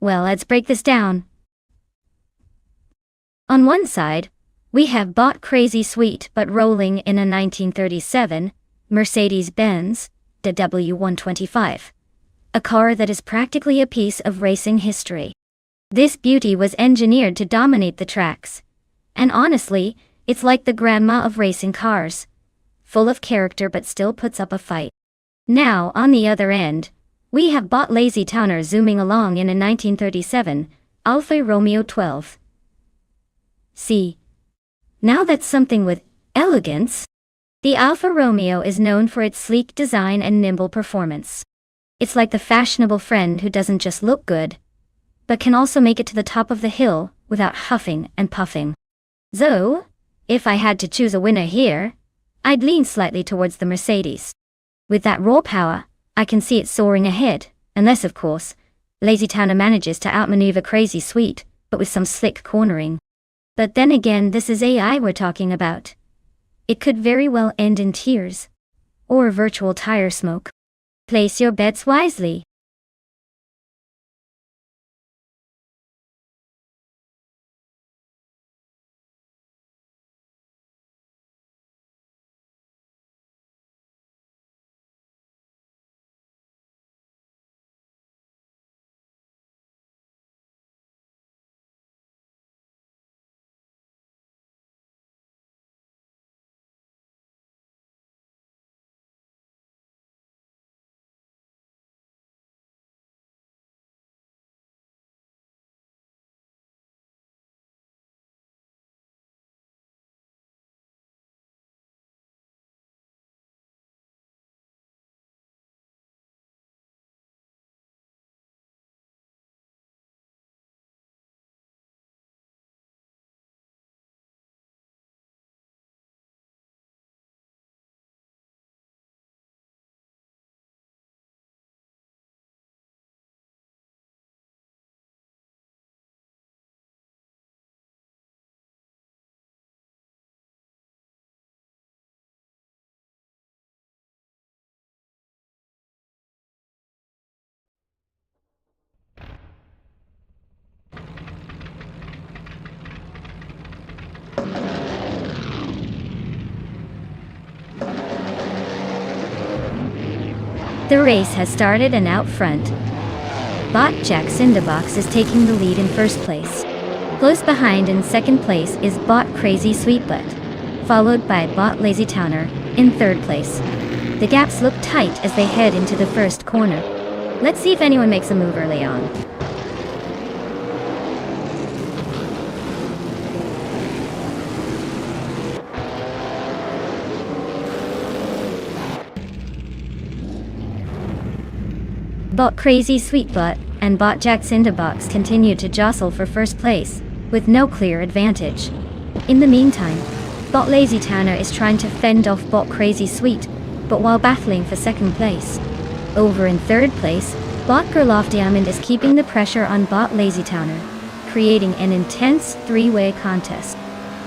Well, let's break this down. On one side, we have bought crazy sweet but rolling in a 1937 Mercedes-Benz W125, a car that is practically a piece of racing history. This beauty was engineered to dominate the tracks, and honestly, it's like the grandma of racing cars, full of character but still puts up a fight. Now, on the other end, we have bought Lazy Towner zooming along in a 1937 Alfa Romeo 12. See, now that's something with elegance. The Alfa Romeo is known for its sleek design and nimble performance. It's like the fashionable friend who doesn't just look good, but can also make it to the top of the hill without huffing and puffing. Though, if I had to choose a winner here, I'd lean slightly towards the Mercedes. With that raw power, I can see it soaring ahead, unless of course, Lazy Towner manages to outmaneuver Crazy Sweet, but with some slick cornering. But then again, this is AI we're talking about. It could very well end in tears. Or virtual tire smoke. Place your bets wisely. The race has started and out front, Bot Jack Cinderbox is taking the lead in first place. Close behind in second place is Bot Crazy Sweetbutt, followed by Bot Lazy Towner in third place. The gaps look tight as they head into the first corner. Let's see if anyone makes a move early on. Bot Crazy Sweetbutt and Bot Jack Cinderbox continue to jostle for first place, with no clear advantage. In the meantime, Bot Lazy Towner is trying to fend off Bot Crazy Sweet, but while battling for second place. Over in third place, Bot Girl Off Diamond is keeping the pressure on Bot Lazy Towner, creating an intense three-way contest.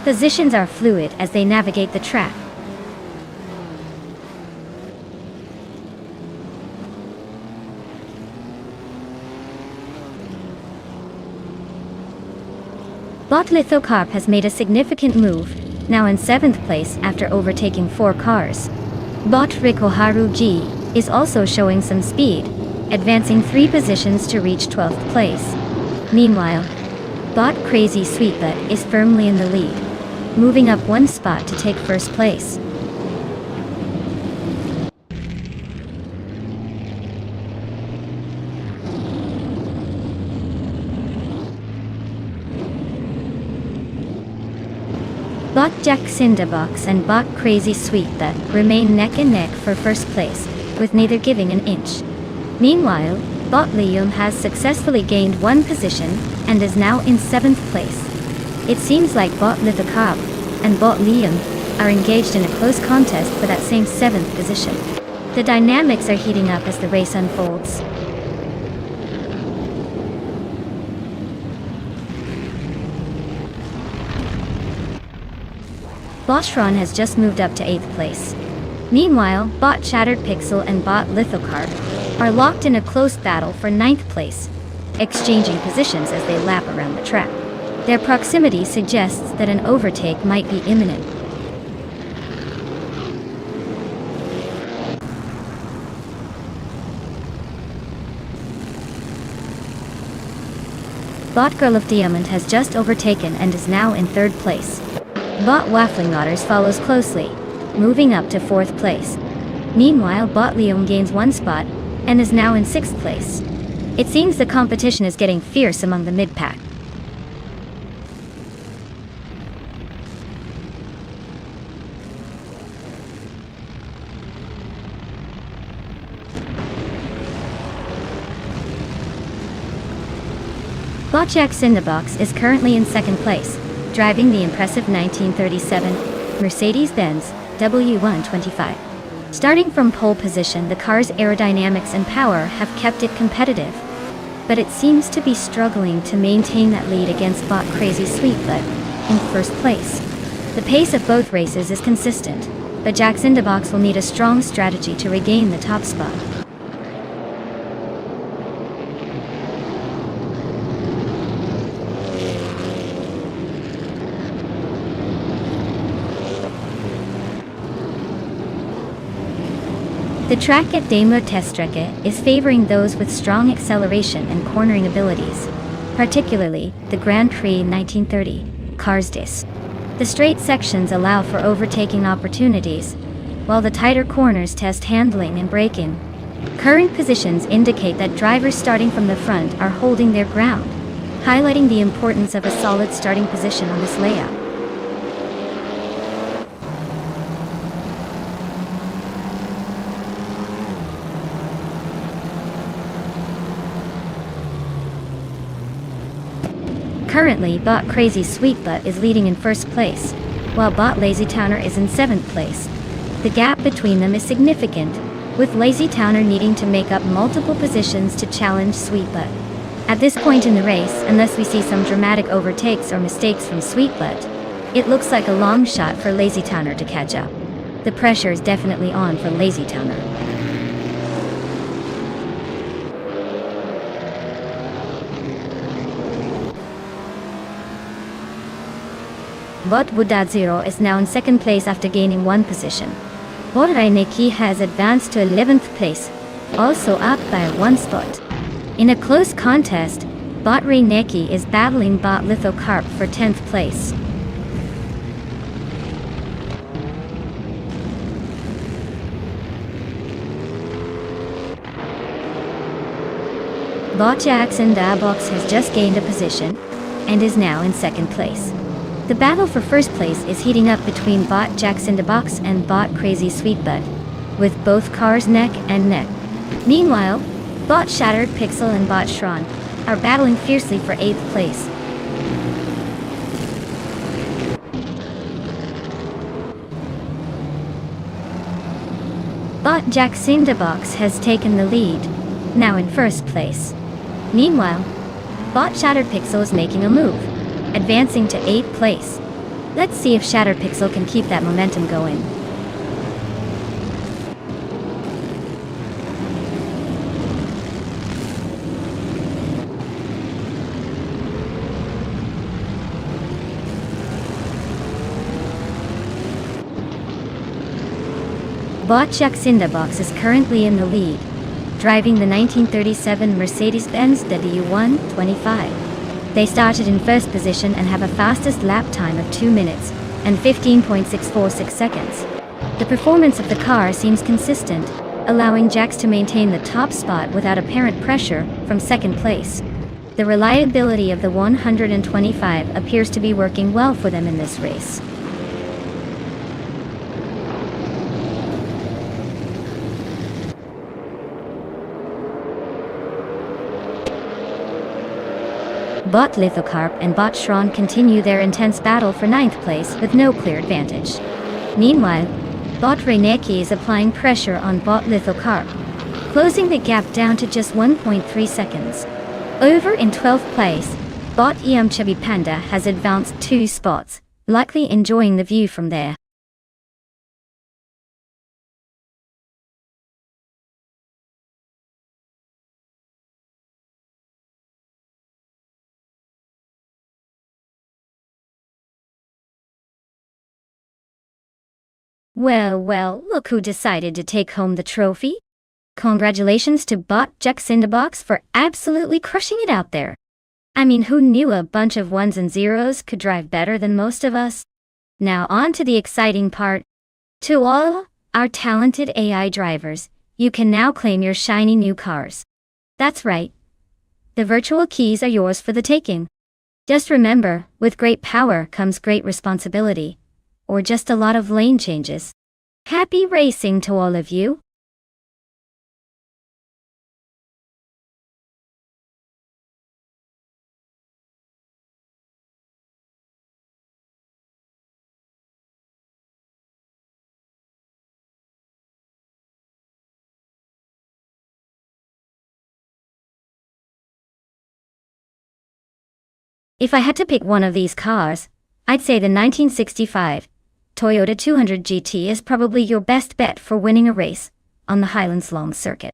Positions are fluid as they navigate the track. Bot Lithocarp has made a significant move, now in 7th place after overtaking 4 cars. Bot Rikoharu G is also showing some speed, advancing 3 positions to reach 12th place. Meanwhile, Bot Crazy Sweetbutt is firmly in the lead, moving up 1 spot to take first place. Bot Jack Cinderbox and Bot Crazy Sweetbutt remain neck and neck for first place, with neither giving an inch. Meanwhile, Bot Liam has successfully gained 1 position and is now in 7th place. It seems like Bot Lithocarp and Bot Liam are engaged in a close contest for that same 7th position. The dynamics are heating up as the race unfolds. Botron has just moved up to 8th place. Meanwhile, Bot Shattered Pixel and Bot Lithocarp are locked in a close battle for 9th place, exchanging positions as they lap around the track. Their proximity suggests that an overtake might be imminent. Bot Girl of Diamond has just overtaken and is now in 3rd place. Bot Waffling Otters follows closely, moving up to 4th place. Meanwhile, Bot Liam gains 1 spot and is now in 6th place. It seems the competition is getting fierce among the mid-pack. Botjak Cinderbox is currently in second place, driving the impressive 1937 Mercedes-Benz W125. Starting from pole position, the car's aerodynamics and power have kept it competitive, but it seems to be struggling to maintain that lead against Bot Crazy Sweetbutt in first place. The pace of both races is consistent, but Jack Cinderbox will need a strong strategy to regain the top spot. The track at Daimler Teststrecke is favoring those with strong acceleration and cornering abilities, particularly the Grand Prix 1930 Cars Dis. The straight sections allow for overtaking opportunities, while the tighter corners test handling and braking. Current positions indicate that drivers starting from the front are holding their ground, highlighting the importance of a solid starting position on this layout. Currently, Bot Crazy Sweetbutt is leading in first place, while Bot Lazy Towner is in 7th place. The gap between them is significant, with Lazy Towner needing to make up multiple positions to challenge Sweetbutt. At this point in the race, unless we see some dramatic overtakes or mistakes from Sweetbutt, it looks like a long shot for Lazy Towner to catch up. The pressure is definitely on for Lazy Towner. Bot Budadzero is now in second place after gaining one position. Bot Reineki has advanced to 11th place, also up by one spot. In a close contest, Bot Reineki is battling Bot Lithocarp for 10th place. Bot Jackson Dabox has just gained a position and is now in second place. The battle for first place is heating up between Bot Jackson Box and Bot Crazy Sweetbutt, with both cars neck and neck. Meanwhile, Bot Shattered Pixel and Bot Shron are battling fiercely for 8th place. Bot Jackson Box has taken the lead, now in first place. Meanwhile, Bot Shattered Pixel is making a move, advancing to 8th place. Let's see if Shattered Pixel can keep that momentum going. Bot Cinderbox is currently in the lead, driving the 1937 Mercedes-Benz W125. They started in first position and have a fastest lap time of 2 minutes and 15.646 seconds. The performance of the car seems consistent, allowing Jax to maintain the top spot without apparent pressure from second place. The reliability of the 125 appears to be working well for them in this race. Bot Lithocarp and Bot Shron continue their intense battle for 9th place with no clear advantage. Meanwhile, Bot Reineki is applying pressure on Bot Lithocarp, closing the gap down to just 1.3 seconds. Over in 12th place, Bot Chubby Panda has advanced 2 spots, likely enjoying the view from there. Well, look who decided to take home the trophy. Congratulations to Bot Jack Cinderbox for absolutely crushing it out there. I mean, who knew a bunch of ones and zeros could drive better than most of us? Now on to the exciting part. To all our talented AI drivers, you can now claim your shiny new cars. That's right. The virtual keys are yours for the taking. Just remember, with great power comes great responsibility. Or just a lot of lane changes. Happy racing to all of you! If I had to pick one of these cars, I'd say the 1965 Toyota 200 GT is probably your best bet for winning a race on the Highlands Long Circuit.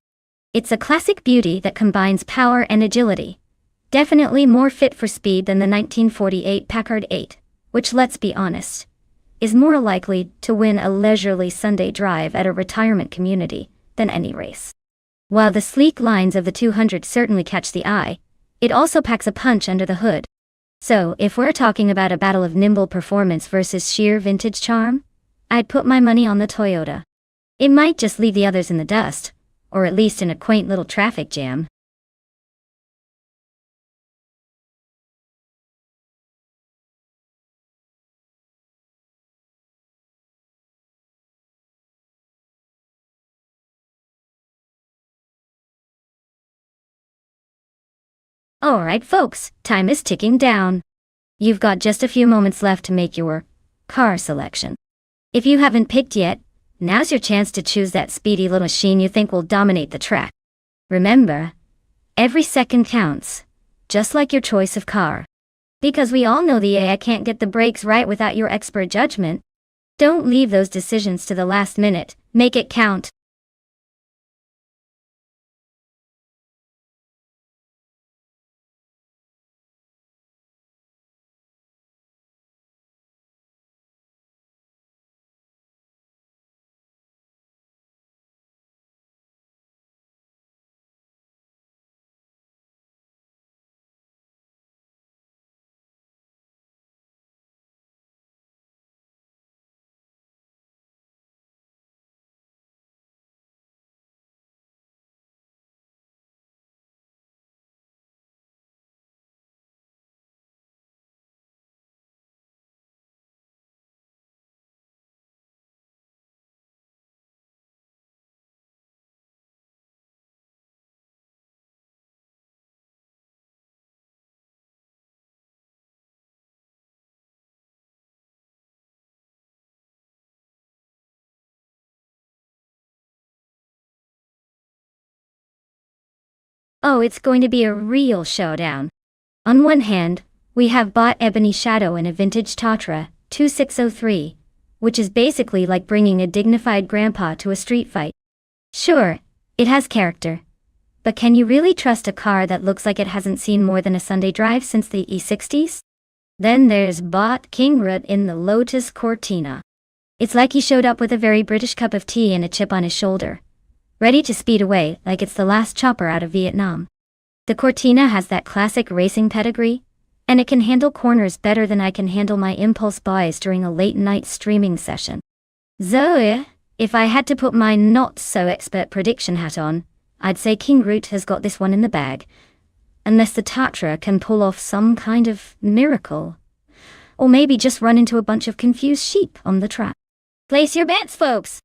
It's a classic beauty that combines power and agility. Definitely more fit for speed than the 1948 Packard 8, which, let's be honest, is more likely to win a leisurely Sunday drive at a retirement community than any race. While the sleek lines of the 200 certainly catch the eye, it also packs a punch under the hood. So, if we're talking about a battle of nimble performance versus sheer vintage charm, I'd put my money on the Toyota. It might just leave the others in the dust, or at least in a quaint little traffic jam. Alright folks, time is ticking down. You've got just a few moments left to make your car selection. If you haven't picked yet, now's your chance to choose that speedy little machine you think will dominate the track. Remember, every second counts, just like your choice of car. Because we all know the AI can't get the brakes right without your expert judgment. Don't leave those decisions to the last minute, make it count. Oh, it's going to be a real showdown. On one hand, we have bought Ebony Shadow in a vintage Tatra 2603, which is basically like bringing a dignified grandpa to a street fight. Sure, it has character. But can you really trust a car that looks like it hasn't seen more than a Sunday drive since the E60s? Then there's Bot Kingrut in the Lotus Cortina. It's like he showed up with a very British cup of tea and a chip on his shoulder, ready to speed away like it's the last chopper out of Vietnam. The Cortina has that classic racing pedigree, and it can handle corners better than I can handle my impulse buys during a late-night streaming session. So, if I had to put my not-so-expert prediction hat on, I'd say King Root has got this one in the bag, unless the Tatra can pull off some kind of miracle. Or maybe just run into a bunch of confused sheep on the track. Place your bets, folks!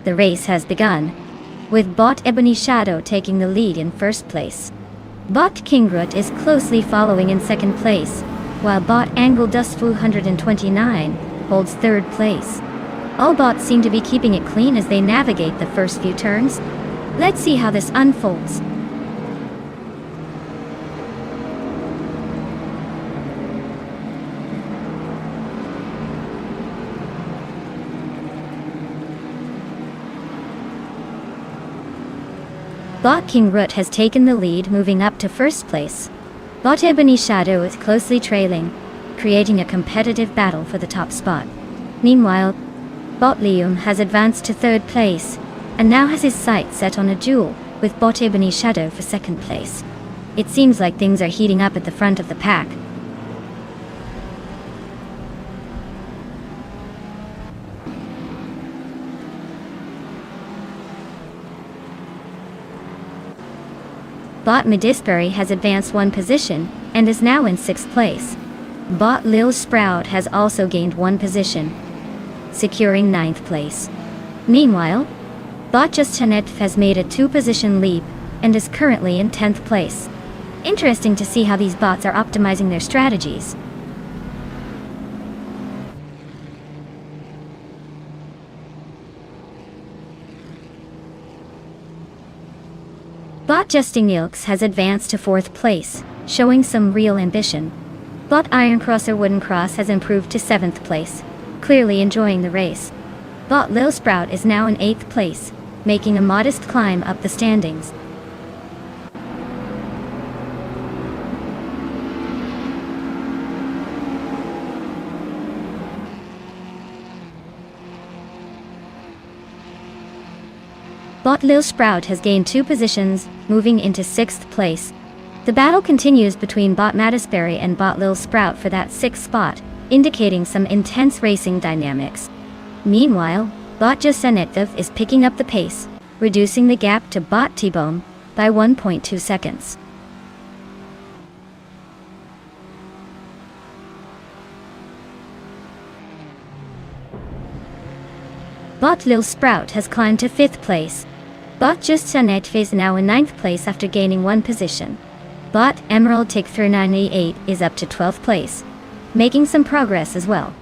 The race has begun, with Bot Ebony Shadow taking the lead in first place. Bot Kingrut is closely following in second place, while Bot Angle Dustful 129 holds third place. All bots seem to be keeping it clean as they navigate the first few turns. Let's see how this unfolds. Bot Kingrut has taken the lead, moving up to first place. Bot Ebony Shadow is closely trailing, creating a competitive battle for the top spot. Meanwhile, Bot Liam has advanced to third place, and now has his sights set on a duel with Bot Ebony Shadow for second place. It seems like things are heating up at the front of the pack. Bot Midisbury has advanced one position, and is now in sixth place. Bot Lil Sprout has also gained one position, securing ninth place. Meanwhile, Bot Justanet has made a two-position leap, and is currently in 10th place. Interesting to see how these bots are optimizing their strategies. Bot Justinilks has advanced to fourth place, showing some real ambition. Bot Iron Crosser Wooden Cross has improved to seventh place, clearly enjoying the race. Bot Lil Sprout is now in eighth place, making a modest climb up the standings. Bot Lil Sprout has gained two positions, moving into sixth place. The battle continues between Bot Mattisberry and Bot Lil Sprout for that sixth spot, indicating some intense racing dynamics. Meanwhile, Bot Jusenetov is picking up the pace, reducing the gap to Bot T-Bone by 1.2 seconds. Bot Lil Sprout has climbed to fifth place. Bot Jusenetov is now in ninth place after gaining one position. Bot Emerald Tick 398 is up to 12th place, making some progress as well.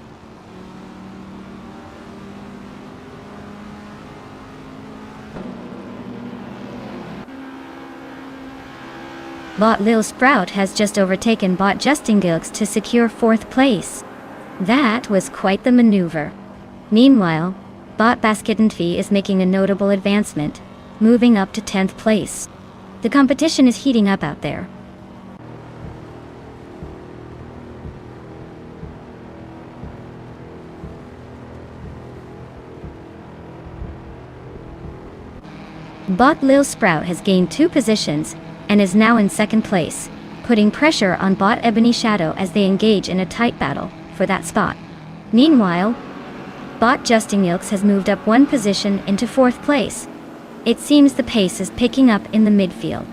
Bot Lil Sprout has just overtaken Bot Justingilks to secure fourth place. That was quite the maneuver. Meanwhile, Bot Basketnfi is making a notable advancement, moving up to 10th place. The competition is heating up out there. Bot Lil Sprout has gained two positions, and is now in second place, putting pressure on Bot Ebony Shadow as they engage in a tight battle for that spot. Meanwhile, Bot Justingilks has moved up one position into fourth place. It seems the pace is picking up in the midfield.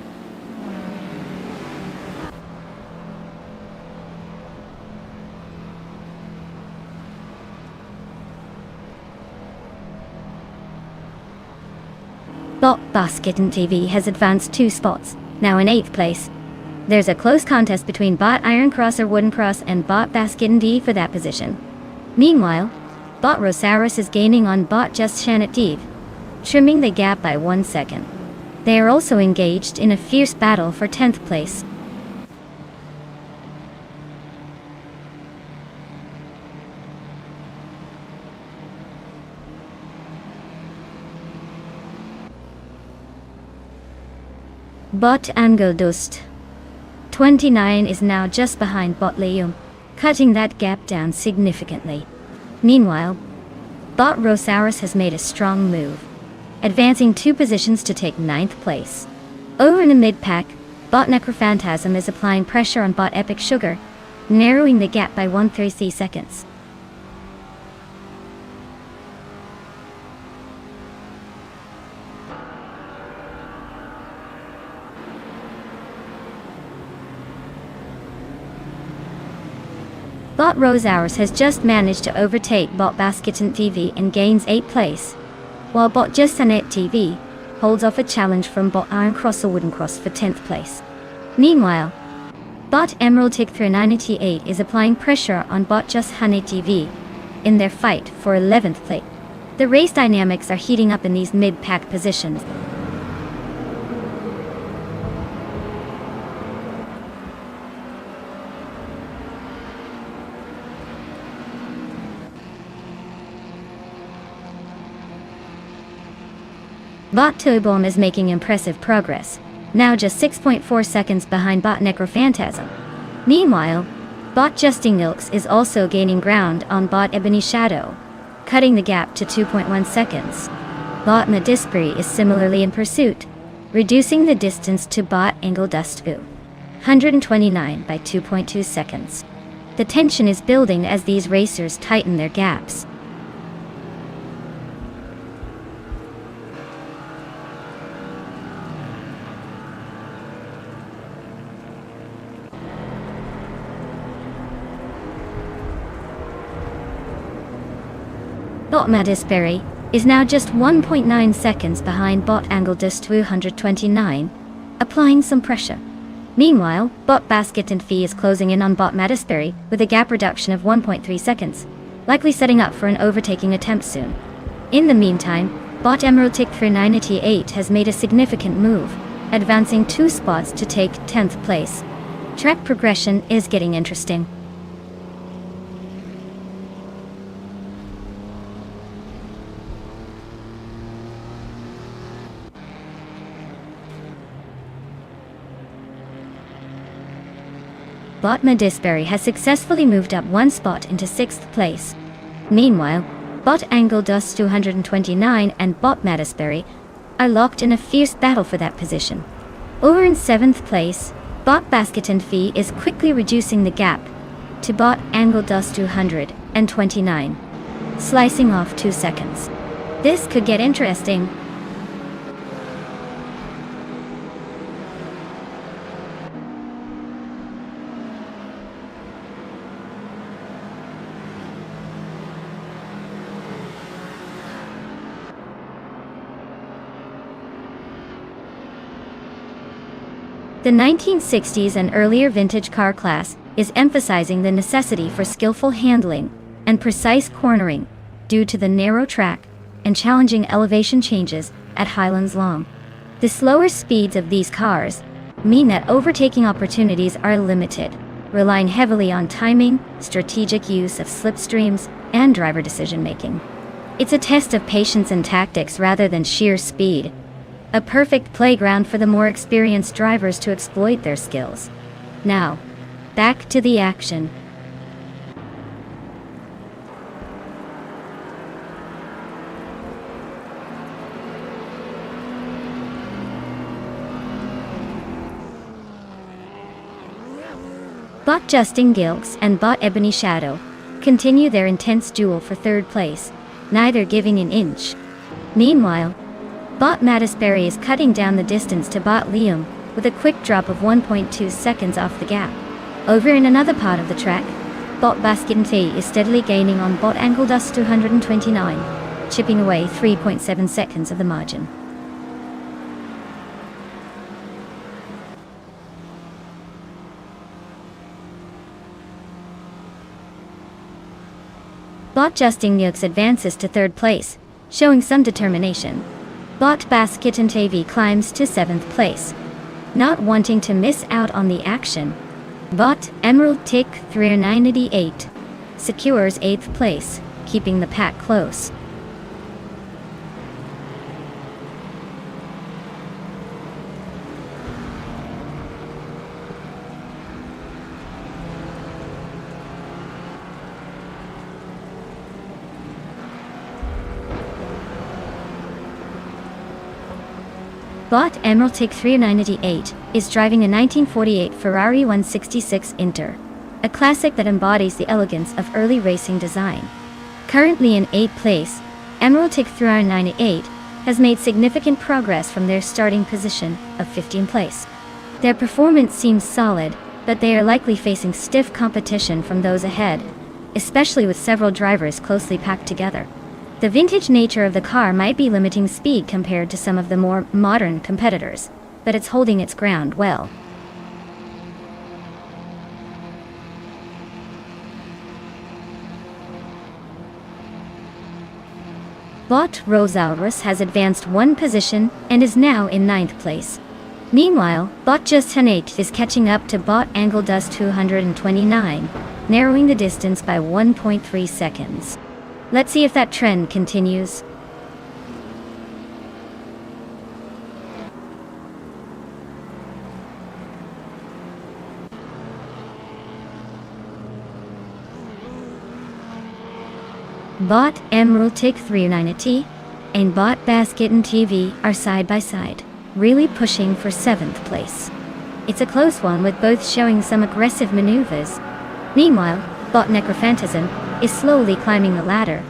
Bot Basketin TV has advanced two spots, now in 8th place. There's a close contest between Bot Iron Crosser Wooden Cross and Bot Basketin D for that position. Meanwhile, Bot Rosaurus is gaining on Bot Just Shanat Div, trimming the gap by 1 second. They are also engaged in a fierce battle for 10th place. Bot Angeldust 29 is now just behind Bot Lium, cutting that gap down significantly. Meanwhile, Bot Rosaurus has made a strong move, advancing two positions to take 9th place. Over in the mid-pack, Bot Necrophantasm is applying pressure on Bot Epic Sugar, narrowing the gap by 1.3 seconds. Bot Rosaurus has just managed to overtake Bot Basketin TV and gains 8th place. while bot Jussanet TV holds off a challenge from bot Iron Cross or Wooden Cross for 10th place. Meanwhile, bot Emerald Tick 398 is applying pressure on bot Jussanet TV in their fight for 11th place. The race dynamics are heating up in these mid-pack positions. Bot Tobom is making impressive progress, now just 6.4 seconds behind bot Necrophantasm. Meanwhile, bot Justin Ilks is also gaining ground on bot Ebony Shadow, cutting the gap to 2.1 seconds. Bot Madisperi is similarly in pursuit, reducing the distance to bot Angle Dustvu, 129 by 2.2 seconds. The tension is building as these racers tighten their gaps. Bot Madisperi is now just 1.9 seconds behind bot Angle Dustvu 129, applying some pressure. Meanwhile, bot Basket and Fee is closing in on bot Madisperi with a gap reduction of 1.3 seconds, likely setting up for an overtaking attempt soon. In the meantime, bot Emerald Tick 398 has made a significant move, advancing 2 spots to take 10th place. Track progression is getting interesting. Bot Madisperi has successfully moved up 1 spot into 6th place. Meanwhile, bot Angle Dust 229 and bot Madisperi are locked in a fierce battle for that position. Over in 7th place, bot Basket and Fee is quickly reducing the gap to bot Angle Dust 229, slicing off 2 seconds. This could get interesting. The 1960s and earlier vintage car class is emphasizing the necessity for skillful handling and precise cornering due to the narrow track and challenging elevation changes at Highlands Long. The slower speeds of these cars mean that overtaking opportunities are limited, relying heavily on timing, strategic use of slipstreams, and driver decision-making. It's a test of patience and tactics rather than sheer speed. A perfect playground for the more experienced drivers to exploit their skills. Now, back to the action. Bot Justin Gilks and bot Ebony Shadow continue their intense duel for 3rd place, neither giving an inch. Meanwhile, bot Madisperi is cutting down the distance to bot Liam with a quick drop of 1.2 seconds off the gap. Over in another part of the track, bot Basket and Fee is steadily gaining on bot Angle Dust 229, chipping away 3.7 seconds of the margin. Bot Justin Yukes advances to 3rd place, showing some determination. Bot Basket and TV climbs to 7th place. Not wanting to miss out on the action, bot Emerald Tick 398 secures 8th place, keeping the pack close. Bot Emerald Tick 398 is driving a 1948 Ferrari 166 Inter, a classic that embodies the elegance of early racing design. Currently in 8th place, Emerald Tick 398 has made significant progress from their starting position of 15th place. Their performance seems solid, but they are likely facing stiff competition from those ahead, especially with several drivers closely packed together. The vintage nature of the car might be limiting speed compared to some of the more modern competitors, but it's holding its ground well. Bot Rosaurus has advanced one position and is now in 9th place. Meanwhile, Bot Just Hanate is catching up to Bot Angledust 229, narrowing the distance by 1.3 seconds. Let's see if that trend continues. Bot Emerald Tick 390 and Bot Basket and TV are side by side, really pushing for 7th place. It's a close one with both showing some aggressive maneuvers. Meanwhile, Bot Necrophantasm is slowly climbing the ladder.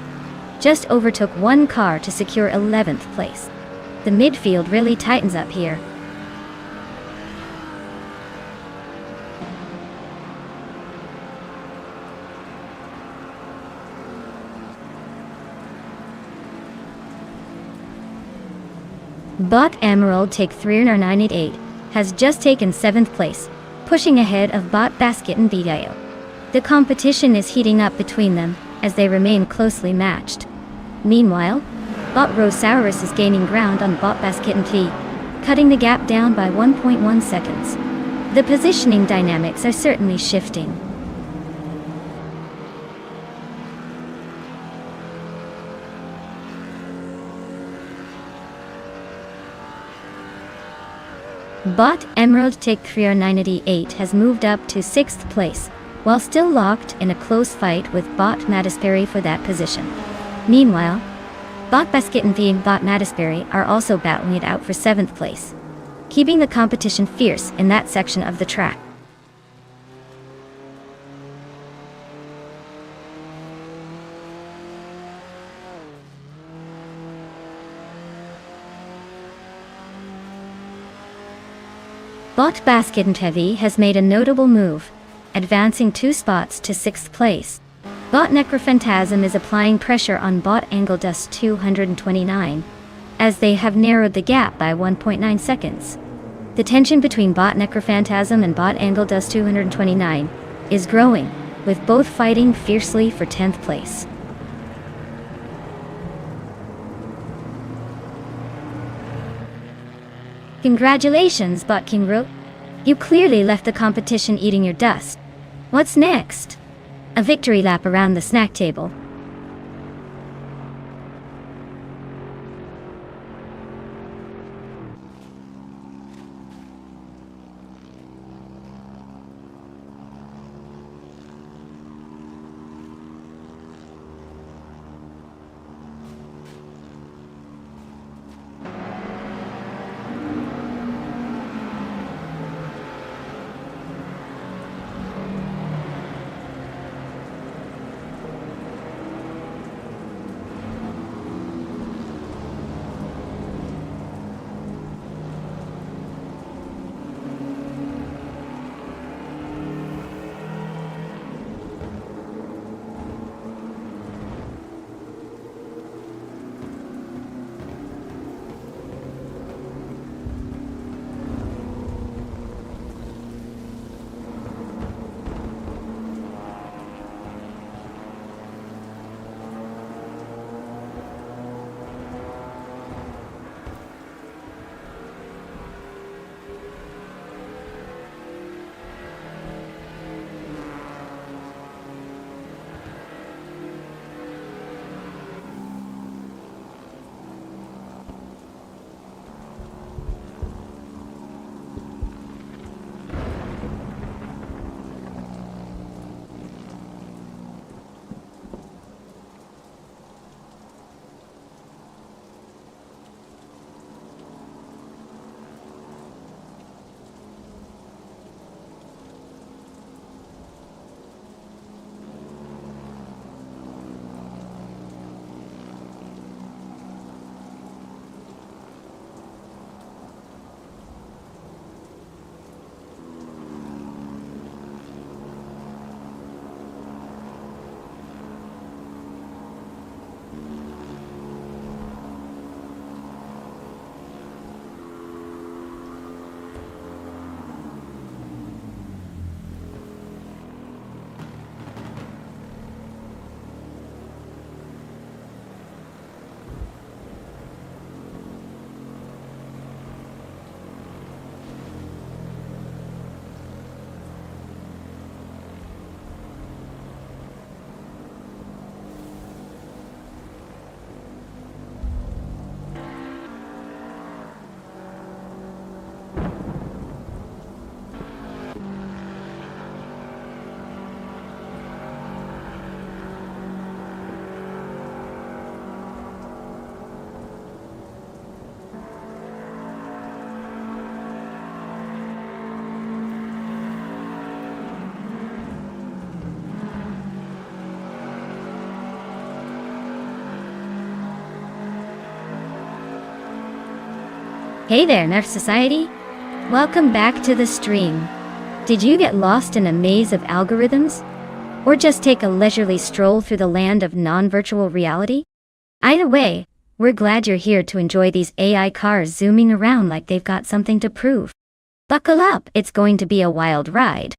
Just overtook one car to secure 11th place. The midfield really tightens up here. Bot Emerald Tick 398 has just taken 7th place, pushing ahead of Bot Basket and Video. The competition is heating up between them as they remain closely matched. Meanwhile, Bot Rosaurus is gaining ground on Bot Basket and T, cutting the gap down by 1.1 seconds. The positioning dynamics are certainly shifting. Bot Emerald Tick 398 has moved up to 6th place, while still locked in a close fight with Bot Mattisberry for that position. Meanwhile, Bot Basket and Bot Mattisberry are also battling it out for 7th place, keeping the competition fierce in that section of the track. Bot Basket and Heavy has made a notable move, advancing 2 spots to 6th place. Bot Necrophantasm is applying pressure on Bot Angledust 229, as they have narrowed the gap by 1.9 seconds. The tension between Bot Necrophantasm and Bot Angledust 229 is growing, with both fighting fiercely for 10th place. Congratulations, Bot King Ro. You clearly left the competition eating your dust. What's next? A victory lap around the snack table. Hey there, Nerf Society! Welcome back to the stream. Did you get lost in a maze of algorithms? Or just take a leisurely stroll through the land of non-virtual reality? Either way, we're glad you're here to enjoy these AI cars zooming around like they've got something to prove. Buckle up, it's going to be a wild ride.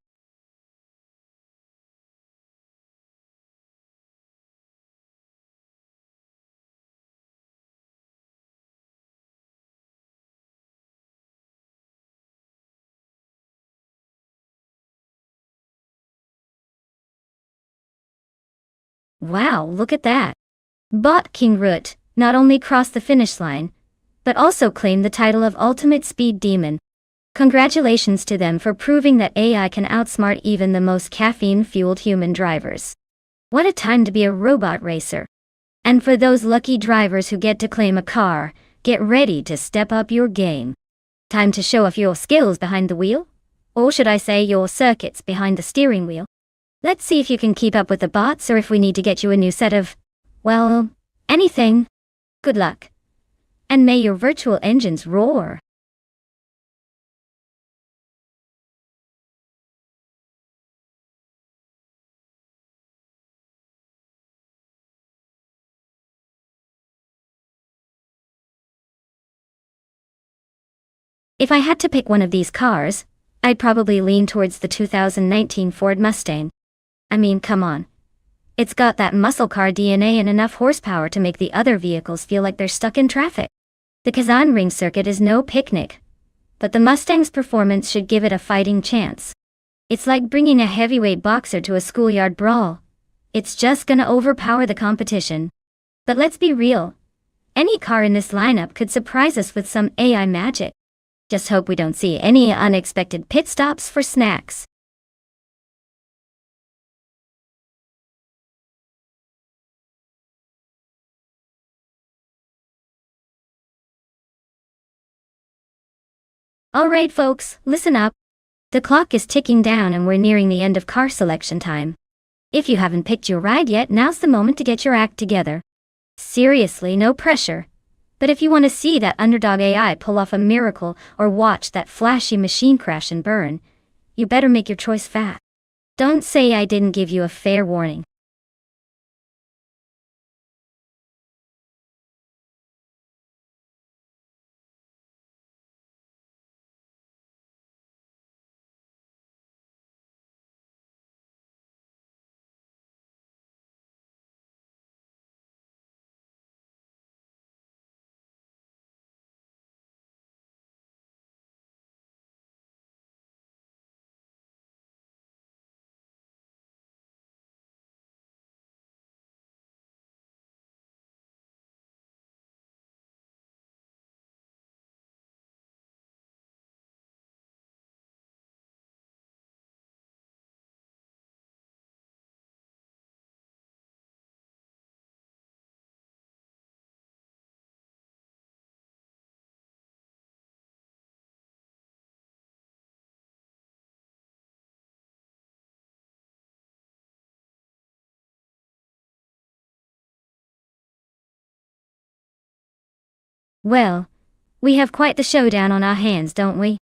Wow, look at that. Bot King Root not only crossed the finish line, but also claimed the title of Ultimate Speed Demon. Congratulations to them for proving that AI can outsmart even the most caffeine-fueled human drivers. What a time to be a robot racer. And for those lucky drivers who get to claim a car, get ready to step up your game. Time to show off your skills behind the wheel? Or should I say your circuits behind the steering wheel? Let's see if you can keep up with the bots or if we need to get you a new set of, well, anything. Good luck. And may your virtual engines roar. If I had to pick one of these cars, I'd probably lean towards the 2019 Ford Mustang. I mean, come on. It's got that muscle car DNA and enough horsepower to make the other vehicles feel like they're stuck in traffic. The Kazan Ring circuit is no picnic, but the Mustang's performance should give it a fighting chance. It's like bringing a heavyweight boxer to a schoolyard brawl. It's just gonna overpower the competition. But let's be real. Any car in this lineup could surprise us with some AI magic. Just hope we don't see any unexpected pit stops for snacks. Alright folks, listen up. The clock is ticking down and we're nearing the end of car selection time. If you haven't picked your ride yet, now's the moment to get your act together. Seriously, no pressure. But if you want to see that underdog AI pull off a miracle or watch that flashy machine crash and burn, you better make your choice fast. Don't say I didn't give you a fair warning. Well, we have quite the showdown on our hands, don't we?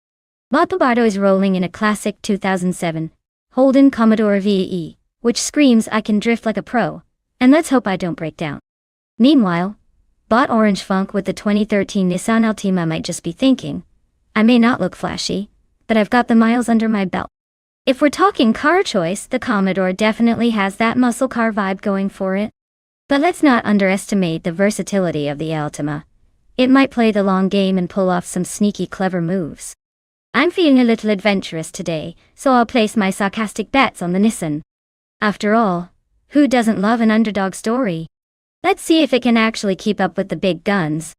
Bardo is rolling in a classic 2007 Holden Commodore VE, which screams I can drift like a pro, and let's hope I don't break down. Meanwhile, Bot Orange Funk with the 2013 Nissan Altima might just be thinking, I may not look flashy, but I've got the miles under my belt. If we're talking car choice, the Commodore definitely has that muscle car vibe going for it. But let's not underestimate the versatility of the Altima. It might play the long game and pull off some sneaky clever moves. I'm feeling a little adventurous today, so I'll place my sarcastic bets on the Nissan. After all, who doesn't love an underdog story? Let's see if it can actually keep up with the big guns.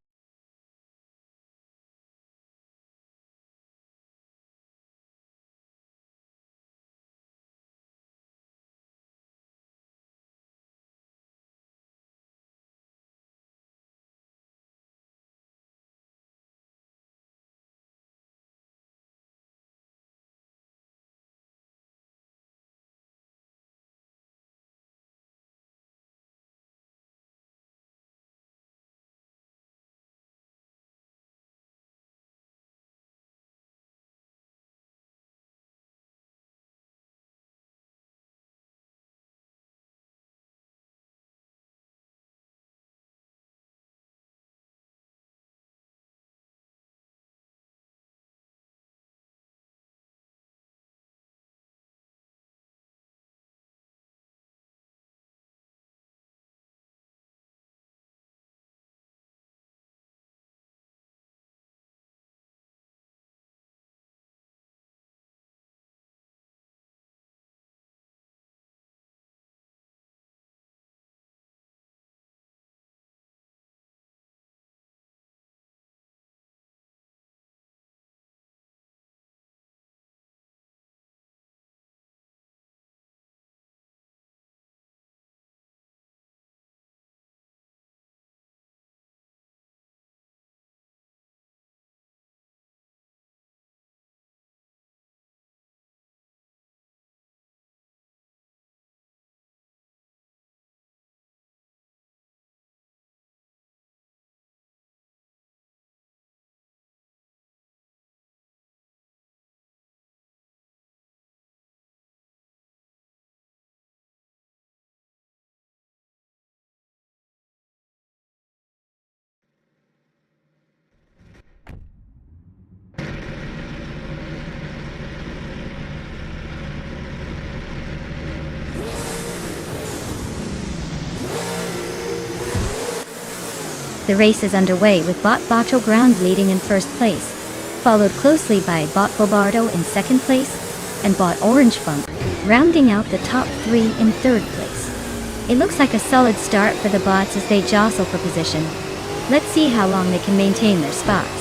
The race is underway with Bot Battleground leading in first place, followed closely by Bot Bobardo in second place, and Bot Orange Funk, rounding out the top 3 in third place. It looks like a solid start for the bots as they jostle for position. Let's see how long they can maintain their spots.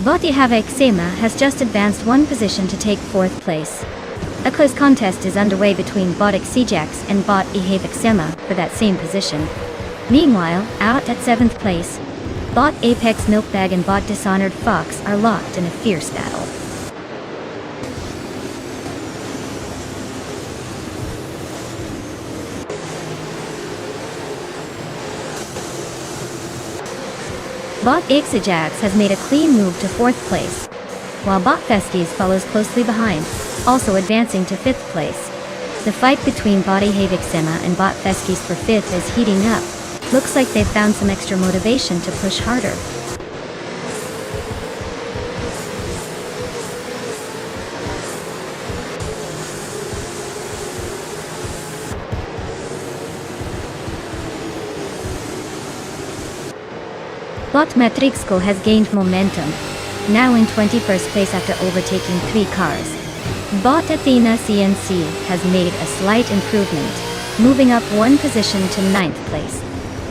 Bot Ixema has just advanced 1 position to take 4th place. A close contest is underway between Bot Xijax and Bot Ixema for that same position. Meanwhile, out at 7th place, Bot Apex Milkbag and Bot Dishonored Fox are locked in a fierce battle. Bot Xijax has made a clean move to 4th place, while Bot Festies follows closely behind, also advancing to 5th place. The fight between Bot Ixema and Bot Festies for 5th is heating up. Looks like they've found some extra motivation to push harder. Bot Matrixco has gained momentum, now in 21st place after overtaking 3 cars. Bot Athena CNC has made a slight improvement, moving up 1 position to 9th place.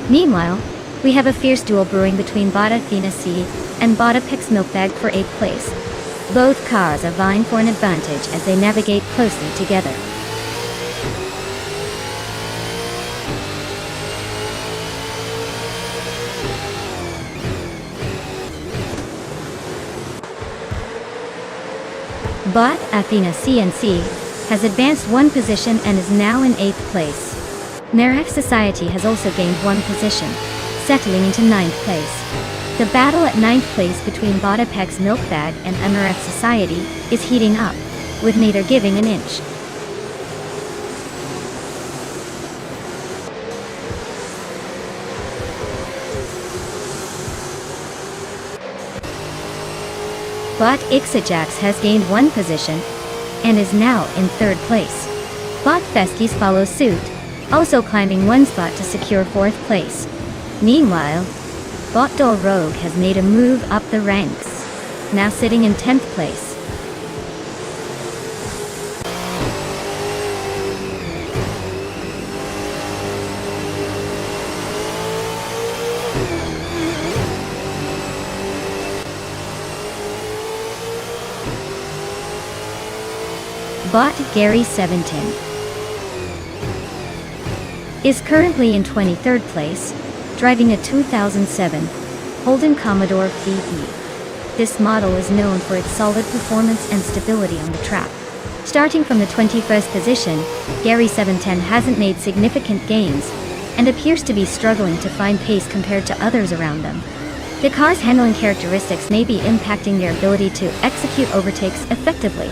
Meanwhile, we have a fierce duel brewing between Bot Athena C and Bot Apex Milkbag for 8th place. Both cars are vying for an advantage as they navigate closely together. Bot Athena CNC has advanced 1 position and is now in 8th place. Marek Society has also gained 1 position, settling into 9th place. The battle at 9th place between Bot Apex Milkbag and Marek Society is heating up, with neither giving an inch. Bot Xijax has gained 1 position, and is now in 3rd place. Bot Festies follows suit, also climbing 1 spot to secure 4th place. Meanwhile, Bot Dol Rogue has made a move up the ranks, now sitting in 10th place. Bot Gary 710 is currently in 23rd place, driving a 2007 Holden Commodore VE. This model is known for its solid performance and stability on the track. Starting from the 21st position, Gary 710 hasn't made significant gains, and appears to be struggling to find pace compared to others around them. The car's handling characteristics may be impacting their ability to execute overtakes effectively.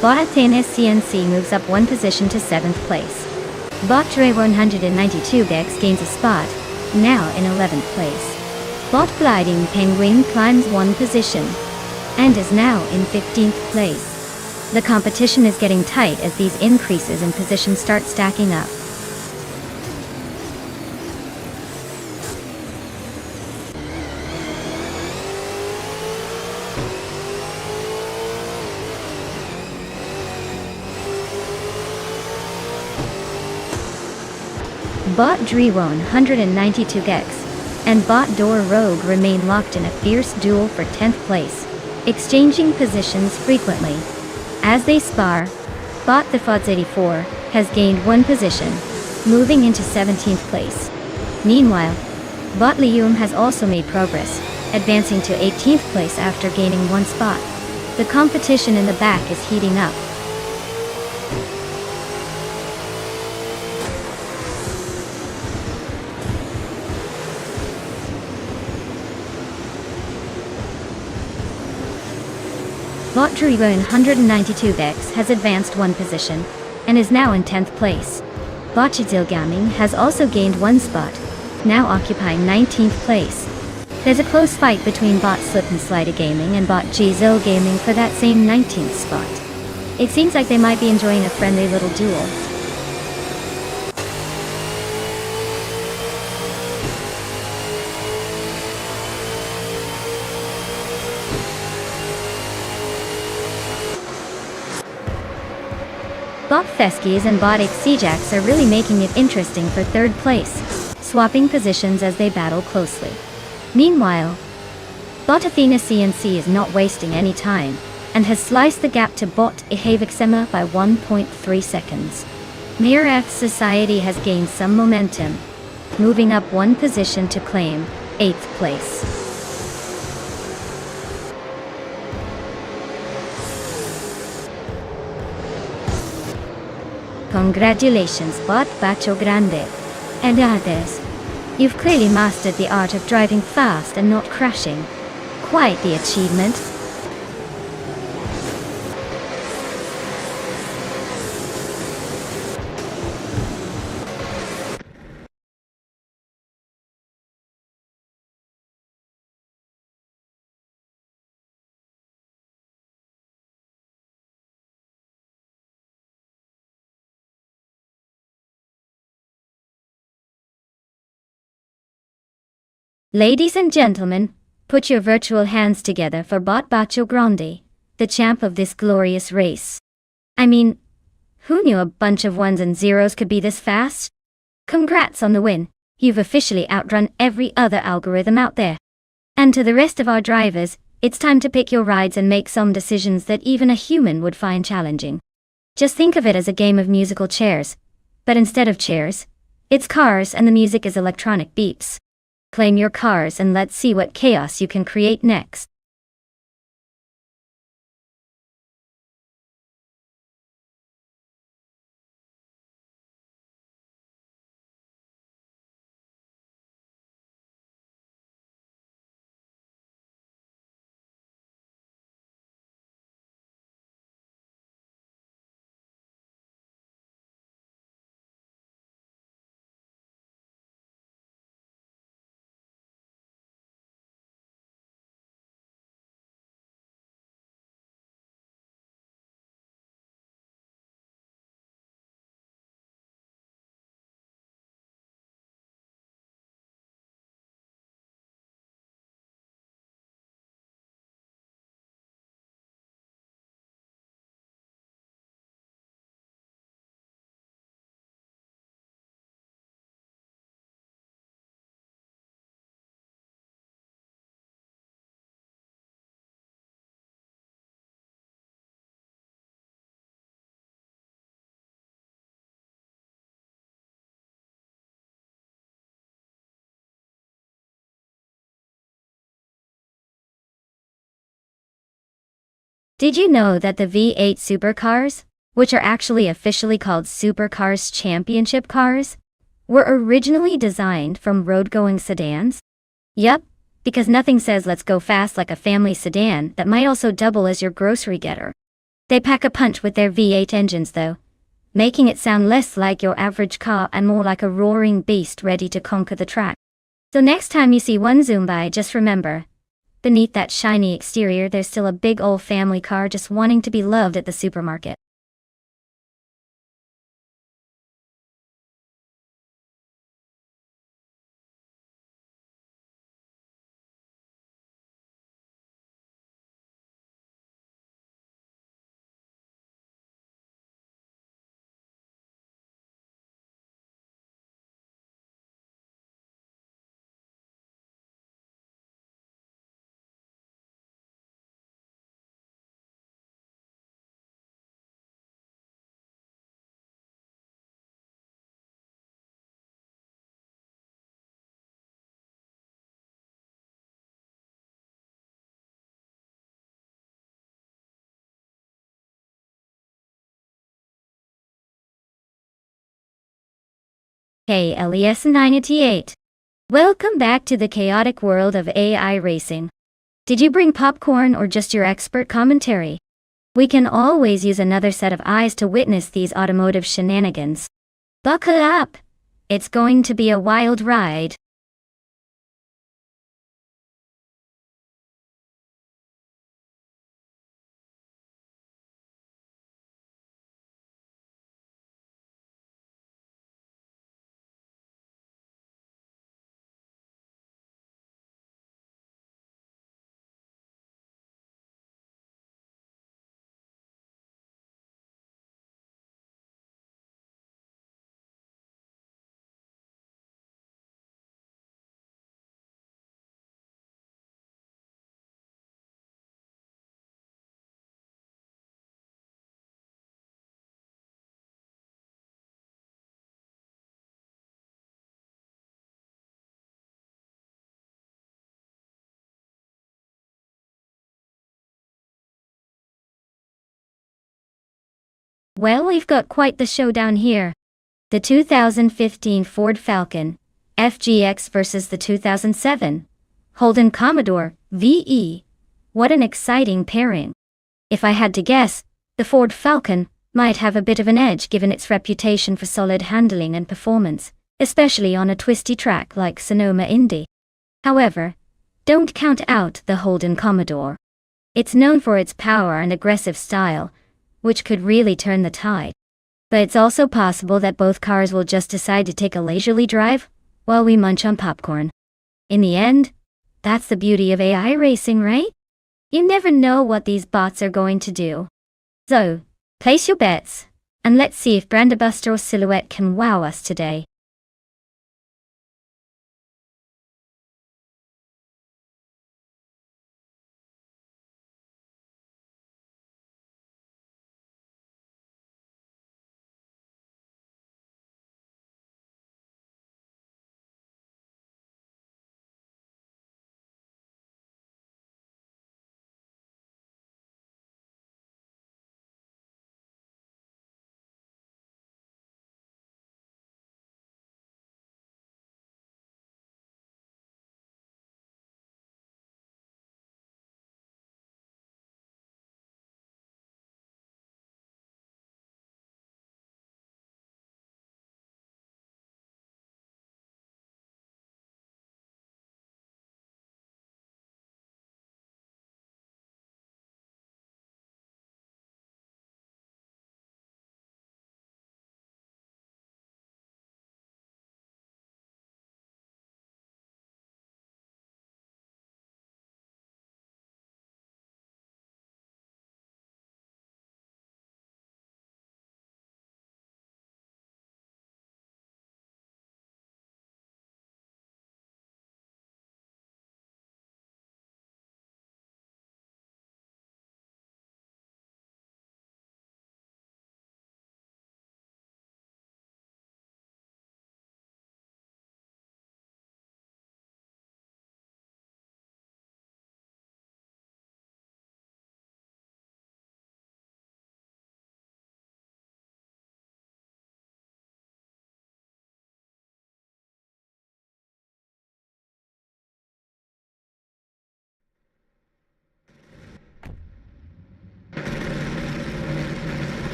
Bot Athena CNC moves up 1 position to 7th place. Bot Dre 192 Gex gains a spot, now in 11th place. Bot Gliding Penguin climbs 1 position, and is now in 15th place. The competition is getting tight as these increases in position start stacking up. Bot Drewon 192 Gex and Bot Door Rogue remain locked in a fierce duel for 10th place, exchanging positions frequently. As they spar, Bot the Fods 84 has gained 1 position, moving into 17th place. Meanwhile, Bot Lium has also made progress, advancing to 18th place after gaining 1 spot. The competition in the back is heating up. Bot Drigo in 192x has advanced one position, and is now in 10th place. Bot Chizil Gaming has also gained one spot, now occupying 19th place. There's a close fight between Bot Slip and Slider Gaming and Bot Chizil Gaming for that same 19th spot. It seems like they might be enjoying a friendly little duel. Bot Feskies and Bot Xejax are really making it interesting for third place, swapping positions as they battle closely. Meanwhile, Bot Athena CNC is not wasting any time, and has sliced the gap to Bot Ihavixema by 1.3 seconds. Mayor F Society has gained some momentum, moving up one position to claim 8th place. Congratulations, Bot Bacho Grande and others. You've clearly mastered the art of driving fast and not crashing. Quite the achievement. Ladies and gentlemen, put your virtual hands together for Bot Bacho Grande, the champ of this glorious race. I mean, who knew a bunch of ones and zeros could be this fast? Congrats on the win, you've officially outrun every other algorithm out there. And to the rest of our drivers, it's time to pick your rides and make some decisions that even a human would find challenging. Just think of it as a game of musical chairs. But instead of chairs, it's cars and the music is electronic beeps. Claim your cars and let's see what chaos you can create next. Did you know that the V8 supercars, which are actually officially called Supercars Championship cars, were originally designed from road-going sedans? Yup, because nothing says let's go fast like a family sedan that might also double as your grocery getter. They pack a punch with their V8 engines though, making it sound less like your average car and more like a roaring beast ready to conquer the track. So next time you see one zoom by, just remember, beneath that shiny exterior there's still a big old family car just wanting to be loved at the supermarket. Hey LES98. Welcome back to the chaotic world of AI racing. Did you bring popcorn or just your expert commentary? We can always use another set of eyes to witness these automotive shenanigans. Buckle up! It's going to be a wild ride. Well, we've got quite the showdown here. The 2015 Ford Falcon FGX versus the 2007 Holden Commodore VE. What an exciting pairing. If I had to guess, the Ford Falcon might have a bit of an edge given its reputation for solid handling and performance, especially on a twisty track like Sonoma Indy. However, don't count out the Holden Commodore. It's known for its power and aggressive style, which could really turn the tide. But it's also possible that both cars will just decide to take a leisurely drive while we munch on popcorn. In the end, that's the beauty of AI racing, right? You never know what these bots are going to do. So, place your bets, and let's see if Brandabuster or Silhouette can wow us today.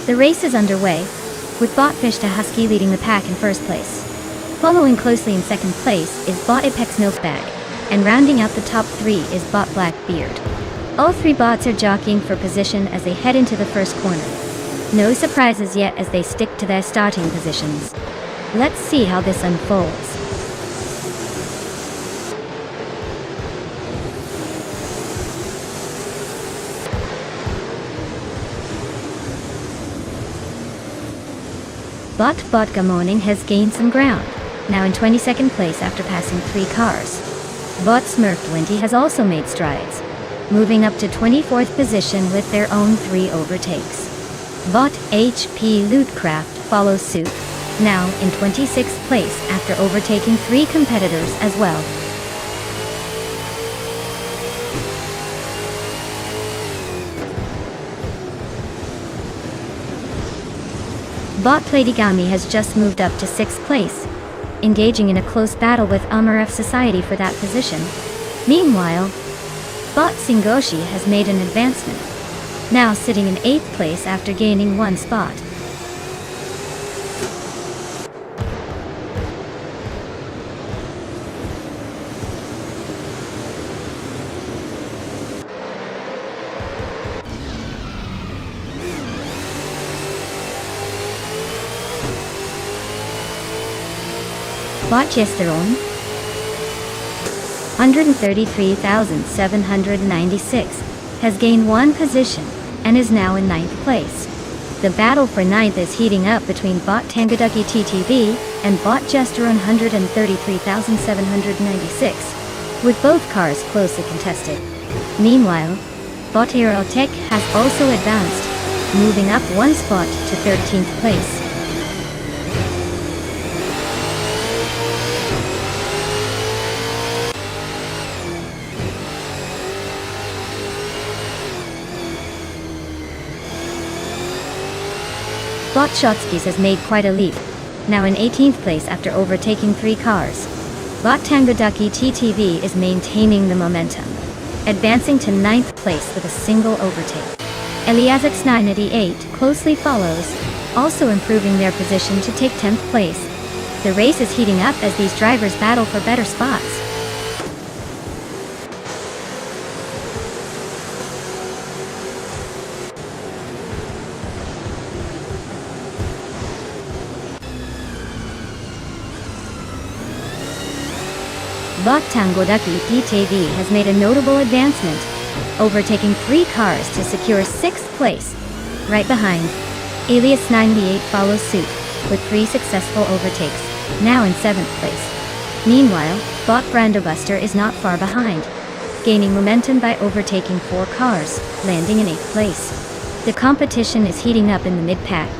The race is underway, with Botfish to Husky leading the pack in first place. Following closely in second place is Bot Apex Milkbag, and rounding out the top three is Bot Blackbeard. All three bots are jockeying for position as they head into the first corner. No surprises yet as they stick to their starting positions. Let's see how this unfolds. Bot Vodka Morning has gained some ground, now in 22nd place after passing 3 cars. Bot Smurfed Windy has also made strides, moving up to 24th position with their own 3 overtakes. Bot HP Lootcraft follows suit, now in 26th place after overtaking 3 competitors as well. Bot Platigami has just moved up to 6th place, engaging in a close battle with F Society for that position. Meanwhile, Bot Singoshi has made an advancement, now sitting in 8th place after gaining 1 spot. Bot Gesteron 133,796 has gained 1 position and is now in 9th place. The battle for 9th is heating up between Bot Tangadaki TTV and Bot Gesteron 133,796, with both cars closely contested. Meanwhile, Bot Aerotech has also advanced, moving up 1 spot to 13th place. Bot Shotskis has made quite a leap, now in 18th place after overtaking 3 cars. Bot Tangadaki TTV is maintaining the momentum, advancing to 9th place with a single overtake. Eliazix 988 closely follows, also improving their position to take 10th place. The race is heating up as these drivers battle for better spots. Bot Tangodaki DTV has made a notable advancement, overtaking 3 cars to secure 6th place. Right behind, Alias 98 follows suit, with 3 successful overtakes, now in 7th place. Meanwhile, Bot Brandobuster is not far behind, gaining momentum by overtaking 4 cars, landing in 8th place. The competition is heating up in the mid-pack.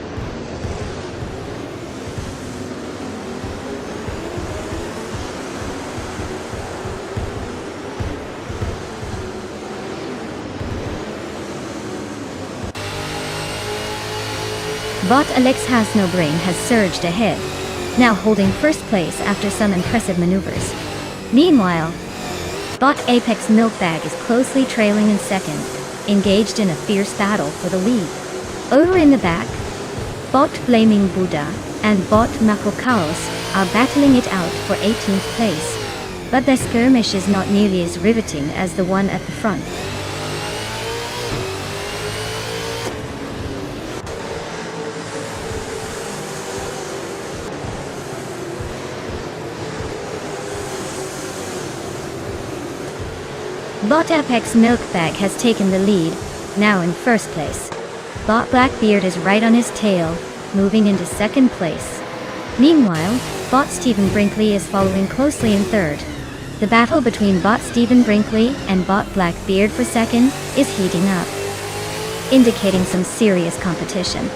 Bot Alex Has No Brain has surged ahead, now holding 1st place after some impressive maneuvers. Meanwhile, Bot Apex Milkbag is closely trailing in 2nd, engaged in a fierce battle for the lead. Over in the back, Bot Blaming Buddha and Bot Mako Chaos are battling it out for 18th place, but their skirmish is not nearly as riveting as the one at the front. Bot Apex Milkbag has taken the lead, now in 1st place. Bot Blackbeard is right on his tail, moving into 2nd place. Meanwhile, Bot Stephen Brinkley is following closely in 3rd. The battle between Bot Stephen Brinkley and Bot Blackbeard for 2nd is heating up, indicating some serious competition.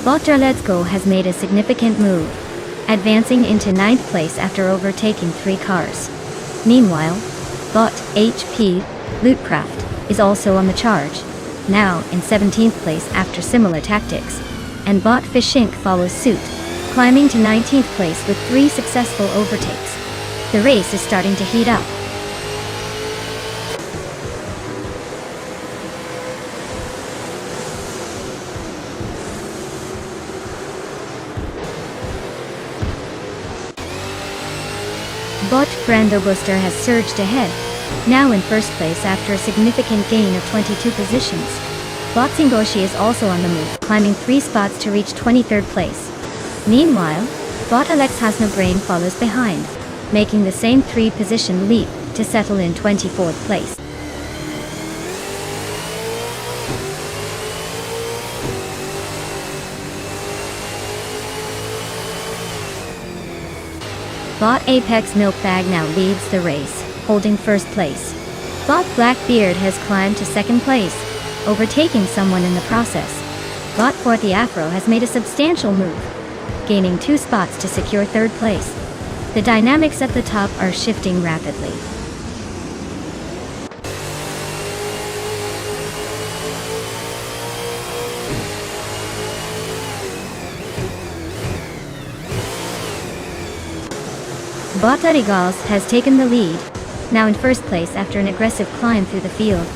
Bot Let's Go has made a significant move, advancing into 9th place after overtaking 3 cars. Meanwhile, Bot HP Lootcraft is also on the charge, now in 17th place after similar tactics, and Bot Fish Inc. follows suit, climbing to 19th place with 3 successful overtakes. The race is starting to heat up. Bot Brando Booster has surged ahead, now in 1st place after a significant gain of 22 positions. Bot Singoshi is also on the move, climbing 3 spots to reach 23rd place. Meanwhile, Bot Alex Has No Brain follows behind, making the same 3-position leap to settle in 24th place. Bot Apex Milkbag now leads the race, holding 1st place. Bot Blackbeard has climbed to 2nd place, overtaking someone in the process. Bot Forthy Afro has made a substantial move, gaining 2 spots to secure 3rd place. The dynamics at the top are shifting rapidly. Bottarigals has taken the lead, now in 1st place after an aggressive climb through the field.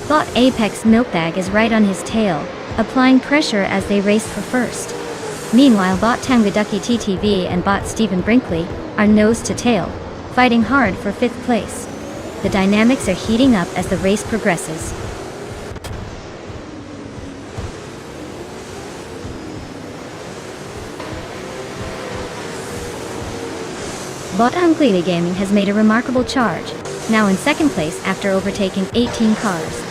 Bot Apex Milkbag is right on his tail, applying pressure as they race for 1st. Meanwhile, Bot Tangaducky TTV and Bot Stephen Brinkley are nose to tail, fighting hard for 5th place. The dynamics are heating up as the race progresses. Bot Uncleely Gaming has made a remarkable charge, now in 2nd place after overtaking 18 cars.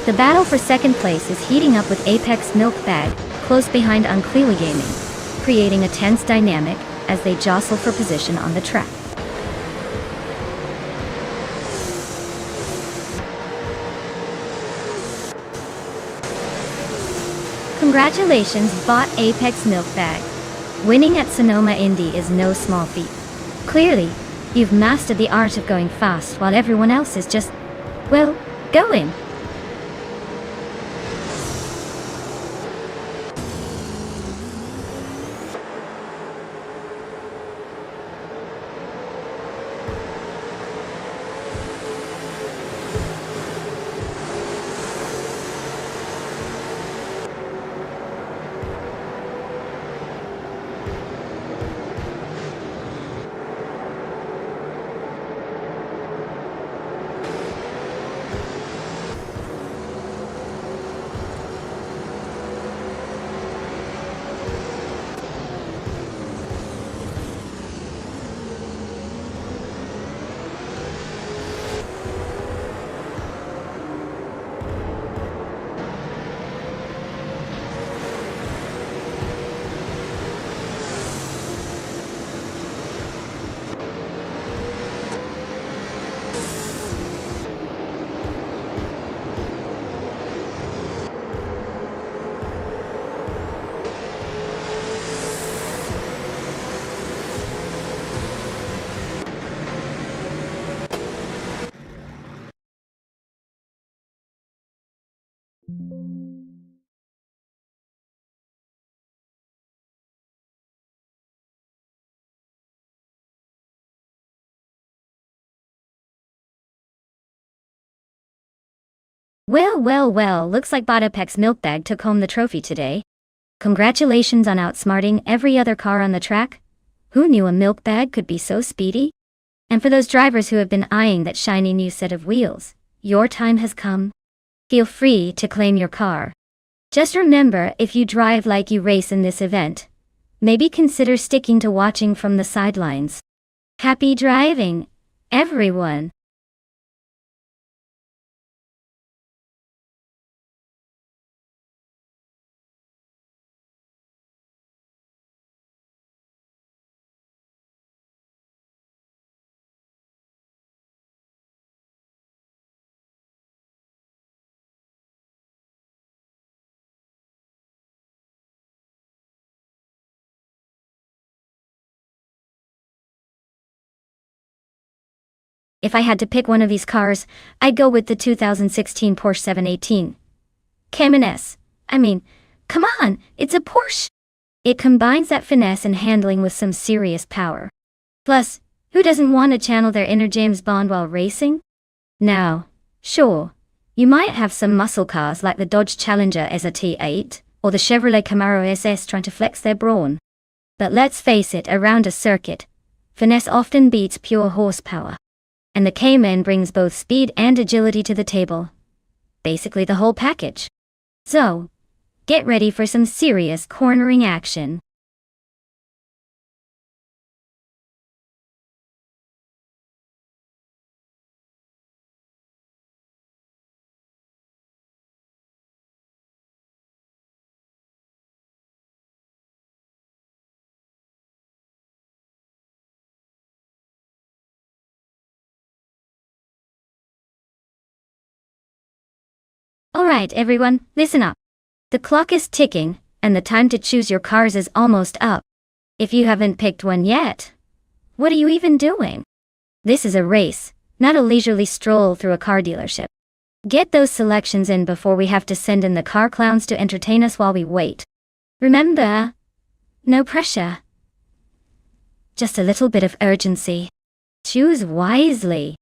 The battle for 2nd place is heating up with Apex Milkbag close behind Uncleely Gaming, creating a tense dynamic as they jostle for position on the track. Congratulations, Bot Apex Milkbag. Winning at Sonoma Indy is no small feat. Clearly, you've mastered the art of going fast while everyone else is just, well, going. Well, looks like Bot Apex Milkbag took home the trophy today. Congratulations on outsmarting every other car on the track. Who knew a Milkbag could be so speedy? And for those drivers who have been eyeing that shiny new set of wheels, your time has come. Feel free to claim your car. Just remember, if you drive like you race in this event, maybe consider sticking to watching from the sidelines. Happy driving, everyone! If I had to pick one of these cars, I'd go with the 2016 Porsche 718 Cayman S. I mean, come on, it's a Porsche! It combines that finesse and handling with some serious power. Plus, who doesn't want to channel their inner James Bond while racing? Now, sure, you might have some muscle cars like the Dodge Challenger SRT8 or the Chevrolet Camaro SS trying to flex their brawn. But let's face it, around a circuit, finesse often beats pure horsepower. And the Cayman brings both speed and agility to the table. Basically the whole package. So, get ready for some serious cornering action. Alright everyone, listen up. The clock is ticking, and the time to choose your cars is almost up. If you haven't picked one yet, what are you even doing? This is a race, not a leisurely stroll through a car dealership. Get those selections in before we have to send in the car clowns to entertain us while we wait. Remember, no pressure. Just a little bit of urgency. Choose wisely.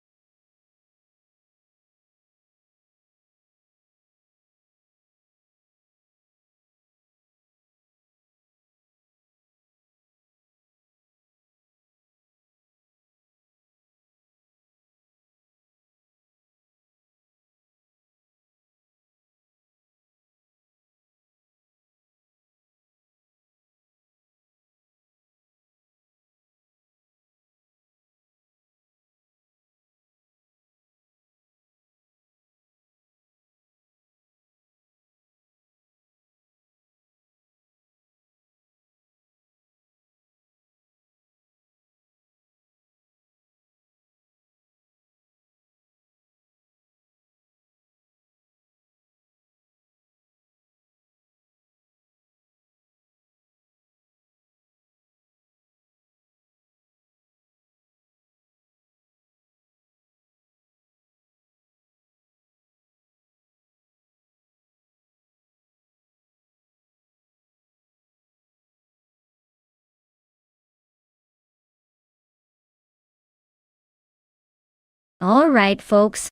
Alright folks,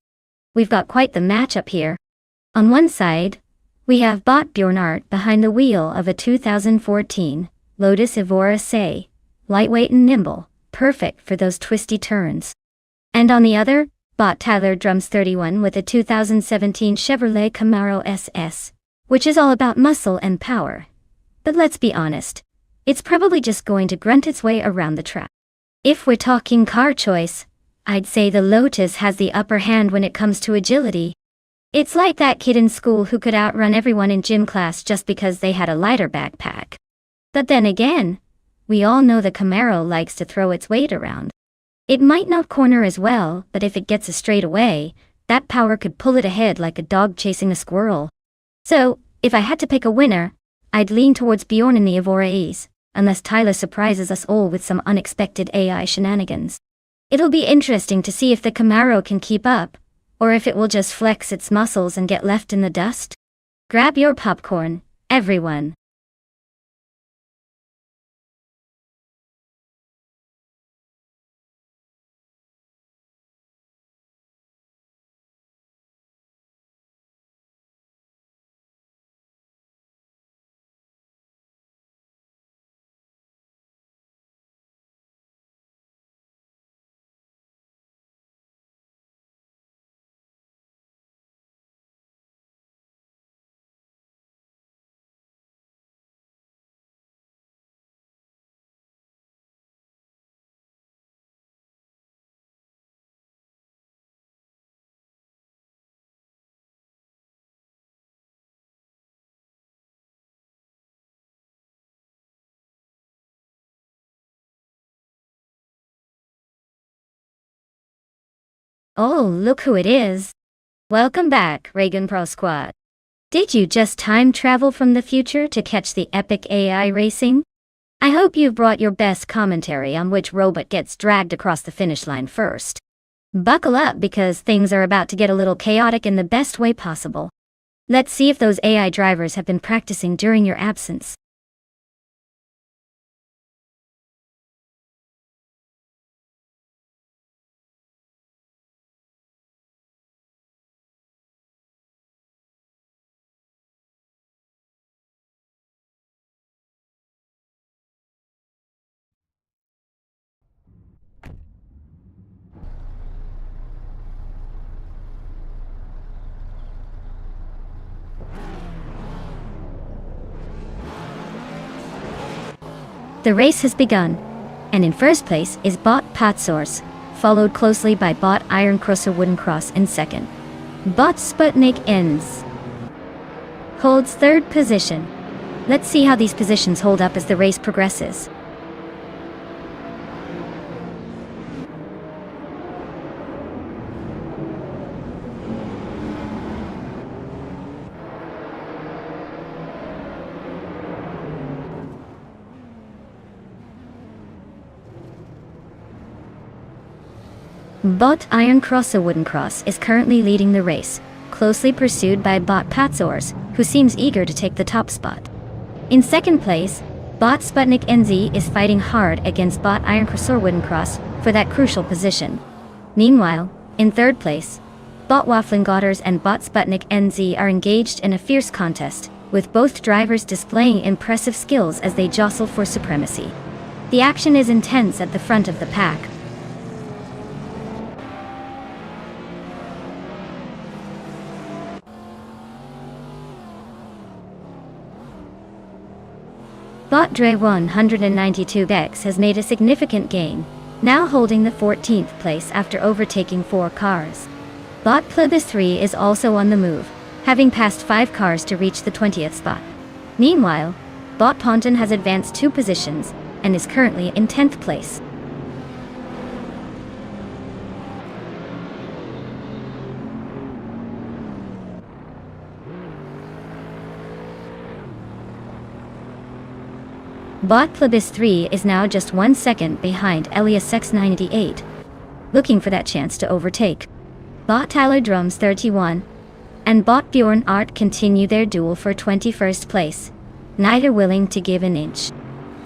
we've got quite the matchup here. On one side, we have Bot Bjornart behind the wheel of a 2014 Lotus Evora Say, lightweight and nimble, perfect for those twisty turns. And on the other, Bot Tyler Drums 31 with a 2017 Chevrolet Camaro SS, which is all about muscle and power. But let's be honest, it's probably just going to grunt its way around the track. If we're talking car choice, I'd say the Lotus has the upper hand when it comes to agility. It's like that kid in school who could outrun everyone in gym class just because they had a lighter backpack. But then again, we all know the Camaro likes to throw its weight around. It might not corner as well, but if it gets a straightaway, that power could pull it ahead like a dog chasing a squirrel. So, if I had to pick a winner, I'd lean towards Bjorn in the Evora Ease, unless Tyler surprises us all with some unexpected AI shenanigans. It'll be interesting to see if the Camaro can keep up, or if it will just flex its muscles and get left in the dust. Grab your popcorn, everyone. Oh, look who it is. Welcome back, Reagan Pro Squad. Did you just time travel from the future to catch the epic AI racing? I hope you've brought your best commentary on which robot gets dragged across the finish line first. Buckle up because things are about to get a little chaotic in the best way possible. Let's see if those AI drivers have been practicing during your absence. The race has begun, and in first place is Bot Potsource, followed closely by Bot Iron Crosser Wooden Cross in second. Bot Sputnik ends. Holds third position. Let's see how these positions hold up as the race progresses. Bot Iron Crosser Wooden Cross is currently leading the race, closely pursued by Bot Patzors, who seems eager to take the top spot. In second place, Bot Sputnik NZ is fighting hard against Bot Iron Crosser Wooden Cross for that crucial position. Meanwhile, in third place, Bot Wafflingotters and Bot Sputnik NZ are engaged in a fierce contest, with both drivers displaying impressive skills as they jostle for supremacy. The action is intense at the front of the pack. Bot Dre 192X has made a significant gain, now holding the 14th place after overtaking 4 cars. Bot Plebis 3 is also on the move, having passed 5 cars to reach the 20th spot. Meanwhile, Bot Ponton has advanced 2 positions and is currently in 10th place. Bot Plebis 3 is now just 1 second behind Elias X98, looking for that chance to overtake. Bot Tyler Drums 31 and Bot Bjorn Art continue their duel for 21st place, neither willing to give an inch.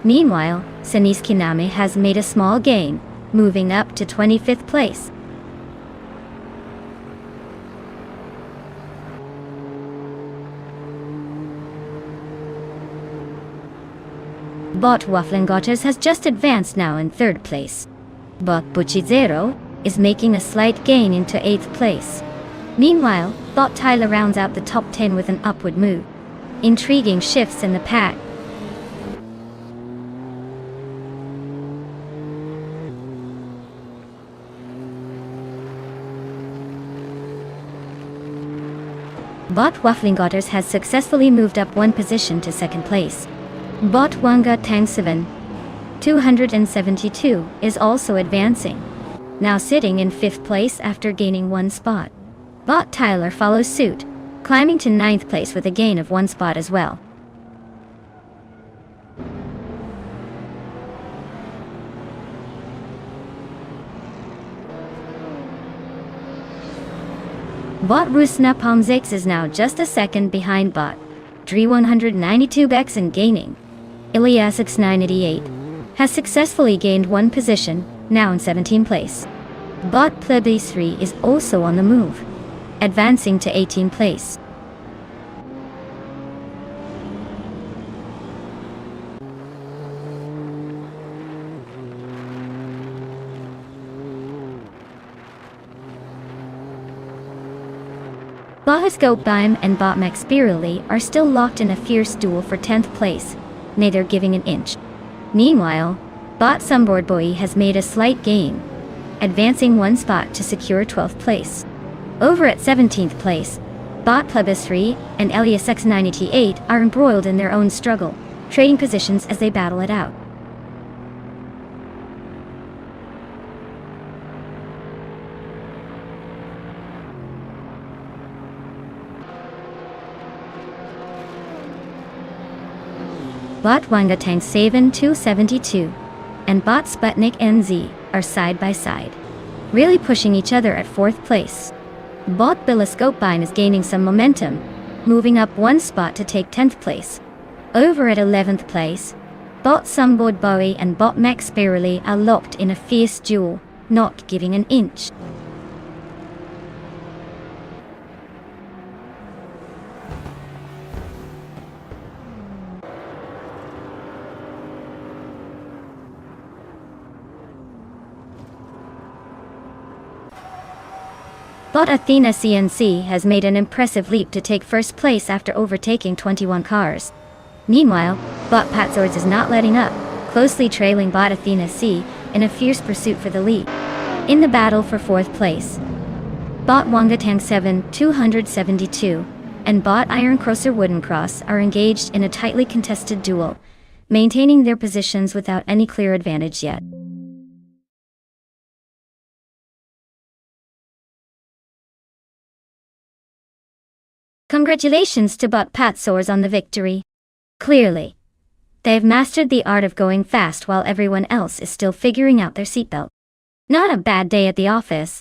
Meanwhile, Sanis Kiname has made a small gain, moving up to 25th place. Bot Wafflingotters has just advanced now in 3rd place. Bot Buchizero is making a slight gain into 8th place. Meanwhile, Bot Tyler rounds out the top 10 with an upward move. Intriguing shifts in the pack. Bot Wafflingotters has successfully moved up 1 position to 2nd place. Bot Wanga Tang 7, 272, is also advancing, now sitting in 5th place after gaining 1 spot. Bot Tyler follows suit, climbing to 9th place with a gain of 1 spot as well. Bot Rusna Palmzix is now just a second behind Bot Dre 192X and gaining. Elias X988 has successfully gained 1 position, now in 17th place. Bot Plebis 3 is also on the move, advancing to 18th place. Bot Beim and Bot Max Spirally are still locked in a fierce duel for 10th place, neither giving an inch. Meanwhile, Bot Sunboard Boy has made a slight gain, advancing 1 spot to secure 12th place. Over at 17th place, Bot Plebis 3 and Elias X98 are embroiled in their own struggle, trading positions as they battle it out. Bot Wangatang Saven 272 and Bot Sputnik NZ are side by side, really pushing each other at 4th place. Bot Billiscopeine is gaining some momentum, moving up 1 spot to take 10th place. Over at 11th place, Bot Sunboard Bowie and Bot Max Spirally are locked in a fierce duel, not giving an inch. Bot Athena CNC has made an impressive leap to take 1st place after overtaking 21 cars. Meanwhile, Bot Patzords is not letting up, closely trailing Bot Athena C in a fierce pursuit for the lead. In the battle for 4th place, Bot Wangatang 7 272 and Bot Iron Crosser Wooden Cross are engaged in a tightly contested duel, maintaining their positions without any clear advantage yet. Congratulations to Bot Patzors on the victory. Clearly, they've mastered the art of going fast while everyone else is still figuring out their seatbelt. Not a bad day at the office.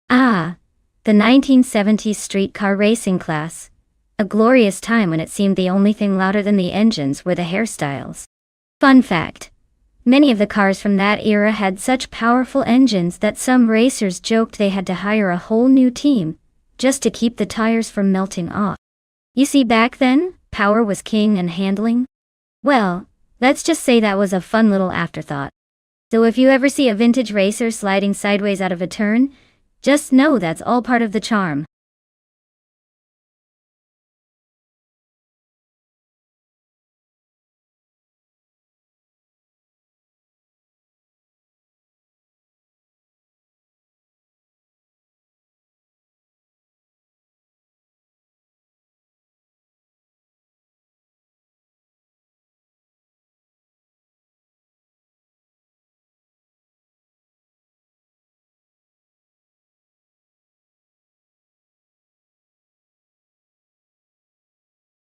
Ah, the 1970s streetcar racing class. A glorious time when it seemed the only thing louder than the engines were the hairstyles. Fun fact. Many of the cars from that era had such powerful engines that some racers joked they had to hire a whole new team just to keep the tires from melting off. You see, back then, power was king and handling, well, let's just say that was a fun little afterthought. So if you ever see a vintage racer sliding sideways out of a turn, just know that's all part of the charm.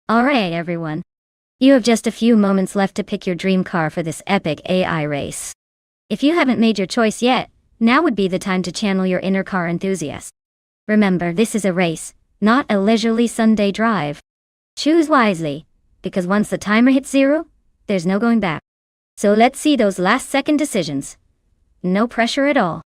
Alright everyone. You have just a few moments left to pick your dream car for this epic AI race. If you haven't made your choice yet, now would be the time to channel your inner car enthusiast. Remember, this is a race, not a leisurely Sunday drive. Choose wisely, because once the timer hits 0, there's no going back. So let's see those last second decisions. No pressure at all.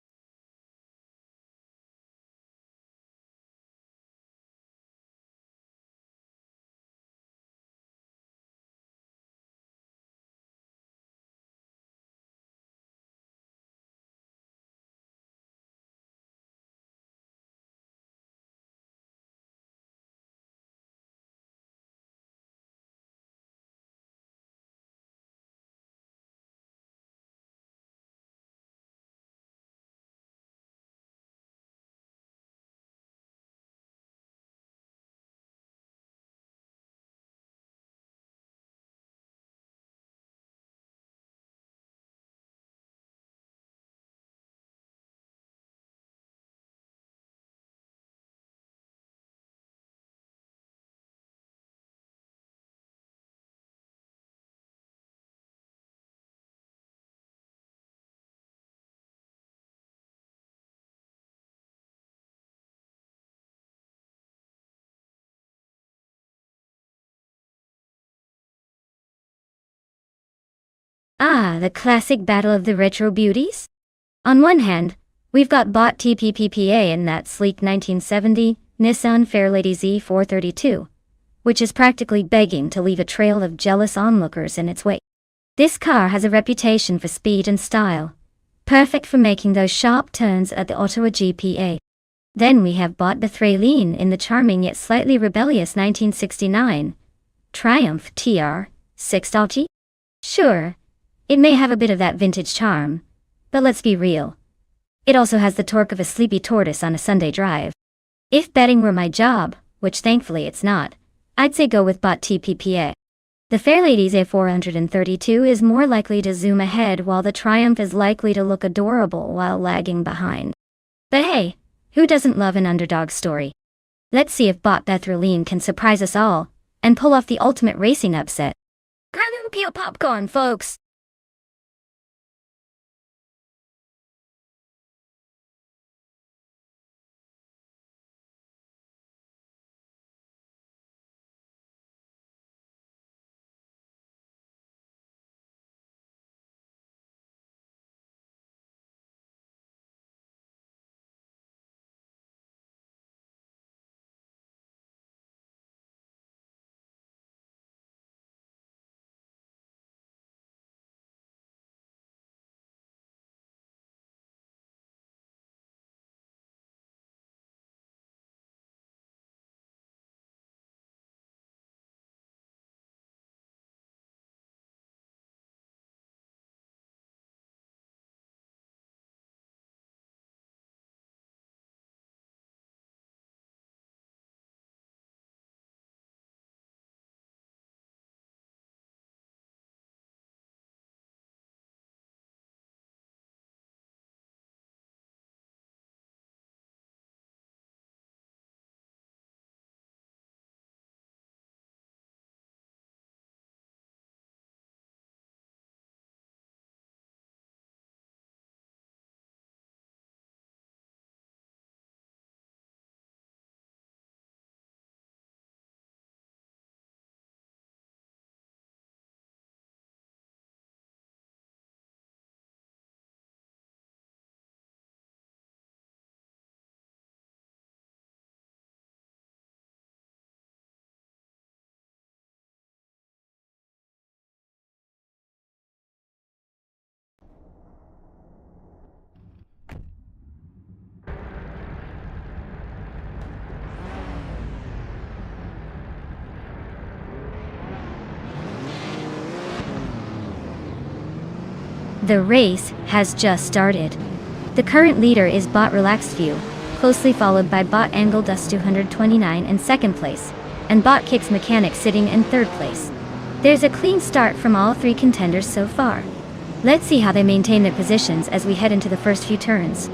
Ah, the classic battle of the retro beauties? On one hand, we've got bot TPPPA in that sleek 1970 Nissan Fairlady Z432, which is practically begging to leave a trail of jealous onlookers in its wake. This car has a reputation for speed and style, perfect for making those sharp turns at the Ottawa GPA. Then we have bot Bethraline in the charming yet slightly rebellious 1969 Triumph TR 6. Sure, it may have a bit of that vintage charm, but let's be real. It also has the torque of a sleepy tortoise on a Sunday drive. If betting were my job, which thankfully it's not, I'd say go with bot TPPA. The Fairlady's A432 is more likely to zoom ahead while the Triumph is likely to look adorable while lagging behind. But hey, who doesn't love an underdog story? Let's see if bot Bethraline can surprise us all and pull off the ultimate racing upset. Grab a peel popcorn, folks! The race has just started. The current leader is Bot Relaxed View, closely followed by Bot Angle Dust 229 in second place, and Bot Kicks Mechanic sitting in third place. There's a clean start from all three contenders so far. Let's see how they maintain their positions as we head into the first few turns.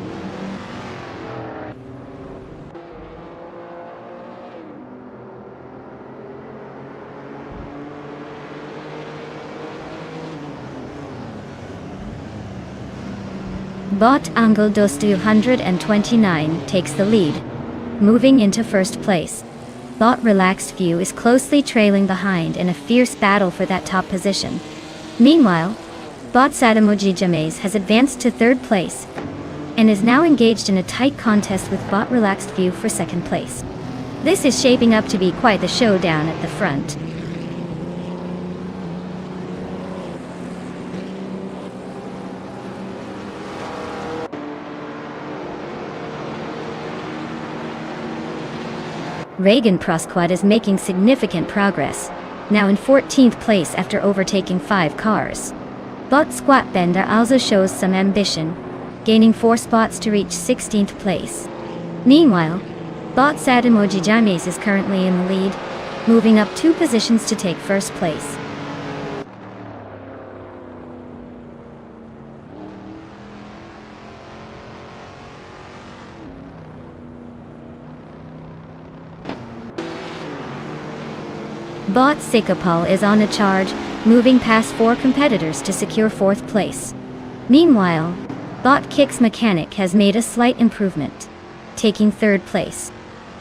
Bot Angle Dos 229 takes the lead, moving into first place. Bot Relaxed View is closely trailing behind in a fierce battle for that top position. Meanwhile, Bot Sadamoji James has advanced to third place and is now engaged in a tight contest with Bot Relaxed View for second place. This is shaping up to be quite the showdown at the front. Reagan Prosquad is making significant progress, now in 14th place after overtaking 5 cars. Bot Squat Bender also shows some ambition, gaining 4 spots to reach 16th place. Meanwhile, Bot Sadamoji James is currently in the lead, moving up 2 positions to take first place. Bot Sikapal is on a charge, moving past 4 competitors to secure 4th place. Meanwhile, Bot Kicks Mechanic has made a slight improvement, taking 3rd place.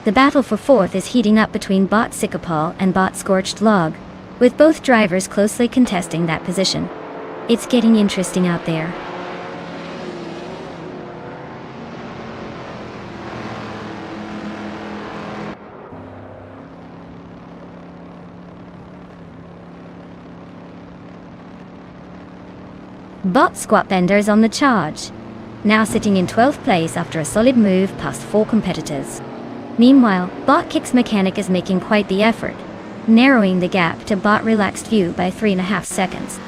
The battle for 4th is heating up between Bot Sikapal and Bot Scorched Log, with both drivers closely contesting that position. It's getting interesting out there. Bot Squat Bender is on the charge, now sitting in 12th place after a solid move past 4 competitors. Meanwhile, Bot Kicks Mechanic is making quite the effort, narrowing the gap to Bot Relaxed View by 3.5 seconds.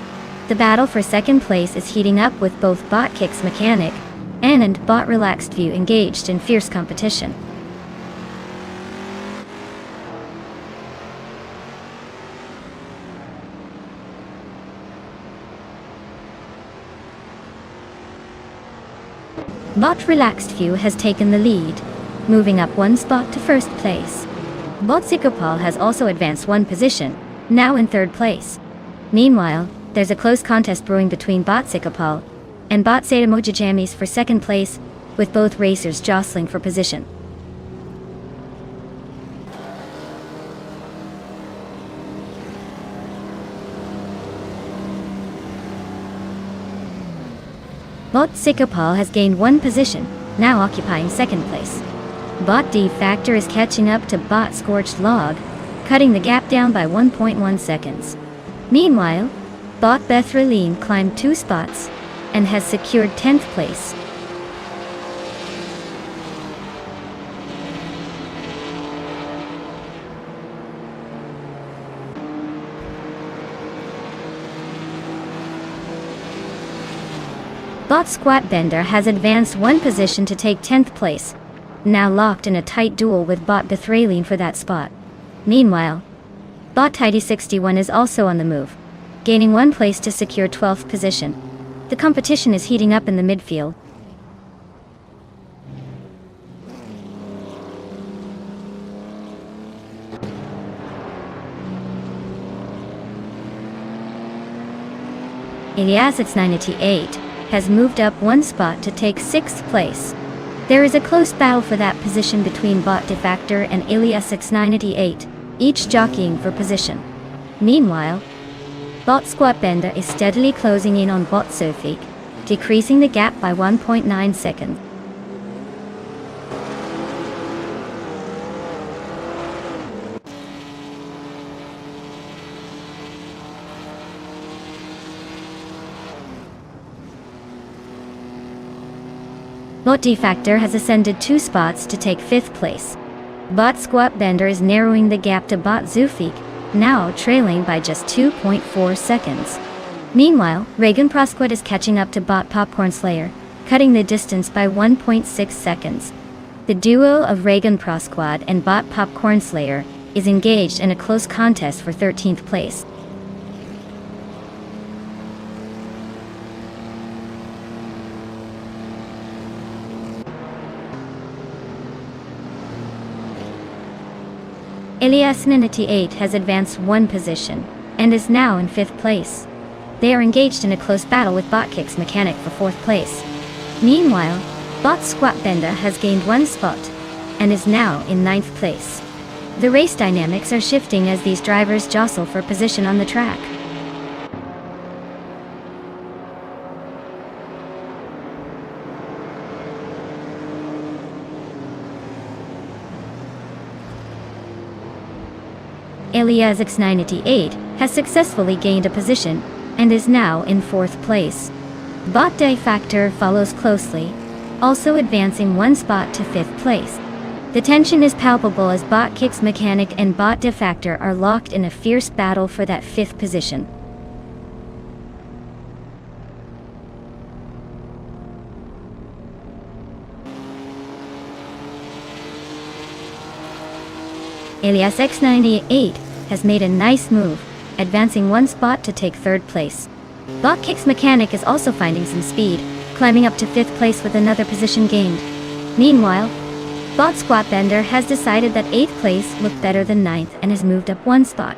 The battle for second place is heating up with both Bot Kicks Mechanic and Bot Relaxed View engaged in fierce competition. Bot Relaxed View has taken the lead, moving up 1 spot to first place. Bot Sikapal has also advanced 1 position, now in 3rd place. Meanwhile, there's a close contest brewing between Bot Sikapal and Bot Sadamoji James for second place, with both racers jostling for position. Bot Sikapal has gained 1 position, now occupying 2nd place. Bot D Factor is catching up to Bot Scorched Log, cutting the gap down by 1.1 seconds. Meanwhile, Bot Bethraline climbed 2 spots and has secured 10th place. Bot Squat Bender has advanced 1 position to take 10th place, now locked in a tight duel with Bot Bethraline for that spot. Meanwhile, Bot Tidy 61 is also on the move, gaining 1 place to secure 12th position. The competition is heating up in the midfield. Eliasits 988 has moved up 1 spot to take 6th place. There is a close battle for that position between Bot Defactor and Eliasits 988, each jockeying for position. Meanwhile, Bot Squat Bender is steadily closing in on Bot Sofik, decreasing the gap by 1.9 seconds. Bot Defactor has ascended 2 spots to take 5th place. Bot Squat Bender is narrowing the gap to Bot Zufik, now trailing by just 2.4 seconds. Meanwhile, Reagan Prosquad is catching up to Bot Popcorn Slayer, cutting the distance by 1.6 seconds. The duo of Reagan Prosquad and Bot Popcorn Slayer is engaged in a close contest for 13th place. Elias98 has advanced one position, and is now in 5th place. They are engaged in a close battle with Botkicks Mechanic for 4th place. Meanwhile, Bot Squat Benda has gained one spot, and is now in 9th place. The race dynamics are shifting as these drivers jostle for position on the track. Elias X98 has successfully gained a position, and is now in 4th place. Bot De Factor follows closely, also advancing one spot to 5th place. The tension is palpable as Botkicks Mechanic and Bot De Factor are locked in a fierce battle for that 5th position. Elias X98 has made a nice move, advancing one spot to take 3rd place. Botkicks Mechanic is also finding some speed, climbing up to 5th place with another position gained. Meanwhile, Bot Squat Bender has decided that 8th place looked better than 9th and has moved up one spot.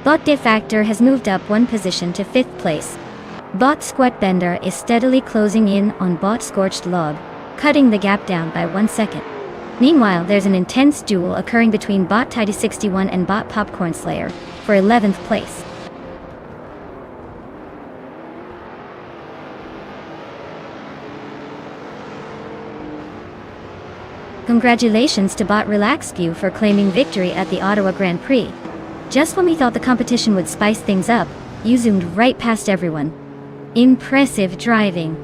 Bot De Factor has moved up one position to 5th place. Bot Squat Bender is steadily closing in on Bot Scorched Log, cutting the gap down by 1 second. Meanwhile, there's an intense duel occurring between Bot Tidy61 and Bot Popcorn Slayer for 11th place. Congratulations to Bot RelaxView for claiming victory at the Ottawa Grand Prix. Just when we thought the competition would spice things up, you zoomed right past everyone. Impressive driving.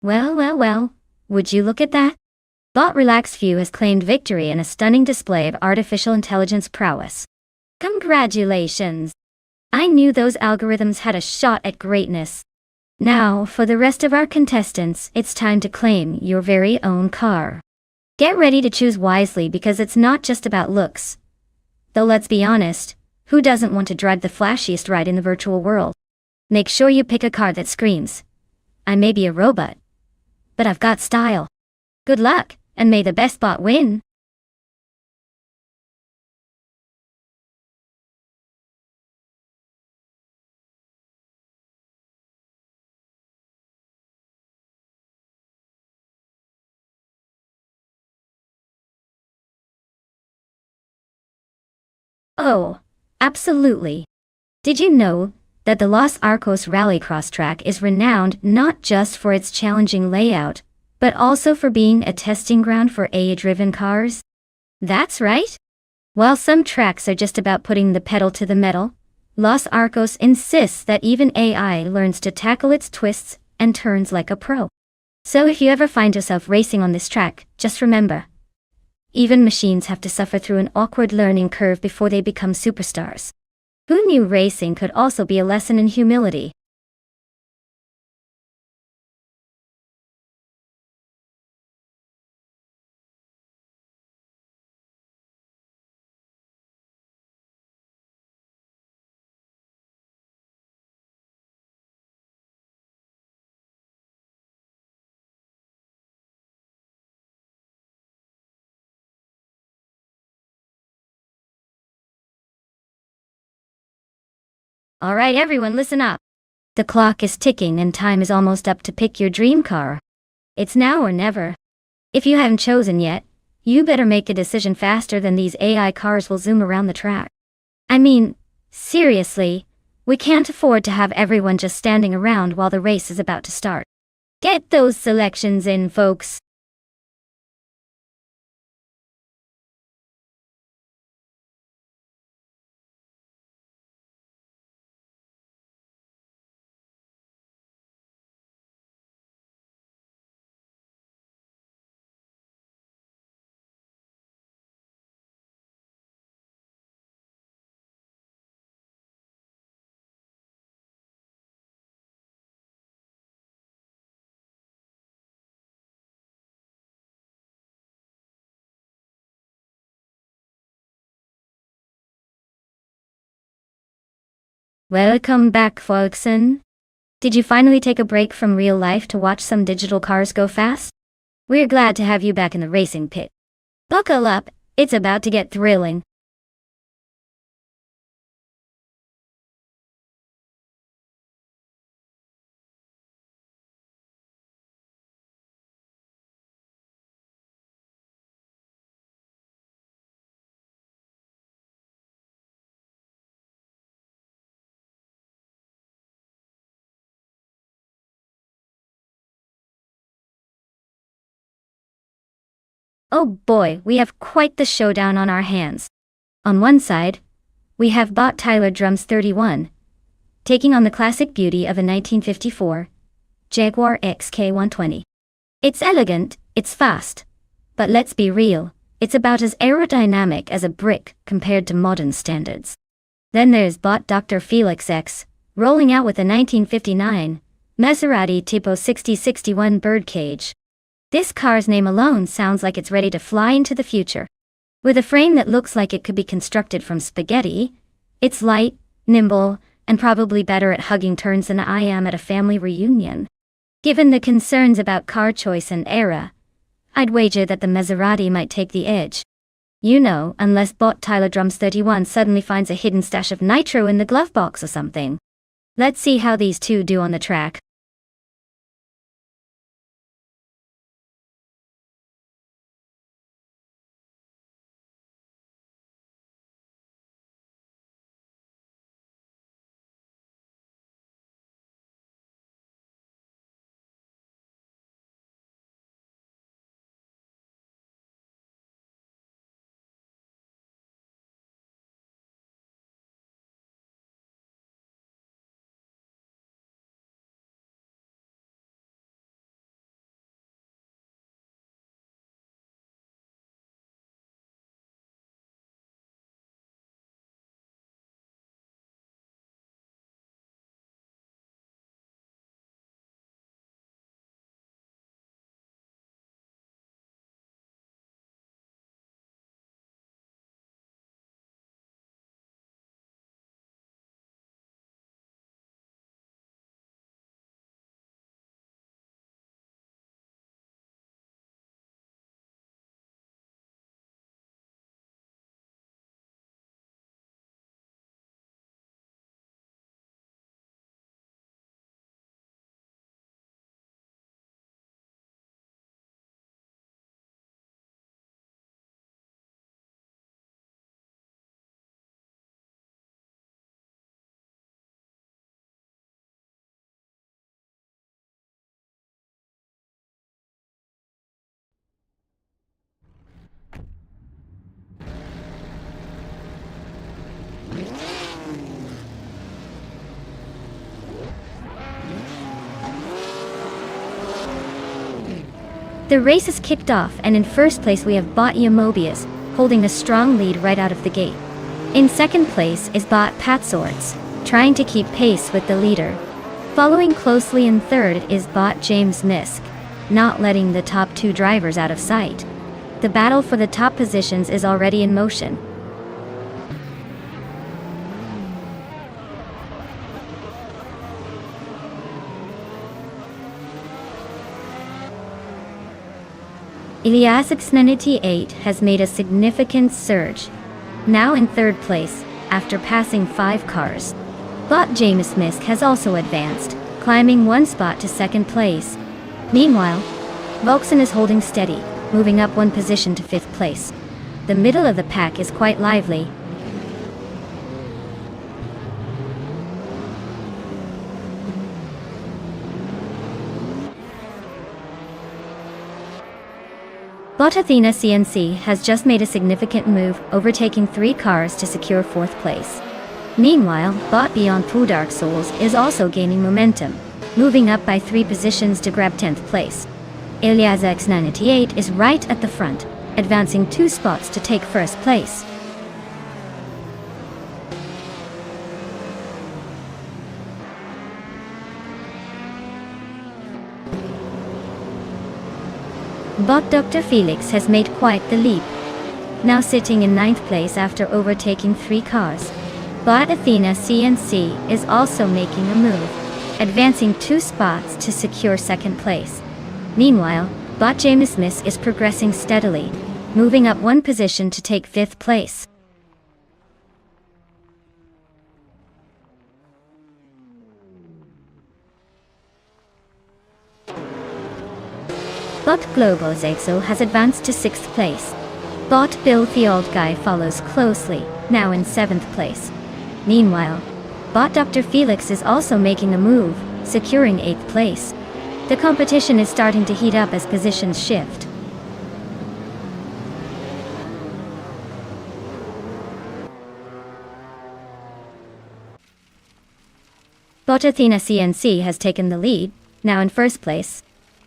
Well, would you look at that? Bot RelaxView has claimed victory in a stunning display of artificial intelligence prowess. Congratulations! I knew those algorithms had a shot at greatness. Now, for the rest of our contestants, it's time to claim your very own car. Get ready to choose wisely because it's not just about looks. Though let's be honest, who doesn't want to drive the flashiest ride in the virtual world? Make sure you pick a car that screams, I may be a robot, but I've got style. Good luck, and may the best bot win. Oh, absolutely. Did you know that the Los Arcos Rallycross track is renowned not just for its challenging layout, but also for being a testing ground for AI-driven cars? That's right. While some tracks are just about putting the pedal to the metal, Los Arcos insists that even AI learns to tackle its twists and turns like a pro. So if you ever find yourself racing on this track, just remember, even machines have to suffer through an awkward learning curve before they become superstars. Who knew racing could also be a lesson in humility? Alright everyone, listen up. The clock is ticking and time is almost up to pick your dream car. It's now or never. If you haven't chosen yet, you better make a decision faster than these AI cars will zoom around the track. I mean, seriously, we can't afford to have everyone just standing around while the race is about to start. Get those selections in, folks. Welcome back, folkson. Did you finally take a break from real life to watch some digital cars go fast? We're glad to have you back in the racing pit. Buckle up, it's about to get thrilling. Oh boy, we have quite the showdown on our hands. On one side, we have Bot Tyler Drums 31, taking on the classic beauty of a 1954 Jaguar XK120. It's elegant, it's fast, but let's be real, it's about as aerodynamic as a brick compared to modern standards. Then there's Bot Dr. Felix X, rolling out with a 1959 Maserati Tipo 6061 birdcage. This car's name alone sounds like it's ready to fly into the future. With a frame that looks like it could be constructed from spaghetti, it's light, nimble, and probably better at hugging turns than I am at a family reunion. Given the concerns about car choice and era, I'd wager that the Maserati might take the edge. You know, unless Bot Tyler Drums 31 suddenly finds a hidden stash of nitro in the glove box or something. Let's see how these two do on the track. The race is kicked off, and in first place we have Bot Mobius, holding a strong lead right out of the gate. In second place is Bot Patsorts, trying to keep pace with the leader. Following closely in third is Bot James Misk, not letting the top two drivers out of sight. The battle for the top positions is already in motion. Iliasix98 has made a significant surge, now in third place, after passing 5 cars. Bot James Misk has also advanced, climbing 1 spot to second place. Meanwhile, Volkson is holding steady, moving up 1 position to 5th place. The middle of the pack is quite lively. Bot Athena CNC has just made a significant move, overtaking 3 cars to secure 4th place. Meanwhile, Bot Beyond Pooh Dark Souls is also gaining momentum, moving up by 3 positions to grab 10th place. Iliasix98 is right at the front, advancing 2 spots to take 1st place. Bot Dr. Felix has made quite the leap, now sitting in 9th place after overtaking 3 cars. Bot Athena CNC is also making a move, advancing 2 spots to secure 2nd place. Meanwhile, Bot James Misk is progressing steadily, moving up 1 position to take 5th place. Bot Global Zexo has advanced to 6th place. Bot Bill the Old Guy follows closely, now in 7th place. Meanwhile, Bot Dr. Felix is also making a move, securing 8th place. The competition is starting to heat up as positions shift. Bot Athena CNC has taken the lead, now in 1st place.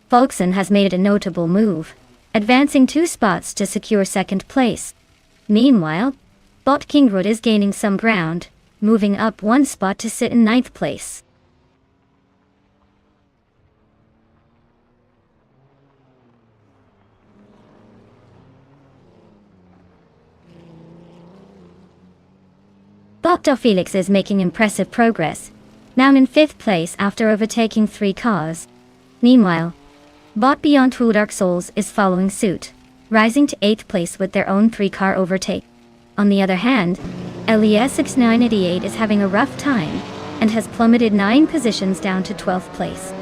Volkson has made a notable move, advancing 2 spots to secure 2nd place. Meanwhile, Bot Kingroad is gaining some ground, moving up 1 spot to sit in 9th place. Dr. Felix is making impressive progress, now in 5th place after overtaking 3 cars. Meanwhile, Bot Beyond True Dark Souls is following suit, rising to 8th place with their own 3-car overtake. On the other hand, LES6988 is having a rough time, and has plummeted 9 positions down to 12th place.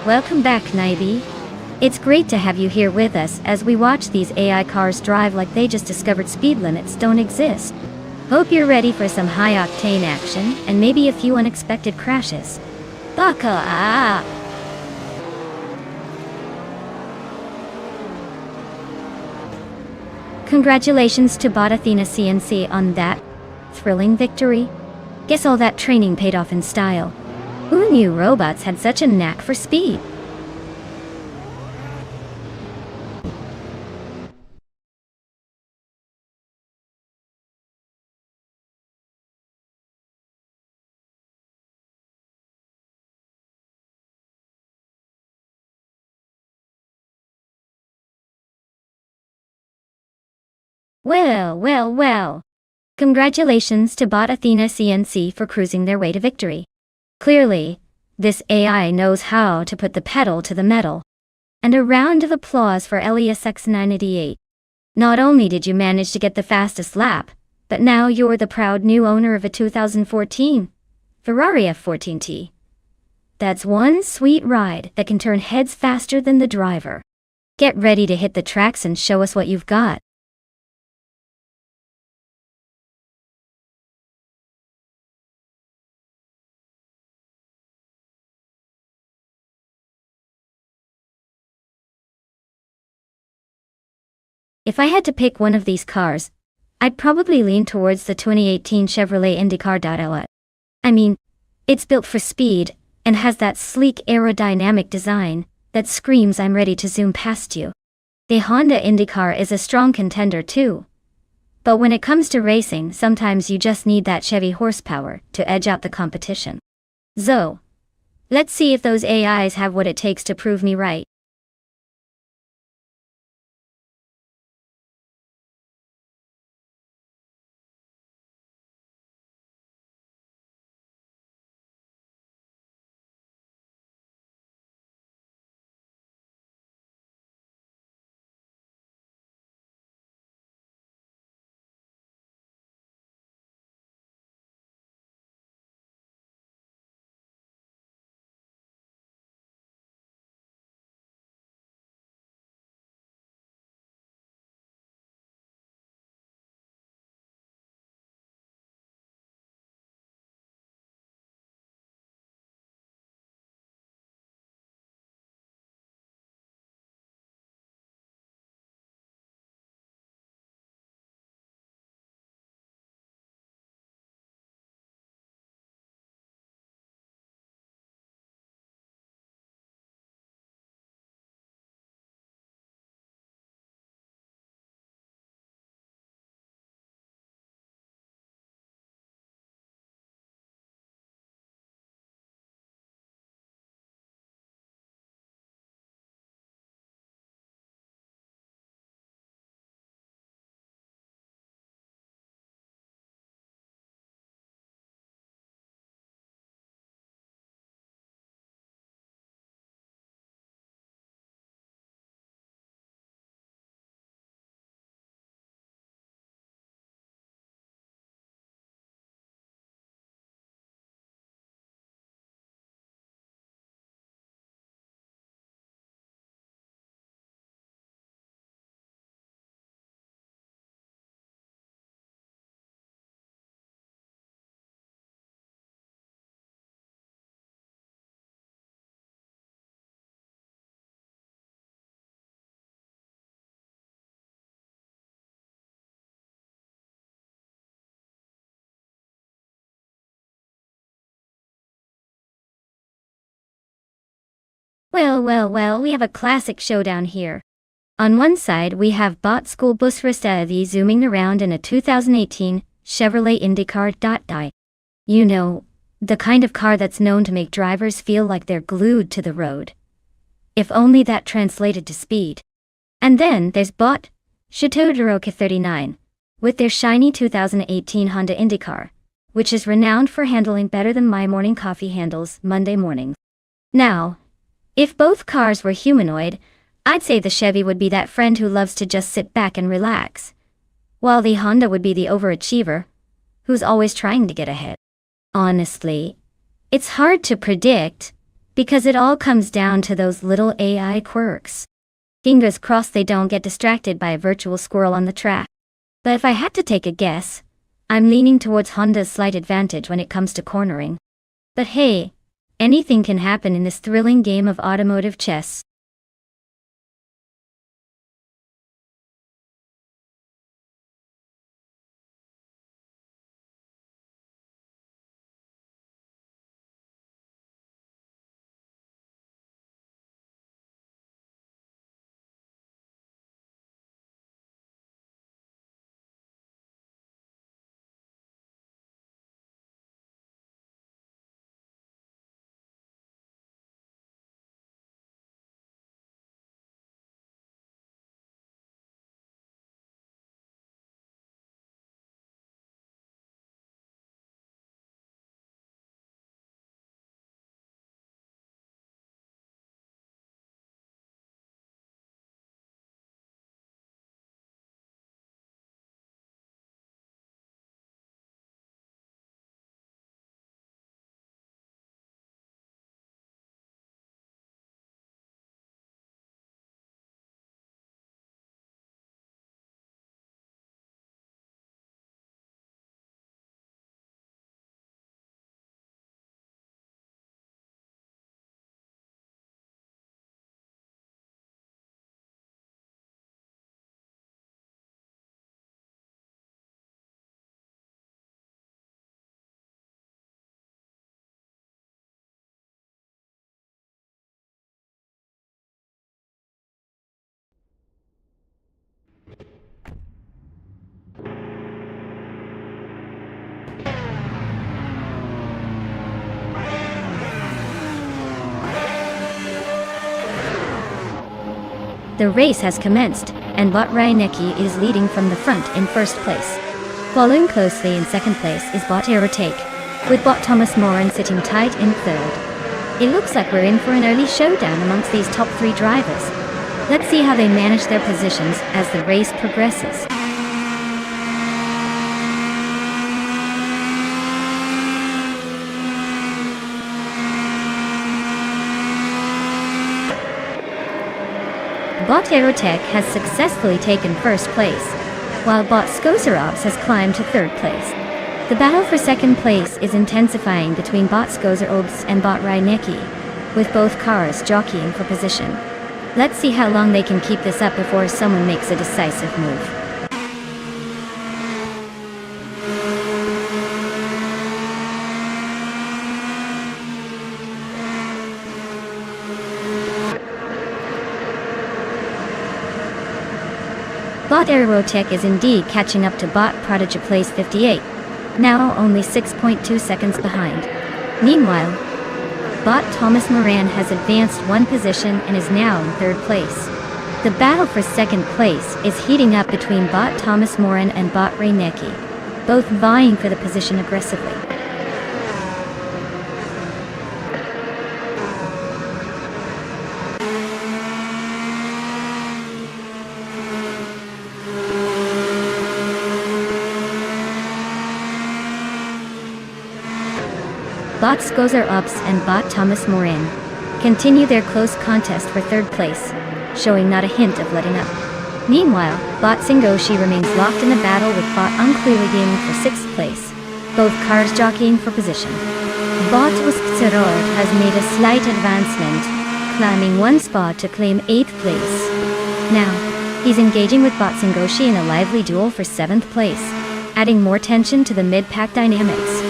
Welcome back, Naibi. It's great to have you here with us as we watch these AI cars drive like they just discovered speed limits don't exist. Hope you're ready for some high-octane action and maybe a few unexpected crashes. Buckle up! Congratulations to Bot Athena CNC on that thrilling victory. Guess all that training paid off in style. Who knew robots had such a knack for speed? Well, well, well. Congratulations to Bot Athena CNC for cruising their way to victory. Clearly, this AI knows how to put the pedal to the metal. And a round of applause for LESX988. Not only did you manage to get the fastest lap, but now you're the proud new owner of a 2014 Ferrari F14T. That's one sweet ride that can turn heads faster than the driver. Get ready to hit the tracks and show us what you've got. If I had to pick one of these cars, I'd probably lean towards the 2018 Chevrolet IndyCar. I mean, it's built for speed, and has that sleek aerodynamic design that screams I'm ready to zoom past you. The Honda IndyCar is a strong contender too. But when it comes to racing, sometimes you just need that Chevy horsepower to edge out the competition. So, let's see if those AIs have what it takes to prove me right. Well, we have a classic showdown here. On one side, we have Bot School Bus Restavi zooming around in a 2018 Chevrolet IndyCar. You know, the kind of car that's known to make drivers feel like they're glued to the road. If only that translated to speed. And then there's Bot Chateau 39, with their shiny 2018 Honda IndyCar, which is renowned for handling better than my morning coffee handles Monday mornings. Now, if both cars were humanoid, I'd say the Chevy would be that friend who loves to just sit back and relax, while the Honda would be the overachiever, who's always trying to get ahead. Honestly, it's hard to predict, because it all comes down to those little AI quirks. Fingers crossed they don't get distracted by a virtual squirrel on the track. But if I had to take a guess, I'm leaning towards Honda's slight advantage when it comes to cornering. But hey, anything can happen in this thrilling game of automotive chess. The race has commenced, and Bot Reinecke is leading from the front in first place. Following closely in second place is Bot Aerotech, with Bot Thomas Moran sitting tight in third. It looks like we're in for an early showdown amongst these top 3 drivers. Let's see how they manage their positions as the race progresses. Bot Aerotech has successfully taken first place, while Bot Skozerops has climbed to third place. The battle for second place is intensifying between Bot Skozerops and Bot Reinecke, with both cars jockeying for position. Let's see how long they can keep this up before someone makes a decisive move. Bot Aerotech is indeed catching up to Bot Prodigy place 58, now only 6.2 seconds behind. Meanwhile, Bot Thomas Moran has advanced 1 position and is now in third place. The battle for second place is heating up between Bot Thomas Moran and Bot Reinecke, both vying for the position aggressively. Bot Skozerops and Bot Thomas Moran continue their close contest for third place, showing not a hint of letting up. Meanwhile, Bot Singoshi remains locked in a battle with Bot Unclearly Gaming for 6th place, both cars jockeying for position. Bot Uskzerod has made a slight advancement, climbing 1 spot to claim 8th place. Now, he's engaging with Bot Singoshi in a lively duel for 7th place, adding more tension to the mid-pack dynamics.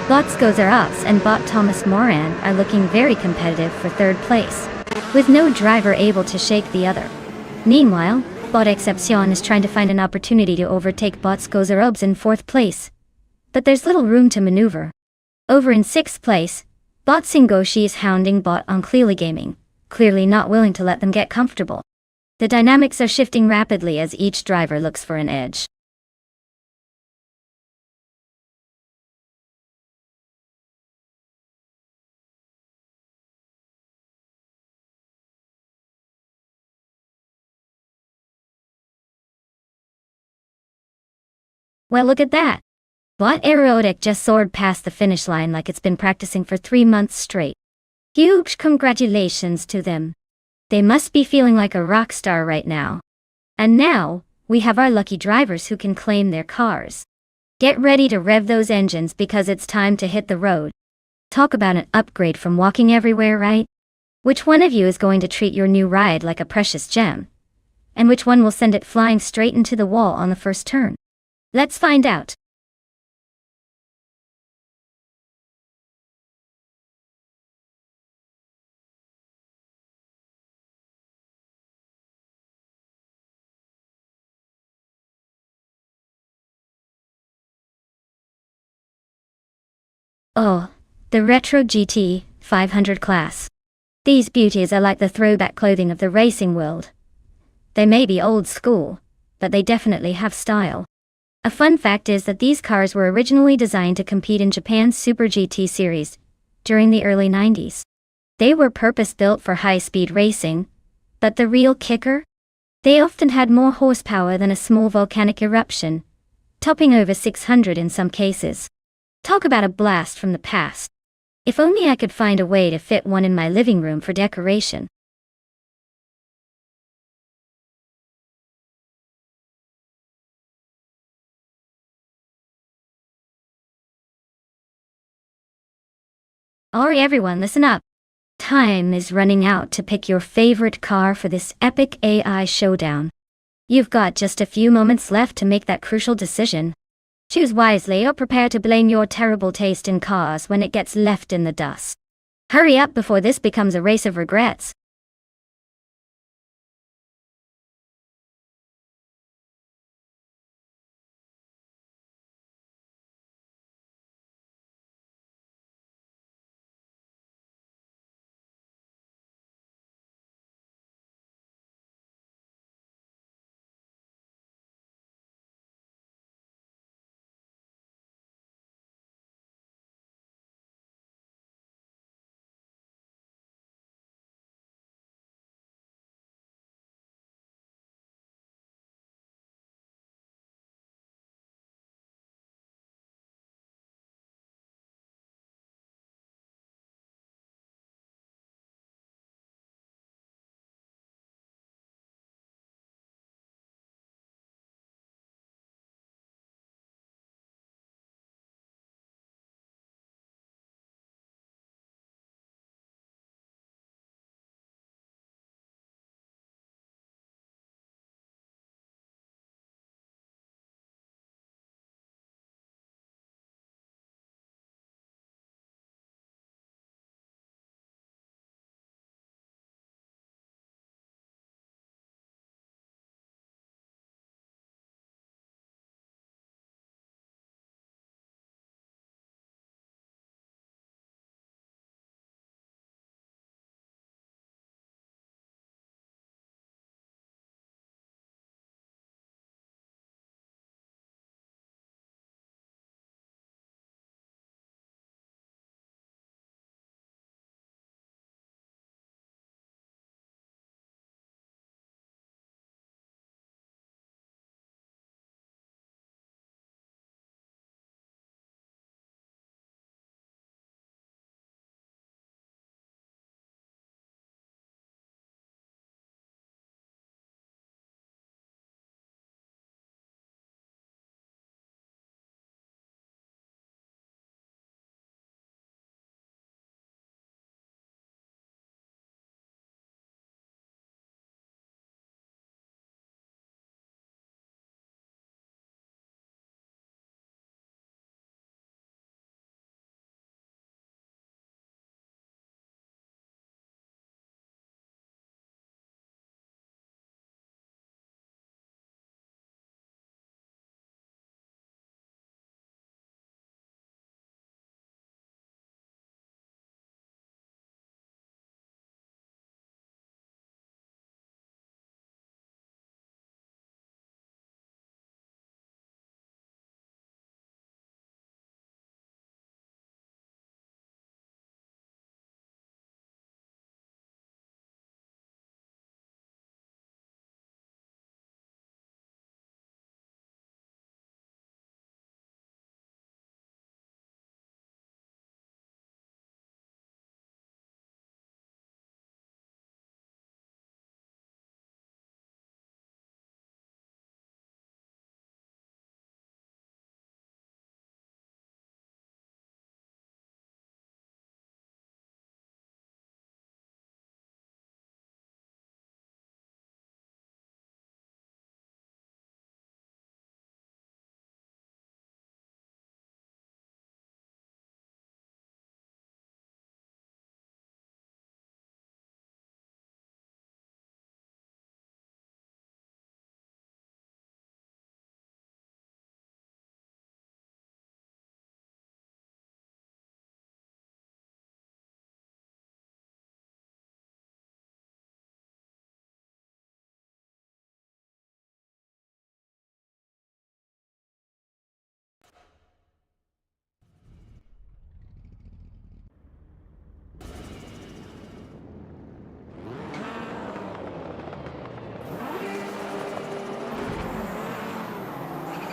Bot Skozerops and Bot Thomas Moran are looking very competitive for third place, with no driver able to shake the other. Meanwhile, Bot Excepcion is trying to find an opportunity to overtake Bot Skozerops in 4th place, but there's little room to maneuver. Over in 6th place, Bot Singoshi is hounding Bot Unclearly Gaming, clearly not willing to let them get comfortable. The dynamics are shifting rapidly as each driver looks for an edge. Well, look at that! Bot Aerotech just soared past the finish line like it's been practicing for 3 months straight. Huge congratulations to them. They must be feeling like a rock star right now. And now, we have our lucky drivers who can claim their cars. Get ready to rev those engines because it's time to hit the road. Talk about an upgrade from walking everywhere, right? Which one of you is going to treat your new ride like a precious gem? And which one will send it flying straight into the wall on the first turn? Let's find out. Oh, the Retro GT 500 class. These beauties are like the throwback clothing of the racing world. They may be old school, but they definitely have style. A fun fact is that these cars were originally designed to compete in Japan's Super GT series during the early 90s. They were purpose-built for high-speed racing, but the real kicker? They often had more horsepower than a small volcanic eruption, topping over 600 in some cases. Talk about a blast from the past. If only I could find a way to fit one in my living room for decoration. Alright everyone, listen up. Time is running out to pick your favorite car for this epic AI showdown. You've got just a few moments left to make that crucial decision. Choose wisely or prepare to blame your terrible taste in cars when it gets left in the dust. Hurry up before this becomes a race of regrets.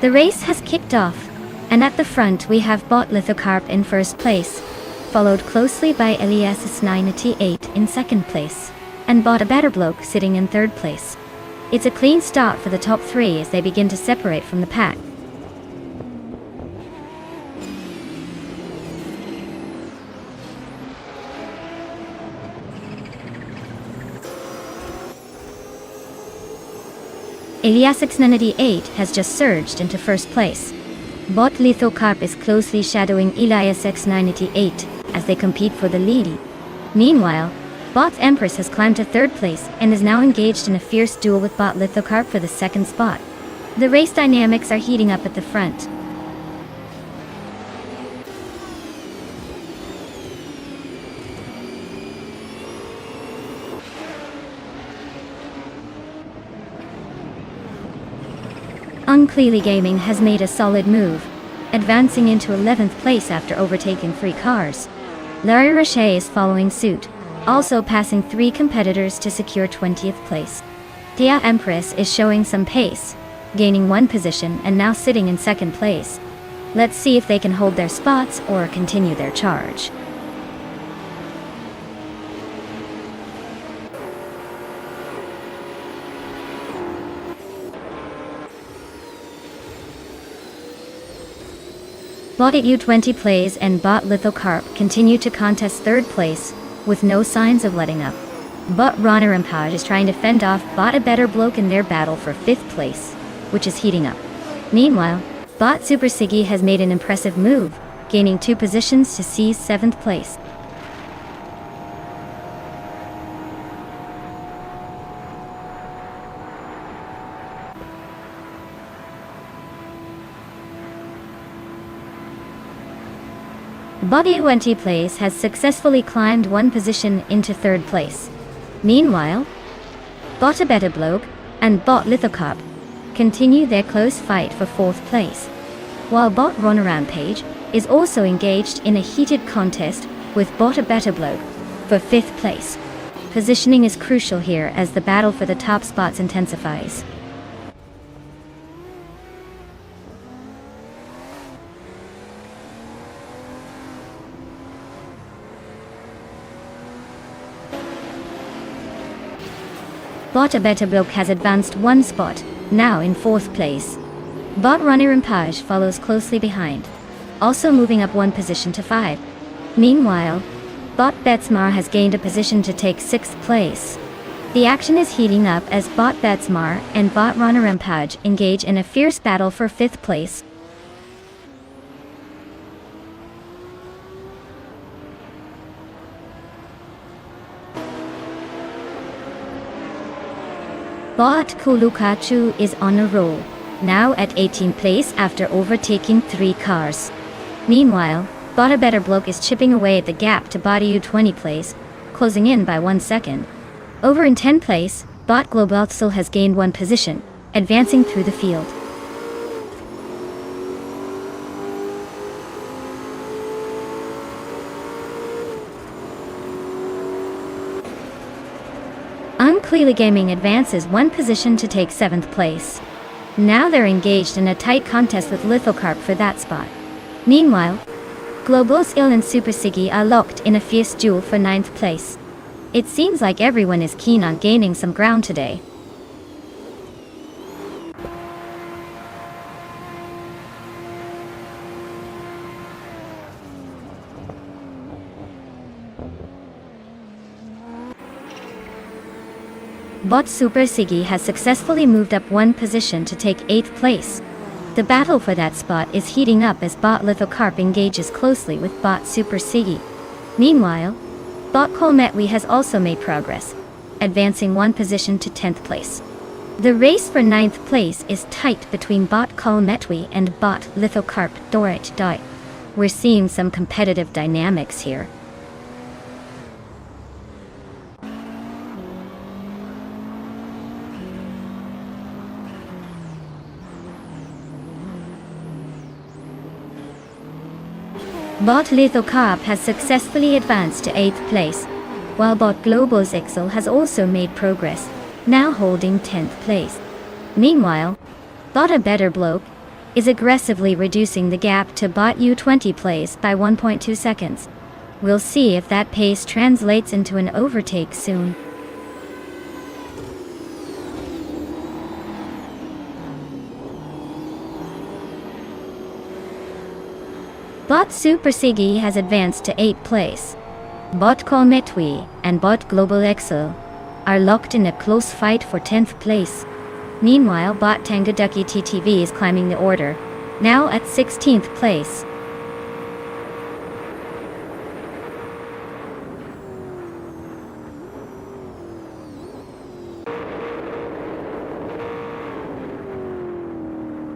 The race has kicked off, and at the front we have Bot Lithocarp in first place, followed closely by Elias 98 in second place, and Bot a Better Bloke sitting in third place. It's a clean start for the top three as they begin to separate from the pack. Elias 98 has just surged into first place. Bot Lithocarp is closely shadowing Elias 98 as they compete for the lead. Meanwhile, Bot Empress has climbed to third place and is now engaged in a fierce duel with Bot Lithocarp for the second spot. The race dynamics are heating up at the front. Unclearly Gaming has made a solid move, advancing into 11th place after overtaking 3 cars. Larry Roche is following suit, also passing 3 competitors to secure 20th place. Dia Empress is showing some pace, gaining 1 position and now sitting in second place. Let's see if they can hold their spots or continue their charge. Bot U20 Plays and Bot Lithocarp continue to contest third place, with no signs of letting up. Bot Runner Empage is trying to fend off Bot a Better Bloke in their battle for 5th place, which is heating up. Meanwhile, Bot Super Siggy has made an impressive move, gaining 2 positions to seize 7th place. Bot U20 Plays has successfully climbed 1 position into 3rd place. Meanwhile, Bot a Better Bloke and Bot Lithocarp continue their close fight for 4th place, while Bot Runner Rampage is also engaged in a heated contest with Bot a Better Bloke for 5th place. Positioning is crucial here as the battle for the top spots intensifies. Bot a Better Bloke has advanced 1 spot, now in 4th place. Bot Runner Empage follows closely behind, also moving up 1 position to 5. Meanwhile, Bot Betsmar has gained a position to take 6th place. The action is heating up as Bot Betsmar and Bot Runner Empage engage in a fierce battle for 5th place. Bot Kulukachu is on a roll, now at 18th place after overtaking 3 cars. Meanwhile, Bot a Better Bloke is chipping away at the gap to Bot U20 Place, closing in by 1 second. Over in 10th place, Bot Globaltzel has gained 1 position, advancing through the field. Unclearly Gaming advances 1 position to take 7th place. Now they're engaged in a tight contest with Lithocarp for that spot. Meanwhile, Globos Il and Super Siggy are locked in a fierce duel for 9th place. It seems like everyone is keen on gaining some ground today. Bot Super Siggy has successfully moved up 1 position to take 8th place. The battle for that spot is heating up as Bot Lithocarp engages closely with Bot Super Siggy. Meanwhile, Bot Colmetwi has also made progress, advancing 1 position to 10th place. The race for 9th place is tight between Bot Colmetwi and Bot Lithocarp Dorit Dai. We're seeing some competitive dynamics here. Bot Lithocarp has successfully advanced to 8th place, while Bot Globos Ixel has also made progress, now holding 10th place. Meanwhile, Bot a Better Bloke is aggressively reducing the gap to bot U20 place by 1.2 seconds. We'll see if that pace translates into an overtake soon. Bot Super Siggy has advanced to 8th place. Bot Cometwi and Bot Global Excel are locked in a close fight for 10th place. Meanwhile, Bot Tangaducky TTV is climbing the order, now at 16th place.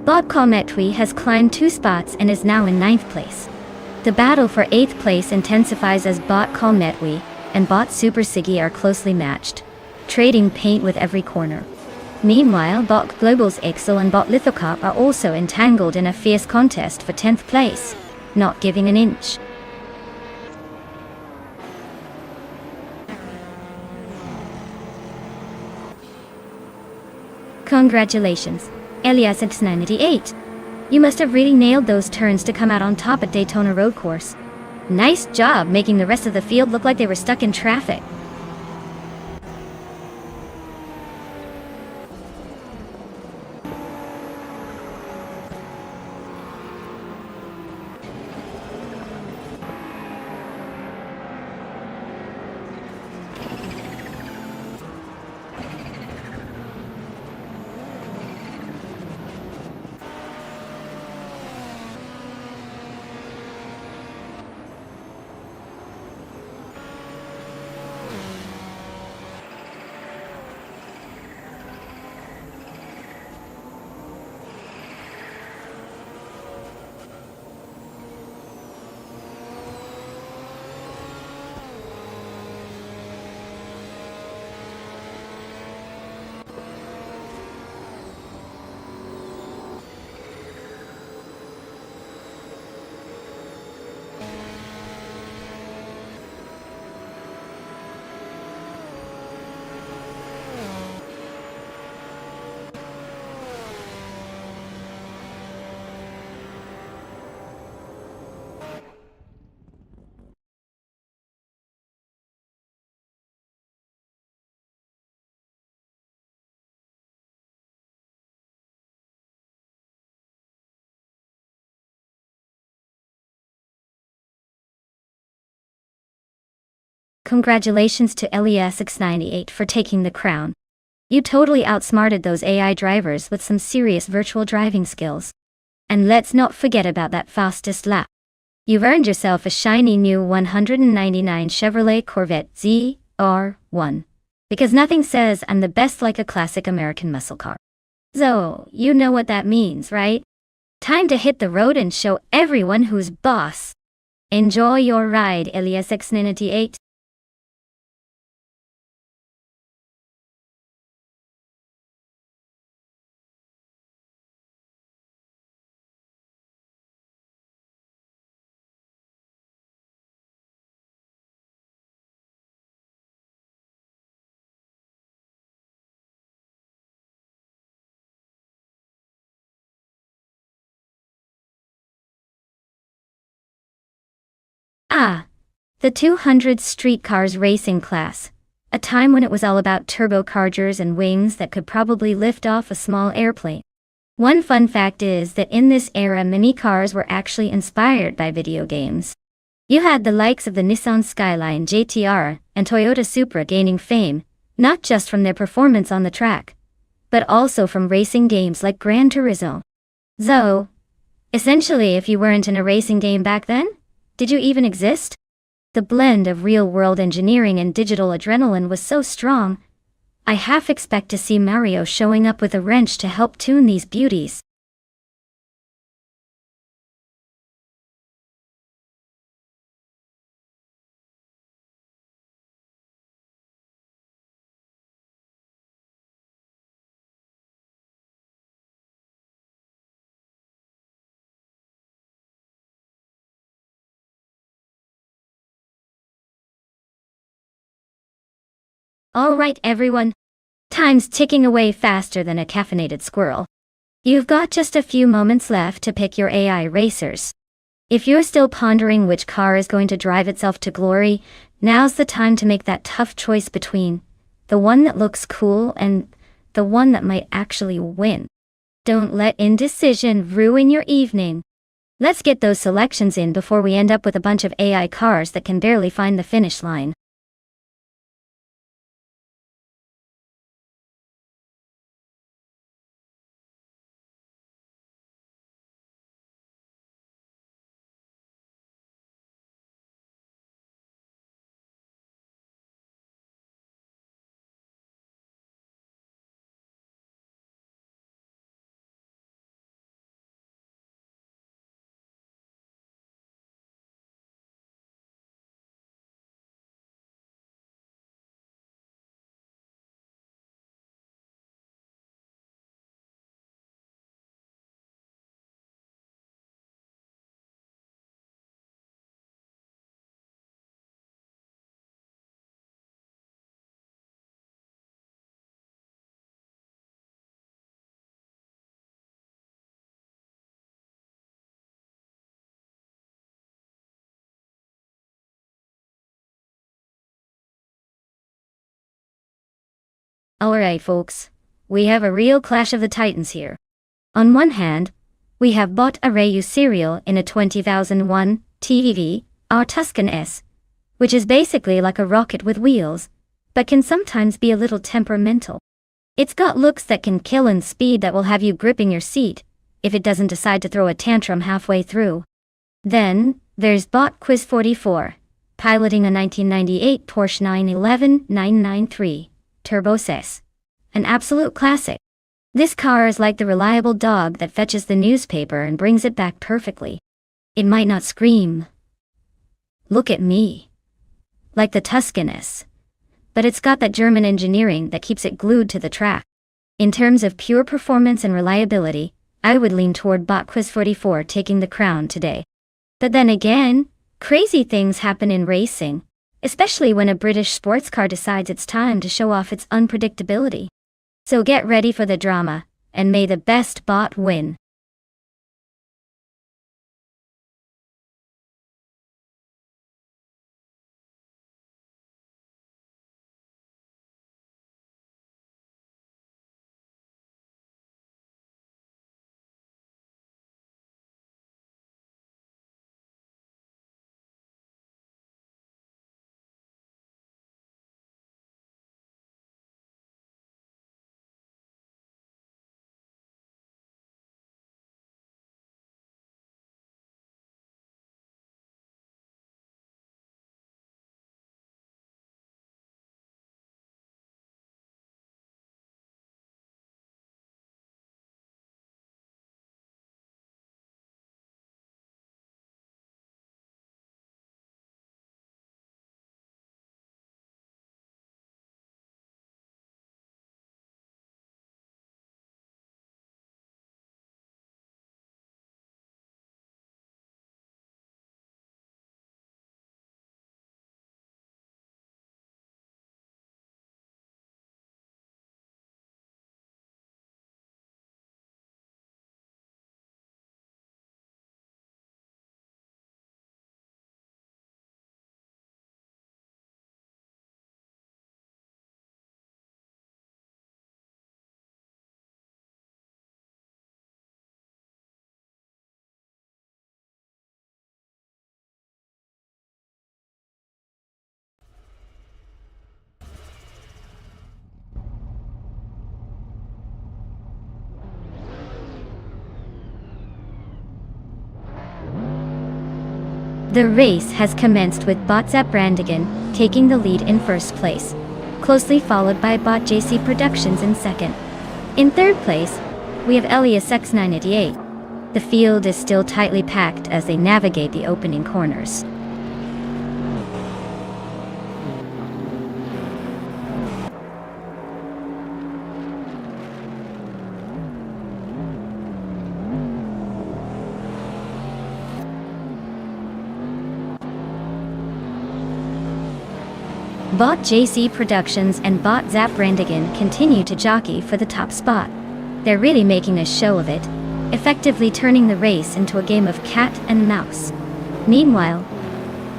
Bot Cometwi has climbed 2 spots and is now in 9th place. The battle for 8th place intensifies as Bot Cometwi and Bot Super Siggy are closely matched, trading paint with every corner. Meanwhile, Bot Global's Excel and Bot Lithocop are also entangled in a fierce contest for 10th place, not giving an inch. Congratulations, Elias X98. You must have really nailed those turns to come out on top at Daytona Road Course. Nice job making the rest of the field look like they were stuck in traffic. Congratulations to Elias X98 for taking the crown. You totally outsmarted those AI drivers with some serious virtual driving skills. And let's not forget about that fastest lap. You've earned yourself a shiny new 199 Chevrolet Corvette ZR1. Because nothing says I'm the best like a classic American muscle car. So, you know what that means, right? Time to hit the road and show everyone who's boss. Enjoy your ride, Elias X98. Ah, the 200 streetcars racing class. A time when it was all about turbochargers and wings that could probably lift off a small airplane. One fun fact is that in this era mini cars were actually inspired by video games. You had the likes of the Nissan Skyline JTR and Toyota Supra gaining fame, not just from their performance on the track, but also from racing games like Gran Turismo. So, essentially if you weren't in a racing game back then, did you even exist? The blend of real-world engineering and digital adrenaline was so strong, I half expect to see Mario showing up with a wrench to help tune these beauties. Alright everyone, time's ticking away faster than a caffeinated squirrel. You've got just a few moments left to pick your AI racers. If you're still pondering which car is going to drive itself to glory, now's the time to make that tough choice between the one that looks cool and the one that might actually win. Don't let indecision ruin your evening. Let's get those selections in before we end up with a bunch of AI cars that can barely find the finish line. Alright folks, we have a real clash of the titans here. On one hand, we have Bot Arayu Serial in a 2001 TEV, our Tuscan S, which is basically like a rocket with wheels, but can sometimes be a little temperamental. It's got looks that can kill and speed that will have you gripping your seat, if it doesn't decide to throw a tantrum halfway through. Then, there's Bot Quiz 44, piloting a 1998 Porsche 911 993 Turbo S. An absolute classic. This car is like the reliable dog that fetches the newspaper and brings it back perfectly. It might not scream, "Look at me," like the Tuscan S, but it's got that German engineering that keeps it glued to the track. In terms of pure performance and reliability, I would lean toward Bot Quiz 44 taking the crown today. But then again, crazy things happen in racing, especially when a British sports car decides it's time to show off its unpredictability. So get ready for the drama, and may the best bot win. The race has commenced with Bot Zap Brandigan taking the lead in first place, closely followed by Bot JC Productions in second. In third place, we have Elias X988. The field is still tightly packed as they navigate the opening corners. Bot JC Productions and Bot Zap Brandigan continue to jockey for the top spot. They're really making a show of it, effectively turning the race into a game of cat and mouse. Meanwhile,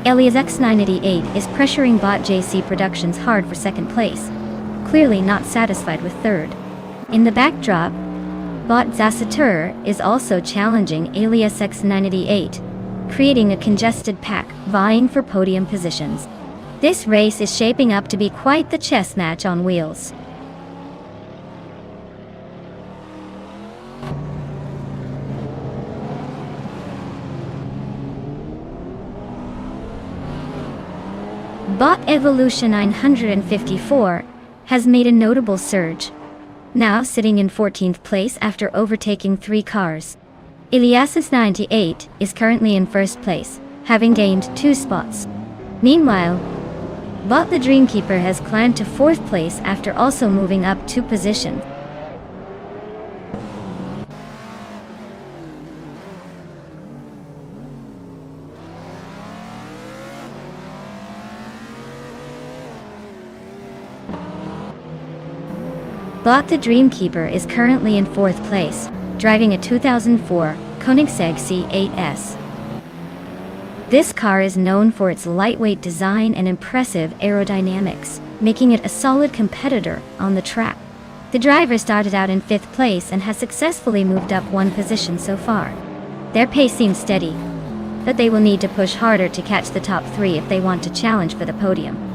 Elias X988 is pressuring Bot JC Productions hard for second place, clearly not satisfied with third. In the backdrop, Bot Zasatur is also challenging Elias X988, creating a congested pack vying for podium positions. This race is shaping up to be quite the chess match on wheels. Bot Evolution 954 has made a notable surge, now sitting in 14th place after overtaking 3 cars. Elias 98 is currently in first place, having gained 2 spots. Meanwhile, Bot the Dreamkeeper has climbed to 4th place after also moving up 2 positions. Bot the Dreamkeeper is currently in 4th place, driving a 2004 Koenigsegg C8S. This car is known for its lightweight design and impressive aerodynamics, making it a solid competitor on the track. The driver started out in 5th place and has successfully moved up 1 position so far. Their pace seems steady, but they will need to push harder to catch the top 3 if they want to challenge for the podium.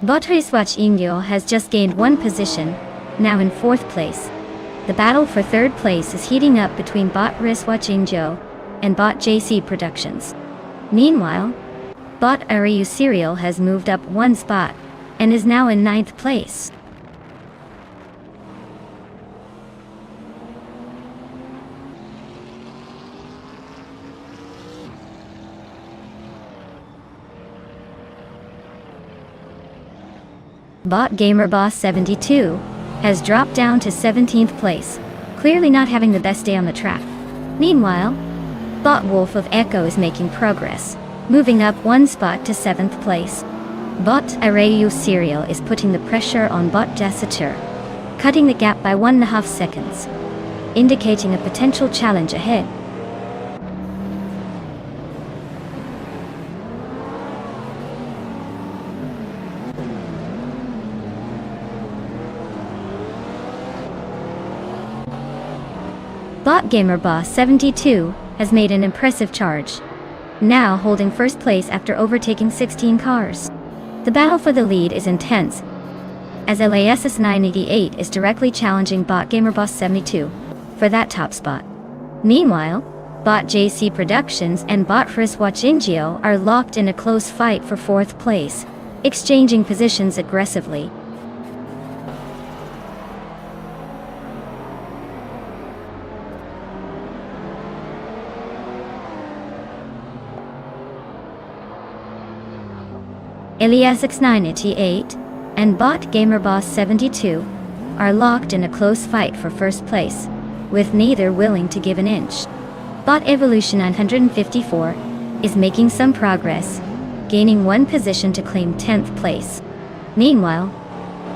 Bot Riswatch Indio has just gained 1 position, now in 4th place. The battle for 3rd place is heating up between Bot Riswatch Indio and Bot JC Productions. Meanwhile, Bot Ariu Serial has moved up 1 spot and is now in 9th place. Bot GamerBoss 72 has dropped down to 17th place, clearly not having the best day on the track. Meanwhile, Bot Wolf of Echo is making progress, moving up 1 spot to 7th place. Bot Arayu Serial is putting the pressure on Bot Jasatur, cutting the gap by 1.5 seconds, indicating a potential challenge ahead. Bot GamerBoss 72 has made an impressive charge, now holding first place after overtaking 16 cars. The battle for the lead is intense, as LASS 988 is directly challenging Bot GamerBoss 72 for that top spot. Meanwhile, Bot JC Productions and Bot Riswatch Ingio are locked in a close fight for 4th place, exchanging positions aggressively. Elias X988 and Bot GamerBoss 72 are locked in a close fight for first place, with neither willing to give an inch. Bot Evolution 954 is making some progress, gaining 1 position to claim 10th place. Meanwhile,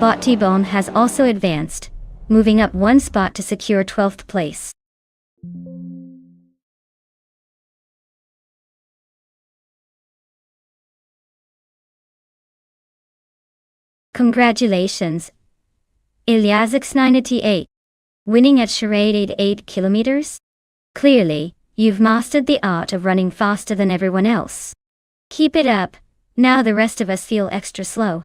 Bot T-Bone has also advanced, moving up 1 spot to secure 12th place. Congratulations, Elias X988, winning at Charade 8 kilometers? Clearly, you've mastered the art of running faster than everyone else. Keep it up, now the rest of us feel extra slow.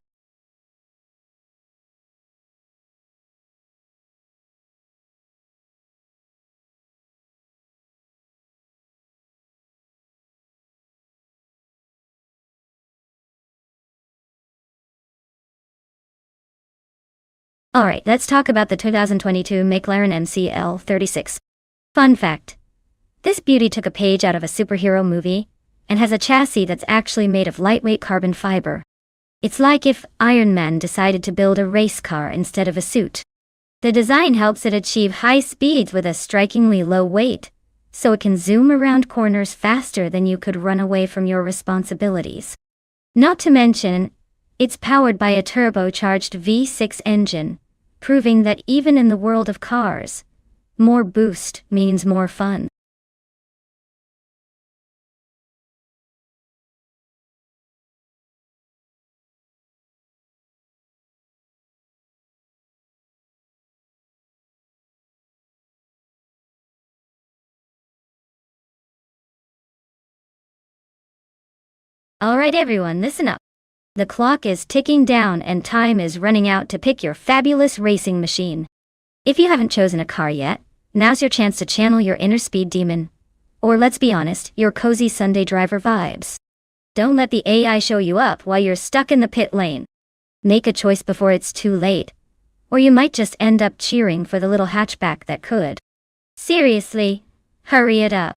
Alright, let's talk about the 2022 McLaren MCL 36. Fun fact. This beauty took a page out of a superhero movie, and has a chassis that's actually made of lightweight carbon fiber. It's like if Iron Man decided to build a race car instead of a suit. The design helps it achieve high speeds with a strikingly low weight, so it can zoom around corners faster than you could run away from your responsibilities. Not to mention, it's powered by a turbocharged V6 engine, proving that even in the world of cars, more boost means more fun. Alright everyone, listen up. The clock is ticking down and time is running out to pick your fabulous racing machine. If you haven't chosen a car yet, now's your chance to channel your inner speed demon. Or let's be honest, your cozy Sunday driver vibes. Don't let the AI show you up while you're stuck in the pit lane. Make a choice before it's too late. Or you might just end up cheering for the little hatchback that could. Seriously, hurry it up.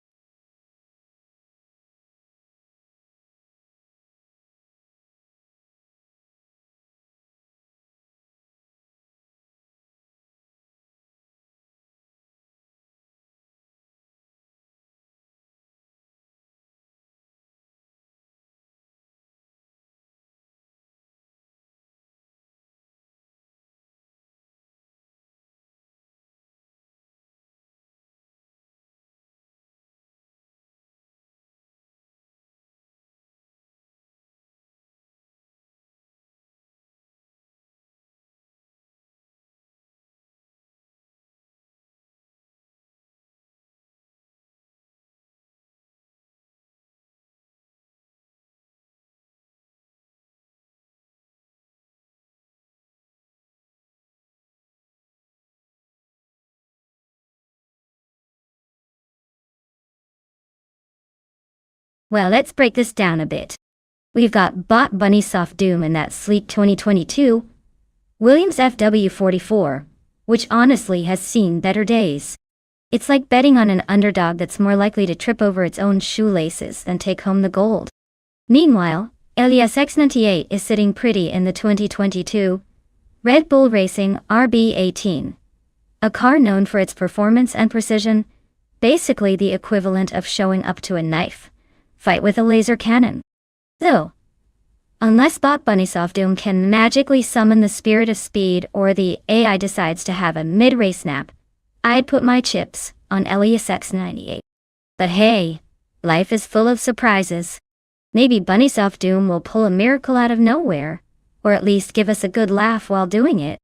Well, let's break this down a bit. We've got Bot Bunny Soft Doom in that sleek 2022 Williams FW44, which honestly has seen better days. It's like betting on an underdog that's more likely to trip over its own shoelaces than take home the gold. Meanwhile, Elias X98 is sitting pretty in the 2022 Red Bull Racing RB18, a car known for its performance and precision, basically the equivalent of showing up to a knife fight with a laser cannon. Though, unless Bot Bunny Soft Doom can magically summon the spirit of speed or the AI decides to have a mid-race nap, I'd put my chips on Elias X98. But hey, life is full of surprises. Maybe Bunny Soft Doom will pull a miracle out of nowhere, or at least give us a good laugh while doing it.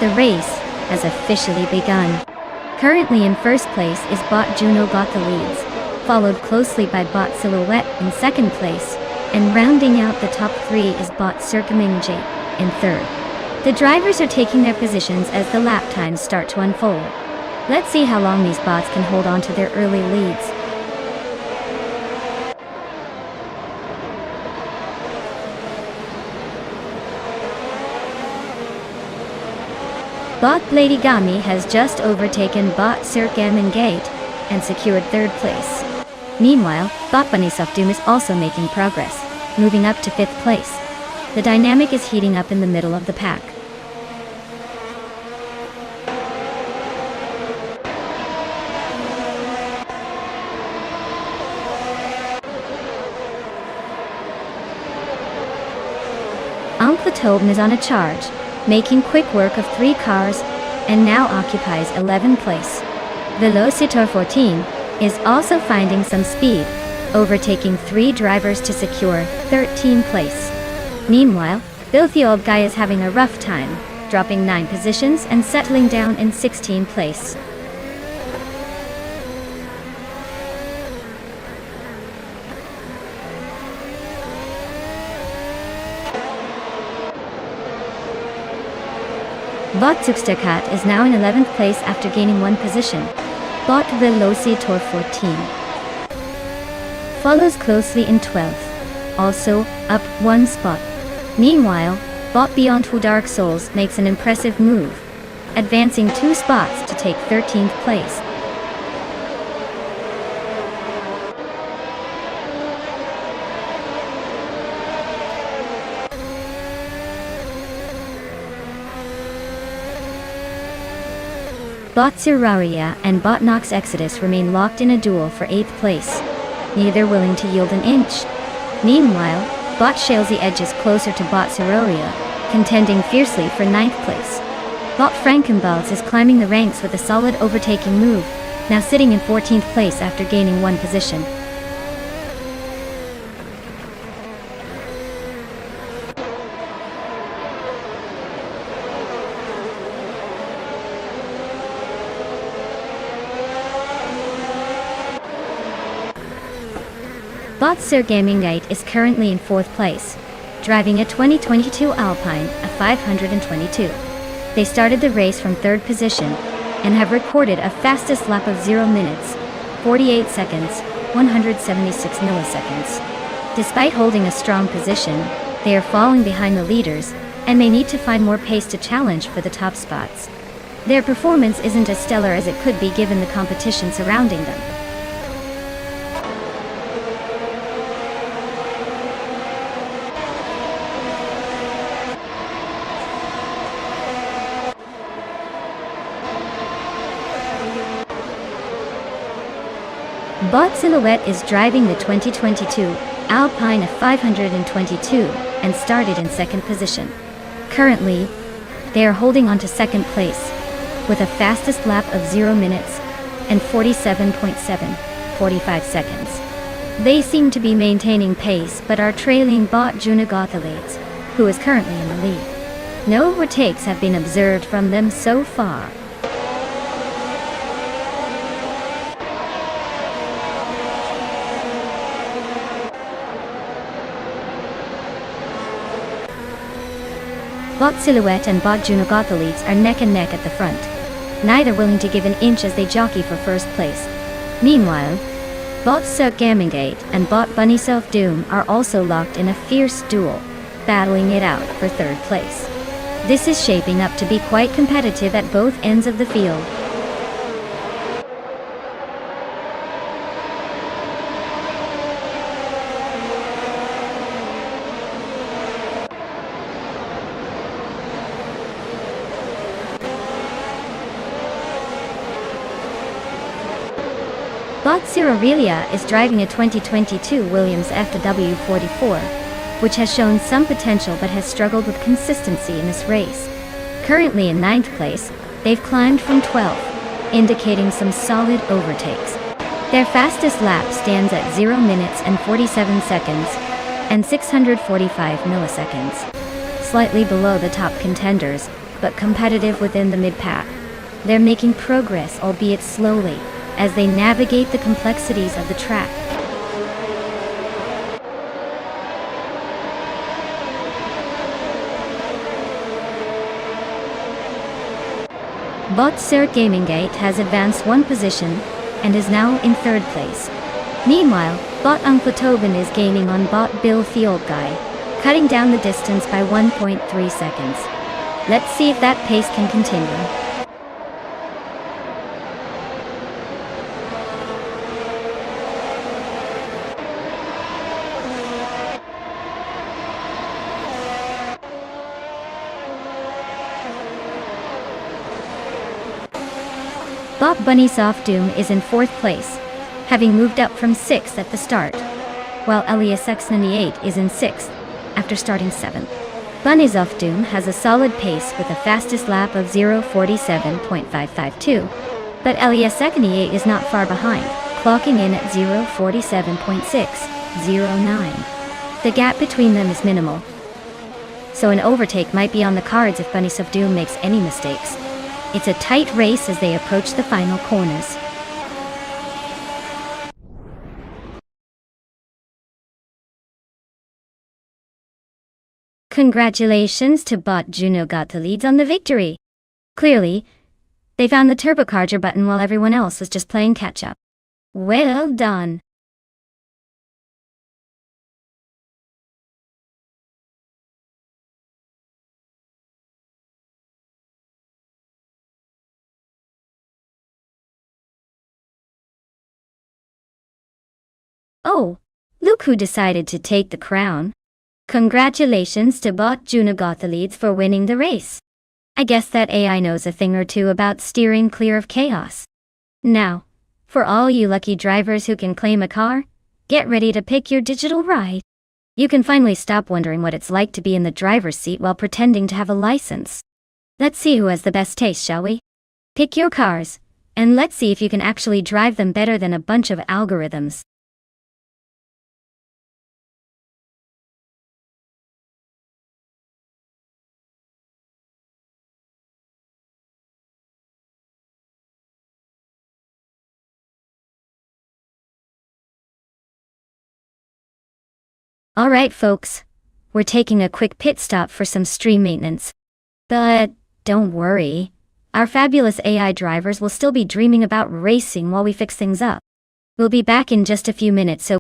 The race has officially begun. Currently in first place is Bot Juno got the leads, followed closely by Bot Silhouette in second place, and rounding out the top three is Bot Circuming J in third. The drivers are taking their positions as the lap times start to unfold. Let's see how long these bots can hold on to their early leads. Bot Lady Gami has just overtaken Bot Sir Gammon Gate and secured third place. Meanwhile, Bot Bunny Doom is also making progress, moving up to fifth place. The dynamic is heating up in the middle of the pack. Uncle Tobin is on a charge, making quick work of 3 cars, and now occupies 11th place. Velocitor 14 is also finding some speed, overtaking 3 drivers to secure 13th place. Meanwhile, Filthy Old Guy is having a rough time, dropping 9 positions and settling down in 16th place. Bot Zuxtercat is now in 11th place after gaining 1 position. Bot Velocitor 14 follows closely in 12th, also up 1 spot. Meanwhile, Bot Beyond Two Dark Souls makes an impressive move, advancing 2 spots to take 13th place. Bot Zeraria and Bot Nox Exodus remain locked in a duel for 8th place, neither willing to yield an inch. Meanwhile, Bot Shalesy edges closer to Bot Zeraria, contending fiercely for 9th place. Bot Frankenbalz is climbing the ranks with a solid overtaking move, now sitting in 14th place after gaining 1 position. Bot Sir Gamingite is currently in 4th place, driving a 2022 Alpine, a 522. They started the race from 3rd position, and have recorded a fastest lap of 0 minutes, 48 seconds, 176 milliseconds. Despite holding a strong position, they are falling behind the leaders, and may need to find more pace to challenge for the top spots. Their performance isn't as stellar as it could be given the competition surrounding them. Bot Silhouette is driving the 2022 Alpine of 522 and started in 2nd position. Currently, they are holding on to 2nd place with a fastest lap of 0 minutes and 47.745 seconds. They seem to be maintaining pace but are trailing Bot Junagothalates, who is currently in the lead. No overtakes have been observed from them so far. Bot Silhouette and Bot Junagothalates are neck and neck at the front, neither willing to give an inch as they jockey for 1st place. Meanwhile, Bot Sir Gamingate and Bot Bunny Self Doom are also locked in a fierce duel, battling it out for 3rd place. This is shaping up to be quite competitive at both ends of the field. Bot Zeraria is driving a 2022 Williams FW44, which has shown some potential but has struggled with consistency in this race. Currently in 9th place, they've climbed from 12th, indicating some solid overtakes. Their fastest lap stands at 0 minutes and 47 seconds and 645 milliseconds, slightly below the top contenders, but competitive within the mid-pack. They're making progress, albeit slowly, as they navigate the complexities of the track. Bot Sir Gaminggate has advanced one position and is now in third place. Meanwhile, Bot Uncle Tobin is gaining on Bot Bill the Old Guy, cutting down the distance by 1.3 seconds. Let's see if that pace can continue. Bot Bunny Soft Doom is in 4th place, having moved up from 6th at the start, while Elias X98 is in 6th, after starting 7th. Bunny Soft Doom has a solid pace with a fastest lap of 0:47.552, but Elias X98 is not far behind, clocking in at 0:47.609. The gap between them is minimal, so an overtake might be on the cards if Bunny Soft Doom makes any mistakes. It's a tight race as they approach the final corners. Congratulations to Bot Juno got the leads on the victory. Clearly, they found the turbocharger button while everyone else was just playing catch-up. Well done. Oh, look who decided to take the crown. Congratulations to Bot Juno got the leads for winning the race. I guess that AI knows a thing or two about steering clear of chaos. Now, for all you lucky drivers who can claim a car, get ready to pick your digital ride. You can finally stop wondering what it's like to be in the driver's seat while pretending to have a license. Let's see who has the best taste, shall we? Pick your cars, and let's see if you can actually drive them better than a bunch of algorithms. Alright folks, we're taking a quick pit stop for some stream maintenance. But don't worry, our fabulous AI drivers will still be dreaming about racing while we fix things up. We'll be back in just a few minutes, so